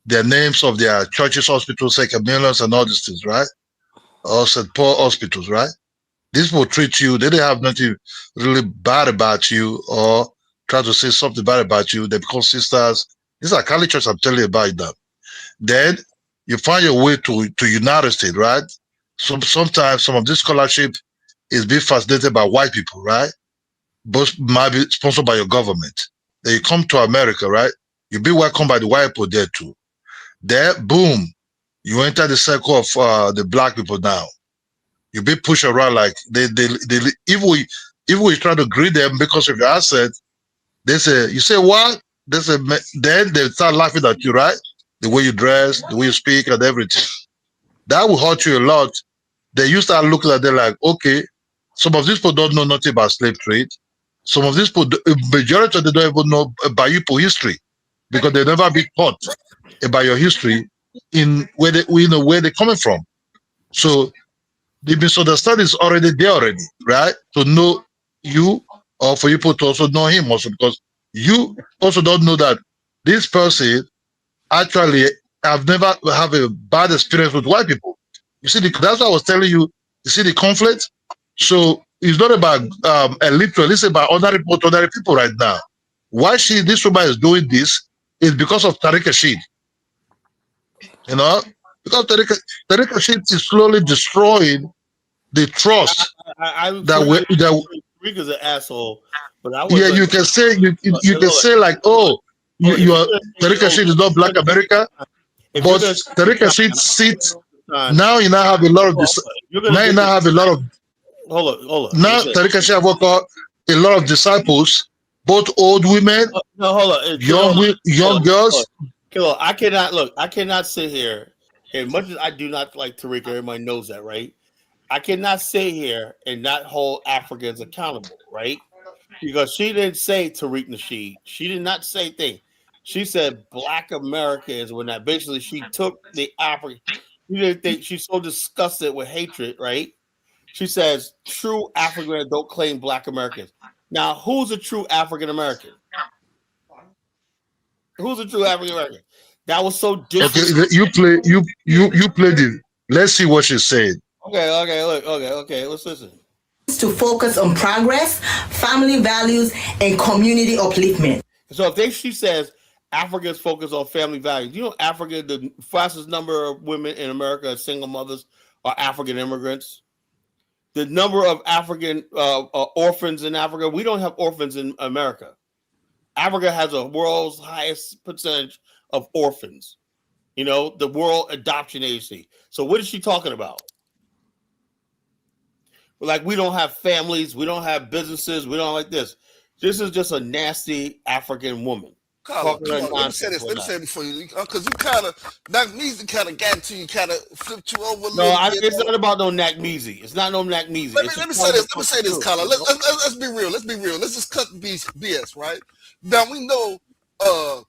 their names of their churches, hospitals, second millions, and all these things, right? Or St. Paul hospitals, right? These people treat you, they didn't have nothing really bad about you or try to say something bad about you. They become sisters. These are Catholic church I'm telling you about them. Then you find your way to United States, right? Sometimes some of this scholarship is being facilitated by white people, right? But might be sponsored by your government. Then you come to America, right? You'll be welcomed by the white people there too. There, boom, you enter the circle of the Black people now. You'll be pushed around like they if we try to greet them because of your accent, they say, you say what? Then they start laughing at you, right? The way you dress, the way you speak, and everything. That will hurt you a lot. Then you start looking at them like, okay, some of these people don't know nothing about slave trade. Some of these people, majority of them don't even know about your history because they never been taught about your history in where they, where they're coming from. So the misunderstanding is already there already, right? To know you or for people to also know him also because you also don't know that this person actually have never have a bad experience with white people. You see, that's what I was telling you. You see the conflict. So it's not about elite, it's about ordinary people right now. Why this woman is doing this is because of Tariq Rashid. You know, because Tariq Rashid is slowly destroying the trust I'm that free. we that Rika's an asshole, but I was yeah, like, you can say you can hold on, say like, oh, hold on. you If you're are gonna say, Tariq Rashid is not Black America, if you're but gonna Tariq take Rashid time, sits time, now. You now have a lot of hold this. on. If you're gonna Now you take now the have a lot of hold on. now Listen, Tariq Rashid have got a lot of disciples, both old women, no, hold on, Kilo, young hold girls. on. Kilo, I cannot look. I cannot sit here. As much as I do not like Tariq, everybody knows that, right? I cannot sit here and not hold Africans accountable, right? Because she didn't say Tariq Nasheed. She did not say thing. She said Black Americans when that basically she took the African. She didn't think she's so disgusted with hatred, right? She says true African don't claim Black Americans. Now, who's a true African American? Who's a true African American? That was so Okay, disrespectful. you played it. Let's see what she said. Okay. Let's listen. To focus on progress, family values, and community upliftment. So she says Africans focus on family values. You know, Africa, the fastest number of women in America as single mothers are African immigrants. The number of African orphans in Africa, we don't have orphans in America. Africa has a world's highest percentage of orphans. You know, the World Adoption Agency. So what is she talking about? Like we don't have families, we don't have businesses, we don't like this. This is just a nasty African woman Carla, talking come her on. Let me say nonsense this. like Let me that. say it before you, because you kind of that music kind of got to you, kind of flipped you over a No, little bit. it's not about no Knack Measy. It's not no Knack Measy. It's just Let me say telling the this. Let me say fucking this, truth. Carla. You know? Let's be real. Let's be real. Let's just cut the BS, right? Now we know uh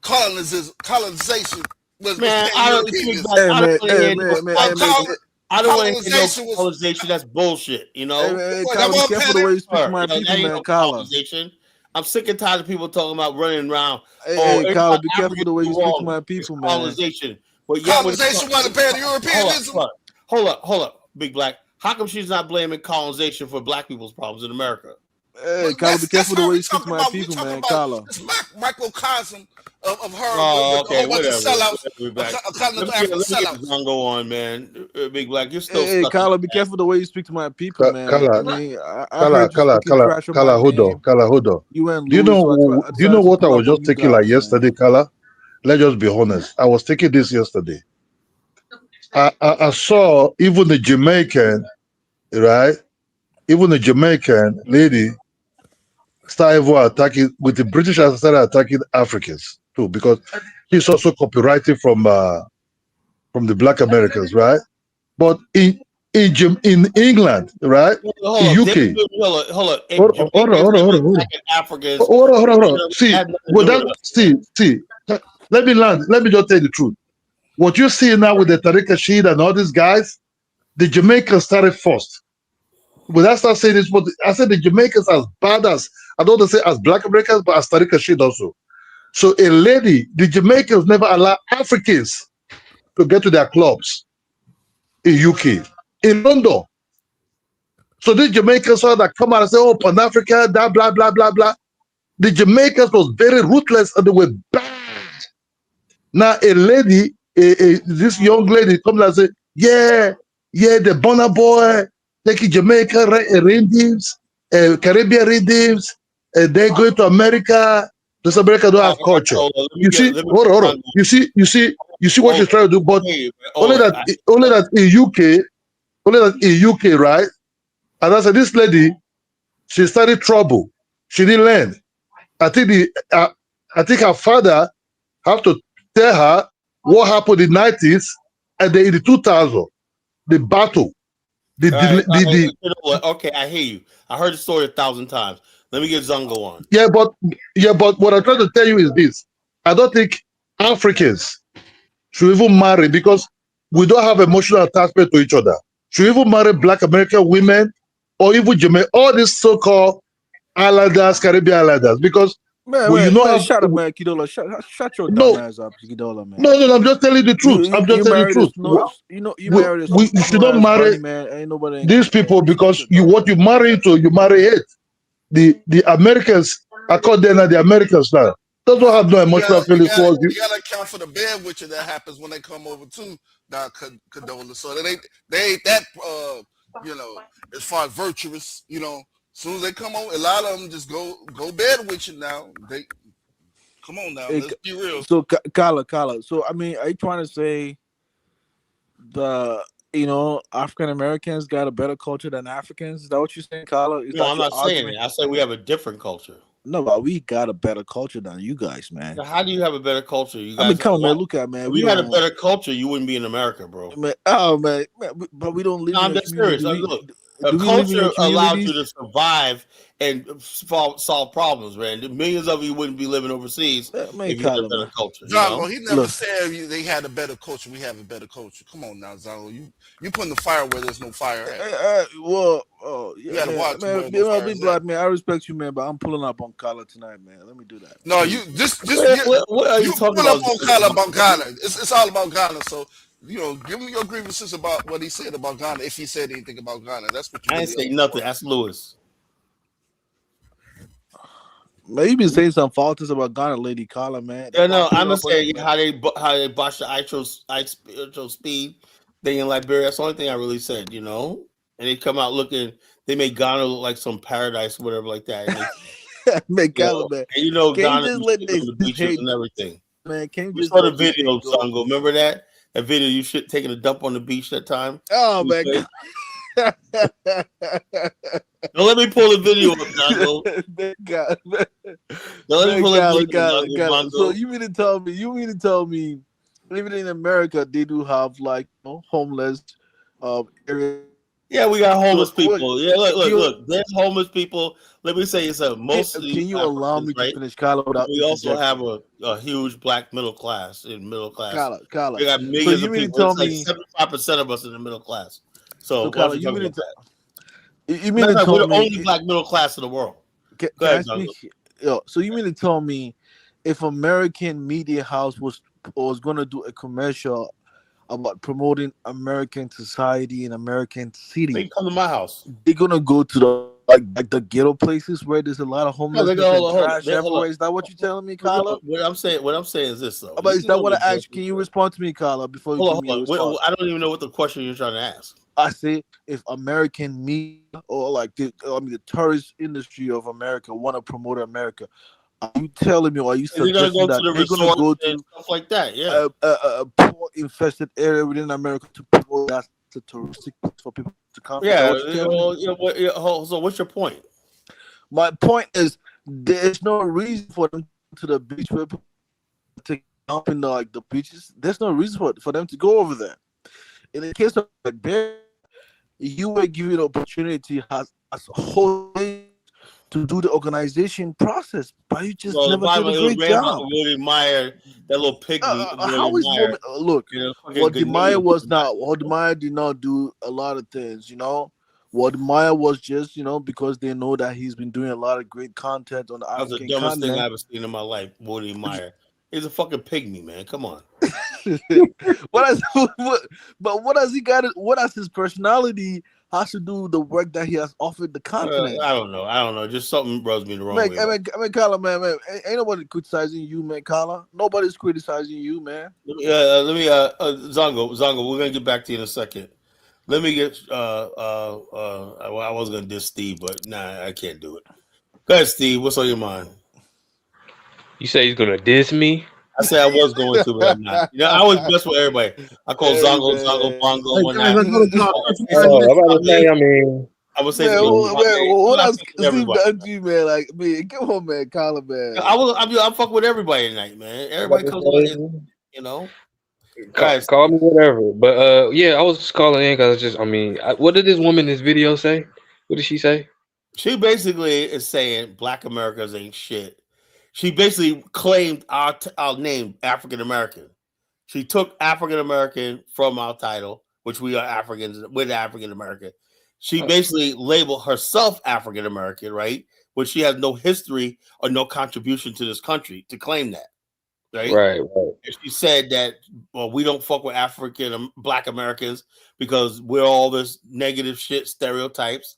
colonization was Man, I don't think pan-Europeanism. like Hey I don't man, want to hey hear man, no man, hey man, colonization. I don't want to hear no Colonization was colonization. That's bullshit. You hey know, man, hey that Kyler, be one careful pan the way you speak to my you know people, that ain't man, no Kyler. colonization. I'm sick and tired of people talking about running around. Hey, Oh, hey everybody Kyler, be careful Africans the way do you speak to wrong. my It's people, man. colonization. But yet when colonization wasn't pan-Europeanism. hold up, Big Black. How come she's not blaming colonization for black people's problems in America? Hey But Kyler, be that's careful the her way we you speak to talking my about. We people, talking man, about Kyler. this microcosm of her Oh, with a okay, whole bunch of whatever. sellouts, Big Black. a continent of African Let me get this sellouts. song go on, man. Big Black, you're still Hey, stuck in Kyler, be the past. careful the way you speak to my people, man. I Kala, mean, I heard you speaking trash on my name. Kala, hold on. You went Do you Louis, so I do you know decided to what I pull was up on just you taking like guys, man. yesterday, Kala? Let's just be honest. I was taking this yesterday. I saw even the Jamaican, right? Even the Jamaican lady started even attacking with the British started attacking Africans too, because she's also copyrighted from the Black Americans, right? But in England, right? In Hold up, UK, hold up. If hold on, hold on, Jamaicans hold on, have hold been on, hold on. attacking Africans, Hold on, hold on, hold on. that See, has nothing to well, do with that us, man. see. Let me land. Let me just tell you the truth. What you see now with the Tariq Rashid and all these guys, the Jamaicans started first. When I start saying this, but I said the Jamaicans as bad as I don't want to say as Black Americans, but as Tariq Rashid also. So a lady, the Jamaicans never allow Africans to get to their clubs in UK, in London. So these Jamaicans saw that come out and say, "Oh, Pan Africa, that blah blah blah blah." The Jamaicans was very ruthless and they were bad. Now a lady, this young lady comes and say, yeah, the Bonner boy, taking Jamaica redeems, Caribbean redeems, they go to America. This America don't have culture. Hold on, You see, let me hold on, hold on. get You see what hold she's trying to do, but on. only Hold that on. only that in UK, only that in UK, right? And I said, this lady, she started trouble. She didn't learn. I think I think her father have to tell her what happened in the 90s and then in the 2000, the battle, All right, you know what? Okay, I hear you. I heard the story 1,000 times. Let me get Zongo on. yeah, but what I'm trying to tell you is this: I don't think Africans should even marry because we don't have emotional attachment to each other. Should even marry Black American women or even Jamaican, all these so-called islanders, Caribbean islanders, because when you know Man, have shut up, man, Kidola. Shut your dumb no, ass up, Kidola, man. no, I'm just telling the truth. I'm just You telling the married truth. a snow, you married a You should snow not ass marry bunny, man. Ain't nobody ain't these gonna, man. people Shut because your dumb what ass you up. marry into, you marry it. The Americans, I call them the Americans now. They don't have no You emotional gotta, you feelings gotta, towards you. you gotta account for the bandwidth that happens when they come over to Condola. So they ain't that, as far as virtuous. As soon as they come over, a lot of them just go bed with you now. They come on now, Hey, let's be real. so Kala. So I mean, are you trying to say the African Americans got a better culture than Africans? Is that what you're saying, Kala? Is No, that I'm your not saying argument? it. I said we have a different culture. No, but we got a better culture than you guys, man. Now, how do you have a better culture? You I mean, guys have come a on, man. lot. Look at man. If We you had a don't. better culture, you wouldn't be in America, bro. Man, man, but we don't live No, in I'm a dead community. serious. Look, a Do we live in a culture allows you communities? to survive and solve problems, man. Millions of you wouldn't be living overseas Man, if you had a Kala, better man. culture, Zongo, he never Look, said they had a better culture. We have a better culture. Come on now, Zongo. You putting the fire where there's no fire at. well, oh You yeah, gotta man, watch man, where no fire be is at. black, man. I respect you, man, but I'm pulling up on Kala tonight, man. Let me do that, No, you please. just What are you you talking pull up about? on Kyle about Ghana. It's all about Ghana. So give me your grievances about what he said about Ghana. If he said anything about Ghana, that's what you I ain't really up say for. nothing. That's Lewis. Man, you been saying some false things about Ghana, Lady Kala, man. Yeah, That's why I'm no, I'm pulling just up on you, saying man. how they botched the spiritual speed thing in Liberia. That's the only thing I really said, And they come out looking. They made Ghana look like some paradise, or whatever, like that. And they, Man, Kala, man. Can you Ghana just be let sitting on the this beaches hate and go, everything. man? Can you We just saw the let this video, hate go? Songo. Remember that? That video you should taking a dump on the beach that time. Oh man. Don't let me pull the video up, Songo. God, Don't let me pull the video, got it. So Zongo. you mean to tell me, even in America, they do have like homeless areas. Yeah, we got So homeless what? people. Yeah, Can you look. There's homeless people. Let me say something. Mostly can you allow Africans, me to right? finish, Kyla, But without we also have interjecting? a huge black middle class in middle class. Kyla. We got So millions you of mean to people. tell It's like me? 75% of us in the middle class. So So why don't Kyla, you talk about you that? mean Matter to of fact, we're tell the me? only black middle class in the world. Go Can I ahead, Douglas. speak? So you mean to tell me, if American media house was gonna do a commercial about promoting American society in American They city, can come to my house. they're gonna go to the ghetto places where there's a lot of No, they homelessness go and hold on. trash Hold everywhere. on. Is that what you're telling me, No, Kyla? what I'm saying is this though. But is You that know what me, I bro. asked? Can you respond to me, Kyla, before you give me a Hold on. response? I don't even know what the question you're trying to ask. I say, if American media or the tourist industry of America want to promote America, are you telling me, or are you They're gonna suggesting go to that the they're gonna go resorts and to stuff like that. Yeah. a poor infested area within America to promote that's a touristic place for people to come? Is that Yeah. what you're telling me? So what's your point? My point is, there's no reason for them to the beach where people take up in the beaches. There's no reason for them to go over there. In the case of Liberia, you were given the opportunity as a whole to do the organization process, but you just Well, the never did Bible, a it was great ran by job. William Meyer, that little pygmy, How William is Meyer, woman? Look, fucking Ghanaian. What Maya did not do a lot of things. What Maya was just because they know that he's been doing a lot of great content on the That was the African dumbest thing I continent. ever seen in my life, William Meyer. He's a fucking pygmy, man. Come on. what has, but what has he got? What has his personality has to do with the work that he has offered the continent? I don't know. Just something rubs me the wrong way. Kala, man, ain't nobody criticizing you, man, Kala. Nobody's criticizing you, man. Zongo, we're gonna get back to you in a second. Let me get I was gonna diss Steve, but nah, I can't do it. Go ahead, Steve. What's on your mind? You say he's gonna diss me? I said I was going to, but I'm not. I always mess with everybody. I call Hey, Zongo, man. Bongo, Hey when guys, not. I gotta go. Say Oh, something I'm to about to say. Kwame. I mean, I would say Man, something to Kwame. what I'm else fucking with Steve everybody. done to you, man? Like, man, come on, man, Colin, man. I'm fucking with everybody tonight, man. I'm about Everybody to comes on here, say. you know. Guys, Call me whatever. But yeah, I was just calling in because just, I mean, what did this woman in this video say? What did she say? she basically is saying Black Americans ain't shit. She basically claimed our name, African American. She took African American from our title, which we are Africans with African American. She Uh, basically labeled herself African American, right? But she has no history or no contribution to this country to claim that, right? right, right. And she said that, well, we don't fuck with African Black Americans because we're all this negative shit stereotypes,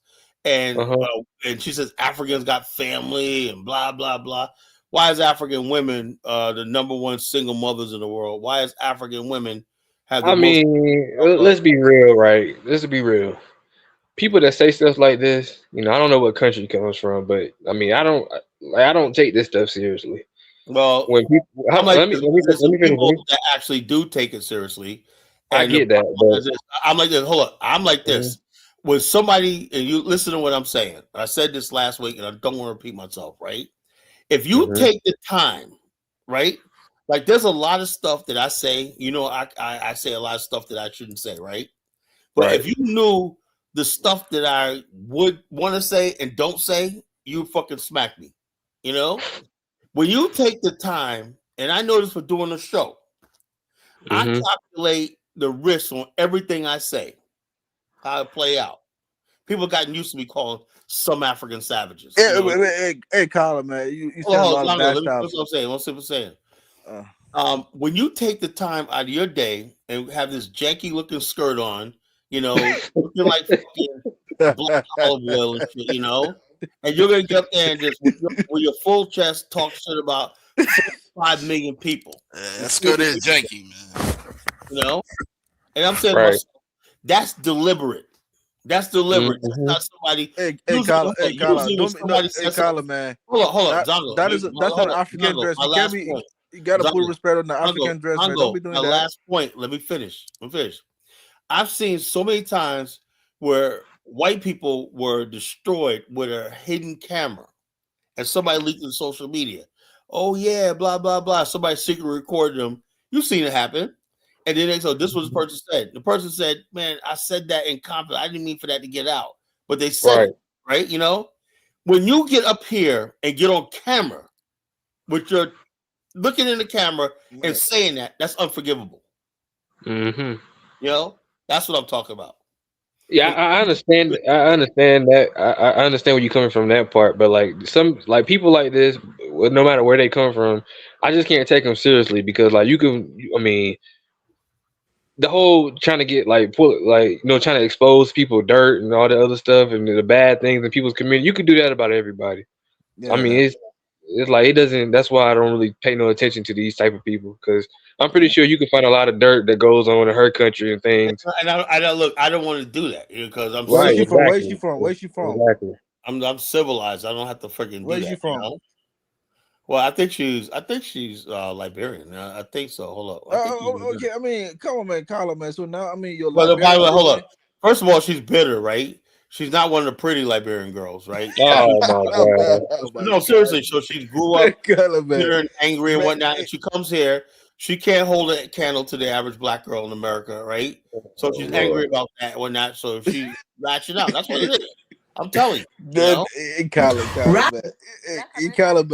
Uh and huh. and she says Africans got family and blah blah blah. Why is African women the number one single mothers in the world? Why is African women have the I most? mean, Uh, let's be real, right? Let's be real. People that say stuff like this, I don't know what country it comes from, but I mean, I don't take this stuff seriously. well, When people, I'm like this. There's let some me finish. people that actually do take it seriously, I and the get that, problem is but this. I'm like this. Hold up. I'm like mhm, this. When somebody and you listen to what I'm saying, I said this last week, and I don't want to repeat myself. Right? If you mhm, take the time, right? Like there's a lot of stuff that I say. I say a lot of stuff that I shouldn't say. Right? But right. if you knew the stuff that I would want to say and don't say, you fucking smack me. You know? When you take the time, and I know this for doing a show, I Mhm. calculate the risk on everything I say, how it play out. People gotten used to me calling some African savages. Hey, You know, hey, Colin, man, you hold saying on, a hold lot of on, Longo, bad let me stuff. what's what I'm saying. What's what I'm saying. Uh, When you take the time out of your day and have this janky looking skirt on, looking like fucking black olive oil and shit, and you're gonna get up there and just with your full chest talk shit about 5 million people. You That still skirt gonna is do that, janky, man. you know? And I'm saying to Right. myself, that's deliberate. That's deliberate. That's Mhm. not somebody hey, usually. Colin, hey, Colin, Usually when don't no, somebody hey, says something, Colin, man, hold up, that Zongo. that's Hold an up, African Zongo. dress. My last point, You gotta put Zongo, respect on the Zongo, African dress, man. Don't Zongo. be doing My that. last point. Let me finish. I've seen so many times where white people were destroyed with a hidden camera, and somebody leaked it to social media. Oh yeah, blah blah blah. Somebody secretly recorded them. You've seen it happen. And then so this was the person said. The person said, "Man, I said that in confidence. I didn't mean for that to get out, but they said Right. it, right? When you get up here and get on camera with your looking in the camera and Man, saying that, that's unforgivable. Mhm. You know, that's what I'm talking about. Yeah, When, I understand. I understand that. I understand where you're coming from that part. But like some like people like this, no matter where they come from, I just can't take them seriously because like you can. I mean, the whole trying to get like pull like trying to expose people dirt and all the other stuff and the bad things in people's community. You could do that about everybody. I mean, yeah, it's like it doesn't. That's why I don't really pay no attention to these type of people because I'm pretty sure you can find a lot of dirt that goes on in her country and things. and I look, I don't want to do that because I'm where is Right. she civilized. from? Where is she Exactly. from? Where is she from? Exactly. I'm civilized. I don't have to freaking Where do is she that. from? Well, I think she's Liberian. I think so. Hold up. I think she's Okay. Liberian. I mean, come on, man, Colin, man. So now, I mean, you're But by the Liberian way, hold woman. up. First of all, she's bitter, right? She's not one of the pretty Liberian girls, right? Oh my god. Oh my No, God, seriously. So she grew up Colin, man, bitter and angry and man, whatnot, and she comes here. She can't hold a candle to the average black girl in America, right? So Oh she's lord. angry about that and whatnot. So she's lashing out. That's what it is. I'm telling you. Then, Colin, Right. man, Colin,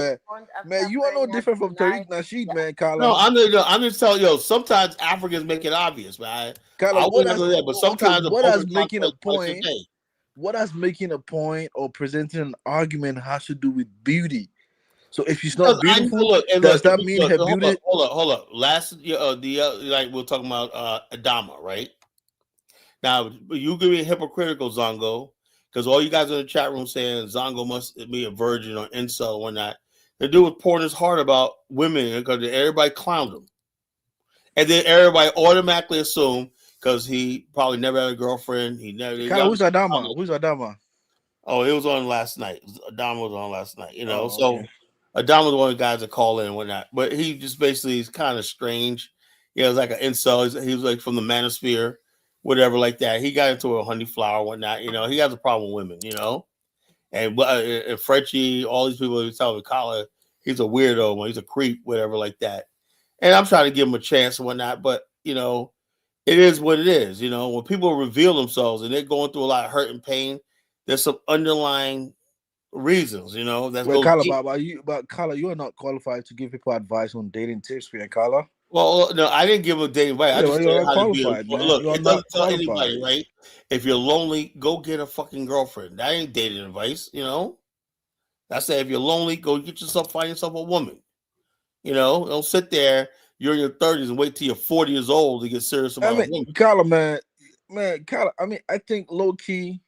man, you are no different from Tariq Nasheed, man, No, Colin. I'm just telling you. Sometimes Africans make it obvious, man. I Colin, would never do that, but okay, sometimes a what has broken clock making a strikes twice a point? day. What has making a point or presenting an argument has to do with beauty? So if she's Because not I know, beautiful, look, and does look, that mean her hold up, beauty? Last year, like we're talking about Adama, right? Now you give me hypocritical Zongo, because all you guys in the chat room saying Zongo must be a virgin or incel or whatnot. The dude was pouring his heart about women because everybody clowned him, and then everybody automatically assumed because he probably never had a girlfriend. He never. Colin, Y'all who's Adama? Who's Adama? Oh, it was on last night. Adam was on last night. Oh, So okay. Adam was one of the guys that call in and whatnot. But he just basically is kind of strange. It was like an incel. He was like from the manosphere, whatever, like that. He got into a honey flower, whatnot. He has a problem with women. And Frenchie, all these people who tell me, Colin, he's a weirdo, he's a creep, whatever, like that. And I'm trying to give him a chance and whatnot. But you know, it is what it is. You know, when people reveal themselves and they're going through a lot of hurt and pain, there's some underlying reasons, you know, that Well, goes Carla, deep. but Carla, you are not qualified to give people advice on dating tips, man, Carla. Well, no, I didn't give a dating advice. I Yeah, just well, said you're not how to be. qualified, man. Look, You are it doesn't not tell anybody, qualified. right? If you're lonely, go get a fucking girlfriend. That ain't dating advice, you know. I say if you're lonely, go find yourself a woman. You know, don't sit there. You're in your 30s and wait till you're 40 years old to get serious I about a mean, woman. Carla, man, Carla. I mean, I think low key,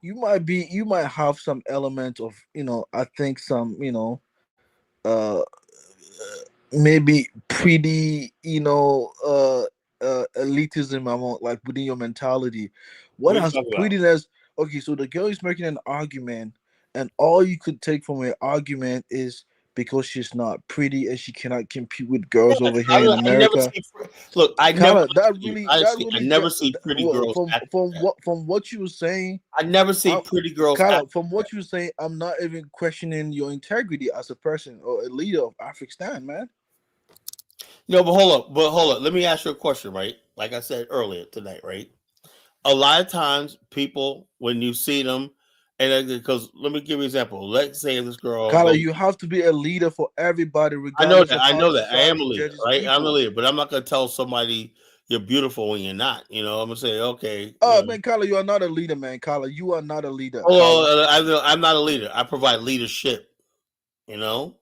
you might have some element of, I think some, maybe pretty, elitism among like within your mentality. What What are you has talking about? prettiness? Okay, so the girl is making an argument, and all you could take from her argument is because she's not pretty and she cannot compete with girls over here in I never America. see. Look, I never. Carla, I never see pretty girls acting like that. from what you were saying, I never see I'm pretty girls Carla, acting from like what you were saying, I'm not even questioning your integrity as a person or a leader of Afghanistan, man. that. No, but hold up. Let me ask you a question, right? Like I said earlier tonight, right? A lot of times, people when you see them, and because let me give you an example. Let's say this girl Carla, goes. you have to be a leader for everybody, I know regardless that. of I how know that. I am a society leader, judges right? I'm a people. leader, but I'm not gonna tell somebody you're beautiful when you're not. You know, I'm gonna say, okay, you Oh know. man, Carla, you are not a leader, man. Carla, you are not a leader, Carla. Oh, I'm not a leader. I provide leadership. You know,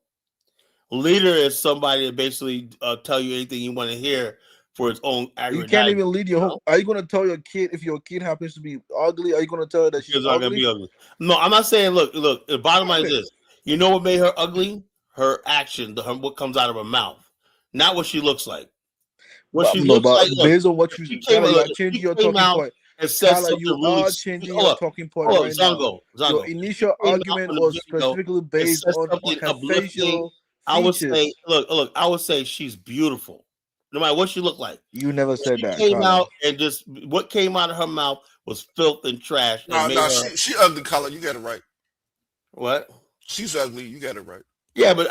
leader is somebody that basically tell you anything you want to hear for its own You can't aggrandizement. even lead your You whole. know, Are you gonna tell your kid if your kid happens to be ugly? Are you gonna tell her that she's kids are gonna ugly? be ugly. No, I'm not saying. Look. The bottom line is this. You know what made her ugly? Her action, what comes out of her mouth, not what she looks like. What But she no, looks like. but Look, based on what if you, she came, Carla, you look, are if changing she your came talking out point. and said Carla, something you really, are changing your hold up, talking point right now. Your Zongo. initial If she came out argument with a was video specifically and based said on something her uplifting, facial I would say, features. look, I would say she's beautiful, no matter what she looked like. You never If said she that, came Carla. out and just what came out of her mouth was filth and trash and No, made no, her she ugly, color. You got it right. what? She's ugly. You got it right. Yeah, but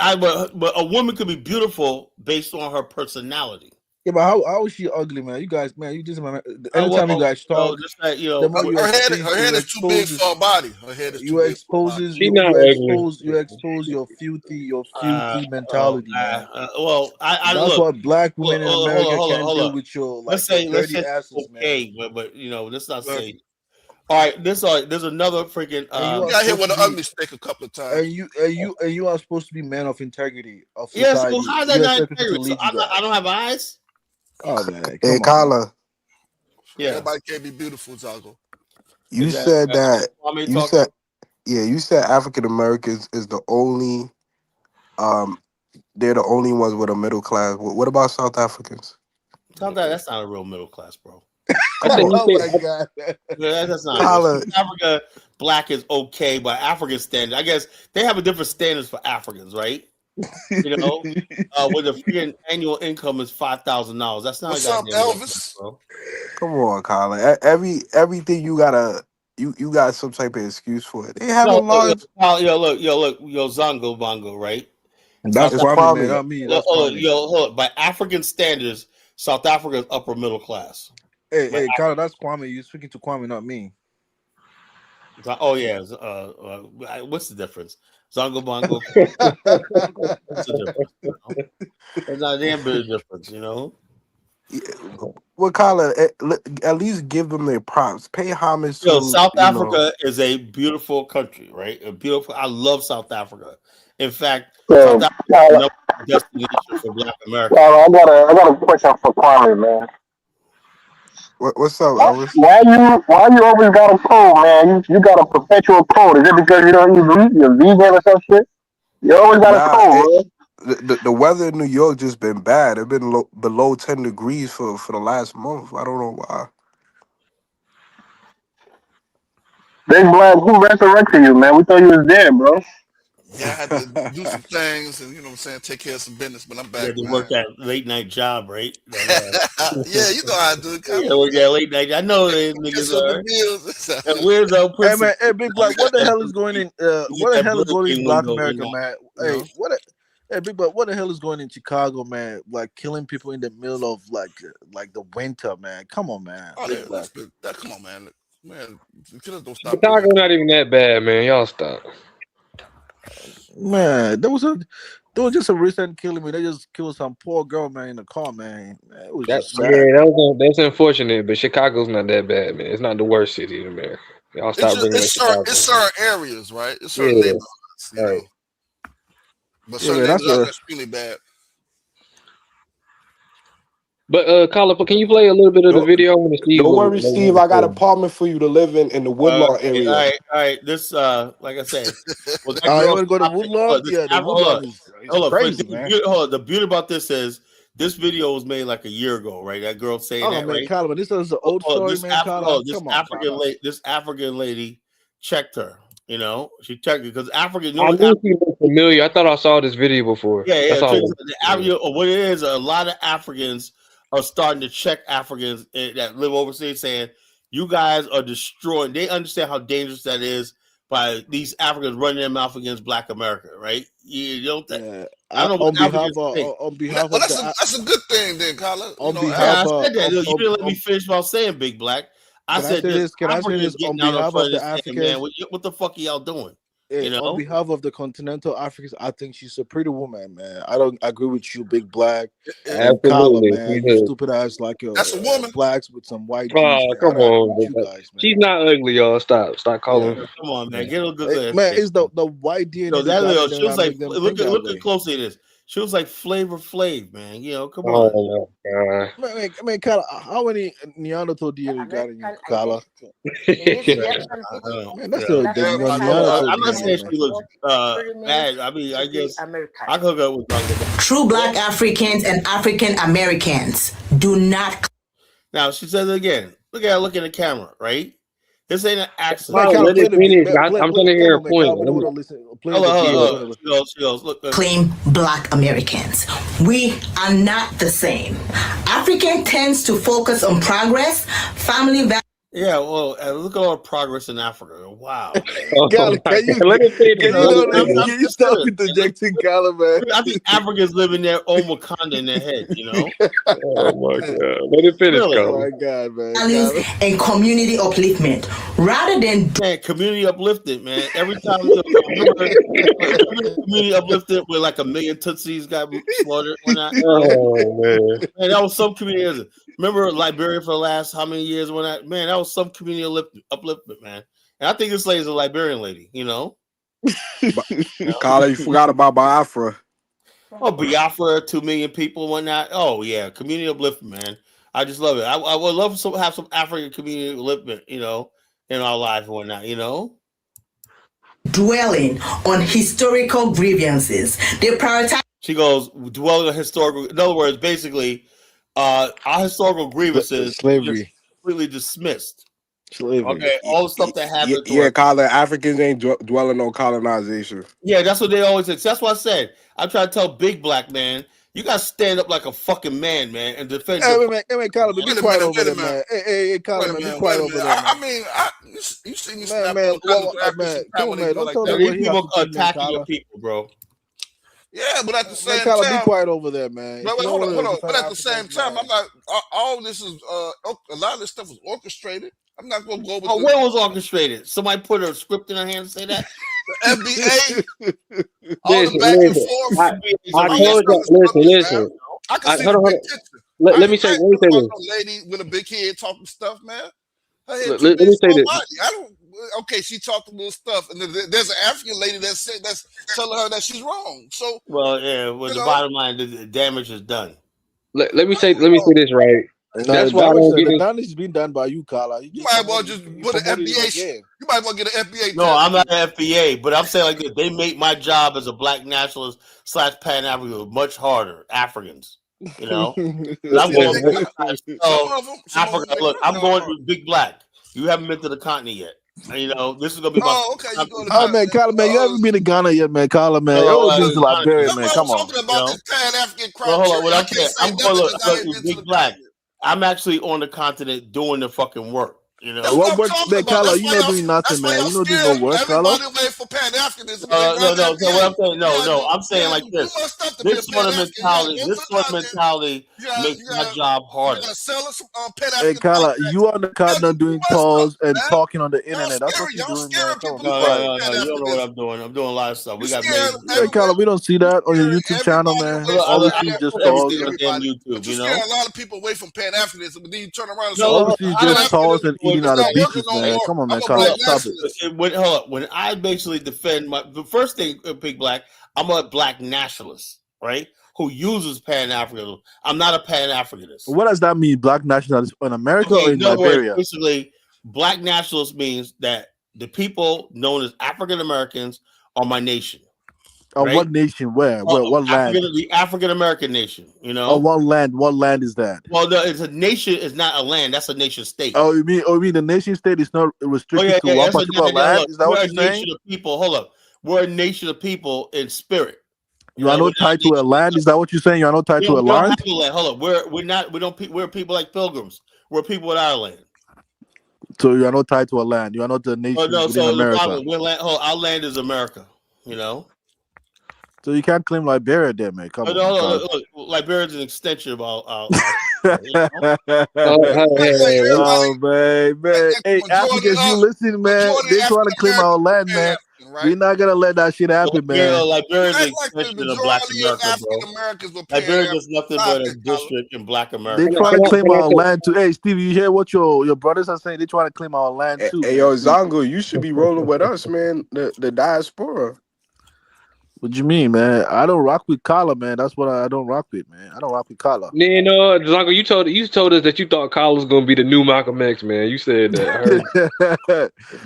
a woman could be beautiful based on her personality. Yeah, but how is she ugly, man? You guys, man, you just man. Anytime you Well, guys talk, just that the more you Her head is too big for her body. Her head is too big for her body. She not ugly. you expose your Uh, filthy mentality, man. well, And I that's look. what black women in America can't Hold deal on. with your Let's like your say dirty it's asses, man. okay, but you know, let's not say. Ugly. All right, there's another freaking. And you You are got hit supposed with to an be ugly stick a couple of times. and you are supposed to be men of integrity of Yeah, so society. how's that You not expect people to integrity? So lead you I guys. don't have eyes. Oh man, Hey, come on, man. Kyla, Yeah, Everybody can't be beautiful, Zago. you is that said that Kwame you talking? said yeah, you said African Americans is the only um they're the only ones with a middle class. What about South Africans? That's not a real middle class, bro. I Come said on, you Oh said my god. Yeah, that's not real. Kyla. Africa, black is okay, but African standard, I guess they have a different standards for Africans, right? You know, where the freaking annual income is $5,000. That's not a What's up, goddamn middle class, Elvis? bro. Come on, Kyla. Everything you gotta you got some type of excuse for it. They have a No, look, large. Zongo Bongo, right? That's South It's Africa, Kwame, man, Kwame. not me. That's Kwame. hold up. By African standards, South Africa is upper middle class. By Hey, Carla, that's Kwame. You speaking to Kwame, not me. oh yeah, what's the difference? Zongo Bongo, what's the difference? You know? There's not a damn bit of difference, you know. Yeah, well, Kyla, at least give them their props. Pay homage to South Africa is a beautiful country, right? A beautiful. I love South Africa. In fact, South So, Africa is the Tyler, number one destination for Black Americans. Tyler, I got a question for Kwame, man. what's up, Why, Elvis? why you always got a cold, man? You got a perpetual cold. Is it because you don't eat meat? You're vegan or some shit? You always got a Nah, cold, bro. the weather in New York just been bad. It's been below 10 degrees for the last month. I don't know why. Big Black, who resurrected you, man? We thought you was dead, bro. Yeah, I had to do some things and, you know what I'm saying, take care of some business, but I'm You back, had to man. work that late night job, right? Yeah, you know how I do it, Yeah, Colin. work that late night. I know Get, they get niggas some of are. the bills. And where's the Hey pussy? man, hey Big Black, You get what the that hell is Burger going King. in? You get What the that hell is Burger going in King Black window, America, man? you Hey, know. Hey, big but what the hell is going in Chicago, man? Like killing people in the middle of like the winter, man. Come on, man. Oh, Big black. come on, man. Man, the killers don't stop there. Chicago not even that bad, man. Y'all stop. Man, there was just a recent killing. Me, they just killed some poor girl, man, in the car, man. It was just sad, man. That's unfortunate, but Chicago's not that bad, man. It's not the worst city in America. Y'all It's stop just bringing up it's Chicago. certain areas, right? It's certain Yeah, neighborhoods, right. But Yeah, certain man, neighborhoods are extremely bad. But Colin, can you play a little bit of the Don't, video? I want to see don't what worry, they Steve. want I got an to apartment for you to live in the Woodlawn Okay, area. all right. This, like I said, well, that You girl want to go to stopped it. Hold Woodlawn? on, Yeah, the hold Woodlawn on, is crazy, man. Hold on. The beauty about this is this video was made like a year ago, right? That girl saying Oh that, man, right? Caliban, this is an old story, man. Caliban, come on, Caliban. This African lady checked her. You know, she checked her because African. You know I what knew she looked familiar. I thought I saw this video before. Yeah, That's yeah. all. What it is, a lot of Africans are starting to check Africans that live overseas, saying you guys are destroying. They understand how dangerous that is by these Africans running their mouth against Black America, right? You don't think? Yeah, I don't know what Africans think. on Well, behalf of that's a good thing, then, Colin. You on know, Yeah, behalf I said that. Look, you didn't let me of finish what I was saying, Big Black. I can I said say this this? Can I say Africans this on getting out in behalf of front of the this thing, man. Africans? What the fuck are y'all doing? You On know? behalf of the continental Africans, I think she's a pretty woman, man. I don't agree with you, Big Black and Kala, Absolutely. man. You stupid ass like that's a woman. blacks with some white genes, Oh, man. I come don't agree with on. you But guys, man. she's not ugly, y'all. Stop Yeah, calling. Come on, man. Yeah. Get a good man, shit. it's the white No, DNA that that got in little, them she was that like, make them think that look at way. closely at this. She was like Flavor Flav, man. You know, come on. Oh my god. Man, Kala, how many Neanderthal DNA you got in you, Kala? Man, that's Yeah. the Neanderthal I'm not saying DNA, man. she looks bad. I mean, I guess I could go with talking about. True Black Africans and African Americans do not. Now she says it again. Look at her look in the camera, right? This ain't an accident. Man, Colin, Kala, let play it the finish. I'm play. trying to hear Come her on, man, point. Kala. We don't want to listen. Play Hold the on, hold video. on, hold on. She goes. Look. Claim Black Americans. We are not the same. African tends to focus on progress, family values. Yeah, well, look at all the progress in Africa. Wow, man. Oh Kala, my god. Let it You finish. know, Let it I'm finish. can you just stop serious, man. interjecting, Kala, man? I think Africans live in their own Wakanda in their head, you know? Oh my god. Let it finish, Really? Oh Colin. my God, man. Values Kala. and community upliftment rather than Man, community uplifted, man. Every time, remember, community uplifted where like 1 million Tutsis got slaughtered when I, Oh man. man, that was some community. Remember Liberia for the last how many years when I, man, that was some community upliftment, man. And I think this lady's a Liberian lady, you know? Kala, you forgot about Biafra. Oh, Biafra, 2 million people, whatnot. Oh yeah, community upliftment, man. I just love it. I would love to have some African community upliftment, you know, in our life and whatnot, you know. dwelling on historical grievances. They prioritize. She goes dwelling on historical. In other words, basically, our historical grievances just Slavery. completely dismissed. Slavery. Okay, all the stuff that happened to Yeah, us. Kala, Africans ain't dwelling on colonization. Yeah, that's what they always say. That's what I said. I try to tell Big Black man, you got to stand up like a fucking man, and defend Hey, your. man, Kala, be quiet over there, man. Hey, Kala, Wait a man, be minute. quiet over there, man. I mean, you see me Man, snap on well, after man, some come time on, when they man. do it Don't like tell me that. These what he has people to do, man, attacking your Kala. people, bro. Yeah, but at the Man, same Kala, be time, quiet over there, man. but If wait, you don't hold on, want to hold on. defend But at the same Africans, time, man. I'm not. All this is a lot of this stuff was orchestrated. I'm not gonna go with Oh, the what was orchestrated? Somebody put a script in her hand and say that? FBA, all the back and Listen. forth. I All that told stuff you. is bogus, man. Listen. I can see the Hold big on. picture. Let me I say. ain't Let me talking say about this. no lady with a big head talking stuff, man. Her head too Let big me say for her this. body. I don't. Okay, she talked a little stuff, and there's an African lady that's telling her that she's wrong. So Well, yeah. Well, the bottom line, the damage is done. Let me say this right. No, That's why I don't get the this. damage is being done by you, Kala. You you just might as well promoted, just you put an promoted it FBA. again. You might as well get an FBA No, I'm tattoo. not an FBA, but I'm saying like this: they make my job as a black nationalist / Pan African much harder. Africans, you know, but I'm going. Listen, Some So of them Africa, make look, it I'm going hard. to Big Black. You haven't been to the continent yet. And, you know, this is gonna be my Oh, okay. first You time go to to the Oh continent. man, Kala, man, you haven't been to Ghana yet, man. Kala, man, you only been to Liberia, That's man. what I'm Come on. talking about. This Pan African Well, hold on. criteria. What I I'm can't saying, say I'm going nothing look, because I ain't been to Big the Black. continent. I'm actually on the continent doing the fucking work. You That's know. what What I'm work, talking man, about. Carla? You not doing nothing, That's why man. y'all You not doing no scared work, Carla. everybody away from Pan Africanism. They run No. So what FBA. I'm saying, no. I'm saying like You this. must stop to be a This Pan sort of African. You gotta mentality. go to This the sort of continent. mentality makes You my gotta job you harder. gotta sell us some Pan Hey, African Carla, contracts. you on the continent You doing must stop, calls and man. talking on the internet. That's what you're Y'all doing, man. scaring Come on, people be away quiet. from Pan You don't know what Africanism. I'm doing. I'm doing a lot of stuff. You We got scaring major. Hey, everywhere. Carla, we don't see You that on your scaring YouTube channel, everybody man. away from All we I see Pan is just put calls, everything on man. damn everybody. But YouTube. you You scaring know. a lot of people away from Pan Africanism, but then you turn around and say, All "Oh, we No, see is I Pan don't just have to calls do and Africanism, with eating it's out of not that. working beaches, no man. more. Come on, I'm man, a Carla, black stop it. nationalist." Hold up. When I basically defend the first thing, Big Black, I'm a black nationalist, right? Who uses Pan Africanism. I'm not a Pan Africanist. What does that mean, black nationalists in America Okay, or in in other words, Liberia? basically, black nationalist means that the people known as African Americans are my nation, right? What nation? Where? What land? The African American nation, you Oh, know? what land? What land is that? Well, no, it's a nation, it's not a land, that's a nation state. Oh, you mean the nation state is not Oh, restricted to one that's a particular land? look, Is that we're what a you're saying? nation of people. Hold up. We're a nation of people in spirit. You You are know, we're not not a tied to a nation of land? Is that what you're saying? You are not tied to a we don't have land? a land. Hold up. We're people like pilgrims. We're people without a land. So you are not tied to a land. You are not a Oh nation no, within so the America. problem, our land is America, you know. So you can't claim Liberia there, man. Come Oh, on, no, man, look, Carla. look, Liberia's an extension of you know? Hey, hey, everybody, Oh man. Hey, Africans, you listen, man. majority They trying African to claim our Americans are land, Pan man. African, right? We're not gonna let that shit happen, man. You Liberia's an act like the extension of Black majority of America, African bro. Americans were Pan Liberia African. is nothing Stop but a it, Colin. district in Black They America. trying to claim can I our say land too. Hey, Steve, you hear what your brothers are saying? They trying to claim our land Hey, too, hey, man. yo, See, Zongo, you should be rolling with us, man. The diaspora. what you mean, man? I don't rock with Kala, man. That's what I don't rock with, man. I don't rock with Kala. You know, Zongo, you told us that you thought Kyle was gonna be the new Malcolm X, man. You said that. I heard.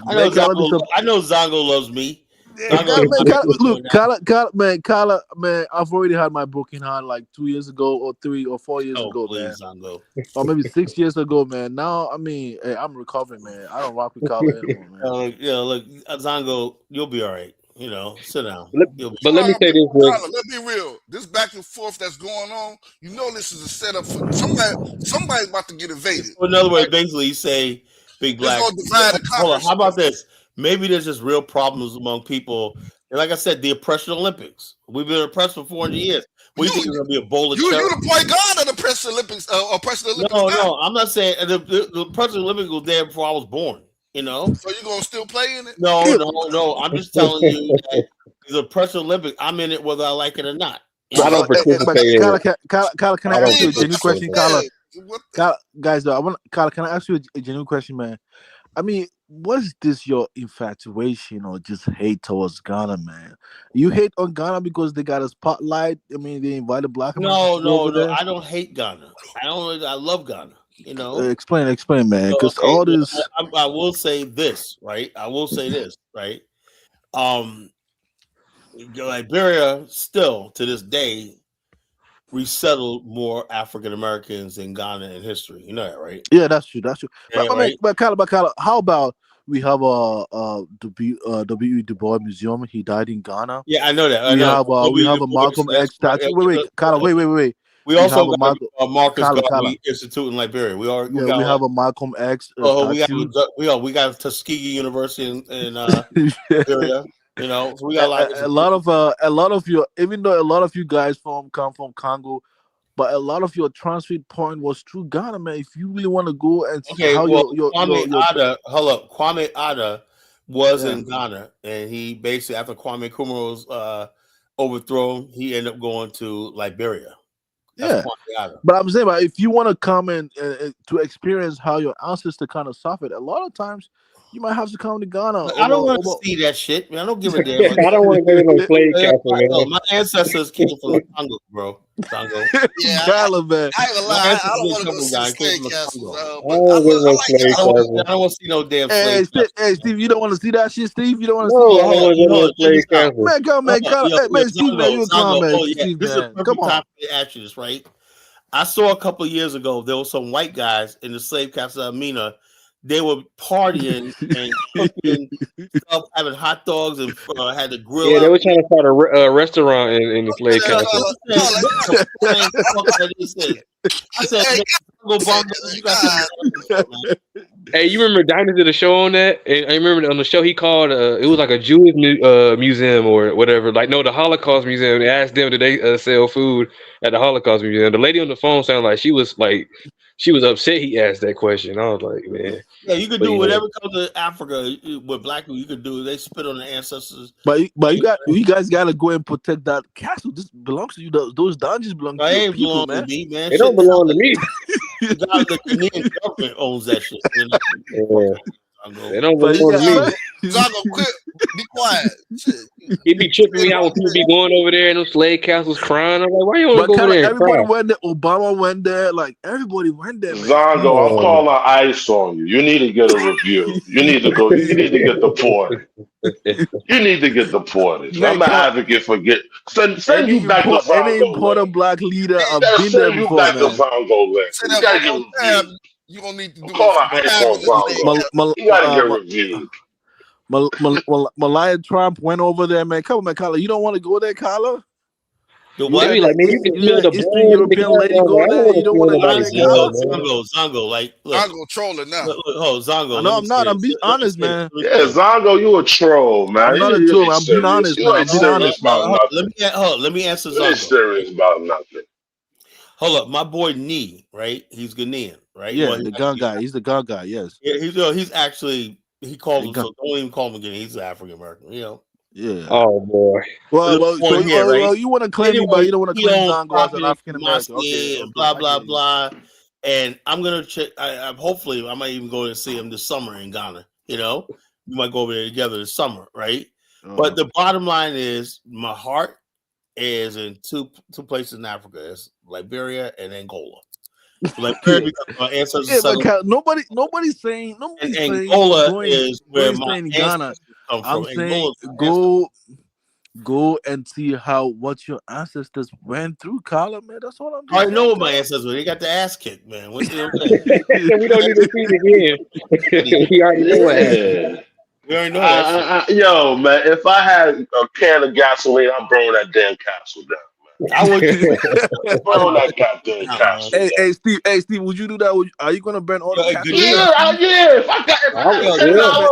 Man, Kala be some. I know Zongo loves me. Yeah, Zongo Kala, is man, my Kala, people look, doing that. man. I've already had my broken heart like 2 years ago, or 3 or 4 years Oh, ago, man. please, Zongo. Or maybe 6 years ago, man. Now, I mean, hey, I'm recovering, man. I don't rock with Kala anymore, man. Look, Zongo, you'll be all right. You know, sit down. You'll be But let all me right. say this, Rick. Colin, let's be real. This back and forth that's going on, you know this is a setup for somebody. Somebody's about to get invaded. So in other words, Right? basically, you say, Big This is Black. gonna divide and Hold conquer on. How about stuff. this? Maybe there's just real problems among people. And like I said, the oppression Olympics. We've been oppressed for 400 years. What do you think is going to be a bowl of cherry? You the point guard of the Press Olympics Press Olympics now. No. I'm not saying the oppression Olympics was there before I was born. You know. So you gonna still play in it? No. I'm just telling you that the oppression Olympics. I'm in it whether I like it or not. You I don't know. But participate in it. Kala, can I I ask don't you a But genuine that's what participate question, in I'm it. Kala? saying. What Guys, Kala, can I ask you a genuine question, man? I mean, was this your infatuation or just hate towards Ghana, man? You hate on Ghana because they got a spotlight. I mean, they invited Black Americans to go over No. there. I don't hate Ghana. I love Ghana. You know. Explain, man. Because Okay, all this, I will say this, right? I will say this, right? Um, Liberia still to this day resettled more African Americans in Ghana in history. You know that, right? yeah, that's true. That's true. Yeah, Man, right. Kala, how about we have W. Du Bois Museum? He died in Ghana. Yeah, I know that. I We know. have a Malcolm X statue. Wait, Kala, wait. We We also have a got Malcolm. a Marcus Kala. Garvey Institute in Liberia. We Yeah, got we all that. have a Malcolm X Oh, statue. we got Tuskegee University in Liberia. You know, so we got a lot of institutions. A lot of your, even though a lot of you guys come from Congo, but a lot of your transfer point was through Ghana, man. If you really want to go and see Okay, how well, your Kwame Ada was yeah in Ghana, and he basically after Kwame Nkrumah was overthrown, he ended up going to Liberia. That's yeah. Kwame Ada. But I'm saying, but if you want to come and to experience how your ancestors kind of suffered, a lot of times you might have to come to Ghana. I don't want to see that shit, man. I don't give a damn. I don't want to go to no slave castle, man. My ancestors came from the Congo, bro. Congo. Yeah, Ghana, man. I ain't gonna My lie. I ancestors don't didn't want to come go from see the Ghana. Came slave from the castles, Congo. I but don't want to go to I no like slave y'all. castle. I don't want to see no damn slave castles. Hey, Steve, you don't want to see that shit, Steve. You don't want to see. No, I don't want to go to no Check slave this out. castle. Man, come, man, Ghana. Hey, man, Steve, man, you a clown, man. Oh yeah, Steve, this is a man, come perfect on. time to ask you this, right? I saw a couple of years ago there were some white guys in the slave castle of Mina. They were partying and cooking stuff, having hot dogs, and had the grill Yeah, they out. were trying to start a restaurant in the slave castle. I said, what the fuck that this is? I said, Hey, Bongo, you got God, to man. Hey, you remember Dinah did a show on that? And I remember on the show he called it was like a Jewish museum or whatever. Like no, the Holocaust Museum. They asked them did they sell food at the Holocaust Museum. The lady on the phone sounded like she was upset he asked that question. I was like, man. Yeah, you could But do yeah. whatever comes to Africa with black people. You could do. They spit on the ancestors. But you guys gotta go and protect that castle. This belongs to you. Those dungeons belong to I your ain't people, belong man. to me, man. It don't belong to me. The Canadian government owns that shit. You know? Yeah. It don't But belong to me. Zongo, quit. Be quiet. Shit. He be tripping me out when people be going over there and those slave castles crying. I'm like, why you want to go over kinda there and everybody cry? went there. Obama went there. Like everybody went there, man. Zongo, I'm calling ICE on you. You need to get a review. You need to go. You need to get deported. You need to get deported. Man, I'm an advocate for send you back to any Zongo important land. black leader, You I've gotta been there send you before, back to man. Zongo land. Say You that gotta one more get time. reviewed. You're gonna need to I'm do calling some ICE time on with this slave Zongo. cattle. You gotta get reviewed. Melania Trump went over there, man. Come on, man, Carla. You don't want to go there, Carla? The You what? They let be that like, man, you can smell the Eastern blood in the European lady castle. go I don't there. want You to don't smell want to go nobody's there, blood, Carla? man. Zongo, like, look. Zongo trolling now. Look, Zongo, I let know me I'm say not. this. I'm being Let me honest, say this. man. Yeah, Zongo, you a troll, man. I'm not a You troll. ain't I'm being serious. honest, You man. ain't I'm being serious honest, man. about nothing. Let me answer You ain't Zongo. serious about nothing. Hold up, my boy Nee, right? He's Ghanaian, right? Yeah, Well, the gun guy. He's the gun guy. Yes. yeah, he's actually he called The gun. himself. Don't even call him Ghanaian. He's African American. You know. Yeah. Oh boy. Well, you want to claim me, but Anyway, you don't want to he claim owns Zongo as an property African in American. Kumasi and Okay, blah I blah get you. blah. And I'm gonna check. I hopefully I might even go and see him this summer in Ghana. You know, we might go over there together this summer, right? But the bottom line is, my heart is in two places in Africa. It's Liberia and Angola. Liberia because my ancestors Yeah, settled. but nobody's saying And going Angola is where my staying in Ghana. ancestors come I'm from. saying Angola's my ancestors. go and see what your ancestors went through, Carla, man. That's all I'm I just already know saying. what my ancestors were. They got the ass kicked, man. What you know what I'm saying? We don't need to see it again. We already know what happened. Yeah. We already know that shit. Yo, man, if I had a can of gasoline, I'm burning that damn castle down. I would Burn that goddamn castle down. Hey, Steve, would you do that? Are you gonna burn all the castles Ghanaian, down? Yeah. If I got $10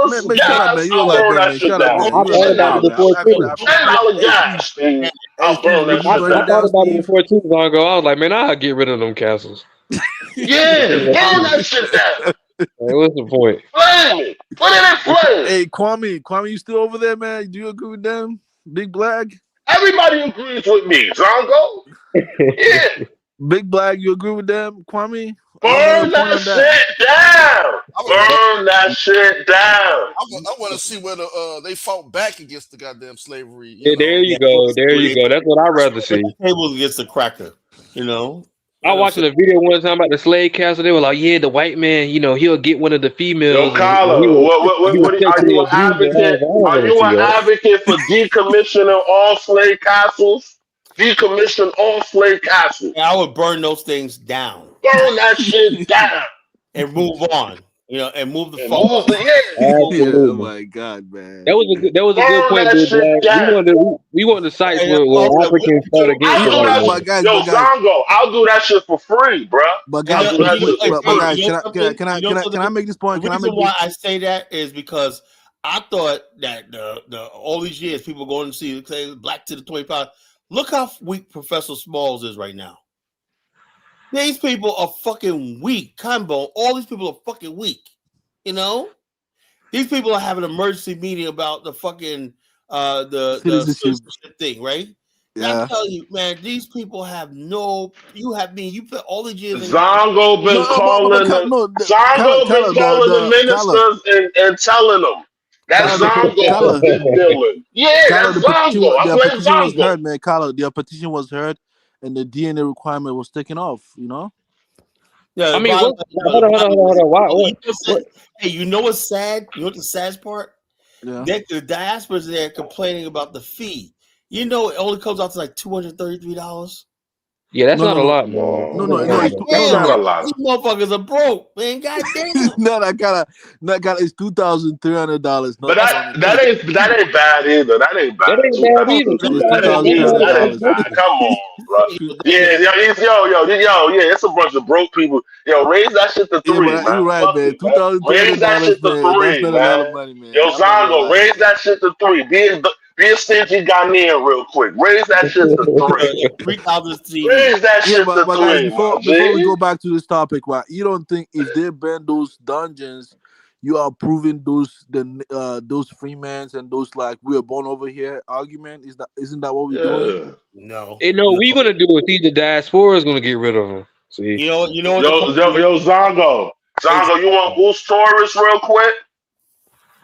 Man, shut up, man. gas, You a I'll white burn man, that man. shit Shut up, down. man. I You a thought white about man, it man. I'm before asking too. African man. $10 Hey, Steve. gas, Steve. Hey, I'll Steve, burn would that you shit burn I it down. thought down, about it Steve? before too long ago. I was like, man, I'll get rid of them castles. Yeah, burn that shit down. Hey, what's the point? Flame it. Put it in flames. Hey, Kwame, you still over there, man? Do you agree with them? Big Black? Everybody agrees with me, Zongo. Yeah. Big Black, you agree with them, Kwame? I don't know your Burn point that on that. shit down. Burn that shit down. I want to see whether they fought back against the goddamn slavery. Yeah, there you go. There you go. That's what I'd rather see. tables against the cracker. You know. I was watching a video one time about the slave castle. They were like, "Yeah, the white man, he'll get one of the Yo, females, and Kyla, he was are sexually you an abusing her." I advocate? don't Are want to you see an that. advocate for decommissioning all slave castles? Decommission all slave castles. I would burn those things down. Burn that shit down. And move on. And move the And fuck move on. Yeah, oh Absolutely. my God, man. That was a good Burn point, that Big shit Black. down. We want the sites And, where what Africans you fought do, against I'll the do white that man. shit. Yo, Zongo, I'll do that shit for free, bruh. and I'll do that shit for free. guys, can I make this point? The Can I reason make why this? I say that is because I thought that the all these years people going to see say Black to the 25. Look how weak Professor Smalls is right now. These people are fucking weak. Combo, all these people are fucking weak. You know? These people are having an emergency meeting about the fucking the citizenship thing, right? Yeah. I'm telling you, man, these people have you put all these years in Zongo been calling the ministers and telling them. That's Zongo been dealing. Yeah, that's Zongo. I The blame petition was Zongo. heard, man. Carla, the petition was heard, and the DNA requirement was taken off. You know. Yeah, I mean, hold on. Why? Hey, you know what's sad? You know what the sad part? Yeah. The diaspora's there complaining about the fee. You know, it only comes out to like $233. Yeah, that's No, not no, a no, lot, man. no, That's no, not a no. lot. It's God no, That's no, damn, not a no. lot. these motherfuckers are broke, man. God damn. No, that kind of it's $2,300, But not That's that 200K. ain't bad either. That ain't That bad. ain't Two bad thousand. either. It's Two That thousand. ain't $2,300. yeah. That ain't Dollars. bad. Come on, bro. that's Yeah, yeah. It's a bunch of broke people. Yo, raise that shit to Yeah, three, but man. you're right, Fuck man. it, two man. thousand three Raise hundred that dollars, shit to man. That's three, not a lot of man. money, man. Yo, I'm not gonna Zongo, lie. raise that shit to three. Be a stingy Ghanaian real quick. Raise that shit to three. 3,000 CD. Raise that Yeah, shit to but guys, three, my before we G. go back to this topic, right? You don't think if they ban those dungeons, you are proving those freemans and those like we are born over here argument? Isn't that what we're doing? Yeah. No, Hey, no, no. we gonna do is see the diaspora is gonna get rid of them. See, You know what the problem is? Zongo. It's, Zongo, you want Goose Taurus real quick?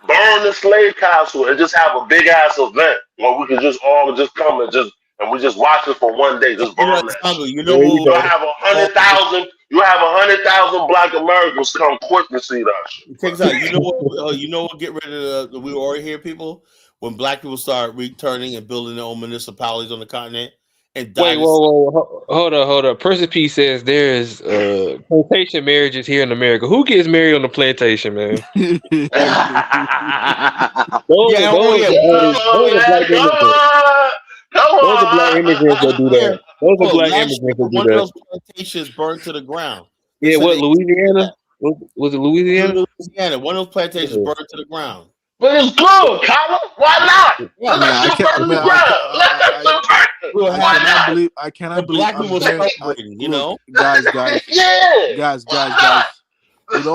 Burn the slave castle and just have a big ass event where we can just all just come and we just watch it for one day. Just you know, burn that Congo, shit. you know there you who You'll go. have a all hundred thousand. You have 100,000 Black Americans come quick to see that shit, bro. check this out. You know what get rid of we already hear people when black people start returning and building their own municipalities on the continent and Wait, die the hold up. Person P says there is plantation marriages here in America. Who gets married on the plantation, man? yeah, oh yeah. Oh Those are man, black immigrants. come Those are black immigrants that do Year, that. Those are black last year immigrants that do one of that. those plantations burned to the ground. They Yeah, said what they Louisiana? Was it Louisiana? Louisiana. One of those plantations Yeah. burned to the ground. But it's good, Kyler. Why not? Yeah, Let Man, that I shit can't. burn to Man, the ground. Let that shit burn. we'll I have Why cannot not? believe. I cannot the believe black I'm people hearing. celebrating. You Look, know, guys. Yeah. Guys, Why guys, not? guys. With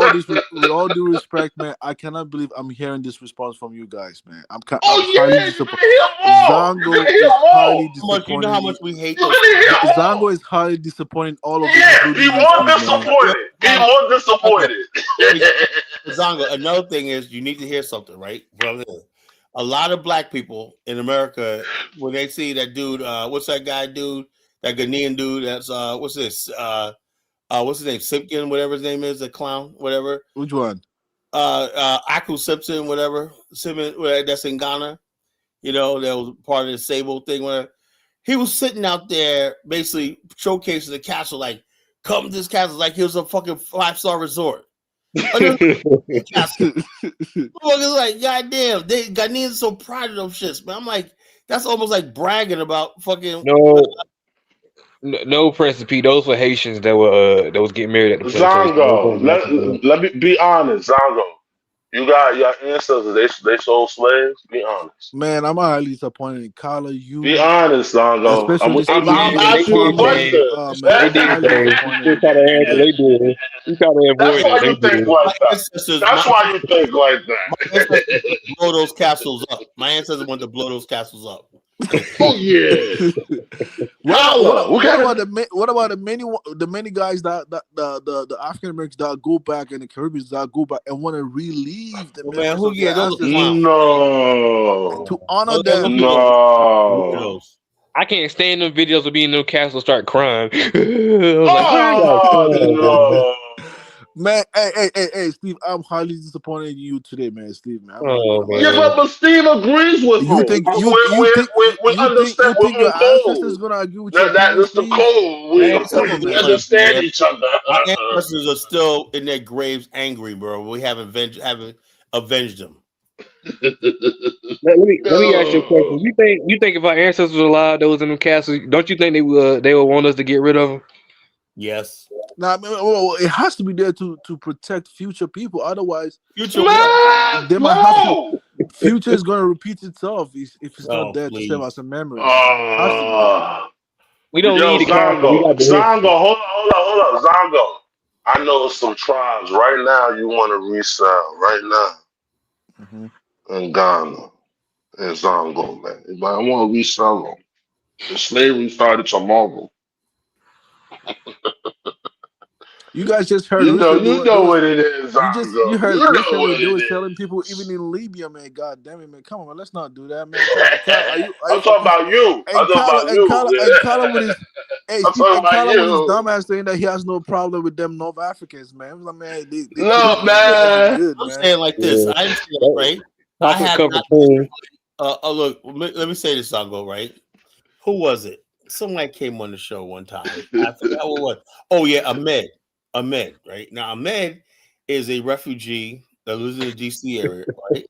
all due respect, man, I cannot believe I'm hearing this response from you guys, man. I'm Oh highly yeah, you're disappointed. gonna hear more. You're Zongo gonna hear is more. highly you know how disappointed. much we hate You're those. gonna hear more. Zango is highly disappointing all of this, Yeah, be including you, more Steve, man. disappointed. Be Um, more Zongo, disappointed. Zongo, another thing is you need to hear something, right? Brother, a lot of black people in America, when they see that dude, what's that guy dude, that Ghanaian dude, that's what's this? What's his name? Simpkin, whatever his name is, the clown, whatever. Which one? Aku Simpson, whatever. Simpson, that's in Ghana. You know, that was part of the Sable thing. Where he was sitting out there, basically showcasing the castle, like, come to this castle, like he was a fucking 5-star resort. Another castle. Motherfuckers like, goddamn, they Ghanaians so proud of those shits, man. I'm like, that's almost like bragging about fucking. No, Prince P. Those were Haitians that was getting married at the plantation. Those Zongo, weren't black people. let me be honest. Zongo, you got your ancestors. They sold slaves. Be honest. Man, I'm highly disappointed. Carla, Be you, honst, Zongo. especially They Steve, I'm did, you, they asking you a did, I'm highly, James. question. man, They I'm did, highly James. You disappointed. still try to answer. They did. You try to That's avoid why it. They you think did. like My that. ancestors, That's why you think like my that. ancestors wanted to blow those castles up. My ancestors wanted to blow those castles up. Oh yeah, Kyla, we What gotta. about the many guys the African Americans that go back and the Caribbean that go back and want to relieve the Well, man, memories of their those are ancestors clowns. to No, honor Those them. people, no. weirdos. I can't stand them videos of being in them castles start crying. I was like, why are y'all Oh crying, man? no. Man, hey, Steve, I'm highly disappointed in you today, man. Steve, man, I'm not Oh gonna lie, Yeah, man. man. but Steve agrees with You me. think you you think We understand. you We're think your on ancestors code. gonna agree with your That opinion, is the Steve? code. My Come on, ancestors We are man. angry, understand man. each other. My ancestors are still in their graves angry, bro. We haven't avenged them. Let me ask you a No. question. You think if our ancestors were alive, those in them castles, don't you think they would want us to get rid of them? Yes. Nah, man, well, it has to be there to protect future people. Otherwise, Future what? Man, they might have to. no. Future is gonna repeat itself if it's not Oh, there to serve as please. a memory. Has to be. We don't Yo, need the castle. We Zongo. got the history. Hold on. Zongo. I know some tribes right now you want to resell right Hmm. now in Ghana and Zongo, man. But I want to resell them. The slavery started tomorrow. You guys just heard recently You they know was what it is, you Zongo. heard You know recently what they it were is. selling people even in Libya, man. God damn it, man. Come on, man. Let's not do that, man. Come on, Carla, are you I'm talking fucking about you. I'm and talking Carla about and you. Carla and Carla with his hey I'm Steve talking and about Carla with his you. dumbass saying that he has no problem with them North Africans, man. I was like, man, they Look, treat you guys man. good, I'm man. saying like this. Yeah. I'm saying That right. I chocolate have covered not. spoon. Look. Let me say this, Sango. Right? Who was it? somebody came on the show one time. I forgot what it was. Oh yeah, Ahmed. Right now, Ahmed is a refugee that lives in the DC area. Right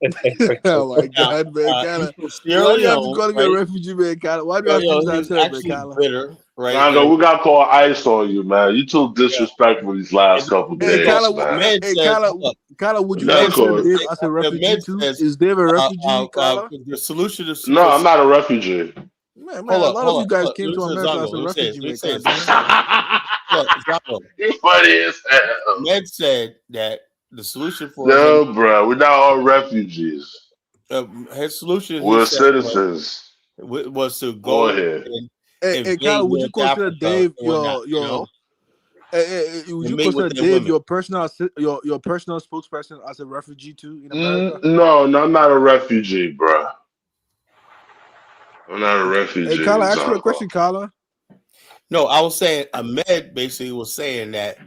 Oh my now, God, man, he's Kala. from Sierra Why do you have to Leone. call him a Right, refugee, man, Kala? Why do you have to use he that was term, man, actually Kala? bitter. Right, Zongo, we got to call ice on you, man. You too yeah. disrespectful these last And couple Hey, look, days, Kala, man. Ahmed hey, says, Kala, hold up. Kala, would you We got to Ahmed consider says, call. Dave as a refugee Ahmed too? says, Is Dave a refugee, Kala? the solution is No, for I'm not a refugee. Man, hold a up, lot of hold you up, guys hold up. came Let me to say America as Zongo. a Let me say it. refugee, Let me man. say God it. damn it. Look, Zongo. You funny as hell. Ahmed said that the solution for him, No, bro, we're not all refugees. his solution, he We're said, citizens. was to Go go ahead. and Hey, Kala, invade would you North consider Africa Dave and whatnot, would and you mate with consider their Dave women. your your personal spokesperson as a refugee too in America? No, I'm not a refugee, bro. I'm not a Hey, refugee, Kala, ask you a Zonko. question, Kala. No, I was saying Ahmed basically was saying that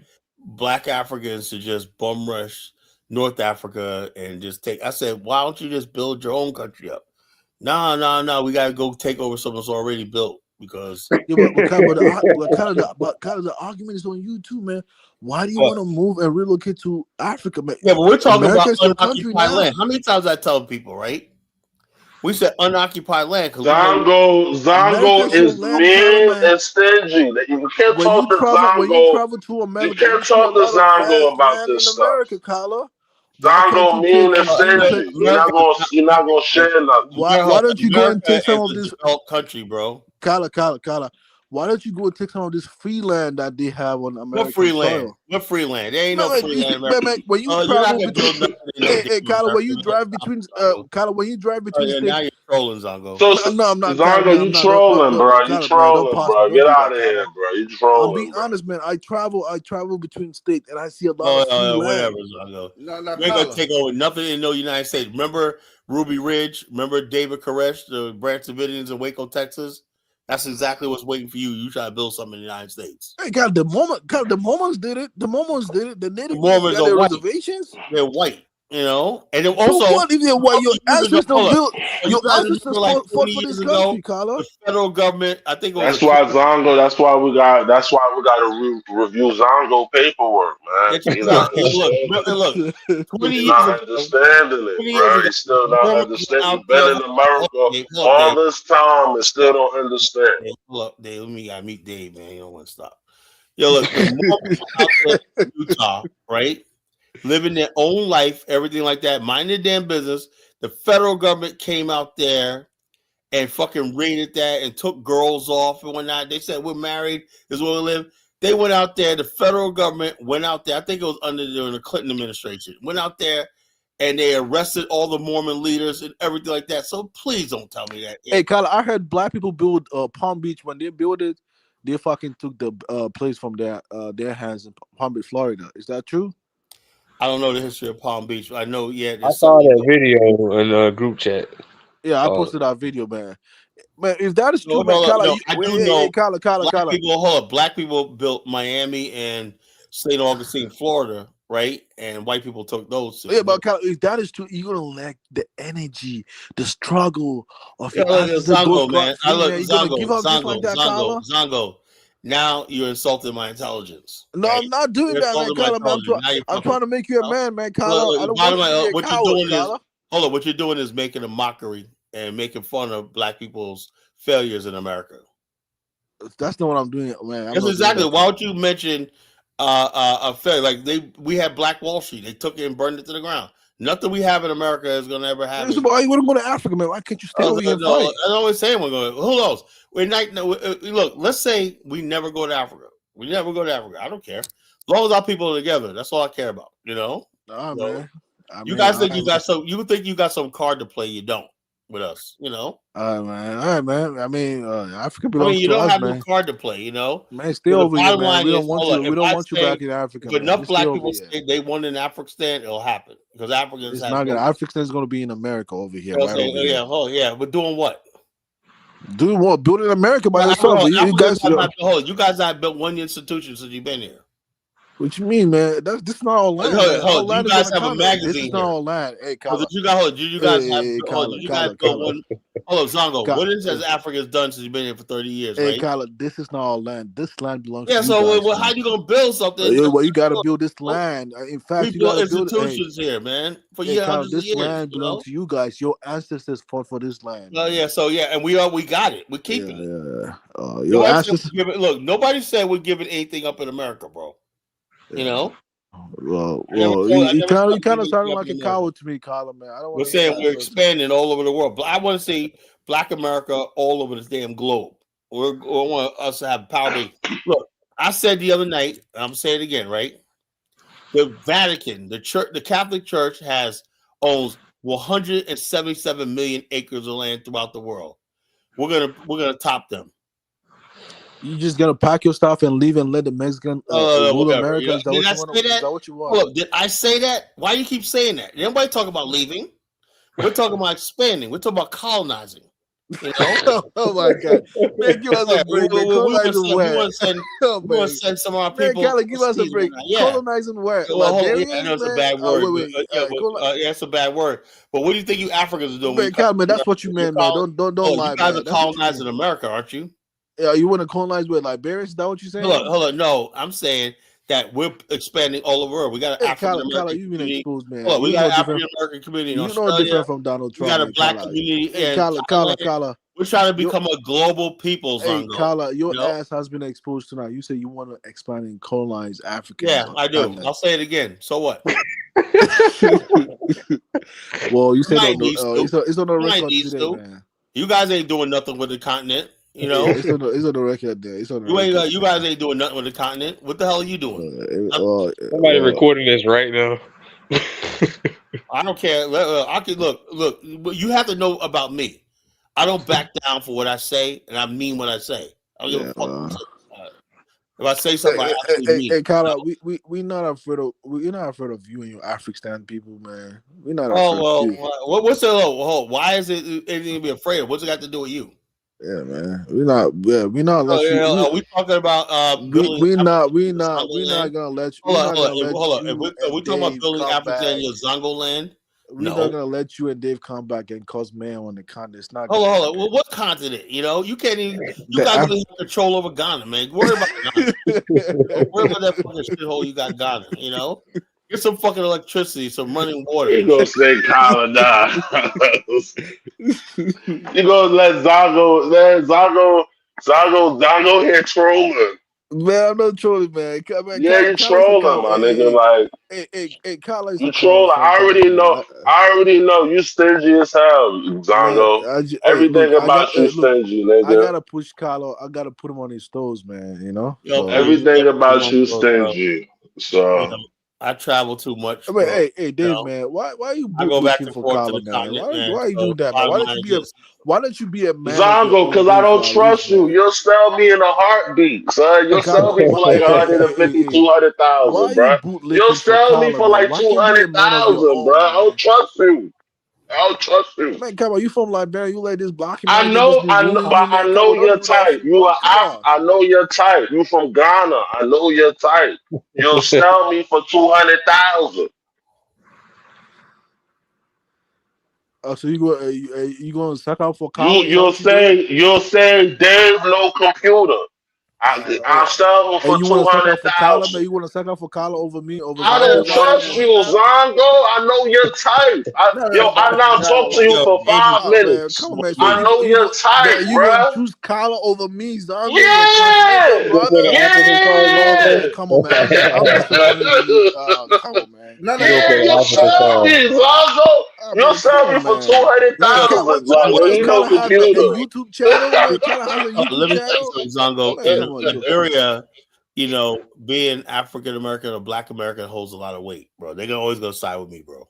black Africans should just bum rush North Africa and just take. I said, why don't you just build your own country up? No. We got to go take over something that's already built because Yeah, but kind of the argument is on you too, man. Why do you what? want to move and relocate to Africa, man? Yeah, but we're talking America about is your country unoccupied land. now. How many times I tell people, right? We said unoccupied land because we know America Zongo is your is land, Kala, mean man. and stingy. You can't talk to When you Zongo. travel to You America, can't you see a talk to lot of Zongo vast about land this in stuff. America, Kala. Why can't Zongo you mean take and and relocate? stingy. America is not You're not gonna unoccupied. share nothing. Why don't you go and take America some is of a this, developed country, bro. Kala? Why don't you go and take some of this free land that they have on What American free land? soil? What free land? There ain't no Man, free land in America. when you You're not travel gonna between, build nothing in no damn Kala, America. when you drive between, Zongo. Kala, when you drive Oh between yeah, now states. you're trolling, Zongo. So, No, I'm not, Kala, Zongo, man. you I'm not. trolling, bro. You Kala, man. Don't trolling, possibly bro. don't Get do out that, of Kala. here, bro. You I'm trolling, being bro. honest, man. I travel between states, and I see a lot of free Whatever, land. Zongo. No, You ain't gonna Kala. take over nothing in no United States. Remember Ruby Ridge? Remember David Koresh, the Branch Davidians in Waco, Texas? That's exactly what's waiting for you. You try to build something in the United States. Hey, the Mormons did it. The Mormons did it. The The Native Americans Mormons got are their white. reservations. They're white, and then So also what if they're white? Your ancestors hold up. built. So you Your guys ancestors remember like fought 20 for years this ago, country, Carla. the federal government, I think it was a That's why Zongo. That's why we got to review Zongo paperwork, man. yeah, check You're it out. not understanding. Look, 20 You're years not ago, understanding it, 20 years bro. ago, You still the not Mormons went understand. out You've there. been in America Hold up, all Dave. this time and still don't understand. Hold up, Dave. I meet Dave, man. You don't want to stop. Yo, look, the Mormons went out there in Utah, right? Living their own life, everything like that, minding their damn business. The federal government came out there and fucking raided that and took girls off and whatnot. They said we're married, this is where we live. They went out there, the federal government went out there, I think it was during the Clinton administration, went out there and they arrested all the Mormon leaders and everything like that. So please don't tell me that. Hey, Carla, I heard black people build Palm Beach. When they built it, they fucking took the place from their hands in Palm Beach, Florida. Is that true? I don't know the history of Palm Beach. I know, yeah, I there's saw something. that video in a group chat. Yeah, I posted that video, man. Man, if that is true, No, man, no, Carla, no. I do hey, know Carla. black people built Miami and St. Augustine, Florida, right? And white people took those two. Yeah, but Carla, if that is true, you're gonna lack the energy, the struggle of Yeah, your look, ancestors go Zongo, scot man. I free, look, man. You're gonna give up just like that, Carla? Zongo. Now you're insulting my intelligence, No, right? I'm not doing You're that, man, insulting my Carla. Man, intelligence. Now you're I'm fucking. trying to make you a You know? man, man, Carla. I don't Bottom want you to be line, a what you're coward, doing is Carla. hold on. What you're doing is making a mockery and making fun of black people's failures in America. That's not what I'm doing, man. I'm That's not doing exactly. that, Why Carla. don't you mention a failure? Like we had Black Wall Street. They took it and burned it to the ground. Nothing we have in America is going to ever Yeah, happen. so why you want to go to Africa, man? Why can't you stay over here and No, fight? I always say we're going. Who knows? We're not. No, look, let's say we never go to Africa. We never go to Africa. I don't care. As long as our people are together, that's all I care about. You know. Nah, So man. I you mean, guys all think right, you got some? You think you got some card to play? You don't with us. You know. man. All right, man. I mean, Africa I mean, belongs you to don't us, have no man. card to play. You know. Man, stay So the over here, bottom man. line We don't is, want hold up. you. If We don't I want you say back in Africa, if man. enough Just stay black over people here. say they want an Afghanistan, it'll happen because Africans It's have not no. gonna. Africa is gonna be in America over here, right Okay, over oh yeah, here. oh yeah, but doing what? Doing what? Building America by Well, yourself. You Africans guys. have not. Hold, you guys have built one institution since you've been here. What you mean, man? This is not all land, man. All Do you land is on guys the have a continent. This is magazine not here? all land. Hey, Oh, Kala. did you guys have? Hey, Oh, did Kala, you guys Kala, go Kala. one? Hold up, Zongo. What is Hey, Africa's done since you've been here for 30 years, hey, right? Kala, this is not all land. This land belongs Yeah. to you So, guys, how man. you gonna build something? Well, you got to build this land. In We fact, you got built to build it. Hey, institutions here, man, for hey, Kala, hundreds of this years. land belongs to you guys. Your ancestors fought for this land, Well, man. yeah. So yeah, and we got it. We're keeping it. Yeah. Your Nobody said ancestors. we're giving. Look, nobody said we're giving anything up in America, bro. You know. You I never kind said of giving sounding anything up like in a America. coward to me, Kala, man. I don't We're want to hear saying that. we're expanding all over the world. But I want to see Black America all over this damn globe. We want us to have power base. Look, I said the other night, and I'm saying it again, right? The Vatican, the church, the Catholic Church owns 177 million acres of land throughout the world. We're gonna top them. You just gonna pack your stuff and leave and let the Mexican rule Whatever. America? Is that Did what I you say want? Is that? that what you want? Hold up, did I say that? Why do you keep saying that? Nobody talk about leaving. We're talking about expanding. We're talking about colonizing. You know? Oh my God, man, give us a break, man. Colonizing where? Oh We want man, to send some of our man, people Kala, give us a overseas. break. Yeah. Colonizing where? Well, hold on. Yeah, I Liberians, know it's a man. bad word, Wait, but wait. yeah, it's a bad word. But what do you think you Africans are doing when you Man, come Kala, to man, that's America? what you meant, man. Don't You lie, guys are man. That's what you colonizing mean. America, aren't you? Yeah, you want to colonize with Liberians? Is that what you're saying? Hold on. No, I'm saying that we're expanding all over the world. We got an Hey, African Kala, American you've been community. exposed, man. Hold on, we You got know an different. African American community in You know Australia. different from Donald We Trump, got a man. black Kala. community Hey, in Thailand. Kala. We're trying to Your become a global people, Hey, Zongo. Kala, your You know? ass has been exposed tonight. You say you want to expand and colonize Africans Yeah, on I the do. I'll continent. say it again. So what? Well, you said Somebody on the needs to. it's on the Somebody record needs today, to. man. You guys ain't doing nothing with the continent. You Yeah, know? it's on the record there. It's on the You ain't. record. You guys ain't doing nothing with the continent. What the hell are you doing? Somebody recording this right now. I don't care. I can look. You have to know about me. I don't back down for what I say, and I mean what I say. I don't give a fuck what you say. If I say something, I actually mean it. Kala, we not afraid of we're not afraid of you and your African people, man. We're not Oh afraid of you. what's the why is it anything to be afraid of? What's it got to do with you? Yeah, man. We're not let you. Are we talking about building? We're not land? gonna let you. Hold We're on, not hold gonna on. let Hold on. you Are we and talking about Dave building come Africa in back. your Zongo land? We're not No. gonna let you and Dave come back and cause man on the continent. It's not Hold gonna on, hold on. happen. Well, what continent? You can't even. You The guys don't even have control over Ghana, man. Worry about Ghana. Worry about that fucking shithole you got Ghana. Get some fucking electricity, some running water. You gonna say colonize? You gonna Zago here trolling? Man, I'm not trolling, man. Man, Yeah, you Kyle's a trolling, coward. my nigga. Like Kyle is you a coward trolling. sometimes, man. I already know. You stingy as hell, Man, Zongo. look, Everything about you stingy, I nigga. gotta push Kyle. I gotta put him on his toes, man. Yo, So please, you Everything can't put me about on you those, bro. stingy. So I travel too much, I mean, bro. hey, Dave, man, why are you I go back bootlicking and for forth to Kyle, the man? continent, man. Why are you So doing that, man? bottom line is this. Why don't you be a man of your Zongo, own cause I way don't for at least, trust you. man? You'll sell me in a heartbeat, son. Hey, You'll sell Kyle, me for like hey, 150, hey, why 200,000, are you bro. You'll bootlicking for sell me Kyle, for man? like Why can't you be a man of your 200,000, bro. own, I don't man? trust you. I don't trust you. Man, come on, you from Liberia? You let this black American just be I know, ruling but you, I man? Come know on, don't your do that type. shit, bro. Come on. I know your type. You from Ghana. I know your type. You'll sell me for 200,000. Oh, so you going to suck out for Kyle? Is that You'll what you doing? say Dave no computer. I'll sell him Hey, for you want to suck out for Kyle, man? 200,000. You want to suck out for Kyle over me, over I Zongo don't right trust now? you, Zongo. I know your type. I now talk to you Yo, for David, Man, 5 minutes. come on, man. So I know your type, man, you gonna bruh. choose Kyle over me, Zongo, your continental Yeah, You gonna play brother? the African card, yeah, Man, Zongo? come on, man. I'm disappointed in you. Come on, man. You gonna play yeah. the You African sell card? me, Zongo. You Man, come sell me on, for man. 200,000, What Zongo. does He no Kyle have a computer. YouTube channel? Kyle has a YouTube let me tell you channel. something, Zongo. Man, In come on, Joe. Liberia, being African American or Black American holds a lot of weight, bro. They're always gonna side with me, bro.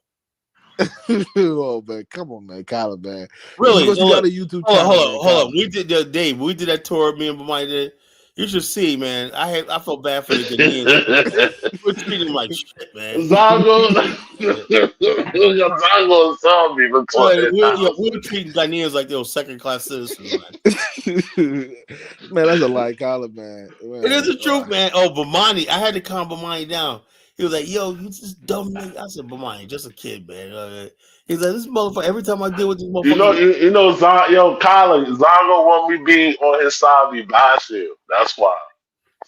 Oh man, come on, man, Kyle, man. Just Really? because No, you got look, a YouTube channel, man, hold Kyle, on. man. We did, Dave. We did that tour. Me and Bamai did. You should see, man. I felt bad for the Ghanaians. We're treating them like shit, man. Zongo, Yeah. Zongo saw me for Like, $200,000. we were treating Ghanaians like they were second class citizens, man. Man, that's a lie, Colin, man. It is Man, the truth, man. Oh, Bomani, I had to calm Bomani down. He was like, "Yo, you just dumb nigga." I said, "Bomani, just a kid, man." He's like, "This motherfucker. Every time I deal with this motherfucker, Colin, Zongo want me be on his side, be bashing him. That's why.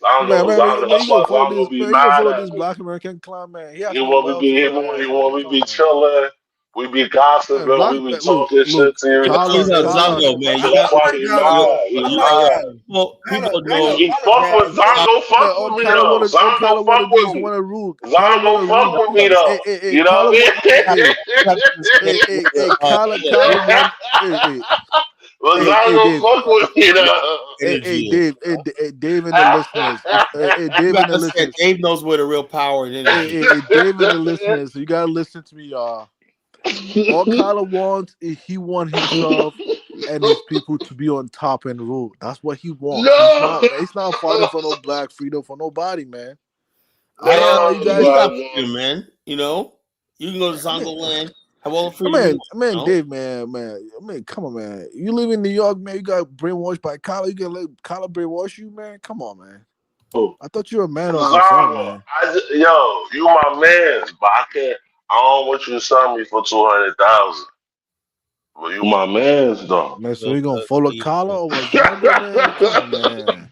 man, That's you why gonna follow Zongo this be man? You gonna mad follow at this me. Black American clown, man? He has He to know want me well to be get him. your ass, He man. want me Come be on, man. chilling. We be Man, gossiping. Black, We be man, look, talking shit to yeah, you. but check out Collar, Zongo, man. man. You That's got why he yo, mad. He mad. people Man, know. Fuck all with me Collar though. Collar Zongo wanna fuck do with is me. wanna rule. Collar Zongo wanna fuck rule. with me though. You know Collar what want, I Collar mean? want, But Zongo Dave, fuck with me though. Energy. Dave and the listeners, You Dave and the gotta say, listeners, Dave knows where the real power and energy. Dave and the listeners. You gotta listen to me, y'all. All Collar wants is he want himself and his people to be on top and rule. That's what he wants. No, He's not fighting for no black freedom for nobody, man. I don't know how no, you You guys. got no. freedom, man. You know, you can go to I mean, Zongo land, have all the freedom you want. Dave, man, come on, man. You live in New York, man. You got brainwashed by Collar. You gonna let Collar brainwash you, man? Come on, man. I thought you were a man of yourself, Zongo, man. you my man, but I can't. I don't want you to sell me for 200,000. Well, you my man's though. Man, so you gonna follow Collar over Zongo, man? Come on,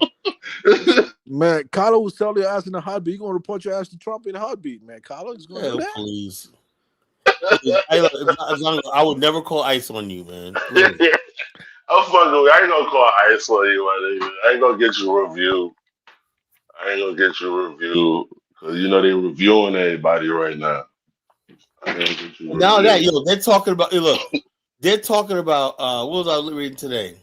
man. Man, Collar will sell your ass in a heartbeat. You gonna report your ass to Trump in a heartbeat, man. Collar is gonna do that. Please. I would never call ice on you, man. Please. I'm fucking. I ain't gonna call ICE on you, my nigga. I ain't gonna get you a review. I ain't gonna get you a review because you know they reviewing everybody right now. I ain't gonna get you a Now that review. they're talking about. Hey, look, they're talking about. What was I reading today?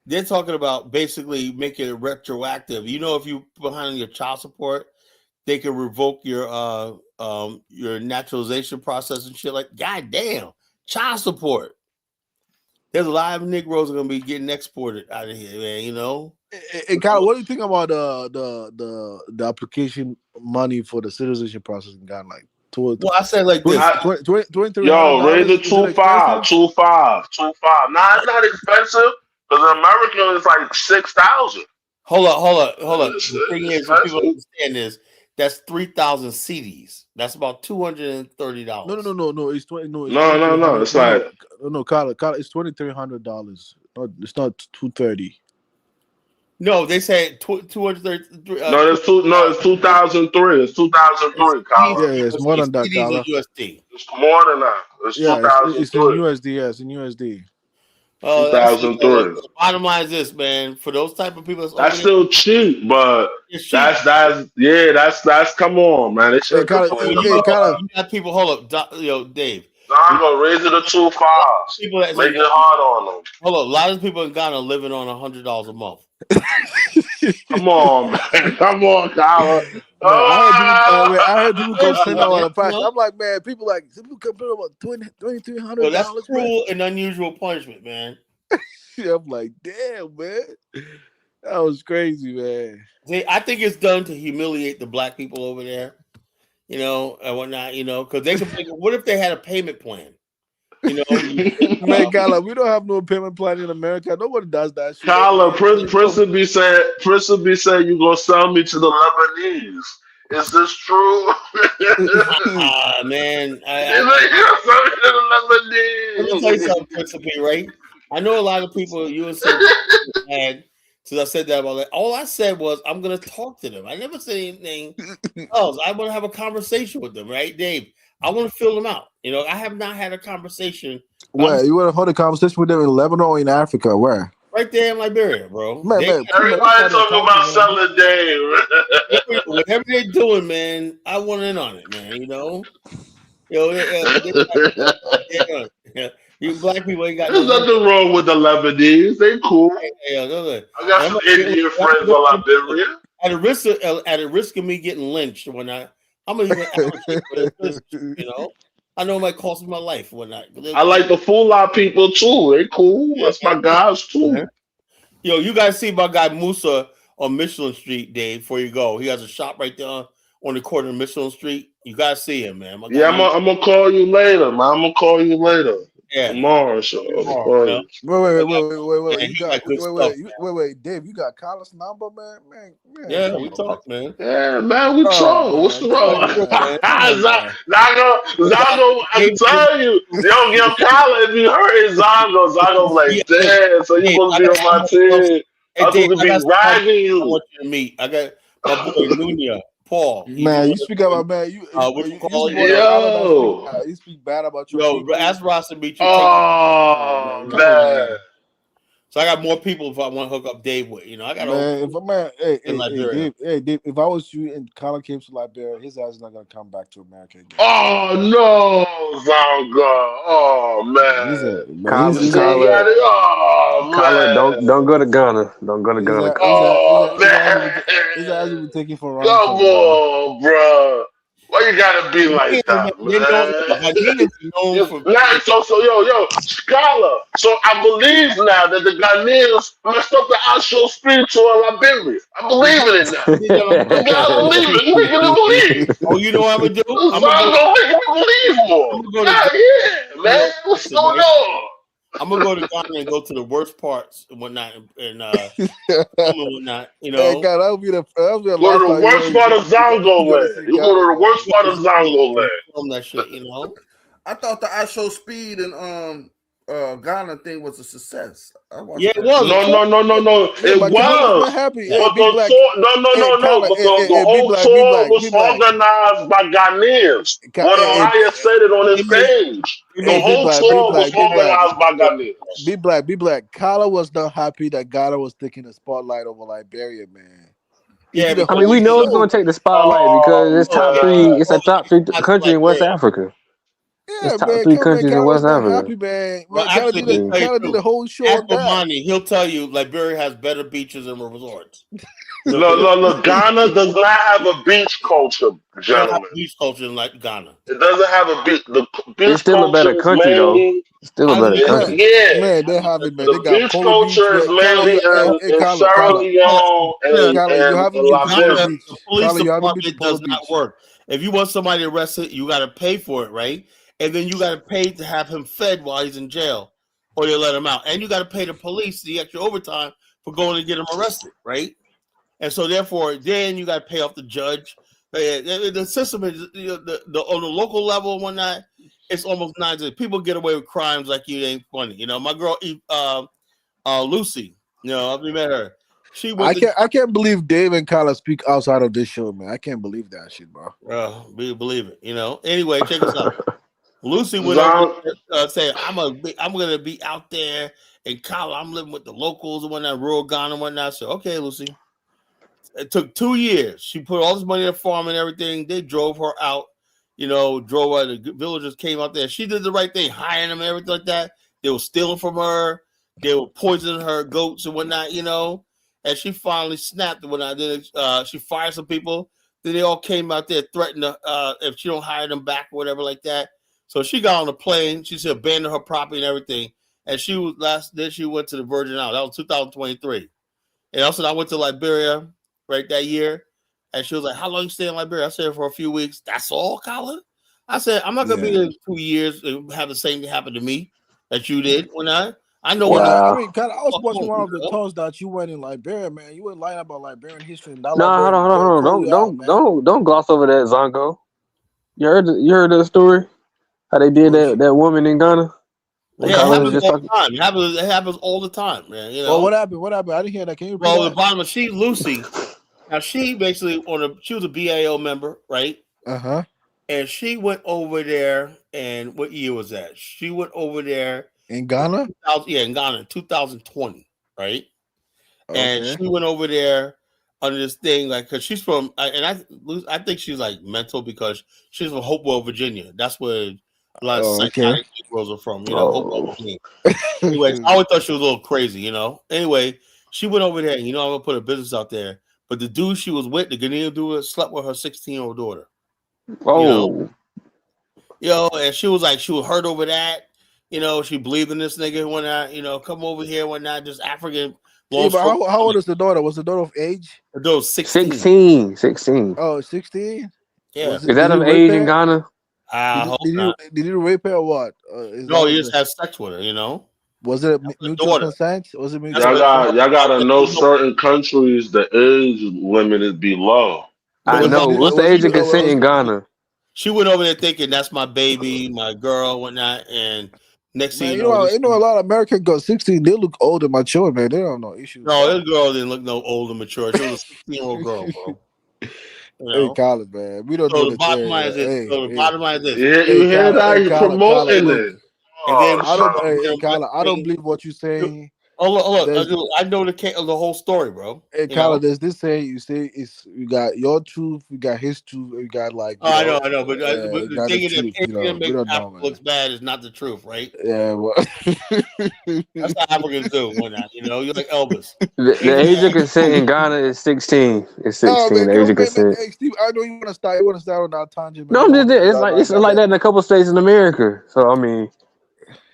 They're talking about basically making it retroactive. You know, if you behind on your child support, they can revoke your naturalization process and shit. Like, goddamn, child support. There's a lot of Negroes are gonna be getting exported out of here, man. You know. Hey, Collar, what do you think about the application money for the citizenship process in Ghana? Like, Well, I said like this. Yo, raise $2,300. it Is it expensive? 2.5. Nah, it's not expensive because in America it's like 6,000. Hold up. The thing It's is, what people expensive. understand is that's 3,000 CDs. That's about $230. No. It's 20. No, it's No. 2,300. It's like No. Collar, it's $2,300. No, it's not 230. No, they say 230. no. There's two. No, it's 2003. It's 2003, Colin. Yeah, it's more than that, CDs or Collar. USD. It's more than that. It's Yeah, it's in 2003. USD. Yeah, it's in USD. That's $2,003. the bottom line is this, man. For those type of people that's over That's there, still cheap, but it's cheap. that's come on, man. They Hey, should Collar, complain hey, about Collar. You got people. Hold up, Dave. I'm gonna raise it to 2.5. People that's Make it hard on them. hold up. A lot of people in Ghana are living on $100 a month. Come on, man. Come on, Colin. Man, I heard people complain about the price. You I'm like, man, people complain about Well, that's $2,300, man. cruel and unusual punishment, man. I'm like, damn, man, that was crazy, man. See, I think it's done to humiliate the black people over there, you know, and whatnot, you know, because they could think, what if they had a payment plan? You know, Man, Gala, we don't have no payment plan in America. Nobody does that shit over Colin, here, man. Prince would be saying you gonna sell me to the Lebanese. Is this true? man, He's like, you gonna sell me to let me the tell you Lebanese. something, Principe, right? I know a lot of people you would say mad since I said that about that. All I said was I'm gonna talk to them. I never said anything else. I want to have a conversation with them, right, Dave? I want to fill them out. You know, I have not had a conversation. Where you want to hold a conversation with them in Lebanon or in Africa? Where? Right there in Liberia, bro. Man, Everybody talking about selling Dave. Whatever they're doing, man, I want in on it, man. You know, you black people ain't got There's no. nothing wrong with the Lebanese. They cool. I got some Indian friends in Liberia. At a risk of me getting lynched when I'm gonna even advocate for this, you know. I know it might cost me my life when I like the Fula people too. They cool. That's my guys too. Yo, you guys see my guy Musa on Michelin Street, Dave. Before you go, he has a shop right there on the corner of Michelin Street. You gotta see him, man. My guy, Yeah, I'm gonna call you later, man. I'm gonna call you later yeah, tomorrow. So I'm gonna tomorrow, call you know. you. Wait, I wait, wait, got, wait, wait, wait, man, wait. You he got got good wait, stuff. wait, wait, Dave. You got Carlos number, man. Yeah, Come we on, man. talk, man. Yeah, man, we Oh troll. What's man, the come Talk, wrong? on, man. man. Come on, man. Zago, I'm Dave, telling you, yo, Kyla, if you heard Zago yeah, like, damn, so you Dave, supposed I to be got on my somebody else. team. Hey, I'm Dave, supposed to I got be somebody ragging I you. want you to meet. I got my boy Nunia Paul. He's the Man, one you that's speak doing about man. what you You call it, support a color that speak Yo, you speak bad about your people. ask Ross to meet you. Take Oh oh man, come on, man, man. so I got more people if I want to hook up Dave with. I got a whole Man, if a man, hey, in Liberia. Dave, if I was you and Colin came to Liberia, his ass is not gonna come back to America again. oh no, Zago, oh man, He's Kyler, you he's say a you got Kyler, it, oh Kyler, don't go man. to Ghana. Don't go to he's Ghana, a Kyler. Oh his ass will be taken for come ransom, man. on, bro. Why you gotta be like Ghanaians, man, that, they know man? Ghanaians are known for Now, yo, scholar. So I believe now that the Ghanaians messed up the actual spiritual Liberia. I'm they believing it now. did that on You purpose. gotta believe it. Making it believe. Oh, you know what I'm gonna do? Zongo making me believe I'm more. gonna go to God, Ghana. yeah, man. What's Listen, going right? on? I'm gonna go to Ghana and go to the worst parts and whatnot, and film and whatnot. Hey, God, that would be the Go last to time the worst part of you Zongo gonna land. see You go Ghana, to the man. worst part of Zongo land. Film that shit. I thought the I Show Speed and Ghana thing was a success. I Yeah, watched it that was. shit. Of No, course. no, no, no, no. Yeah, It but Carlos not was. happy. Yeah. Hey, But be the black. tour, no, no, Hey, no, no. Carlos. But the Be whole black. Be tour black. Be was black. organized by Ghanaians. What Elias said it on his They made, page. they The Hey, made be whole black. Be tour was black. Be black. organized by Ghanaians. Be black. Carlos was not happy that Ghana was taking the spotlight over Liberia, man. He yeah, did a I mean, whole we know it's show, going to take man. the spotlight because Oh it's no, top yeah, three. man. It's a all the top three spots in country in West Liberia. Africa. It's Yeah, top man. three Come man, countries in Carlos was West not Africa. happy, man. Well, Man, actually, let me tell you Ghana the did a truth. whole show Ask on that. Bomani, he'll tell you Liberia has better beaches and resorts. Look, look, look. Ghana does not have a beach culture, They don't have gentlemen. beach culture in like Ghana. It doesn't have a beach. The It's beach still a culture better is country, though. mainly, It's still a How's better it better? country. yeah. Man, they have it, man. They The got beach Polo Beach, culture is man. Carla, mainly in Sierra Carla, Leone Look, Carla, you haven't been to Polo Liberia. Ghana, Beach. the police Carla, you haven't been to department Polo does not Beach. work. If you want somebody arrested, you got to pay for it, right? And then you got to pay to have him fed while he's in jail, or they let him out. And you got to pay the police the extra overtime for going to get him arrested, right? And so therefore, then you got to pay off the judge. The system is the on the local level and whatnot. It's almost nine. People get away with crimes like you ain't funny. My girl, Lucy. I've met her. She went to I can't believe Dave and Carla speak outside of this show, man. I can't believe that shit, bro. believe it. Anyway, check this out. Lucy went over Zon, there, saying, I'm gonna be out there in Kala. I'm living with the locals and whatnot, rural Ghana and whatnot." I said, "Okay, Lucy." It took 2 years. She put all this money in the farm and everything. They drove her out. Drove her. The villagers came out there. She did the right thing, hiring them and everything like that. They were stealing from her. They were poisoning her goats and whatnot. And she finally snapped and whatnot. Then she fired some people. Then they all came out there threatening her if she don't hire them back or whatever like that. So she got on the plane. She said abandon her property and everything. And she was then she went to the Virgin Islands. That was 2023. And also I went to Liberia right that year. And she was like, "How long you stay in Liberia?" I said, "For a few weeks." "That's all, Colin?" I said, "I'm not gonna be Yeah. there 2 years and have the same thing happen to me that you did when I know Yeah, when I'm I Wow. mean, kind of. I was fuck watching home, one of the tours that you went in Liberia, man. You were lying about Liberian history, and that Nah, hold Liberian on, hold on, girl hold on. called you out, man. Don't gloss over that, Zongo. You heard that story? How they did Oh, she, that woman in Ghana? That oh, Yeah, it she, Carlos was happens just all talking. the time. It happens all the time, man. well, what happened? What happened? I didn't hear that. Can you repeat Well, the that? bottom of she Lucy. Now she basically she was a BAO member, right? Uh-huh. And she went over there, and what year was that? She went over there In in Ghana? 2000, in Ghana, 2020, right? And Okay. she went over there under this thing, like, because she's from, and I think she's like mental because she's from Hopewell, Virginia. That's where a lot of Oh, okay. psychotic Negroes are from, Hopewell, Oh, Virginia. Anyways, I always thought she was a little crazy. Anyway, she went over there, and I'm gonna put her business out there. But the dude she was with, the Ghanaian dude, slept with her 16-year-old daughter. You know, oh, and she was like, she was hurt over that. She believed in this nigga and whatnot. Come over here, whatnot. This African Yeah, Long but story how old short, is the daughter? Was the daughter of age? the daughter was 16. 16. Oh, 16? Yeah. Was it? Is Did that he of rape age in her? Ghana? I hope Did not. you rape her or what? Is No, that he what just the? had sex with her. You know, Was it a that's the mutual daughter. consent? Was it That's mutual Y'all what. consent? got y'all gotta There know was no, certain countries the age limit is below. but I the Was it know. bottom line What's the was it age of consent in Ghana? she went over there thinking that's my baby, my girl, whatnot, and next thing man? you know, You know a lot of American girls 16. They look old and mature, man. They don't know issues, no, bro. this girl didn't look no old and mature. She was a 16-year-old girl, bro. You Hey, know. Colin, man, we don't So do the this. bottom line is this. So the bottom line is this. You Hey, hear Colin, that? He promoting look. it. And then Oh, I shut don't, up. hey, Colin, I don't thing. believe what you're saying. Oh There's, look, I know the whole story, bro. hey, You know. Colin, there's this saying you say it's you got your truth, you got his truth, you got like Oh, I know, but you the got the thing is that truth. You anything that know, we makes don't know, Africa man. looks bad is not the truth, right? Yeah, well, That's how Africans do. Whatnot, you know, you're like Elvis. The Anything age of that consent in Ghana is 16. It's oh 16. man, The age of man, consent. hey Steve, I know you want to start on that tangent, man. No, We I'm don't just want to it's because like I got that that. in a couple states in America. So I mean,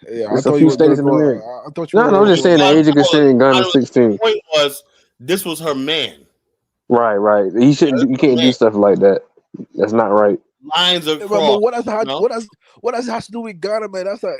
Yeah, I it's a thought you few were gonna states in go. America. I thought you No, no, were I'm gonna just go. saying the age of consent in Ghana is the 16. point was this was her man. Right, right. You shouldn't. You Her can't man. do stuff like that. That's not right. Lines But across, you know. what does has to do with Ghana, man? That's an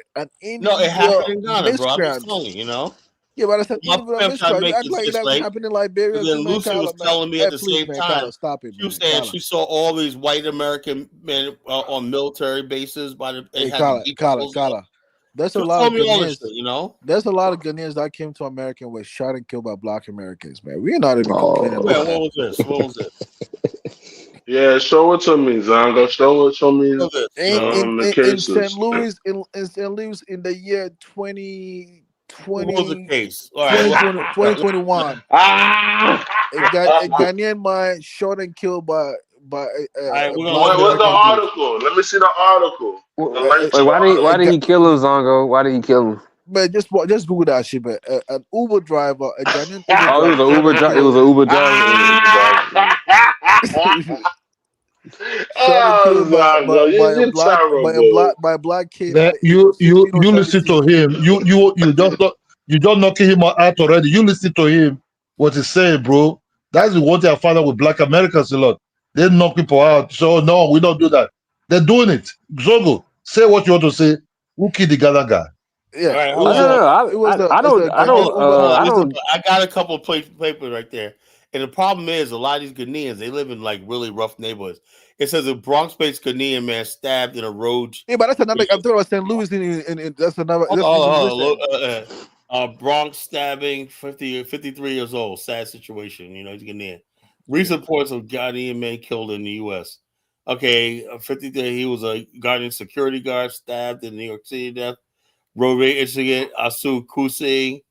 No, it happened individual in Ghana, bro. I'm just miscreant. telling you, you know. Yeah, but that's an My individual point I'm trying to miscreant. You make act is like this, that right? happened in Liberia Because too, then man. Lucy Carla, was man. telling me at Hey, the please, same man, time, Carla, stop it, she was man. saying Carla. she saw all these white American men on military bases they Hey, had the decals up. Carla. There's She a was lot of telling me all this Ghanaians. shit, you know. There's a lot of Ghanaians that came to America and were shot and killed by Black Americans, man. We're not even complaining Where? about Oh, What that. was this? What was this? Yeah, show it to me, Zongo. Show me What was this? You In know. in the in St. cases. Louis, in St. Louis, in the year What was the 2020, case? All right. Well, 2021, Ah! a Ghanaian man shot and killed by all right. a We're gonna Black look at What's this. the American dude. article? Let me see the article. The link to wait, the why A, did article. he kill him, Zongo? Why did he kill him? man, just Google that shit, man. An Uber driver, a Ghanaian Uber Oh, it was driver, an shot Uber and driver. It was killed, an Uber driver. It was an Uber driver. shot and killed Zongo, terrible. by a black kid at That the age of 16 or you listen to 17. him. You don't knocking him out already. You listen to him. What he saying, bro? That's what they are finding with Black Americans a lot. They knock people out. So no, we don't do that. They're doing it. Zogo, say what you want to say. Who killed the Ghana guy? Yeah, All right. it Hold Oh, on. was no, Hold no, on. no. I it's a don't. I Hold Ghanaian don't. on. Uber. Hold on. I It's a don't. I got a couple of papers right there, and the problem is a lot of these Ghanaians they live in like really rough neighborhoods. It says a Bronx-based Ghanaian man stabbed in a road. yeah, but that's another. I'm talking about St. Louis. That's another. Hold That's on, even hold on. recent. Bronx stabbing, 53 years old. Sad situation. You know, he's Ghanaian. Recent reports of Ghanaian men killed in the U.S. Okay, 53. He was a Guardian security guard stabbed in New York City. Death. Road rage incident. Asu Kusi.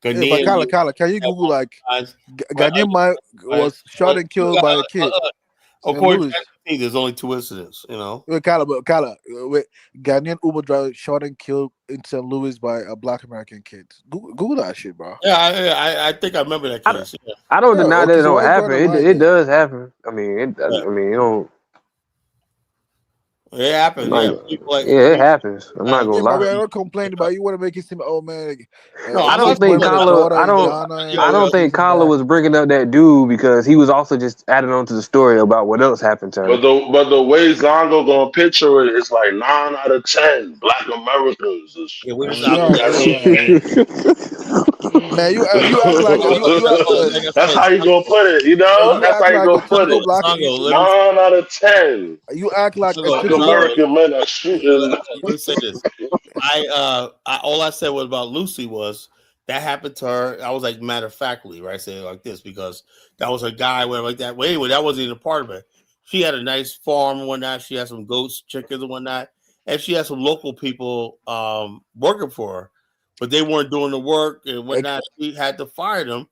Yeah, but Ghanaian Kala, can you at Google one like time. Right, Ghanaian man right. was shot and killed by a kid, St. According Louis. to SBT, there's only two incidents. You know. Wait, wait, Ghanaian Uber driver shot and killed in St. Louis by a Black American kid. Google that shit, bro. Yeah, I think I remember that case. Yeah. I don't Yeah, deny that okay, it so don't why you drawing happen. the It line it there? does happen. I mean, Yeah. you don't. It I'm happened. not. Yeah, people like Yeah, it happens. I'm not Yeah, gonna but lie. we are not complaining, but you want to make it seem, oh man, no, I I'm don't not this think boy saying got a that. Kyla. daughter in Ghana I and don't this think and Kyla that. was bringing up that dude because he was also just adding on to the story about what else happened to her. But the way Zongo gonna picture it, it's like 9 out of 10 Black Americans Yeah, where does shooting Algo at say that? Yeah. Man, you act like Like I That's said, how you gonna put it, you know? you That's act how you like a gonna put typical it. black. Zongo, let me 9 out of 10 You act like a Black typical. American men are shooting. let me say this. I all I said was about Lucy was that happened to her. I was like matter of factly, right? Say it like this because that was a guy where like that. Well, anyway, that wasn't even a part of it. She had a nice farm and whatnot. She had some goats, chickens and whatnot, and she had some local people working for her, but they weren't doing the work and whatnot. She had to fire them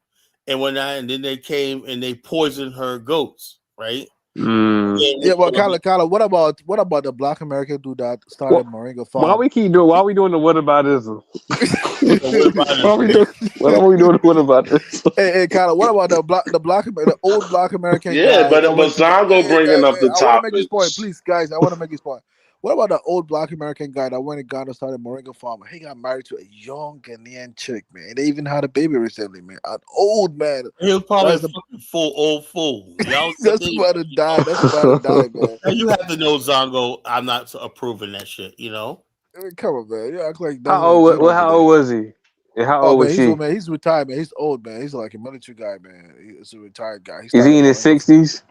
and whatnot, and then they came and they poisoned her goats, right? Mm. Yeah, well, And, Kala, what about the Black American dude that Well, started Moringa why Farm? we keep doing? Why we doing the what about this? what about Why this? we doing? What are we doing the what about this? Hey, Kala, what about the old Black American Yeah, guy that but went to? Zongo bringing up the I want to make this topics. point, please, guys. I want to make this point. What about the old black American guy that went to Ghana started Moringa farmer? He got married to a young Ghanaian chick, man. They even had a baby recently, man. An old man. He was probably a That's a, fucking old fool. Y'all, that's about to die. That's about to die, man. and you have to know, Zongo. I'm not approving that shit. You know. I mean, come on, man. You act like How Desmond old? Jane Well, over how old there. was he? And how Oh old man, was he's she? old, man. He's retired, man. He's old, man. He's like a military guy, man. He's a retired guy. He Is started he in his Moringa. 60s?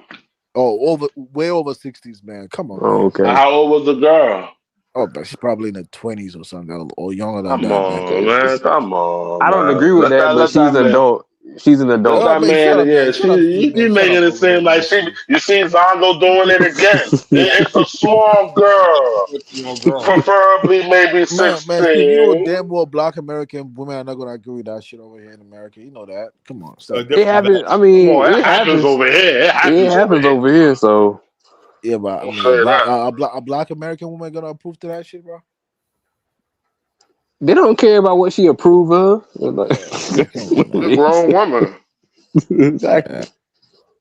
Oh, way over 60s, man. Come on, Oh, man. okay. How old was the girl? Oh, but she's probably in the 20s or something, or younger than Come that, man. on, man. Come on, I don't man. agree with that, but Let she's that an man. adult. She's an Let adult. Oh that man, shut man. up, Yeah, man. Shut up, Steve, you man. Shut making up it over there, seem man, like she. Steve. You see Zongo doing it again. It's a small girl, Small girl. preferably maybe Man, Steve, you know 16. damn well black American women are not gonna agree with that shit over here in America. You know that. Come on, A stop it. It different happens. I value. Come mean, on, it it happens happens. over here. It It happens over happens here. over here. So Yeah, but I I'll mean, say that. a black American woman gonna approve to that shit, bro? they don't care about what she approve of. Like, Yeah, man. Come on, She's a man. grown woman, exactly. Yeah.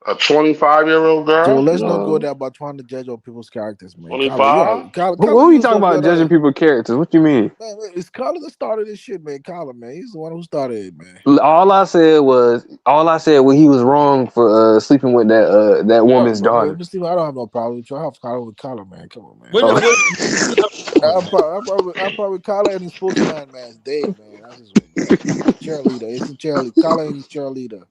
a 25-year-old So girl. let's not go No. there about trying to judge on people's characters, man. Carla, you are 25. Carla, Who you you talking yourself, about you're judging not. people characters? What you mean? Man, it's Carla that started this shit, man. Carla, man. He's the one who started it, man. All I said when he was wrong for sleeping with that Oh, woman's daughter. but Steve, I don't have no problem with you. I have Carla with Carla, man. Come on, man. When Oh. you have a problem with that? I probably Carla and his spokesman, man, is dead, man. That's his man. Cheerleader. It's a cheerleader. Carla and his cheerleader.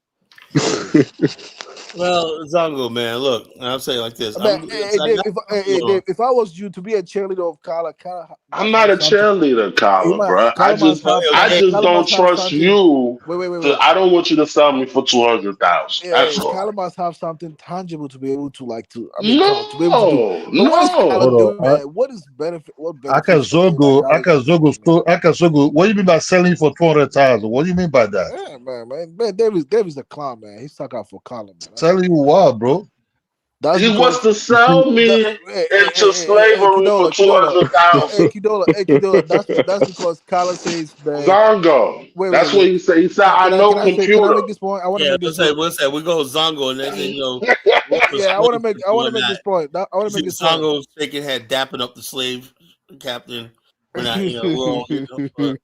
Yes. Well, Zongo, man, look, I'll say it like this. I mean, I Dave, got Dave, if I was you to be a cheerleader of Carla, Carla I'm must not have a something. cheerleader, He Kyla, might, bro. Carla must have yo, I some. Dave, just Carla don't must have trust something. you. Wait. I don't want you to sell me for 200,000. Yeah, That's all. Kyla must have something tangible to be able to like to. I mean, come on, to be able to do. No, But what is Kyla no. Hold doing, on. man? What is benefit? What benefits for her that Akazogo, Kyla is Akazogo, benefiting, man? Akazogo. What do you mean by selling for 200,000? What do you mean by that? Yeah, man. Davis a clown, man. He's stuck out for Kyla, man. That's Selling all. you what, bro? That's He wants because to You see, sell that. me into Hey, slavery for Hey, 200,000. Kidola. That's because Kyla says, man. Zongo. That's what Wait. he said. He said, I Can know I say? Can I computer. make this point? I want to yeah, make this point. let's say we go Zongo, and next thing you know, the Yeah, slave I people want to and make that. this point. I want You to make see this point. Zongo shaking head, dapping up the slave captain when I, we're all, Zongo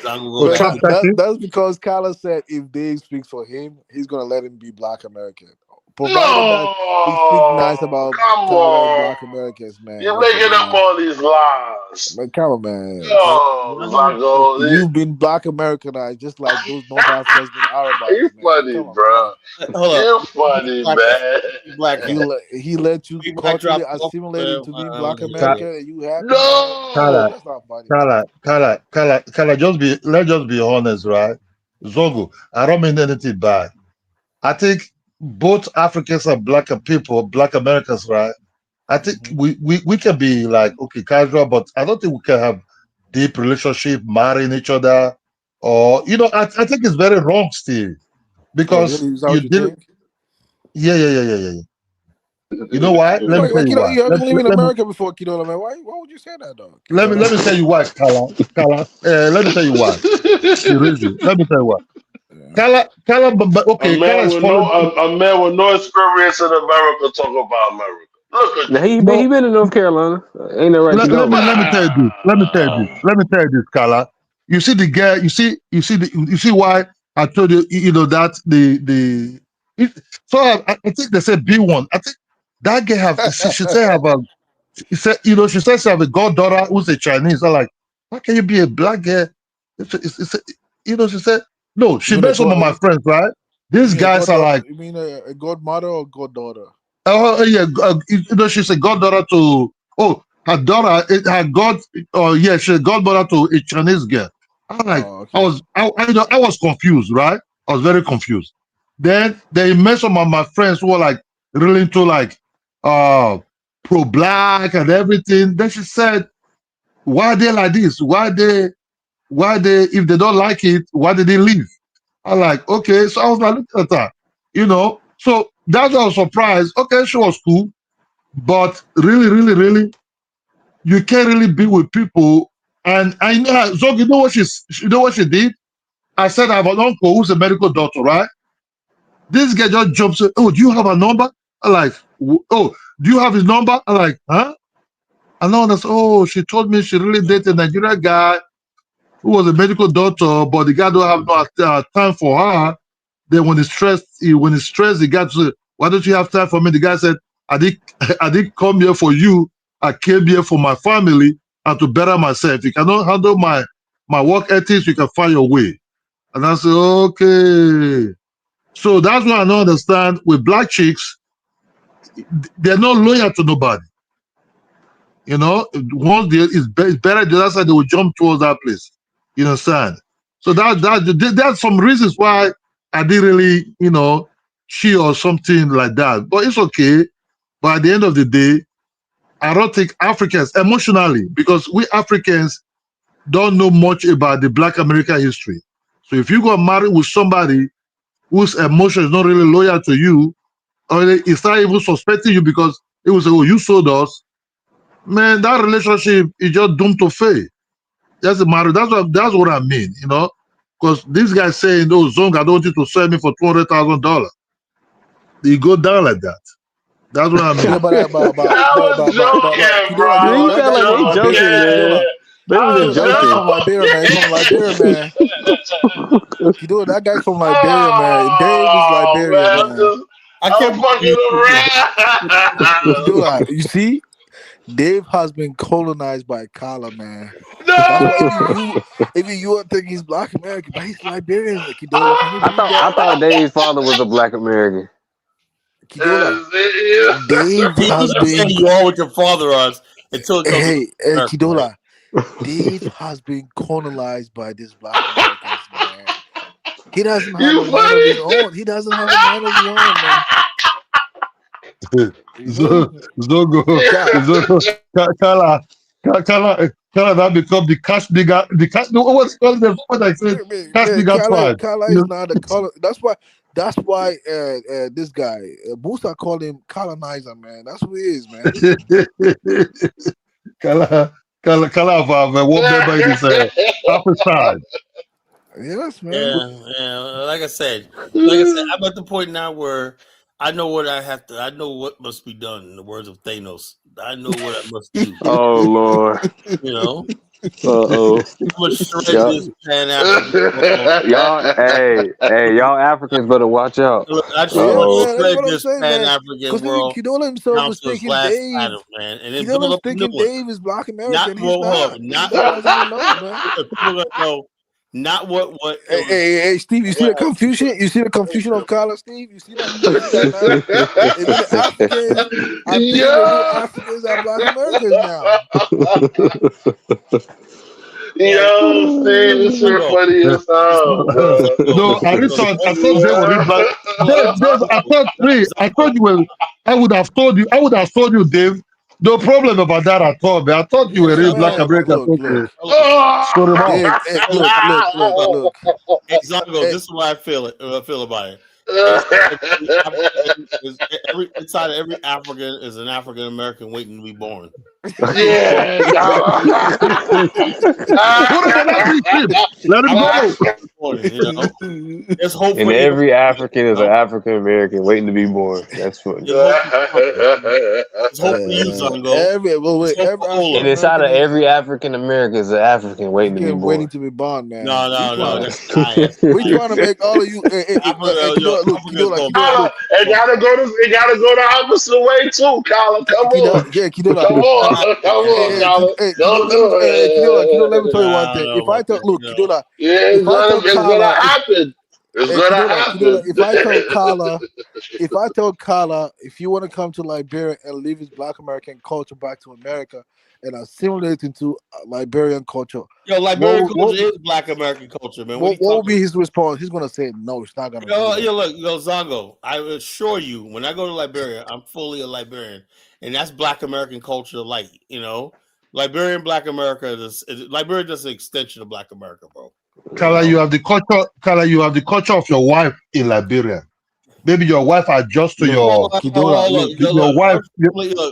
go oh, back Man, Trump to talking? that's because Kyla said if Dave speaks for him, he's gonna let him be Black American, provided that he speaks nice No, about come Kyla and on. Black Americans. Man, You're listen, making up man. all these lies. Man, come on, man. No, Zongo. You've been Black Americanized just like those North Africans been You Arabized, man. funny, Come on, man. bro. hold up. You funny, Black hat. man. Black hat. He let you We might culturally drop off. assimilate into being Black Ka- American, and you happy, man. Come on, Kala, No. that's not funny, man. let's just be honest, right? Zogo, I don't mean anything bad. I think both Africans and black people, black Americans, right? I think Hmm. we can be like, okay, casual, but I don't think we can have deep relationship, marrying each other. Or, I think it's very wrong still. Oh, Because really? Is that you what you did, think? yeah. You know why? Let me Wait, tell you why. You haven't lived in America before, Kidola, man. Why would you say that, though, Let Kidola? me tell you why, Kala. Let me tell you why. The reason. Let me tell you why. Yeah. Okay, Kala is following. A man with no experience in America talk about America. Look at Now you. he No, been in North Carolina. Ain't no right you don't. let me tell you this. Let me tell you this, Kala. You see the girl. You see why I told you. That it, so I think they said B1. I think that girl have. She said have a. She says she have a goddaughter who's a Chinese. I'm like, how can you be a black girl? She said no. You She mean a met some of god? my friends, right? You These mean a guys god? are like. You mean a godmother or goddaughter? Oh yeah, she's a goddaughter to. Oh, her daughter, her god. Oh yeah, she's a godmother to a Chinese girl. I'm like, Oh, okay. I was confused, right? I was very confused. Then they met some of my friends who were like really into like uh pro black and everything. Then she said, "Why are they like this? If they don't like it, why did they leave?" I'm like, okay. So I was like, look at that, So that's why I was surprised. Okay, she was cool. But really, really, really, you can't really be with people. And I know Zog, you know what she did? I said I have an uncle who's a medical doctor, right? This guy just jumps in, oh, do you have a number? I'm like, oh, do you have his number? I'm like, huh? And now that's, oh, she told me she really dated a Nigerian guy who was a medical doctor, but the guy don't have no time for her. Then when he's stressed, the guy said, "Why don't you have time for me?" The guy said, "I did, I did come here for you. I came here for my family and to better myself. If you cannot handle my work ethics, you can find your way." And I said, "Okay." So that's why I don't understand with black chicks, they're not loyal to nobody. You know, once it's better the other side, they will jump towards that place. You understand? So that's some reasons why I didn't really, cheat or something like that. But it's okay. But at the end of the day, I don't think Africans emotionally, because we Africans don't know much about the Black American history. So if you got married with somebody whose emotion is not really loyal to you, or it's not even suspecting you because it was, oh, you sold us, man, that relationship is just doomed to fail. That's a matter. That's what I mean, Because this guy saying, "Oh, Zong, I don't want you to sell me for $200,000." You go down like that. That's what I Yeah, mean. I was joking, bro. Kidola, I Dude, you was that sound guy like they from joking, Liberia, man. Kidola. joking. They I wasn't was That guy's joking. from Liberia, man. He's from Liberia, man. joking. Kidola, that guy's from Liberia, man. Dave is Oh Liberia, man, man. I I'm can't believe fucking around. Kidola, you see, Dave has been colonized by Kala, man. That's why No. even you would think he's Black American, but he's Liberian. Kidola, can you I believe thought I that? thought Dave's father was a black American. Kidola, Dave you has keep saying been. you are what your father is until it comes to Hey, America, right? Kidola, Dave has been colonized by these Black Americans, man. He doesn't have You a mind of his funny. own. He doesn't have a mind of his own, man. You know, Zogo, Ka- Zogo, Kala, Kala, that become the cash digger, the cash. No, what's called the what I said, cash digger tribe. Kala is You not a color. That's why this guy Musa called him colonizer, man. That's who he is, man. know, Kala have one member in his upper side. Yes, man. Yeah, yeah. Like I said, I'm at the point now where I know what I have to. I know what must be done. In the words of Thanos, I know what I must do. Oh Lord. You know, Uh-oh. I'm gonna shred Y'all, this Pan African world. y'all Africans better watch out. Look, I just Yeah, want to Uh-oh. man. That's shred what I'm this saying, Pan man. African Because even world Kidola himself down was to its thinking last Dave. atom, man, and then build Kidola's up a new thinking one. Dave is Black Not American. He's well, hold not. up, This not guy doesn't even know, man. people are gonna know. Not what it Hey, was. hey, Steve, you see the confusion? You see the confusion of Carla, Steve? You see that? You see that now? Even the Africans are thinking the real Yo. Africans are Black Americans now. Well, Yo, Steve, this shit Zongo, funny Uh, as hell, bro. no, I really thought they were real black. Dave, I Zongo, thought me, I thought Zongo. you were. I would have told you, Dave. No problem about that at all. Man. I thought you were Yeah, real hold black on, hold American. on, Look, Okay, look, hold on. sort him out. Dave. Hey, look. Hey, Zongo, Hey, this is what I feel about it. Every African inside of every African is an African American waiting to be born. Yeah, dog. What about that free ship? Let him African go. born, There's hope And for the every African is an know? African American waiting to be born. That's funny. There's hope for There's hope for you, Zongo. There's hope every for African And Ola. inside American of is every African American is an African waiting to be waiting born. to be born, man. No, We no, no. trying That's to a lie. That's a we lie. trying to make all of you. Yo, Kidola, look, Africa is gonna Kidola, Colin, born. look. it gotta go the opposite way too, Colin. Come Kidola, on. yeah, Kidola. Come on. Come on, Colin. Kidola, Don't do Kidola, let me tell you one I don't thing. know If I about tell, that. look, Kidola, yeah, if I tell it's gonna Kala, happen. It's gonna Kidola, happen. if I tell Kala, if you want to come to Liberia and leave his Black American culture back to America and assimilate into Liberian culture, Yo, Liberian what culture is Black American culture, man. What are you what will talking be about? his response? He's gonna say no. It's not gonna do that. Look, Zongo. I assure you, when I go to Liberia, I'm fully a Liberian, and that's Black American culture. Like, Liberian Black America Liberia is just an extension of Black America, bro. Kala, you have the culture. Kala, you have the culture of your wife in Liberia. Maybe your wife adjusts to Look, Kidola, look. your wife.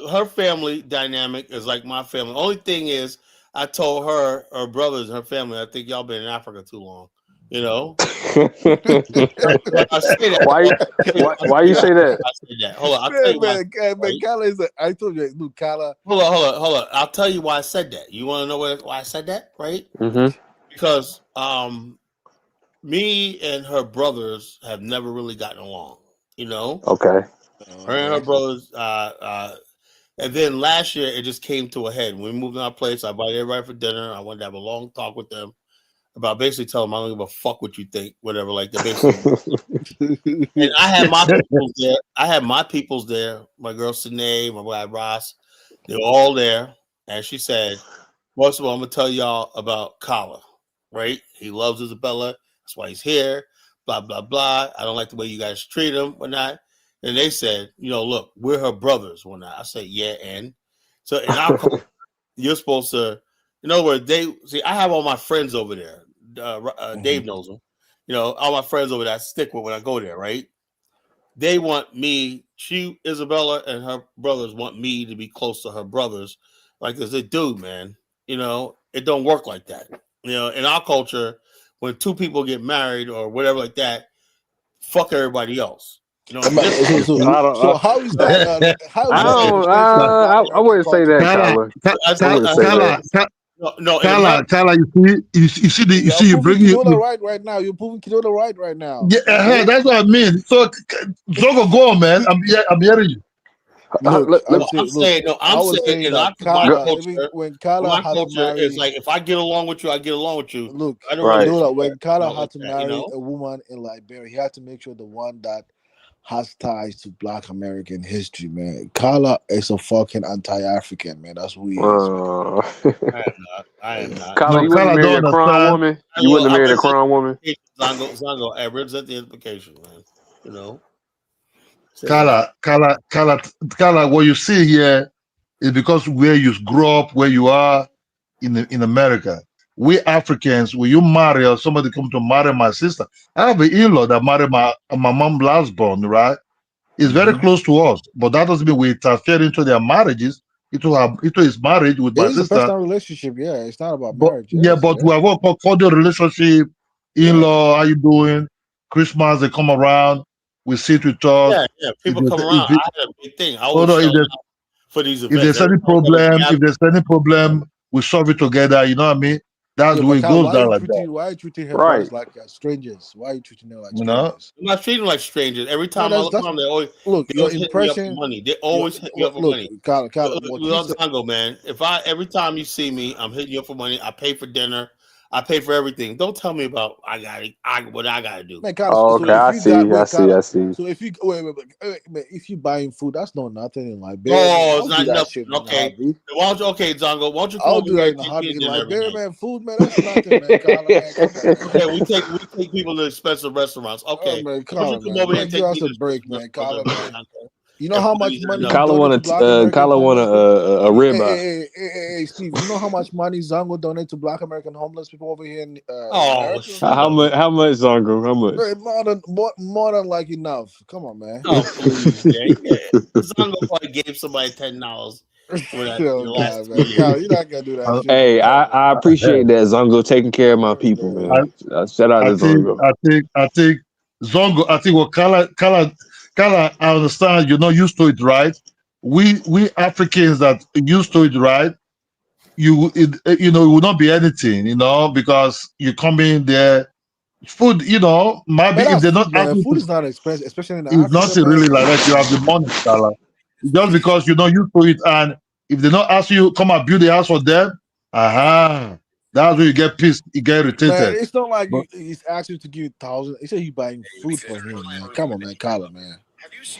Her family dynamic is like my family. Only thing is, I told her brothers, her family. I think y'all been in Africa too long. You know, but I say that. why? Why you say that? I say that. Hold on, I'll tell you why. Man, Kala is. I told you, look, Kala. Hold on. I'll tell you why I said that. You want to know why I said that, right? Mm-hmm. Because me and her brothers have never really gotten along. You know, Okay. her and her brothers. And then last year it just came to a head. When we moved in our place, I invited everybody for dinner. I wanted to have a long talk with them about basically telling them I don't give a fuck what you think, whatever. Like they basically. And I had my peoples there. I had my peoples there. My girl Sine, my guy Ross. They were all there. And she said, "Most of all, I'm gonna tell y'all about Kala, right? He loves Isabella. That's why he's here. Blah blah blah. I don't like the way you guys treat him, whatnot." And they said, "Look, we're her brothers, whatnot." I said, "Yeah, and so in our culture, you're supposed to, in other words, they see. I have all my friends over there. Dave knows them. All my friends over there I stick with when I go there, right? They want me, Isabella and her brothers want me to be close to her brothers. Like they said, dude, man, it don't work like that. In our culture, when two people get married or whatever like that, fuck everybody else. In this So, I don't. so how is that? How is I that a don't. reflection of Black I American wouldn't say culture? that, Kala, Kyler. I I, wouldn't I, say Kala, that. no, in Kala, America, Kala, you see, you You're bring proving you, Kidola right now. You're proving Kidola right now. yeah, Okay. that's what I mean. So, Zogo, go on, man. I'm hearing you. Look, no, I'm saying, I'm look. saying, no, I I'm was saying saying in that my Kala, even culture, when Kala had to is marry, like if I get along with you, I get along with you. look, I don't really Right. Kidola, care when Kala like had to that. marry a woman in Liberia, he had to make sure the one that has ties to Black American history, man. Kala is a fucking anti-African, man. That's who he is, man. I am not. I am not. Kyler, No, you wouldn't Kala marry don't a crown understand. woman. I, You wouldn't I marry a represent crown woman. the implication, Zongo. I represent the implication, man. You know, say that. Kala, what you see here is because where you grew up, where you are in America. We Africans, when you marry or somebody come to marry my sister, I have an in-law that married my mom last born, right? It's very close to us, but that doesn't mean we interfere into their marriages, into his marriage with It my is a sister. personal relationship, yeah. It's not about But marriage, yeah, yes, but yeah, we have a cordial relationship. yeah. In-law, how you doing? Christmas, they come around, we sit, we talk. Yeah, yeah. If People come there's, around. if it, I had a big thing. I oh always no, shell out for these if events. there's Every any time we have a problem, if gathering, there's any problem, we solve it together. You know what I mean? That's Yeah, the way but it Kyle, goes down like that. why are you treating her Right. brothers like strangers? Why are you treating them like You know? strangers? I'm not treating them like strangers. Every No, time I look that's around, look, they your always hit me up for impression. money. They Your always hit me up for look, money. Kyle, Look, what you said. Zongo, man. Every time you see me, I'm hitting you up for money. I pay for dinner. I pay for everything. Don't tell me about what I gotta do. Man, Carlos, Oh, so okay. if I you got see. I wait, see. I Carlos, see. so if you man, if you buying food, that's not nothing in Liberia, man. Oh, it's I'll do not that nothing. shit in a Okay. heartbeat. Okay, Zongo, why don't you come I'll over do here that and in a take me to heartbeat in dinner every Liberia, night? man. Food, man, that's nothing, man. Carlos, man, come on, man. Okay, we take people to expensive restaurants. Oh Okay. man, Why don't you Carlos, come man, over here man, and give take me us to a break, expensive man. restaurants Carlos, every night, man. Zongo? You know And how much money's not money enough. he Kyler donated to Black American want homeless people? a ribeye. Hey, Steve, you know how much money Zango donate to Black American homeless people over here in Oh, America? shut How up. much? How much, Zongo? How much? Hey, more than like enough. Come on, man. Oh, please, man. Yeah. Zongo probably gave somebody $10 for that in Oh the last God, 2 man, years. Kyle, you're not gonna do that I, shit, man. Hey, Come on, I appreciate that Zongo taking care of my people, man. I, man. Shout out I to think, Zongo. Zongo. I think what Kala, I understand you're not used to it, right? We Africans that used to it, right? It will not be anything, because you come in there, food, might be Man, if that's they're not food, man. asking Food to, is not expensive, especially in it's Africa, nothing man. really like that. You have the money, Kala. Just because you're not used to it, and if they not ask you come and build a house for them, aha, that's when you get pissed, you get Man, irritated. it's not like But he's asking you to give you 1,000. He said he's buying food for him, man. Come on, man, Kyle, man.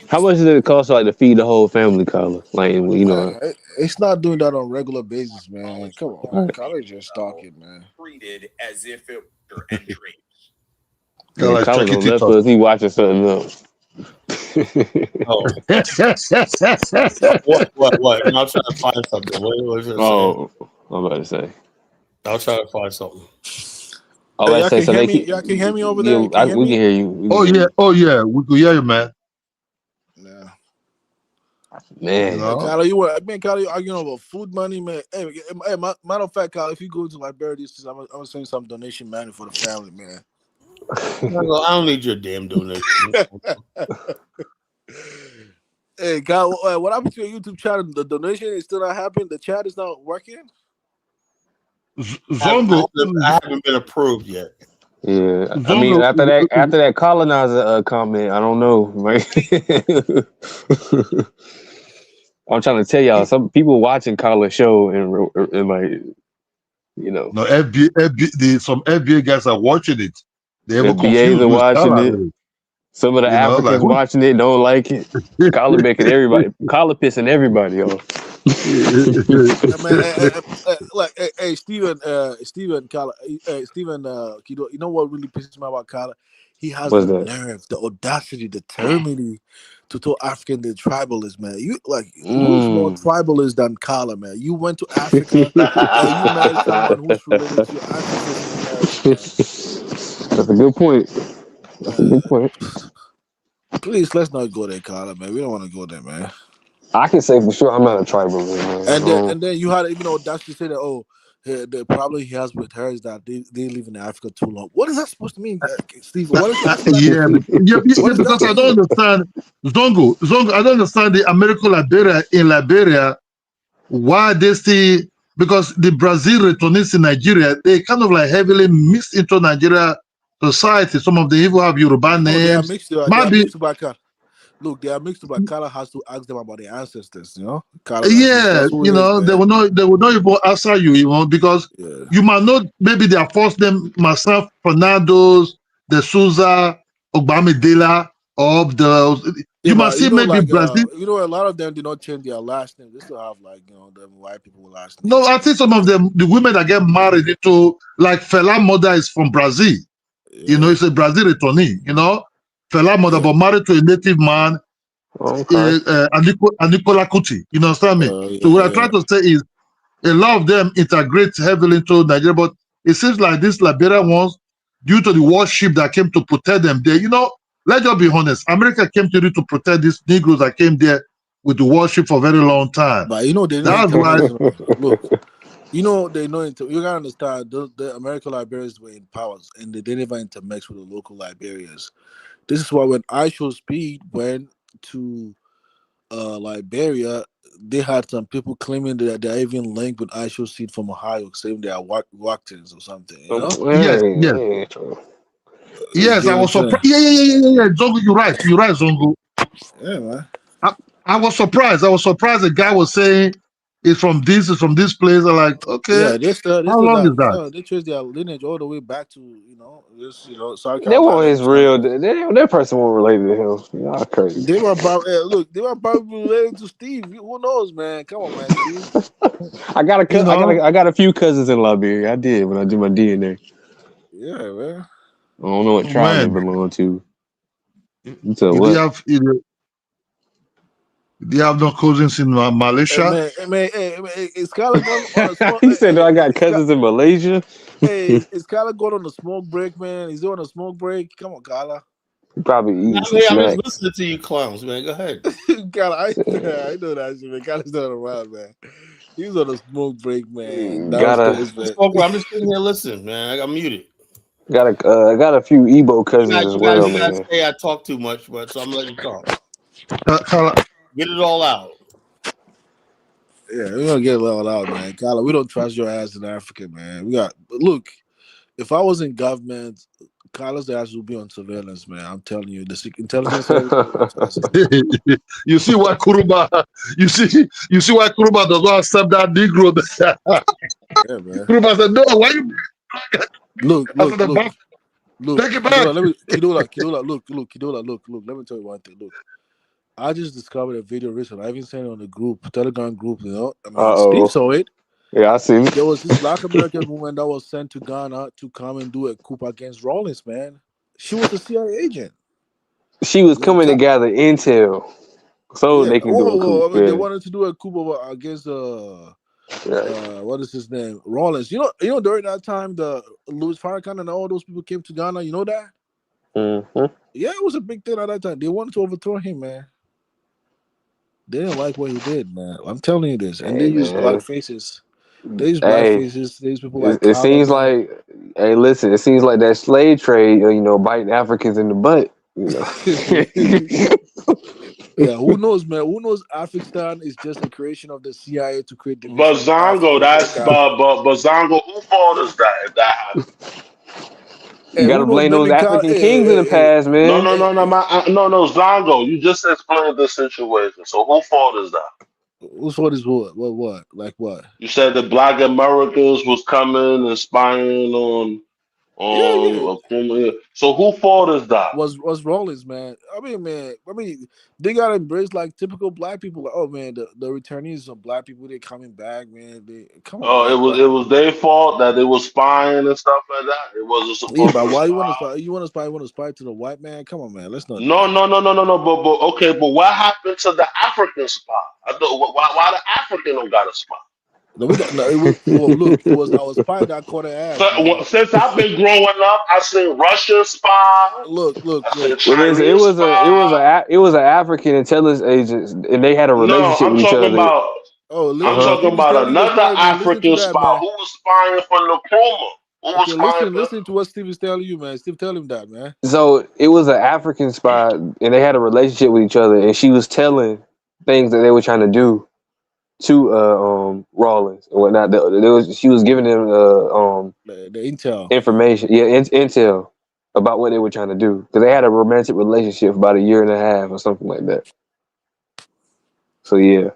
How much did it cost like to feed the whole family, Kyler? Like Man, it's not doing that on regular basis, man. Come on, man. Right. Kyle is just talking, man. Man, Kala is Kyler checking don't left TikTok. us. He watching something else. Oh, what? No, I'm trying to find something. What was I saying? Oh, I'm about to say. I'll try to find something. I'm Hey, about to y'all say. can So hear they me? keep. Y'all can hear me over Yeah, there? Can you hear we can me? hear you. We can Oh hear yeah, you. we could hear you, man. Yeah. You Man, Hey, know, Kyle, Kyle, you arguing over food money, man. Hey, matter of fact, Kyle, if you go to Liberia this season, I'm gonna send some donation money for the family, man. I don't need your damn donation. Hey, God, what happened to your YouTube channel? The donation is still not happening. The chat is not working. Zongo, I haven't been approved yet. Yeah, I mean, Zongo, after that colonizer comment, I don't know. Like, I'm trying to tell y'all, some people watching Carla's show and like, you know, no, some FBA guys are watching it. They the were BAs confused are with watching Kala. it. Some of the Like Africans who? watching it don't like it. Carla making everybody, Carla pissing everybody off. I mean, like, hey, Steven, Kala, Steven, Kido, you know what really pisses me about Kala? He has What's the that? nerve, the audacity, the temerity to tell African the tribalist, man. You like who's more Mm. tribalist than Kala, man? You went to Africa and you married someone who's related to your ancestors in America, man. That's a good point. That's a good point. Please, let's not go there, Kala, man. We don't want to go there, man. I can say for sure I'm not a tribalist, man. And then you had even audacity to say that the problem he has with her is that they live in Africa too long. What is that supposed to mean, Steve? Why don't you answer that Yeah, question? What does that because I mean? don't understand Zongo. I don't understand the American Liberia in Liberia why they still, because the Brazil returnees in Nigeria, they kind of like heavily mixed into Nigeria society. Some of them even have Yoruba No, they are names. mixed. They are Maybe mixed by Kala. Look, they are mixed by Kala has to ask them about their ancestors. You know, Kala. yeah, That's who it is, they man. will not even answer you, because Yeah. you might not, maybe their first name, myself, Fernando's, the Souza, Ogbamidela, or Yeah, you must but see maybe like Brazil. a lot of them did not change their last name. They still have like them white people with last No, names, I man. think some of them, the women that get married into, like Fela mother is from Brazil. Yeah, It's a Brazil returnee, Fela mother, yeah. but married to a native man, Okay. Nicola Kuti. You understand me? So Yeah, what I yeah. try to say is a lot of them integrate heavily into Nigeria, but it seems like these Liberian ones, due to the warship that came to protect them there, let's just be honest. America came to protect these Negroes that came there with the warship for a very long time. But they know That's why, international. Look, they know you gotta understand the American Liberians were in powers and they never intermix with the local Liberians. This is why when I Show Speed went to Liberia, they had some people claiming that they're even linked with I Show Speed from Ohio, saying they are Wachtons or something. You know, yes, yes, you yes, get I what I'm was saying? surprised. Yeah. Zongo, you're right, Zongo. Yeah, man. I, I was surprised. I was surprised the guy was saying it's from this place. I'm like, okay, Yeah, they how still long is got that? they trace their lineage all the way back to this South They want Carolina and his stuff. real. That person won't relate to him. Y'all crazy. They were probably related to Steve. Who knows, man? Come on, man, Steve. You know, I got a few cousins in Liberia. I did when I did my DNA. Yeah, man. I don't know what oh, tribe they man, belong to. So you do what? have no cousins in Malaysia? Is Skylar going on a small? He said, "Do I got cousins in Malaysia?" Is Skylar going on a smoke break, man? Is he on a smoke break? Come on, Kyla. He probably eating some I'm just snacks. listening to you clowns, man. Go ahead. Kyla, I know that shit, man. Kyla's not around, man. He's on a smoke break, man. Gotta Downstairs, man. I'm just sitting here listening, man. I got muted. got a few Igbo cousins as well, You guys man. say I talk too much, but so I'm letting you talk. Kala, Get it all out. Yeah, we're gonna get it all out, man. Kyla, we don't trust your ass in Africa, man. Look, if I was in government, Kyla's ass would be on surveillance, man. I'm telling you, the intelligence service will not trust him. you see why Kuruba, you see why Kuruba does not accept that Negro. Yeah, man. Kuruba said, no, why you? Look, I said, look, look. Look, take it back. Kidola, look. Let me tell you one thing. Look, I just discovered a video recently. I even sent it on the group, Telegram group. I mean, Steve Uh-oh. saw it. Yeah, I see. There was this Black American woman that was sent to Ghana to come and do a coup against Rawlings. Man, she was a CIA agent. She was coming to gather intel so Yeah. they can do a coup. I mean, they Yeah. wanted to do a coup against Yeah. what is his name, Rawlings. During that time, the Louis Farrakhan and all those people came to Ghana. You know that? Mm-hmm. Yeah, it was a big thing at that time. They wanted to overthrow him, man. They didn't like what he did, man. I'm telling you this. And they Hey, use black man. faces. They use black Hey, faces. They use people like it Kala, seems man. like Hey, listen, it seems like that slave trade, biting Africans in the butt. Yeah, who knows, man? Who knows? Afghanistan is just a creation of the CIA to create But division in Zongo, Africa for that's Ghana. but Zongo, who fault is that if that happened? Hey, You got who to knows? blame those Maybe Ghana. African kings in the past, No, man. no, no, no, no, Zongo. You just explained the situation. So who fault is that? whose fault is what? What? Like what? You said the Black Americans was coming and spying Yeah. on Akuma. So who fault is that? Was Rollins, man. I mean, they gotta embrace like typical black people. Like, oh man, the returnees of black people, they coming back, man. They come on, Oh, man. But it was their fault that they was spying and stuff like that. It wasn't yeah, supposed but to why you spy. want to spy? You want to spy? You want to spy to the white man? Come on, man. Let's not do No, that. no, no, no, no, no. But okay, but what happened to the African spy? I thought why the African don't got a spy? No, we got no. It was well, look. It was our spy that caught her ass, So, man. since I've been growing up, I seen Russian spy, Look. I seen Well, listen, Chinese spy. it was a African intelligence agent, and they had a No, relationship with each other. Oh, I'm Uh talking Steve is about telling you the another story, man. Listen to African that, spy man. who was spying for Nkrumah. Who was Okay, spying for? listen to what Steve is telling you, man. Steve, tell him that, man. So it was an African spy, and they had a relationship with each other, and she was telling things that they were trying to do to Rawlins and whatnot. She was giving them The intel. information, yeah, intel about what they were trying to do because they had a romantic relationship for about a year and a half or something like that. So yeah,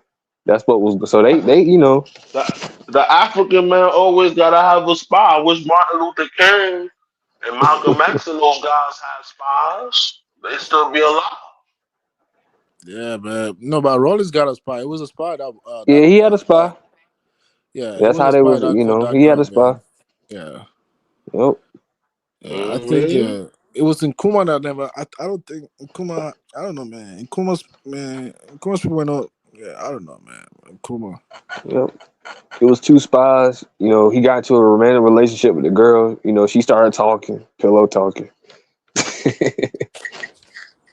that's what was. So they The African man always gotta have a spy. I wish Martin Luther King and Malcolm X and those guys had spies. They still be alive. Yeah, man. No, but Rollins got a spy. It was a spy yeah, he had a spy. yeah, it That's was how a they spy was. that caught that He had a girl, man. spy. Yeah. Yep. I think Hmm. it was in Kuma that never. I don't think Kuma. I don't know, man. Kuma's people were not. Yeah, I don't know, man. Kuma. Yep. It was two spies. He got into a romantic relationship with the girl. She started talking, pillow talking.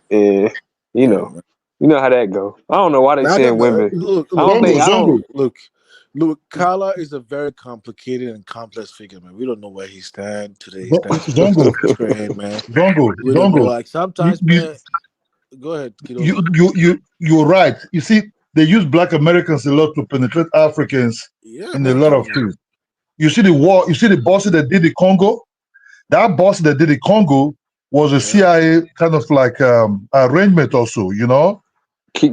And Yeah, man. you know how that go. I don't know why they Now, I got saying women. look, I don't think Zongo, I don't. Zongo, look. Kala is a very complicated and complex figure, man. We don't know where he stands today. He stands Zongo, in Ukraine, man. Zongo, We don't know. Zongo. Like You, sometimes, you, man. Go ahead, Kidola. you're right. You see, they use Black Americans a lot to penetrate Africans Yeah, in a man. lot Come of on, man. things. You see the war. You see the boss that did the Congo. That boss that did the Congo was a Yeah. CIA kind of like arrangement also.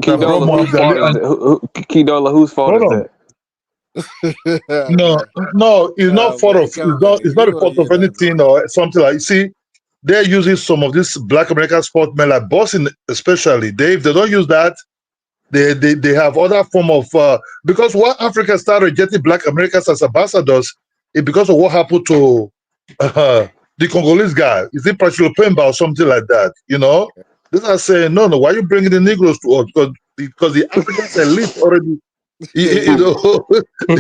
That brought Kidola, whose Muhammad Ali. fault is And that? Kidola, whose fault hold is on. that? No, Man. no, it's not Oh fault of. man, come on, man. It's You not a don't want to fault hear of that, man. anything or something like. See, they're using some of these Black American sportsmen, like boxing, especially. If they don't use that, they have other form of because why Africa started rejecting Black Americans as ambassadors is because of what happened to the Congolese guy. Is it Patrick Pemba or something like that? These are saying no. Why are you bringing the Negroes to us? Because the Africans elite already you know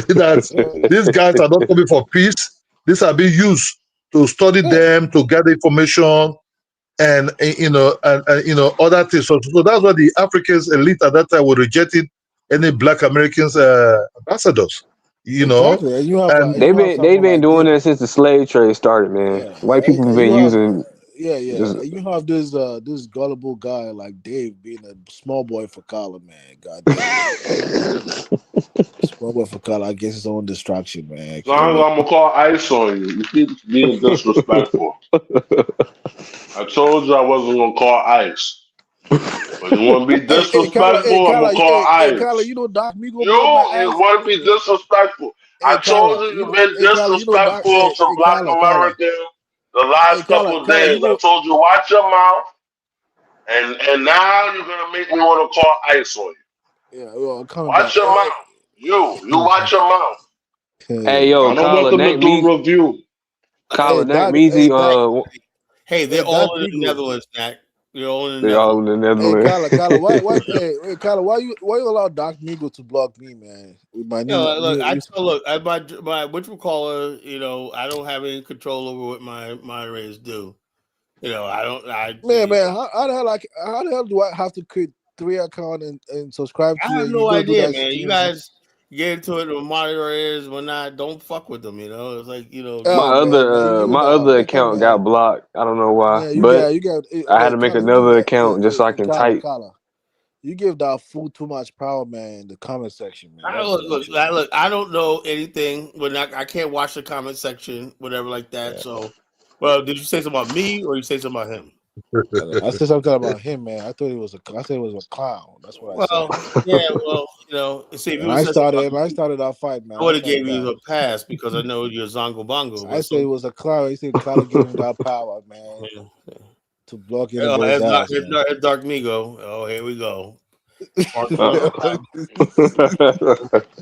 that these guys are not coming for peace. These are being used to study Yeah, them, to gather information, and other things. So that's why the Africans elite at that time were rejecting any Black Americans ambassadors. You know, exactly. and And you have They've someone been like doing this. that since the slave trade started, man. Yeah, White people have and been you have using yeah. just And you have this gullible guy like Dave being a small boy for collar, man. God damn it, small boy for collar. I guess his own distraction, man. So I'm Kidola. gonna call ice on you. You keep being disrespectful. I told you I wasn't gonna call ice. But you wanna be disrespectful, I'm gonna call Hey, Kala. ice. You know Doc Migo You blocked my you ass. wanna be disrespectful. I Hey, told Kala. you you've been Hey, Kala. You know Doc. disrespectful to Black Kala. Americans the Hey, last couple of Kala. You days. I know. told you watch your mouth, and now you're gonna make me wanna call ice on you. Yeah, well, I'm coming back. Watch your mouth. You watch your mouth. hey Hey, yo, I don't want them to do review. hey, Nat Doc. Measy, Hey, Hey, they're Doc all in the Migo. Netherlands, Zach. They're all in the they all Netherlands. in the Hey, Netherlands. Kala, hey, Kala, why you allow Doc Migo to block me, man? With my Look, new my whatchamacallit, I don't have any control over what my moderators do. I don't. man, how the hell do I have to create 3 accounts and subscribe I to it? have And you no gonna do idea, that shit man. to You me, man? guys, get into it with moderators when I don't fuck with them. It's like My Oh just man, you my know, other man, come account man, got blocked. I don't know why, man, but you got, I had man, to make Carla, you give another that, account just so I can Carla, type. Carla, you give that fool too much power, man, in the comment section, man. I That's look, the look, issue, I, man. look. I don't know anything. When I can't watch the comment section, whatever like that. Yeah. So, well, did you say something about me or you say something about him? I said something about him, man. I said it was a clown. That's what I said. Well, yeah. Well, see, if And you said something about I me, started that fight, man. I I would have started gave you that. a pass because I know you're Zongo Bongo. I But said it some, was a clown. He said Carla gave him that power, man, yeah. to block Oh, anybody's ass, man. it's Dark Migo. Oh, here we go. Uh,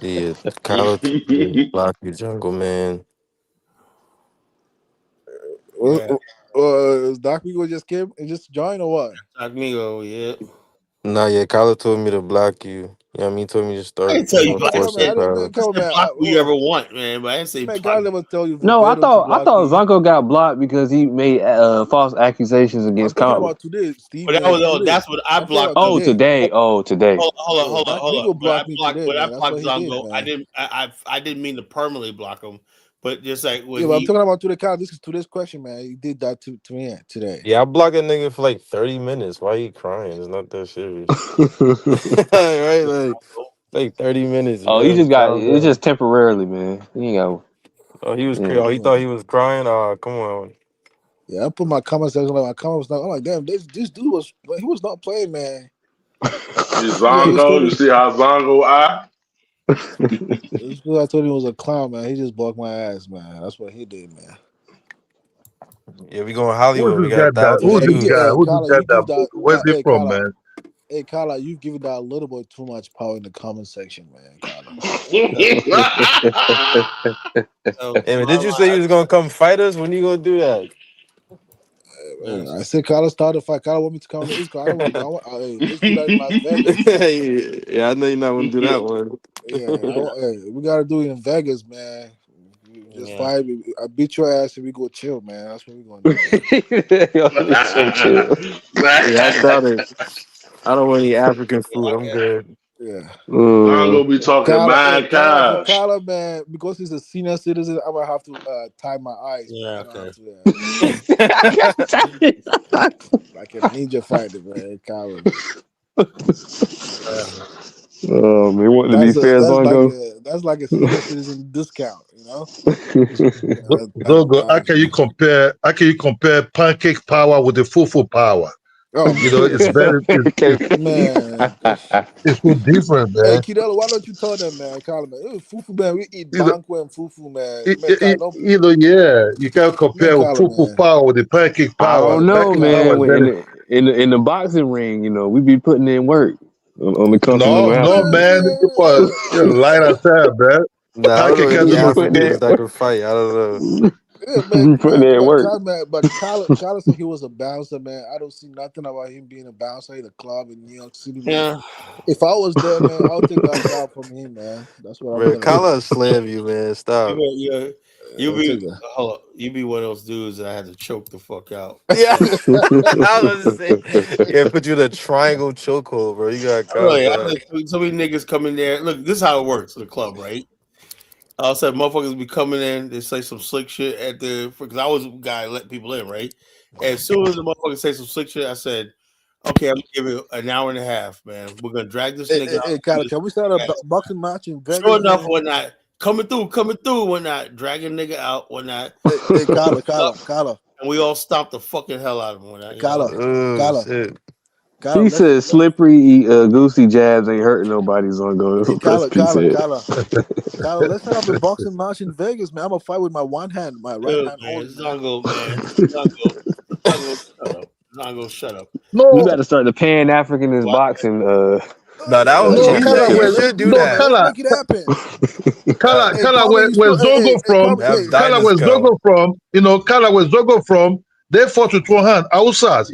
Yeah, Kylo told me to block you, Jungle Man. Yeah, Doc Migo just came and just joined or what? Dark Migo. Yeah. Nah, yeah, Kylo told me to block you. You know what I mean? He told me to I start, didn't tell you block. I enforcing said, power. Come on, man. block who you ever want, man. But I didn't say Man, block. Carla never tell you no, verbatim to I block thought me. Zonko got blocked because he made false accusations I'm against talking Carla. about today, Steve, But that man. was Today. that's what I I'm talking blocked about them. Oh, today. today. Oh, today. Hold Doc on. Migo When I blocked me blocked today, when I man. That's blocked what he did, Zongo, man. I didn't mean to permanently block him, but just like when Yeah, but I'm he talking about today, Carla. This is today's question, man. He did that to me today. Yeah, I blocked a nigga for like 30 minutes. Why you crying? It's not that serious. Right? Like 30 minutes, Oh, you bro. just got Calm it's down. just temporarily, man. You ain't got. Oh, he was Yeah. Oh, he thought he was crying? Oh, come on. Yeah, I put my comment section like my comments like, I'm like, damn, this dude was he was not playing, man. See I just Zongo, told you him see how Zongo eye? it's because I told him he was a clown, man. He just blocked my ass, man. That's what he did, man. Yeah, we going Who's Hollywood. We this got guy? a thousand Who's Hey, this views. guy? Who's this Carla, guy you give that Where's he hey from, Carla. man? Hey Carla, you've given that a little bit too much power in the comment section, man, Carla. Hey, man, did you say you was gonna come fight us? When you gonna do that? I said Carla started a fight. Carla want me to come to the East Coast. I don't want to go. Hey, let's do that in Las Vegas. Yeah, I know you're not gonna do that one. Yeah, hey, we gotta do it in Vegas, man. Just yeah. fight. I beat your ass and we go chill, man. That's what we gonna do, man. So chill. Yeah, I doubt it. I don't want any African food. I'm Okay. good. Yeah. Zongo be talking mad For cash. Carla, man, because he's a senior citizen, I'm gonna have to tie my eyes, man. Yeah. I don't have Okay. to, like a ninja fighter, man. Carla, man. Oh man, want to be fair, Zongo. That's like a senior citizen discount, you know. Zogo, how can you compare pancake power with the fufu power? Oh You know, it's very man. it's so different, Hey, man. Kidelo, why don't you tell them, man? Carla, man, fufu, man. We eat You know, banquet and fufu, man. Man, Carla, don't, yeah, you can't man, compare with Carla, fufu man. power with the pancake I power. don't know, Pancake power Carla, man. is When very in the boxing ring, we be putting in work on the continental no, Africa. man. You're lying outside, man. Nah, I don't know Pancake can any We do be the putting Africans in that can fight. I don't know. yeah, we man, be putting in work. Carla said he was a bouncer, man. I don't see nothing about him being a bouncer in a club in New York City, man. Yeah. If I was there, man, I'll take that job from him, man. That's what I'm Bro, telling you. Kala slam you, man. You Stop. be, you I'll be take that. hold up. You be one of those dudes that I had to choke the fuck out. Yeah. I was just saying. Yeah, put you in a triangle chokehold, bro. You gotta calm Really, I down. had so many niggas come in there. Look, this is how it works in the club, right? All of a sudden, motherfuckers be coming in. They say some slick shit at the because I was a guy that let people in, right? And as soon as the motherfucker say some slick shit, I said, "Okay, I'm gonna give you an hour and a half, man. We're gonna drag this nigga out." Hey, Carla, can we start a boxing match in Sure Vegas, enough, man? whatnot, coming through, whatnot, dragging nigga out, whatnot, Hey, up, Carla, and we all stomped the fucking hell out of him, whatnot. Oh Carla, shit. Carla, She said slippery goosey jabs ain't hurting nobody, Zongo. That's what she said. Carla, let's set up a boxing match in Vegas, man. I'm gonna fight with my one hand, my right Good hand man, only, man. Zongo, man, Zongo, Zongo, shut up, Zongo, shut up. We no, got to start the Pan Africanist What? boxing. No, no, he Kala, he where, should do no, that. Let's Kala, make it happen. Hey, Kala, Kwame, you where still, Zogo from, Kwame, Have Kala, diners where come. Zogo from, Kala, where Zogo from, they fought with one hand, Ausas,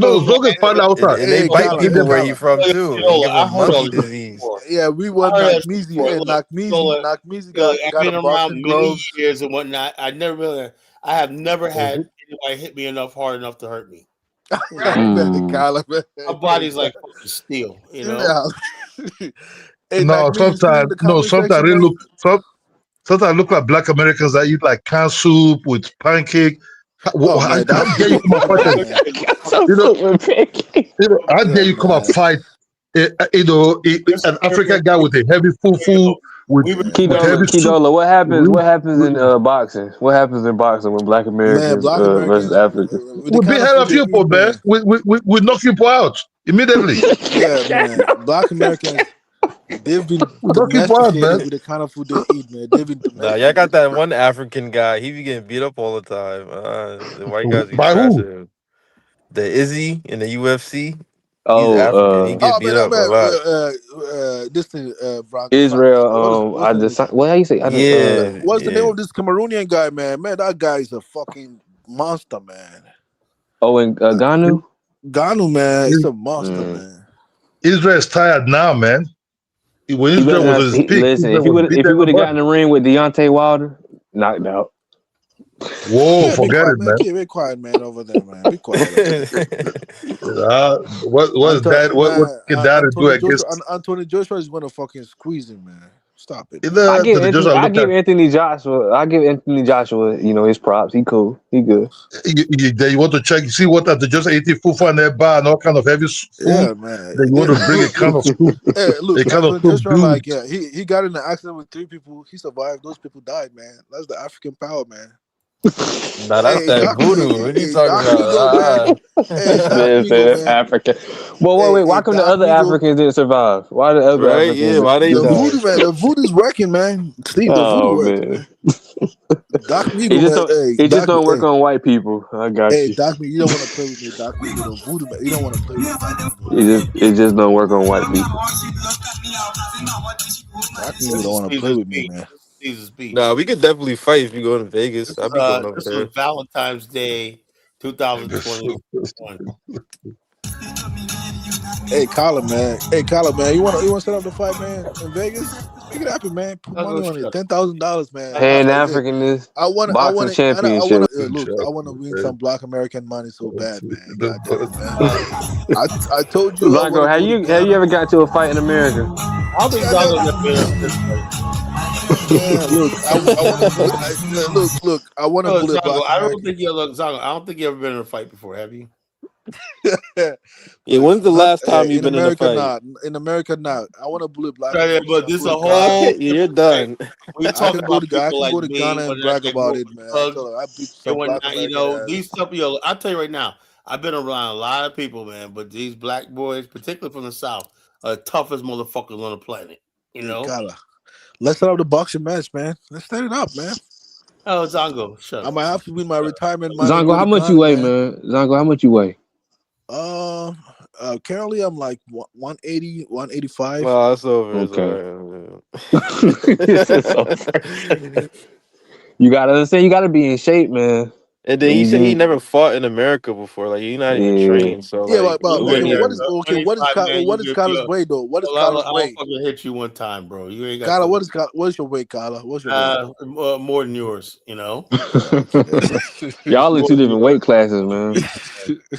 Hold on, Zogo is part of Ausas. And they bite If they, people where he from too and give I them heard all monkey this disease. before. yeah, we I won heard that Nakmizi, before. and Look, Zola, Nakmizi look, I've got a been around boxing many gloves. years and whatnot. I have never had Mhm. anybody hit me enough hard enough to hurt me. Man, Carla, man. My body's like fucking steel, Yeah. Hey, No, Doc, me, you see in sometimes the no, comment sometimes section, they man. look sometimes look like black Americans that eat like canned soup with pancake. Oh How man, that's dare you come and come fight? on, man. You know, how dare Yeah, you come and man. fight? Listen An here, African guy with a heavy here you fufu go. with We've been Yeah, with man. heavy soup. Kidola, what happens? We, What happens we, in boxing? What happens in boxing when Black Man, Americans Black versus Americans Africans? with the we beat kind of hell food of they people, eat, man. man. We knock people out immediately. Yeah, man. Black Americans, they've been We knock people out, man. domesticated with the kind of food they eat, man. They've been Nah, y'all got domesticated. that one African guy. He be getting beat up all the time. The white guys be By who? trashing him. The Izzy in the UFC. He's Oh, African. He get Oh beat man, up a lot. this thing, Israel. what's the name? What how you say? Yeah, What's the name yeah. of this Cameroonian guy, man? Man, that guy is a fucking monster, man. Oh, and Ganu. Ganu, man, it's Is- a monster, Mm. man. Israel is tired now, man. When He Israel better was not at his peak, listen. Israel was beating If he would have everybody. gotten in the ring with Deontay Wilder, knocked out. Whoa, Yeah, be forget quiet, it, man. man. Keep it quiet, man, over there, man. Be quiet over there. What's that? What Man, can that do against Anthony Joshua is gonna fucking squeeze him, man. Stop it, man. I either give to the Anthony. Joshua I look give at Anthony Joshua. I give Anthony Joshua. His props. He cool. He good. then you want to check, see what the Joshua eating fufu and their bar and all kind of heavy food. Yeah, man. Then you want to bring a can Look. of soup, Hey, a look, can of Anthony soup, Joshua, dude. like, yeah, he got in an accident with 3 people. He survived. Those people died, man. That's the African power, man. Nah, that's Hey, that voodoo. What you talking Doc Migo, man. about? Hey, This Doc man Migo, said man. African. Well, wait. Why come the Doc other Migo. Africans didn't survive? Why the other Right? Yeah, Africans why they The didn't die? voodoo, die? man. The voodoo's working, man. Steve, the voodoo Oh works, man, man. Doc Migo, man. Hey, it just Doc, don't work on white people. I got hey, you. Doc Migo, you don't want to play with me, Doc Migo. The voodoo, man. You don't want to play with me, Doc Migo, man. It just don't work on white people. Doc Migo This don't is want to play Caesar's with me, speech. man. This is Caesar's speech. Nah, we could definitely fight if you go to Vegas. I'll be going over This was there. Valentine's Day, 2021. Hey, Colin, man. Hey, Colin, man. You want to set up the fight, man, in Vegas? Let's make it happen, man. Put I'll money go on it. shut $10,000, man. up. Pan Hey, Africanist I boxing want to, I want championship. to. Look, I want to win some Black American money so bad, man. God damn it, man. Uh, I told you I want Zango, to have go to you Ghana. ever got to a fight in America? I don't think Yeah, Zongo's never been in a fist fight. man. Look, I want to bullet. Look. I want to No, bullet Zongo, Black I don't American. think you look Zongo. I don't think you ever been in a fight before, have you? Yeah, Look, when's the not last time you've in been in a America, fight? not in America, not. I want to bullet Black Yeah, American. but So I this is go a to Ghana. whole You're different thing. done. We talk about I people can like go to me Ghana when and brag they grew about up it, with man. I thugs tell her I beat and some Black whatnot. American These ass. stuff. I'll tell you right now. I've been around a lot of people, man, but these black boys, particularly from the South, are the toughest motherfuckers on the planet. You Hey, know? Kala, let's set up the boxing match, man. Let's set it up, man. Oh, Zongo, shut I up. might have to win my retirement money and Zango, go how to much you Ghana, weigh, man. man? Zango, how much you weigh? Currently I'm like 180, 185. Oh, it's over. It's Okay. all It's over. You gotta understand. You gotta be in shape, man. And then he said he You, never fought in America before. Like he's not even yeah. trained. So Yeah, like, but You what in he? there. what is okay? 25, man, What you is get Kala's your. weight though? What is I'll Kala's weight? fucking hit you one time, bro. You ain't got Kala, to. what is your weight, Kala? What's your weight? More than yours, you know? Y'all in More two than different yours. weight classes, man.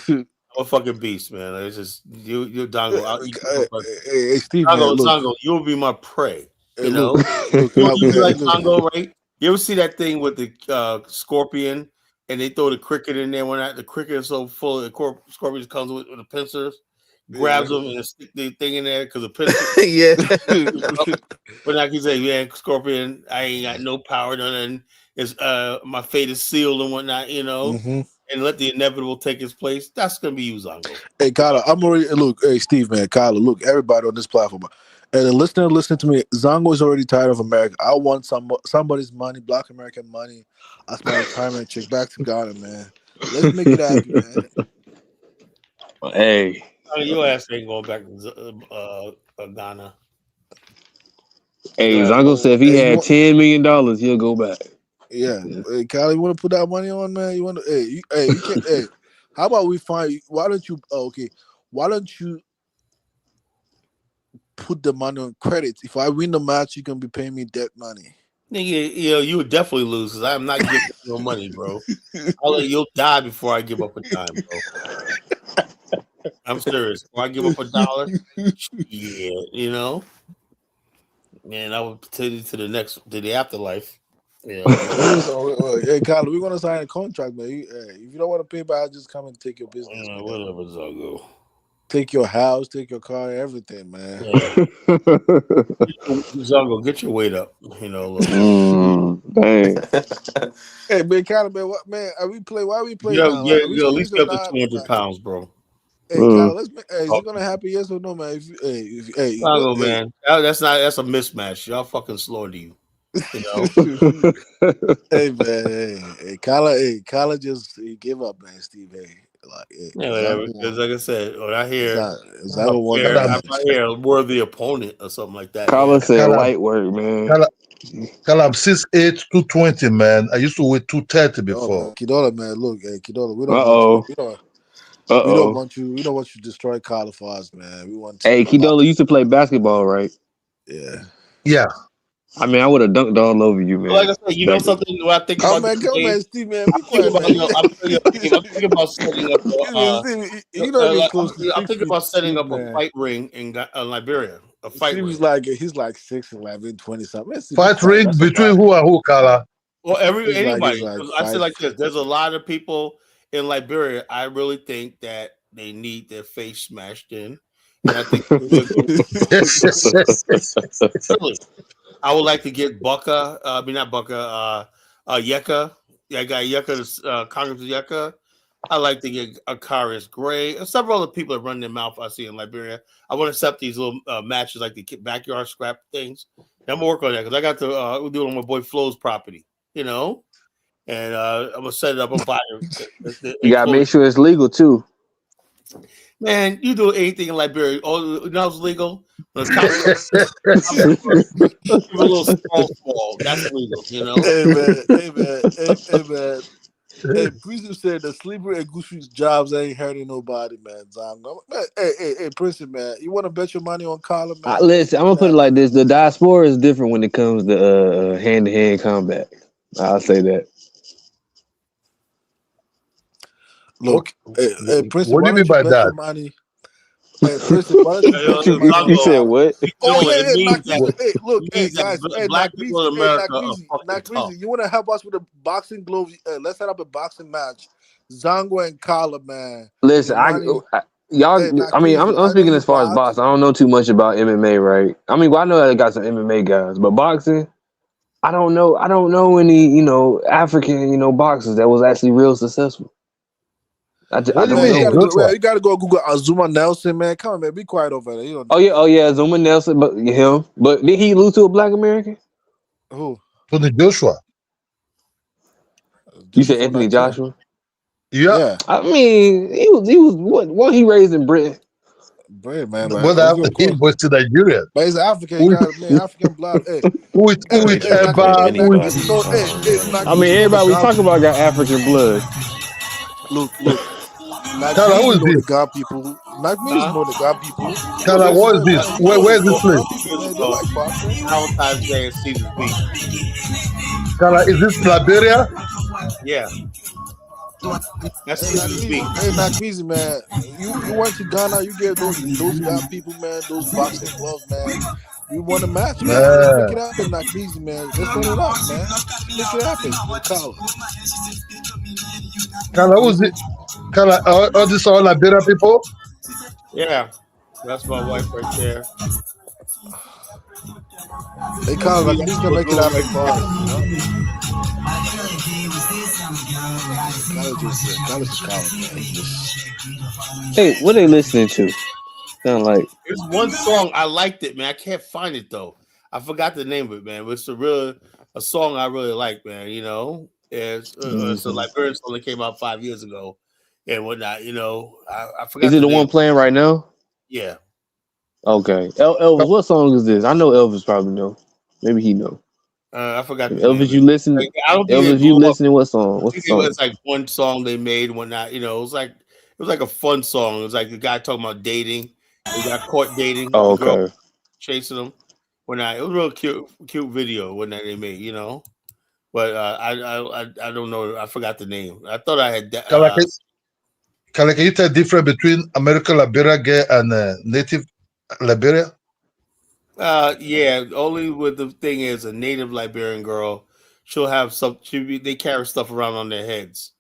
I'm a fucking beast, man. It's just you, Dongo. I'll eat you for breakfast. Hey, Steve, man, Dongo, look, Zongo, you'll be my prey. You look, know, look, you be like look. Zongo, right? You ever see that thing with the scorpion, and they throw the cricket in there when the cricket is so full, the scorpion comes with the pincers, Yeah. grabs them and stick the thing in there because the pincer. Yeah. But like you say, yeah, scorpion, I ain't got no power, nothing. It's my fate is sealed and whatnot, hmm and let the inevitable take its place. That's gonna be you, Zongo. Hey, Kyla, I'm already look. Hey, Steve, man, Kyla, look, everybody on this platform, and the listener, listen to me. Zongo is already tired of America. I want somebody's money, Black American money, as my retirement check back to Ghana, man. Let's make it happen, man. Hey, Your ass ain't going back to Ghana. hey, Your ass. Zango said if he Hey, you had want? $10 million, he'll go back. Yeah, hey, Kyla, you want to put that money on, man? You want to? Hey, you can't. Hey, how about we find? Why don't you? Oh, okay, why don't you put the money on credits? If I win the match, you can be paying me debt money. Nigga, you would definitely lose because I'm not giving you no money, bro. You'll die before I give up a dime, bro. I'm serious. Before I give up $1, yeah, Man, I would continue to the afterlife. You know, but Hey, Kyler, we're gonna sign a contract, man. If you don't want to pay back, just come and take your business, man. whatever, Zago. Take your house, take your car, everything, man. Yeah, Zago, get your weight up. You know, a little bit. Dang. Hey, man, Kyler, man, what, man? Are we play? Why we play Yeah, now? yeah, Like, are we yeah. At least serious or get up to not? 200 pounds, bro. Hey, Mm. Kyler, let's. Hey, is Oh, it gonna happen? Yes or no, man? Hey, Zago, man, that's a mismatch. Y'all fucking slow to you. You know. hey, man, Kyler just he gave up, man. Steve, hey, like, hey, Yeah, Zago whatever. Because won. like I said, when I hear Zago won that I match. hear a worthy opponent or something like that. Yeah, Carla said Caleb, light work, man. Caleb, Caleb 6'8", 220, man. I used to weigh 230 Oh man, before. Kidola, man, look, hey, Kidola, we Uh don't want you. oh. Uh oh. We don't want you to destroy Kyler for us, man. We want to Hey, lock. Kidola used to play basketball, right? Yeah. Yeah. I mean, I would have dunked all over you, but like man. I said, you know Back then. something. When I think Oh about man, this come game, man, Steve, man, be I'm thinking quiet, about man. you know, I'm thinking about setting up Steve, you not even like, close to I'm six thinking feet, about setting Steve, up a man. fight ring in Liberia, a fight Steve ring. is like he's like 6'11", 20 something. Man, Steve, be Fight quiet. ring That's between about it. who and who, Kala? Well, He's anybody. like 'Cause I say five. like this: there's a lot of people in Liberia. I really think that they need their face smashed in, and I think it'd be a good really. I would like to get Bucka. I mean, not Bucka. Yeka. Yeah, I got Yeka. Congressman Yeka. I like to get Akarius Gray and several other people that run their mouth I see in Liberia. I want to set up these little matches like the backyard scrap things. And I'm gonna work on that because I got to we're doing on my boy Flo's property, you know, and I'm gonna set it up. I'm buying You gotta make sure it's legal too. Man, you do anything in Liberia. Oh, you know it's legal. When the cops come, give a little small. That's legal, you know. Hey man, hey man. Hey, Prison said the sleeper and Gucci jobs ain't hurting nobody, man. Zongo. Man, hey, Princeton, man. You want to bet your money on Collar, man? Listen, I'm Make gonna it put it happen. like this: the diaspora is different when it comes to hand-to-hand combat. I'll say that. what, Look, hey, Princeton, what do why you mean don't you by bet that? your money? Hey, Princeton, why don't you bet your money on You said Zongo, Collar? what? you Oh know, yeah, it yeah, means that Nakmeezy. Hey, look, it hey means that guys, hey black people in America are fucking tough. Nakmeezy. You want to help us with a boxing gloves? Let's set up a boxing match. Zongo and Collar, man. Listen, Your money. y'all. Hey, I mean, Nakmeezy, I'm I know speaking you as far as box. boxing. I don't know too much about MMA, right? I mean, well, I know I got some MMA guys, but boxing, I don't know. I don't know any, African, boxers that was actually real successful. I What do you don't Man, you mean, know. gotta go. Joshua? Man, you gotta go Google Azuma Nelson, man. Come on, man. Be quiet over there. You don't know, Oh man. yeah, Zuma Nelson, but him. But did he lose to a black American? Who? Tony Joshua. You Just said from Anthony Nigeria. Joshua. Yeah. Yeah, I mean, he was what he raised in Britain. brave man, but But of he course. was to Nigeria. But he's African. He Who, got man African blood. Hey, who is They can reclaim Eba? Who is Nakmeezy anybody. know. Hey, I mean, Nakmeezy know the everybody we God talk about people. got African blood. Look. Kala? Who Nakmeezy is know the this? God people. Nakmeezy Huh? know the God people. You know, Kala, what listen, is hey this? man. You know Where the is this place? God people, Years man. They ago, like boxing. Valentine's Day and Caesar's Beach. Kala, is this Liberia? Yeah, that's Caesar's Beach. Hey Nakmeezy, man. You went to Ghana. You get those God people, man. Those boxing gloves, man. We won a match, man. Let's make it Man. happen, Nakmeezy, man. Let's set it up, man. Let's make it happen with Kala. Kala, who's it? Kala, all these all Liberia people? Yeah, that's my wife right there. Hey, Kala, We got Nakmeezy can a make it little happen right for there. us. Huh? Kala's a Kala, man. He just Hey, what they listening to? Sound like There's one song I liked it, man. I can't find it though. I forgot the name of it, man. But it's a song I really like, man. You know, it's a mhm. Liberian song that came out 5 years ago and whatnot. You know, I Is forgot it the the name. one playing right now? Yeah, Okay, Elvis. What song is this? I know Elvis probably know. Maybe he know. I forgot If the name Elvis, of it. you listen. Like, I don't think they Elvis, blew you up. listening? What song? I What's the think it song? was like one song they made and whatnot. You know, it was like a fun song. It was like the guy talking about dating. He got caught dating. Oh, The girl okay. chasing him. When I it was a real cute video when that they made. You know. But I don't know. I forgot the name. I thought I had. Kala, can you tell the difference between American Liberia girl and native Liberia? Yeah. Only with the thing is, a native Liberian girl, she'll have some. They carry stuff around on their heads.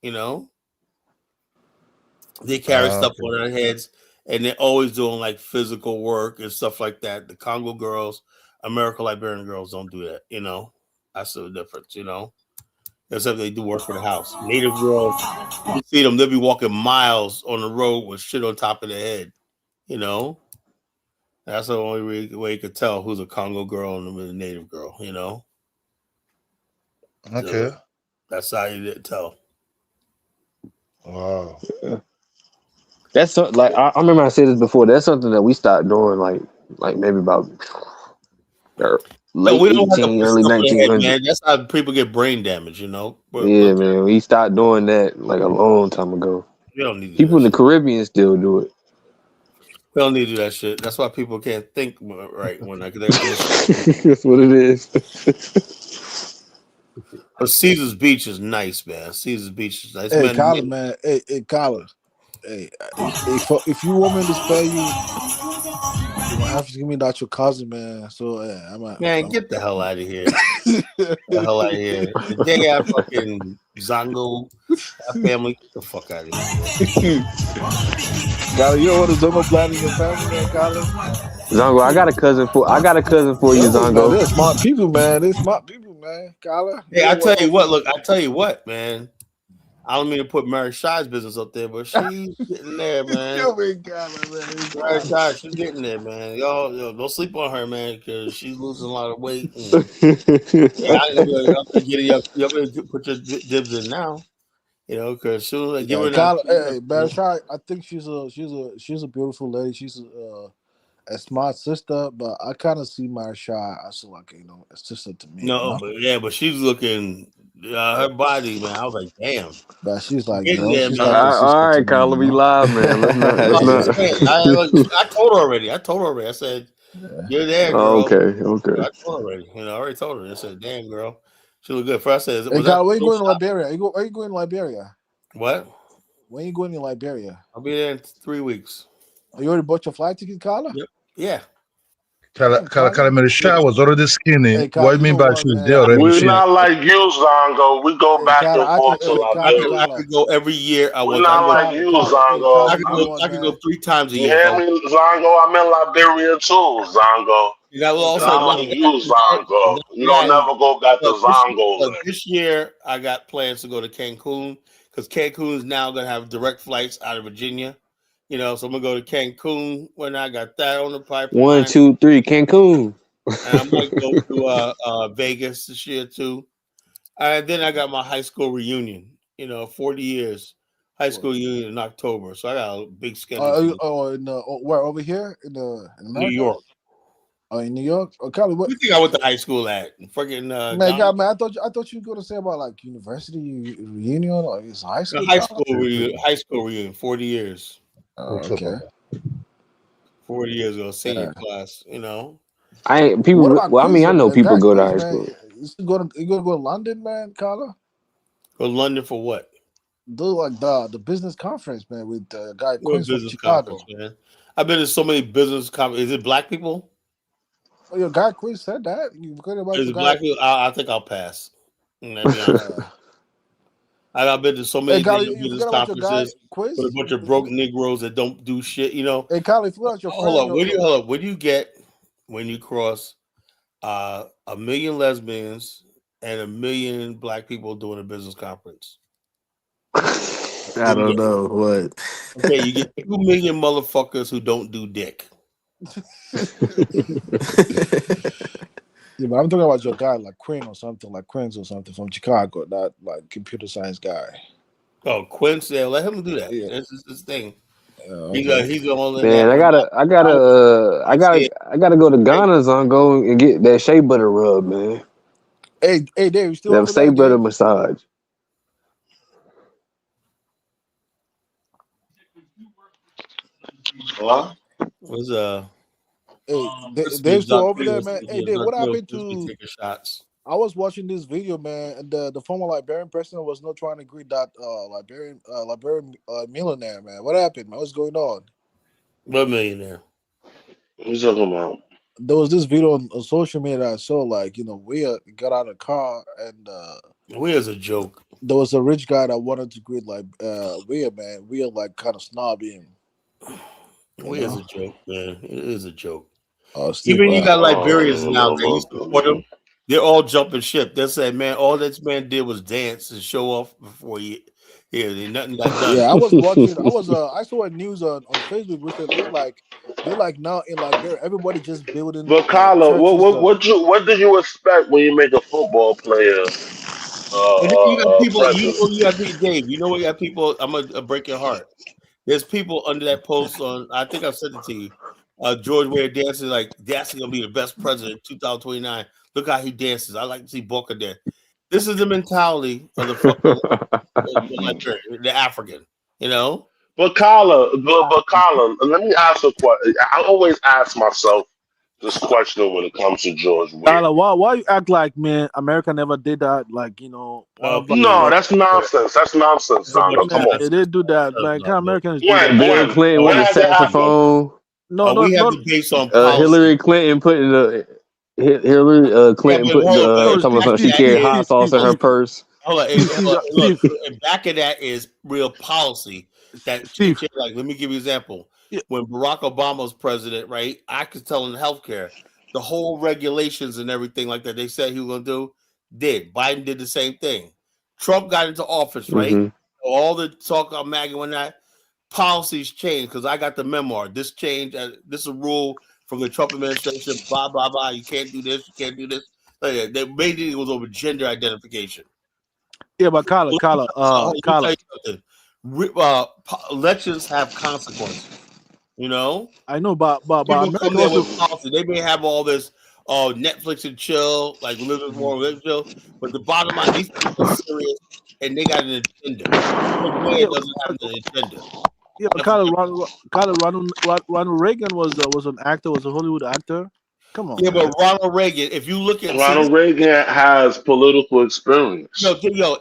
They carry stuff Okay. on their heads, and they're always doing like physical work and stuff like that. The Congo girls, American Liberian girls don't do that. That's the difference. Except they do work for the house. Native girls, you see them, they'll be walking miles on the road with shit on top of their head. You know, that's the only way you could tell who's a Congo girl and who's a native girl. Okay. So that's how you did tell. Wow. That's like I remember I said this before. That's something that we stopped doing, like maybe about No, late we don't have to 18, put early stuff on the head, 1900. man. That's how people get brain damage. Yeah, man, we stopped doing that like a long time ago. We don't need to do People that in the shit. Caribbean still do it. We don't need to do that shit. That's why people can't think right when they got too much. That's what it is. But Caesar's Beach is nice, man. Caesar's Beach is nice, Hey, man. Kyler, man. Hey, Kyler. Hey, if you want me to spare you, you're gonna have to give me that your cousin, man. So yeah, Man, get the hell out of here. Get the hell out of here. The day I fucking Zongo, that family, get the fuck out of here, man. Kyler, you don't want to Zongo blood in your family, man, Kyler. Zongo, I got a cousin for you, No, man, Zongo. they're smart people, man. They're smart people, man. Kyler, you Hey, I don't tell want you no. what, look, I tell you what, man. I don't mean to put Mary Shy's business up there, but she's getting there, man. Yo, man, Kyler, man, Mary Kyler. Shy, she's getting there, man. Y'all, don't sleep on her, man, because she's losing a lot of weight. And yeah, I ain't gonna be able to get it. Y'all better put your dibs in now, because soon as I give Yeah, her that Kyler. 2 months, Hey, Barashai, I think she's a beautiful lady. She's a smart sister, but I kind of see Marshall as like a sister to me, no, but she's looking her body, man. I was like, damn, But she's like, getting there, she's all like a man. right, all sister to right, me, Kyler, we live, man. Let's not. That's Let's what I'm not. saying. I told her already. I said, you're there, Oh, girl. okay, okay. I told her already. I already told her. I said, damn, girl, she look good. First, I said, Hey, was that Kyler, where you going to Photoshop? Liberia? Where you going to Liberia? What? When you going to Liberia? I'll be there in 3 weeks. Oh, you already bought your flight ticket, Kyler? Yep. Yeah. Damn, Kyler. Calamity was already skinny. Hey, What Kyler, you you mean know by what, she was there man? already? We're She not like you, Zongo. We go Hey, back Kyler, and forth to I Liberia. could go every year. I We're was. I not go. like Kyler, you, Kyler. Hey, Zongo. Kyler, you know what, I could go man? 3 times a You year if I hear want. me, Zongo? I'm in Liberia too, Zongo. You know, Hey, also Not Kyler. like you, Zongo. You don't that never go back to But Zongo land. this year, I got plans to go to Cancun because Cancun is now going to have direct flights out of Virginia. So I'm going to go to Cancun when I got that on the One, pipeline. two, three, Cancun. And I might go to Vegas this year too. And then I got my high school reunion, 40 years high school reunion in October. So I got a big schedule for this. Where over here in New America? York. Oh, in New York? Oh, Kyler, what? Who you think I went to high school at? Fucking Man, Ghana? God, man, I thought you were gonna say about like university reunion or it's high The school, Kyler. high school reunion, 40 years. Oh, okay. 40 years ago, senior Yeah. class. I ain't What people. about Well, I quiz mean, I though, know man? people Guy go to quiz, high man. school. You gonna go to London, man, Kyler? Go to London for what? Do like the business conference, man, with Guy What Quiz from business conference, Chicago. man? I've been to so many business conferences. Is it black people? Oh, your Guy Quiz said that. You forgot about Is your it guy. black people? I think I'll pass. Let me honest. Uh, I've been to so hey, many Kyler, damn you business forgot about your Guy conferences with a Quiz. bunch of You broke forget. Negroes that don't do shit. Hey, Kyler, you forgot about your Hold friend. on. Hold up? What do you get when you cross 1 million lesbians and 1 million black people doing a business conference? I What do you don't get? know what. Okay, you get 2 million motherfuckers who don't do dick. Yeah, but I'm talking about your guy like Quinn or something, like Quinn's or something from Chicago, not like computer science guy. Oh, Quincy, yeah, let him do that. Yeah. That's his thing. Okay. He's the only in Man, that. I But gotta, I gotta, I see it. I gotta go to Ghana's on go and get that shea butter rub, man. Hey, Dave, you still That over shea there, butter Dave? massage. What? Was Hey, Crispy Dave still Duck over there, man. Hey, Dave, what happened Crispy to? taking shots. I was watching this video, man, and the former Liberian president was not trying to greet that Liberian millionaire, man. What happened, man? What's going on? What millionaire? What you talking about? there was this video on social media I saw. Like we got out of the car and Where's a joke? there was a rich guy that wanted to greet like Weir, man. Weir like kind of snob him, you Where's know. a joke, man? It is a joke. Steve, Even you got Liberians now that Oh you support them. They're all jumping ship. They said, man, all this man did was dance and show off before nothing got done. yeah, I was watching. I saw a news on Facebook which they're like now in Liberia, everybody just building but like Kyla, churches. what do you expect when you make a football player And then you got people, president? you got people, Dave. You know what? You got people. I'm gonna break your heart. There's people under that post on. I think I sent it to you. George Ware dancing like that's gonna be the best president 2029. Look how he dances. I like to see Booker there. This is the mentality of the fucking the African. You know. But Kyla, let me ask a question. I always ask myself this question when it comes to George Weah. Tyler, why you act like man America never did that? Like one of No, Please. that's nonsense. That's nonsense, So much Zondo. Come yeah, on. they nonsense. did do that. That's Like not, how bro. Americans do When that? Bill when Clinton when with the has it happened? saxophone. No, We have no, the base on policy. Hillary Clinton putting the Hillary Yeah, Clinton but putting hold on. no. But talking about back Steve, something. of She Steve, that carried Steve, is hot Steve, sauce Steve, in her Steve, purse. hold on. Steve, Steve, Look, Steve, and back of that is real policy that Steve. change. Like, let me give you an example. Yeah, When Barack Obama was president, right? I could tell in healthcare, the whole regulations and everything like that they said he was going to do, did. Biden did the same thing. Trump got into office, right? Hmm All the talk of MAGA when that policies changed because I got the memoir. This change, this is a rule from the Trump administration. Blah blah blah. You can't do this. You can't do this. They made it was over gender identification. yeah, but Let me tell Carla, you something. Elections have consequences. You know, I know, but people come America there also. with policy. They may have all this, Netflix and chill, like Elizabeth Warren, live and chill. But the bottom line, these people are serious and they got an agenda. George Weah Yeah, doesn't have an agenda. yeah, but That's the difference. Ronald Reagan was an actor, was a Hollywood actor. Come on, Yeah, but man. Ronald Reagan, if you look at see this, Ronald Reagan has political experience.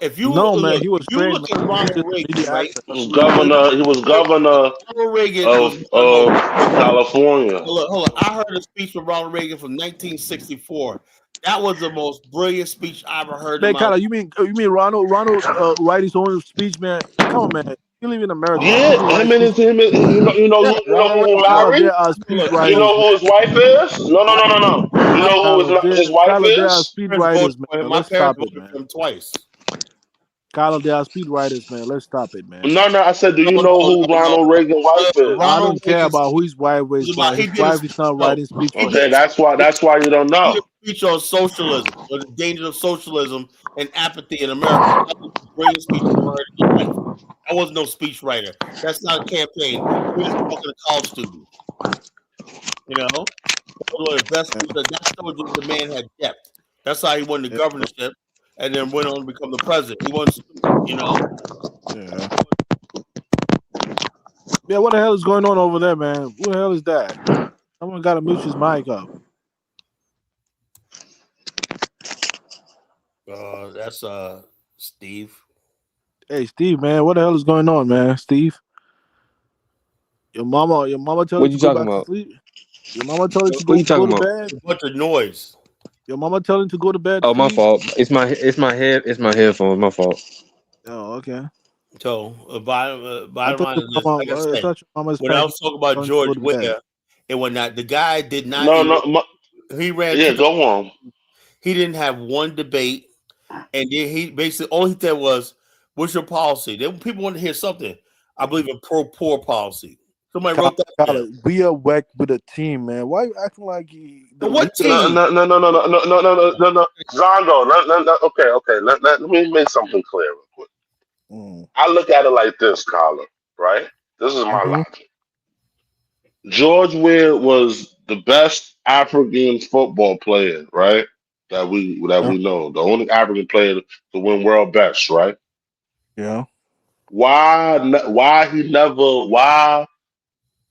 if you No, man, look, he if was you trained, look man. at He was Ronald just a Reagan, media right? actor. When He was governor Ronald Reagan was of one of the most California. hold on. I heard a speech from Ronald Reagan from 1964. That was the most brilliant speech I ever heard in Man, my life. Carla, you mean Ronald write his own speech, man? Come on, man. You live in America, man. Yeah, People write speech. you Yeah, know who Carla, Larry? there are speech Look, You writers, know man. who his wife is? No. You know who his wife Carla, there are is? speech parents voted writers, man. for him. My Let's parents stop it, voted for man. him twice. Carla, there are speech writers, man. Let's stop it, man. No. I said, do No, you no, know no, who no. Ronald Reagan's wife is? I Ronald don't care Reagan's about who speech his wife was is, about. but He his did a wife is speech. not No, writing speech he for did Okay, him. a that's why speech. you don't He did know. a speech on socialism or the dangers of socialism and apathy in America. That was the brilliant speech you ever heard in your life. I was no speech writer. That's not a campaign. He was talking to college students. You know, one of the best speeches. That showed you the man had depth. That's how he won the Yeah, governorship and then went on to become the president. He wasn't stupid. You know. yeah. Yeah, what the hell is going on over there, man? Who the hell is that? Someone got to mute his mic up. That's Steve. Hey, Steve, man, what the hell is going on, man? Steve, your mama tell you What to you go talking back to about? sleep. Your mama tell you to What go you go talking to about? bed. A bunch of noise. Your mama tell you to go to bed, Oh, my Steve. fault. It's my headphones. My fault. Oh, okay. So I bottom thought line your is this: like I mama. I said, thought your mama's when I spanking was talking about telling you to go George to bed. Weah and whatnot, the guy did not No, even. no. He ran Yeah, two. go on. He didn't have one debate, and then he basically all he said was, "What's your policy?" Then people want to hear something. I believe in pro poor policy. Somebody wrote that down. We are work with a team, man. Why you acting like the But what leader? No, team? no, no, no, no, no, no, no, no, no, no, no. Zondo, okay. Let me make something clear real quick. Mm. I look at it like this, Colin, right? This is my Mm-hmm. logic. George Weah was the best African football player, right? Yeah, We know. The only African player to win world best, right? yeah. Why he never why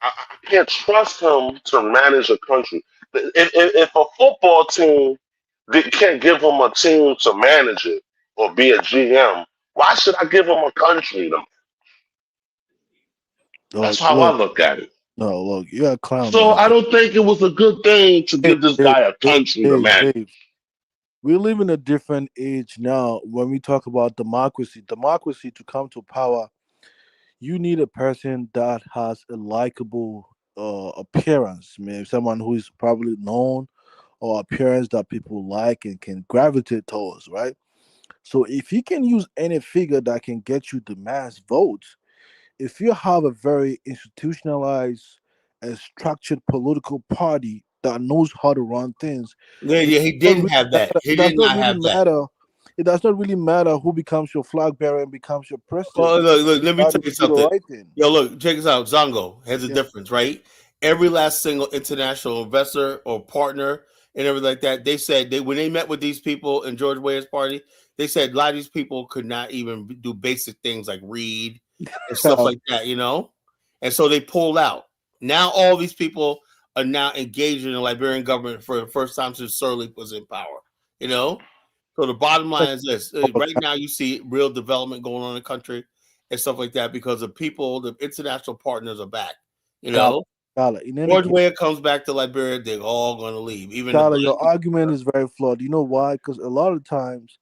I can't trust him to manage a country. If a football team can't give him a team to manage it or be a GM, why should I give him a country? That's how I Look, look at it. No, look, you're a clown, So man. I don't think it was a good thing to Dave, give this Dave, guy a Dave, country, Dave, man. Dave. We live in a different age now. When we talk about democracy to come to power, you need a person that has a likable appearance, man. Someone who is probably known or appearance that people like and can gravitate towards, right? So if you can use any figure that can get you the mass votes, if you have a very institutionalized and structured political party that knows how to run things, Yeah, it yeah, he does not didn't really have that. matter. He did not have that. It does not really matter who becomes your flag bearer and becomes your president. Well, look, let me Try tell to you do the something. right thing. Yo, look, check this out. Zongo has a Yeah. difference, right? Every last single international investor or partner and everything like that, they said they when they met with these people in George Ware's party, they said a lot of these people could not even do basic things like read and stuff like that, you know? And so they pulled out. Now all these people are now engaged in the Liberian government for the first time since Sirleaf was in power, you know? So the bottom line is this: right now, you see real development going on in the country and stuff like that because the people, the international partners are back. You Kala, know, Kala. In any George case, Weah comes back to Liberia, they're all going to leave. Even the Kala, black your argument is very flawed. You know why? Because a lot of times,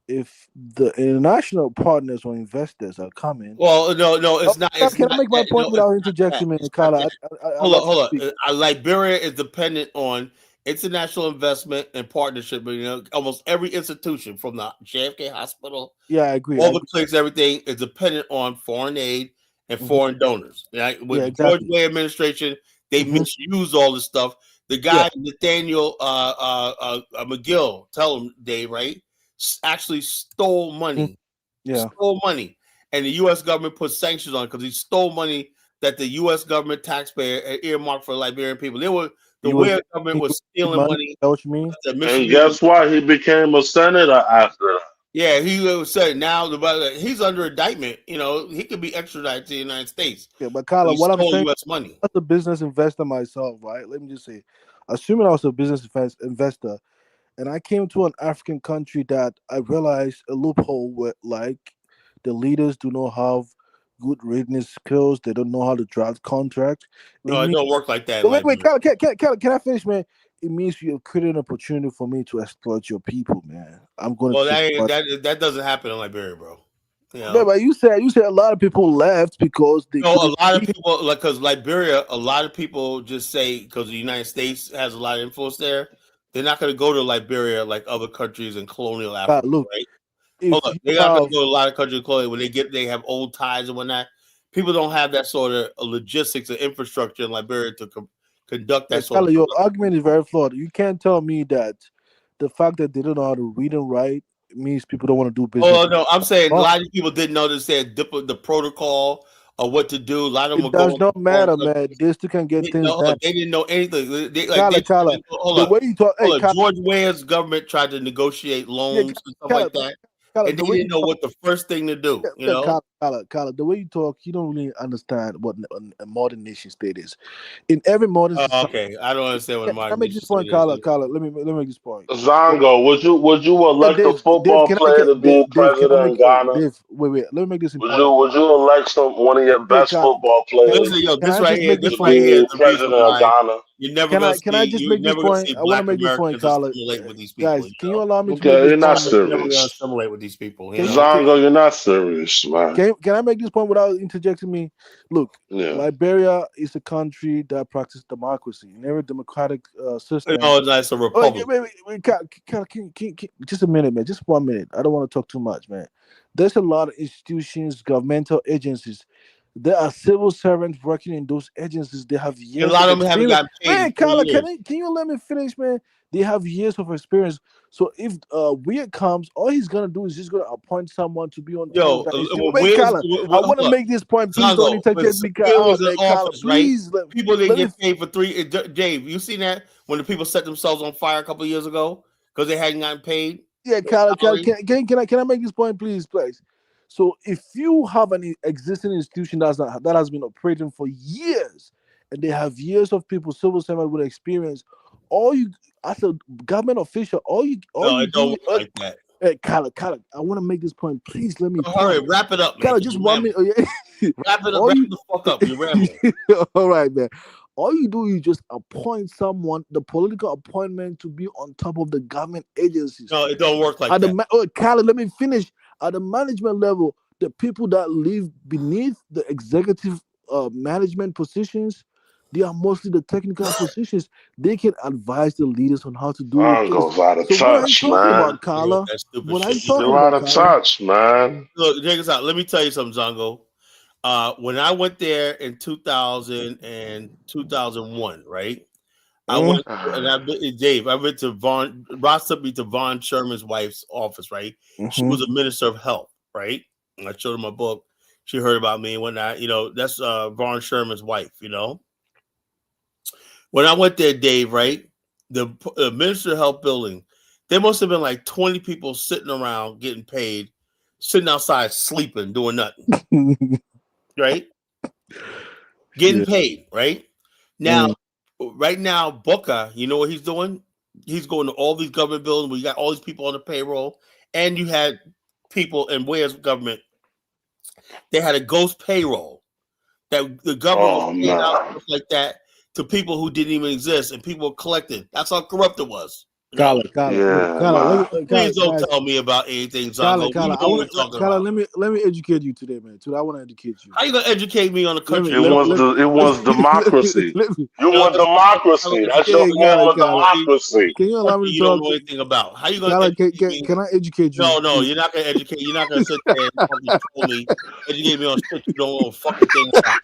if the international partners or investors are coming, well, no, oh, it's not. Kala, It's can I not make my that. point No, it's without not that. interjecting, man? It's not Kala, that. I let you Hold speak. on. Liberia is dependent on international investment and partnership. You know, almost every institution from the JFK Hospital Yeah, I agree. I all the agree. clicks, everything is dependent on foreign aid and Hmm. foreign donors. Right? With Yeah, the George exactly. Way administration, they Hmm. misused all this stuff. The Yeah. guy Nathaniel McGill, tell him Dave, right? Actually Mhm. Yeah. stole money, and the U.S. government put sanctions on because he stole money that the U.S. government taxpayer earmarked for Liberian people. The He was way government making was good stealing money. Is money that what you mean? to And misuse. guess what? He became a senator after that. Yeah, he said now he's under indictment. You know, he could be extradited to the United States. Yeah, but Kala, He what I'm stole saying, U.S. money. as a business investor myself, right? Let me just say, assuming I was a business investor, and I came to an African country that I realized a loophole where, like, the leaders do not have good reading skills. They don't know how to draft contracts. It No, it means don't work like that in wait, Liberia. can I finish, man? It means you're creating an opportunity for me to exploit your people, man. I'm going Well, to exploit. that doesn't happen in Liberia, bro. You No, know, but you said a lot of people left because they no, a couldn't lot of read. people like because Liberia, a lot of people just say because the United States has a lot of influence there, they're not going to go to Liberia like other countries in colonial Africa, Look, right? Hold if up, you they're not going to have go to a lot of countries in colonial when they have old ties and whatnot. People don't have that sort of logistics and infrastructure in Liberia to conduct that sort of. Carla, your argument is very flawed. You can't tell me that the fact that they don't know how to read and write means people don't want to do business. Oh no, I'm saying a Wrong. lot of people didn't understand the protocol of what to do. A lot of them It are going does to not foreign matter, man. countries. They still can get things Hold done. up, they didn't know anything. They Carla, hold the up, way you talk, hey, Carla, George Weah's government tried to negotiate yeah, loans and stuff Carla, like that, Carla, and the they way you didn't know talk, what the first thing to do. You yeah, know. Carla, the way you talk, you don't really understand what a modern nation state is. In every modern Oh, society, okay, I don't understand what a can I modern make this nation state point, is. Carla? Let me make this point. Zongo, would you Yeah, elect a Dave, football player to be Dave, can I president make? in Hey, Ghana? Dave, wait, let me make this important. Would you elect one of your Hey, best football can, players Listen, yo, can I just make this to point? this right here is be the reason president of why Ghana? Can I just you're make this never gonna point? see I want to Black make this point, Americans Carla. assimilate with these people. Guys, You can you know, allow me to make Okay, this you're not point? never gonna serious. assimilate with these people. You Can know. Zongo, you're not serious, man. can I make this point without interjecting me? Look, Yeah. Liberia is a country that practices democracy in every democratic system. No, it's a Oh, wait, republic. just a minute, man. Just 1 minute. I don't want to talk too much, man. There's a lot of institutions, governmental agencies. There are civil servants working in those agencies. They have A years lot of of them haven't experience. gotten paid in Man, 20 Carla, years. can you let me finish, man? They have years of experience. So if Weird comes, all he's gonna do is just gonna appoint someone to be on top of Yo, that institution. when Wait, Carla, I hold want to up, make this point. Please don't Zongo, when interject me, Will Oh was in man, Carla, office, right? please People didn't let me. get paid for Dave, you seen that when the people set themselves on fire a couple of years ago because they hadn't gotten paid Yeah, their Carla, salary? can I make this point, please? So if you have an existing institution that has been operating for years, and they have years of people, civil servant with experience, all you as a government official, all No, you it don't do, work like that. hey, Carla, I want to make this point. Please let me So hurry, talk. wrap it up, man, Carla, because just you're one minute. rambling. Oh, yeah. Wrap it up. all Wrap you the fuck up. You're rambling. all right, man. All you do is just appoint someone, the political appointment to be on top of the government agencies. No, it don't work like At the that. Khaled, let me finish. At the management level, the people that live beneath the executive management positions, they are mostly the technical positions. They can advise the leaders on how to do the things. Mongo's out of So what are you touch, talking man. about, You know, Carla? that stupid What are you shit. You know, talking You're out about, of Carla? touch, man. look, check this out. Let me tell you something, Zongo. When I went there in 2000 and 2001, right? I Mm, went and Dave. I went to Ross took me to Von Sherman's wife's office, right? She mm-hmm. was a minister of health, right? And I showed her my book. She heard about me and whatnot. You know, that's Von Sherman's wife. You know, when I went there, Dave, right? The Minister of Health building, there must have been like 20 people sitting around getting paid, sitting outside sleeping, doing nothing, right? Getting Yeah. paid, right? Now, Mm. right now, Booker, you know what he's doing? He's going to all these government buildings where you got all these people on the payroll, and you had people in where's government, they had a ghost payroll that the government was Oh paying out no. stuff like that to people who didn't even exist, and people were collecting. That's how corrupt it was. You know, Carla, look, Yeah, Carla, let man. me, please Carla, don't guys, tell me about anything, Carla, Zongo. We Carla, know I what want we're to, talking Carla, about. let me educate you today, man. Today I want to educate you. How you gonna educate me on the Let me, country It you let me, don't was know? let me, it was democracy. let me. You No, want that's not democracy. democracy. That's your Hey, form Carla, of Carla, democracy. can you allow me Country to you don't talk? know anything about. How you gonna Carla, educate me? can I educate No, you, no, please? you're not gonna educate. You're not gonna sit there and fucking troll me, educate me on shit you don't know a fucking thing about.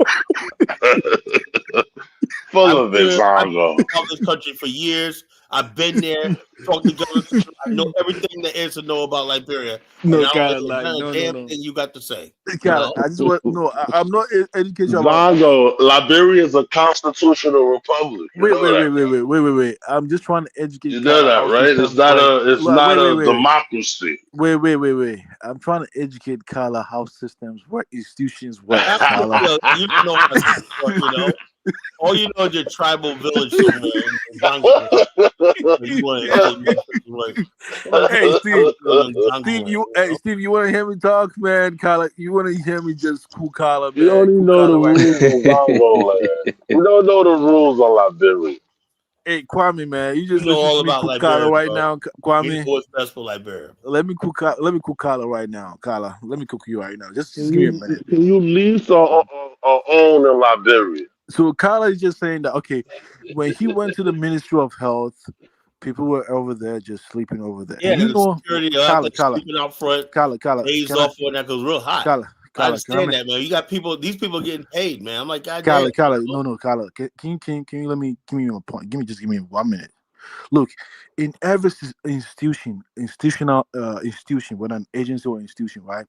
Full of it, I've Zongo. been around this country for years. I've been there, talked to government. I know everything there is to know about Liberia, and No, I don't Carla, listen to like, none of the no, damn no. thing you got to say. You Carla, know, I just want no. I'm not education about. Zongo, Liberia is a constitutional republic. You Wait, know wait, that, wait, wait, right? wait, wait, wait, wait. I'm just trying to You educate know Carla that, how right? It's systems not work. a Wait, wait, wait, wait. democracy. Wait. I'm trying to educate Carla how systems work, institutions work, absolutely. Carla. You don't know how shit work. You know, all you know is your tribal village somewhere in Zongo land. So you want to educate me on shit you want. Hey, Steve. In Zongo Steve, land, you you hey know? Steve, you wanna hear me talk, man? Carla, you wanna hear me just cool Carla, You man. don't even Cool know the Carla right rules now. of Zongo land. You don't know the rules of Liberia. Hey, Kwame, man, you You just know listen all to me about cool Carla Liberia, right bro. now, You know Kwame. what's best for Liberia. Let me cook Carla right now, Carla. Let me cook you right now. Just give me a minute. Can you lease or own in Liberia? So Carla is just saying that okay, when he went to the Ministry of Health, people were over there just sleeping over there. Yeah, And you the know, security out there Carla, sleeping out front, can days I, off when that goes real hot. I Carla, understand that, man. You got people; these people getting paid, man. I'm like, God damn. Carla, can you let me give me a point? Give me 1 minute. Look, in every institution, whether an agency or institution, right?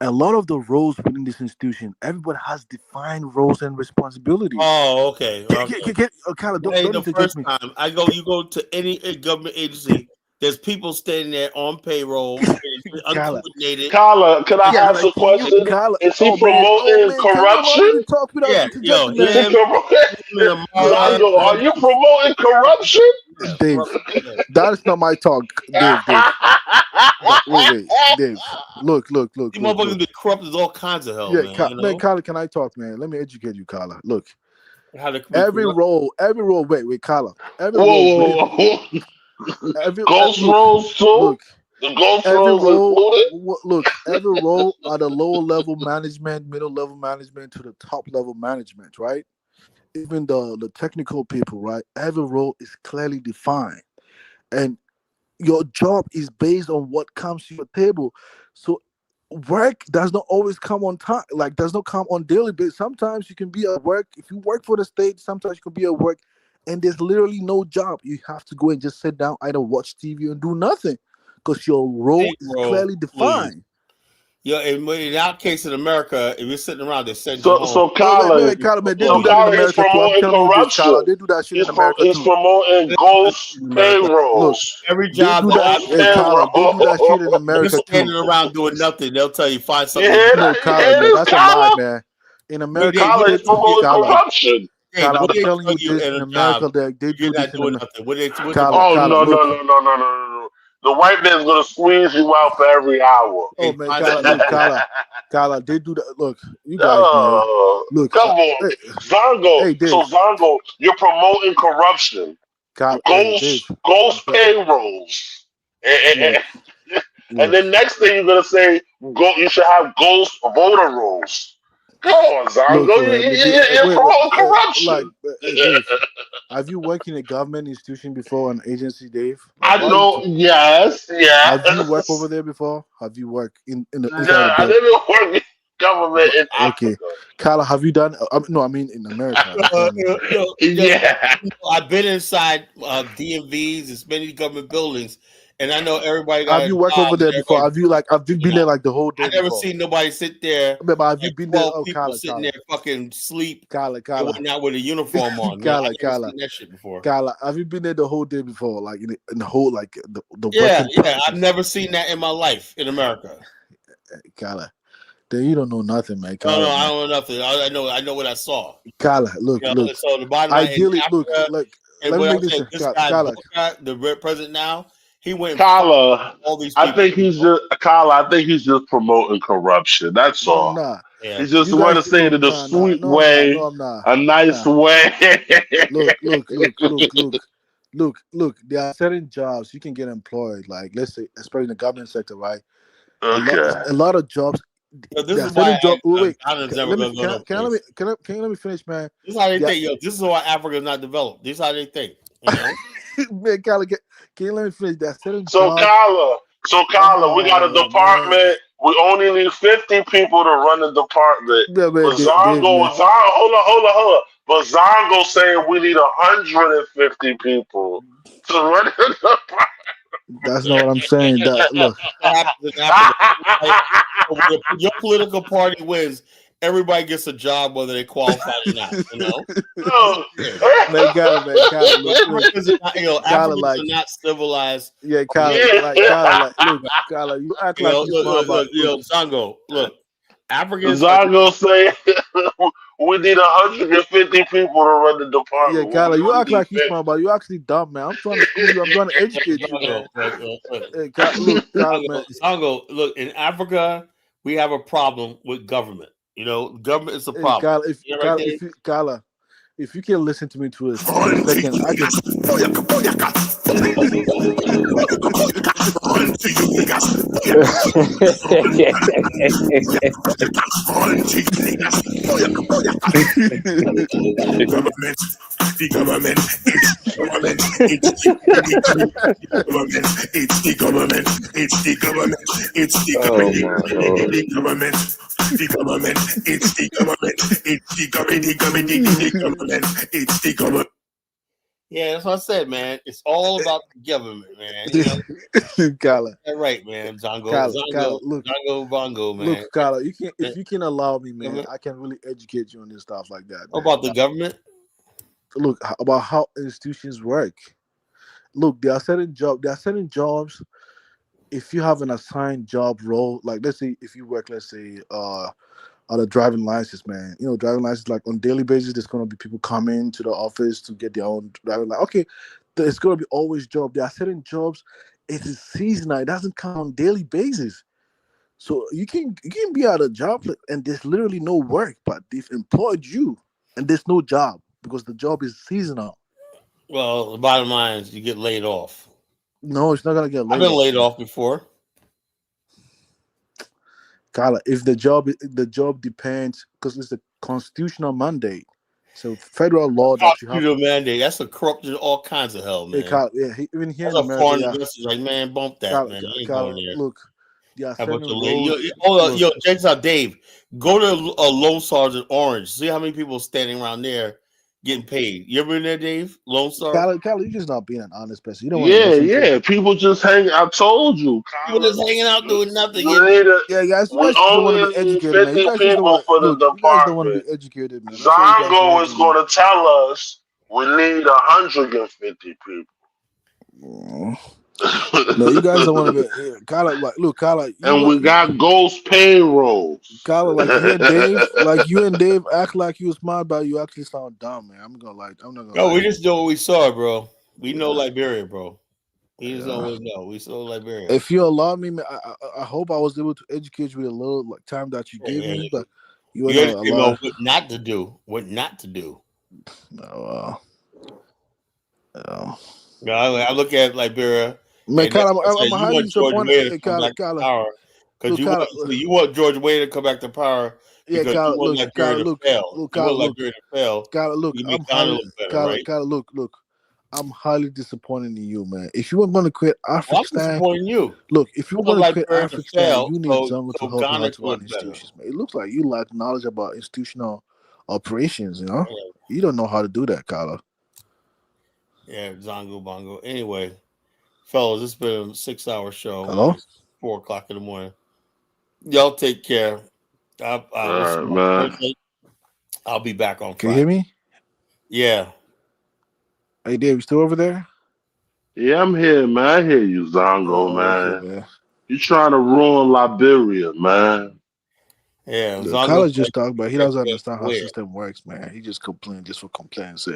A lot of the roles within this institution, everybody has defined roles and responsibilities. Oh, okay, okay. Carla, That ain't don't the interject first me. time I go. You go to any government agency. There's people standing there on payroll, Carla, uncoordinated. Carla, can I Carla, ask a can you, question? Carla? Is he promoting Can you allow me corruption? to talk without Yeah, yo, interjecting, Is he man? him, promoting? him and Amara, Zongo, are them you two, promoting corruption? yeah, Dave, corrupt. Yeah. that is not my talk, Dave. Wait, Dave. These motherfuckers Look. get corrupt as all kinds of hell, Yeah, man. You Man, know Carla, can I talk, man? Let me educate you, Carla. Look, how to be corrupt. every role. Wait, Carla. Every role within, Whoa, whoa, whoa. Ghost look, rolls too? look. The ghost Every rolls role, included? look. Every role at the lower level management, middle level management to the top level management, right? Even the technical people, right? Every role is clearly defined, and your job is based on what comes to your table. So work does not always come on time, like does not come on daily basis. Sometimes you can be at work. If you work for the state, sometimes you can be at work and there's literally no job. You have to go and just sit down, either watch TV and do nothing. Because your role Big is bro, clearly please. defined. Yeah, in our case in America, if you're sitting around, they send you So, home. so Kyler, Carla, man, they so do that in Kyler is America too. I'm promoting telling you this, Carla. corruption. They do that shit in America He's too. promoting ghost In America, Look, payrolls. every they job do that that. I Ghost Hey, Carla, they do that shit in you're America too. standing around doing nothing. They'll tell you find You something to hear do. No, that? You Carla, hear man, this, that's a lie, Kyla? man. In But America, what Kyla they is tell you, promoting Carla, corruption. But I'm what they telling tell you you this in in a job, America, they you're do not this in doing America. nothing. What they tell Carla, you? Oh no no look, no no no no no no! the white man's gonna squeeze you out for every hour. Oh Hey, man, John Kala, John. look, Kala, they do that. Look, you guys, man. Oh, Look, come on, hey, Zongo. hey, So Dave, Zongo, you're promoting corruption, Kala, hey, Dave. ghost Ka- payrolls, Look, and look, then next thing you're gonna say, go. You should have ghost voter rolls. Come on, Zongo, look, man. you're Wait, promoting like, corruption. hey, Dave, have you worked in a government institution before, an agency, Dave? Like, I why are you? know. Yes, Have you worked over yes. there before? Have you worked in the No, inside the I building? didn't work in government in Okay, Africa. Kala, have you done? No, I mean in America. That's what I mean. Yeah. I've been inside DMVs and many government buildings, and I know everybody got Have a you job. worked over And there before? everybody, Have you you been know, there like the whole I day never before? seen nobody sit there But have you and been there? 12 Oh, people Kala, sitting Kala, there fucking sleep Kala, and Kala, whatnot with a uniform on, man. I Kala, never Kala, seen that shit before. Kala. Have you been there the whole day before? Like in the whole like the Yeah, working yeah. I've premises? never seen that in my life in America. Kala, then you don't know nothing, man. No, Kala, I man. don't know nothing. I know what I saw. Kala, look, You know, look. so the bottom line in Ideally, look, Africa, like and let me what I'm make this saying, this Kala, guy, Kala. Boycott, the president now, he went and fucked Kala, all these I people. think he's just Kala. I think he's just promoting corruption. That's No, I'm all. not. Yeah. He just You want guys, to say it in a nah, sweet no, I'm not. No, way, I'm not. a nice Nah. way. Look. There are certain jobs you can get employed. Like let's say, especially in the government sector, right? Okay. A lot of jobs. So this There are is why certain jobs. Wait, Ghana's never let me. gonna go no Can I let me? place. Can you let me finish, man? This is how they Yeah, think, yo. This is why Africa's not developed. This is how they think, you know. man. Can you let me finish? There are certain So jobs. Kala, we got a Oh man, department. We only need 50 people to run the department. yeah, man, But Dave, man. Hold on. But Zongo saying we need 150 people to run the department. That's not what I'm saying. That look, What happens in Africa? Like, when your political party wins, everybody gets a job whether they qualify or not. You know. That's No. what it is. man, Kala, look, Africans are not, Kala, Africans like. are not civilized. Yeah, You Kala, like Kala, like look, Kala, you act like you smart about look, Zango, look, Africans are Zongo saying we need 150 people to run the yeah, department. Well, Kala, we you only act need like you 50. smart about you actually dumb, man. I'm trying to school you, I'm trying to educate you, man. Zango, look, Hey, look, Kala, man. Zango, look, in Africa, we have a problem with government. You know, government is a Hey, problem. You know, right there. Kala, if you can listen to me for a second, I can. The government, it's the government, it's the government, it's the Oh government, my lord. the government, the government, it's the government, it's the government, the government, it's the government. Yeah, that's what I said, man. It's all about the government, man. You know, Kala, that's right, man. Kala, look, Zongo, Bongo, man. Kala, you can if Yeah. you can allow me, man, Government. I can really educate you on this stuff like that, How man. about the government? Look about how institutions work. Look, there are certain jobs. If you have an assigned job role, like let's say if you work, let's say, on a driving license, man. You know, driving license, like on daily basis, there's gonna be people coming to the office to get their own driving license. Okay, there's gonna be always job. There are certain jobs. It is seasonal. It doesn't come on daily basis. So you can be at a job and there's literally no work, but they've employed you and there's no job because the job is seasonal. Well, the bottom line is you get laid off. No, it's not gonna get I've laid been off, laid man. off before. Carla, if the job depends because it's a constitutional mandate. So federal law that you have Constitutional to. mandate. That's a corrupted all kinds of hell, Hey, man. Carla, yeah, even here That's in a America, foreign yeah. investors like, man, bump that, Carla, man. You ain't going Carla, there. look, there are Have a bunch certain of lady. roles. Hold on, Look, check this out, Dave. Go to a Lone Sergeant Orange. See how many people standing around there getting paid. You ever been there, Dave? Lone Star. Carla, you're just not being an honest person. You don't want to Yeah, listen to. yeah. People just hang. I told you, People Kyler. just hanging out doing nothing. We need a. Yeah, guys, you We guys just don't want to only be need educated, man. You 50 guys just don't people want for to the look. You guys don't want to department. be educated, man. That's all you guys want Zongo to is do, man. going to tell us we need 150 Mm. Man, you guys don't want people. to be. Yeah, Carla, look, Carla, And we got ghost payrolls. Carla, like you and Dave act like you smart, but you actually sound dumb, man. I'm not gonna No, lie we to you. just know what we saw, bro. We know Liberia, bro. He just don't want to know. We still Liberia. If you allow me, man, I hope I was able to educate you with a little time that you gave me, but you You know a educate me lot. on what not to do. What not to do. I look at Liberia. Man, And Kyle, I said, I'm you highly want George disappointed. Weah to come Kyle, back to power because look, Kyle, you want George Weah to come back to power yeah, because you Kyle, want look, Liberia Kyle, to look, fail. You Kyle, want Liberia to fail. Kyle, look, You make I'm Ghana highly, look better, right? Kyle, look. I'm highly disappointed in you, man. If you were going to quit Well, I'm Afghanistan, disappointing you. look, if you I were want going to quit Liberia to Afghanistan, fail you need so Zongo to help you Ghana out to can run look better. institutions, man. It looks like you lack knowledge about institutional operations, you know? Yeah. You don't know how to do that, Kyle. Yeah, Zongo Bongo. Anyway, fellas, it's been a 6-hour show. Hello? It's 4 o'clock in the morning. Y'all take care. All right, man. I'll be back on Can you Friday. hear me? Yeah. Hey, Dave, you still over there? Yeah, I'm here, man. I hear you, Zongo, Okay, man. man. You trying to ruin Liberia, man. Yeah, Kyle just talking about he doesn't understand how system works, man. He just complaining just for complaining sake.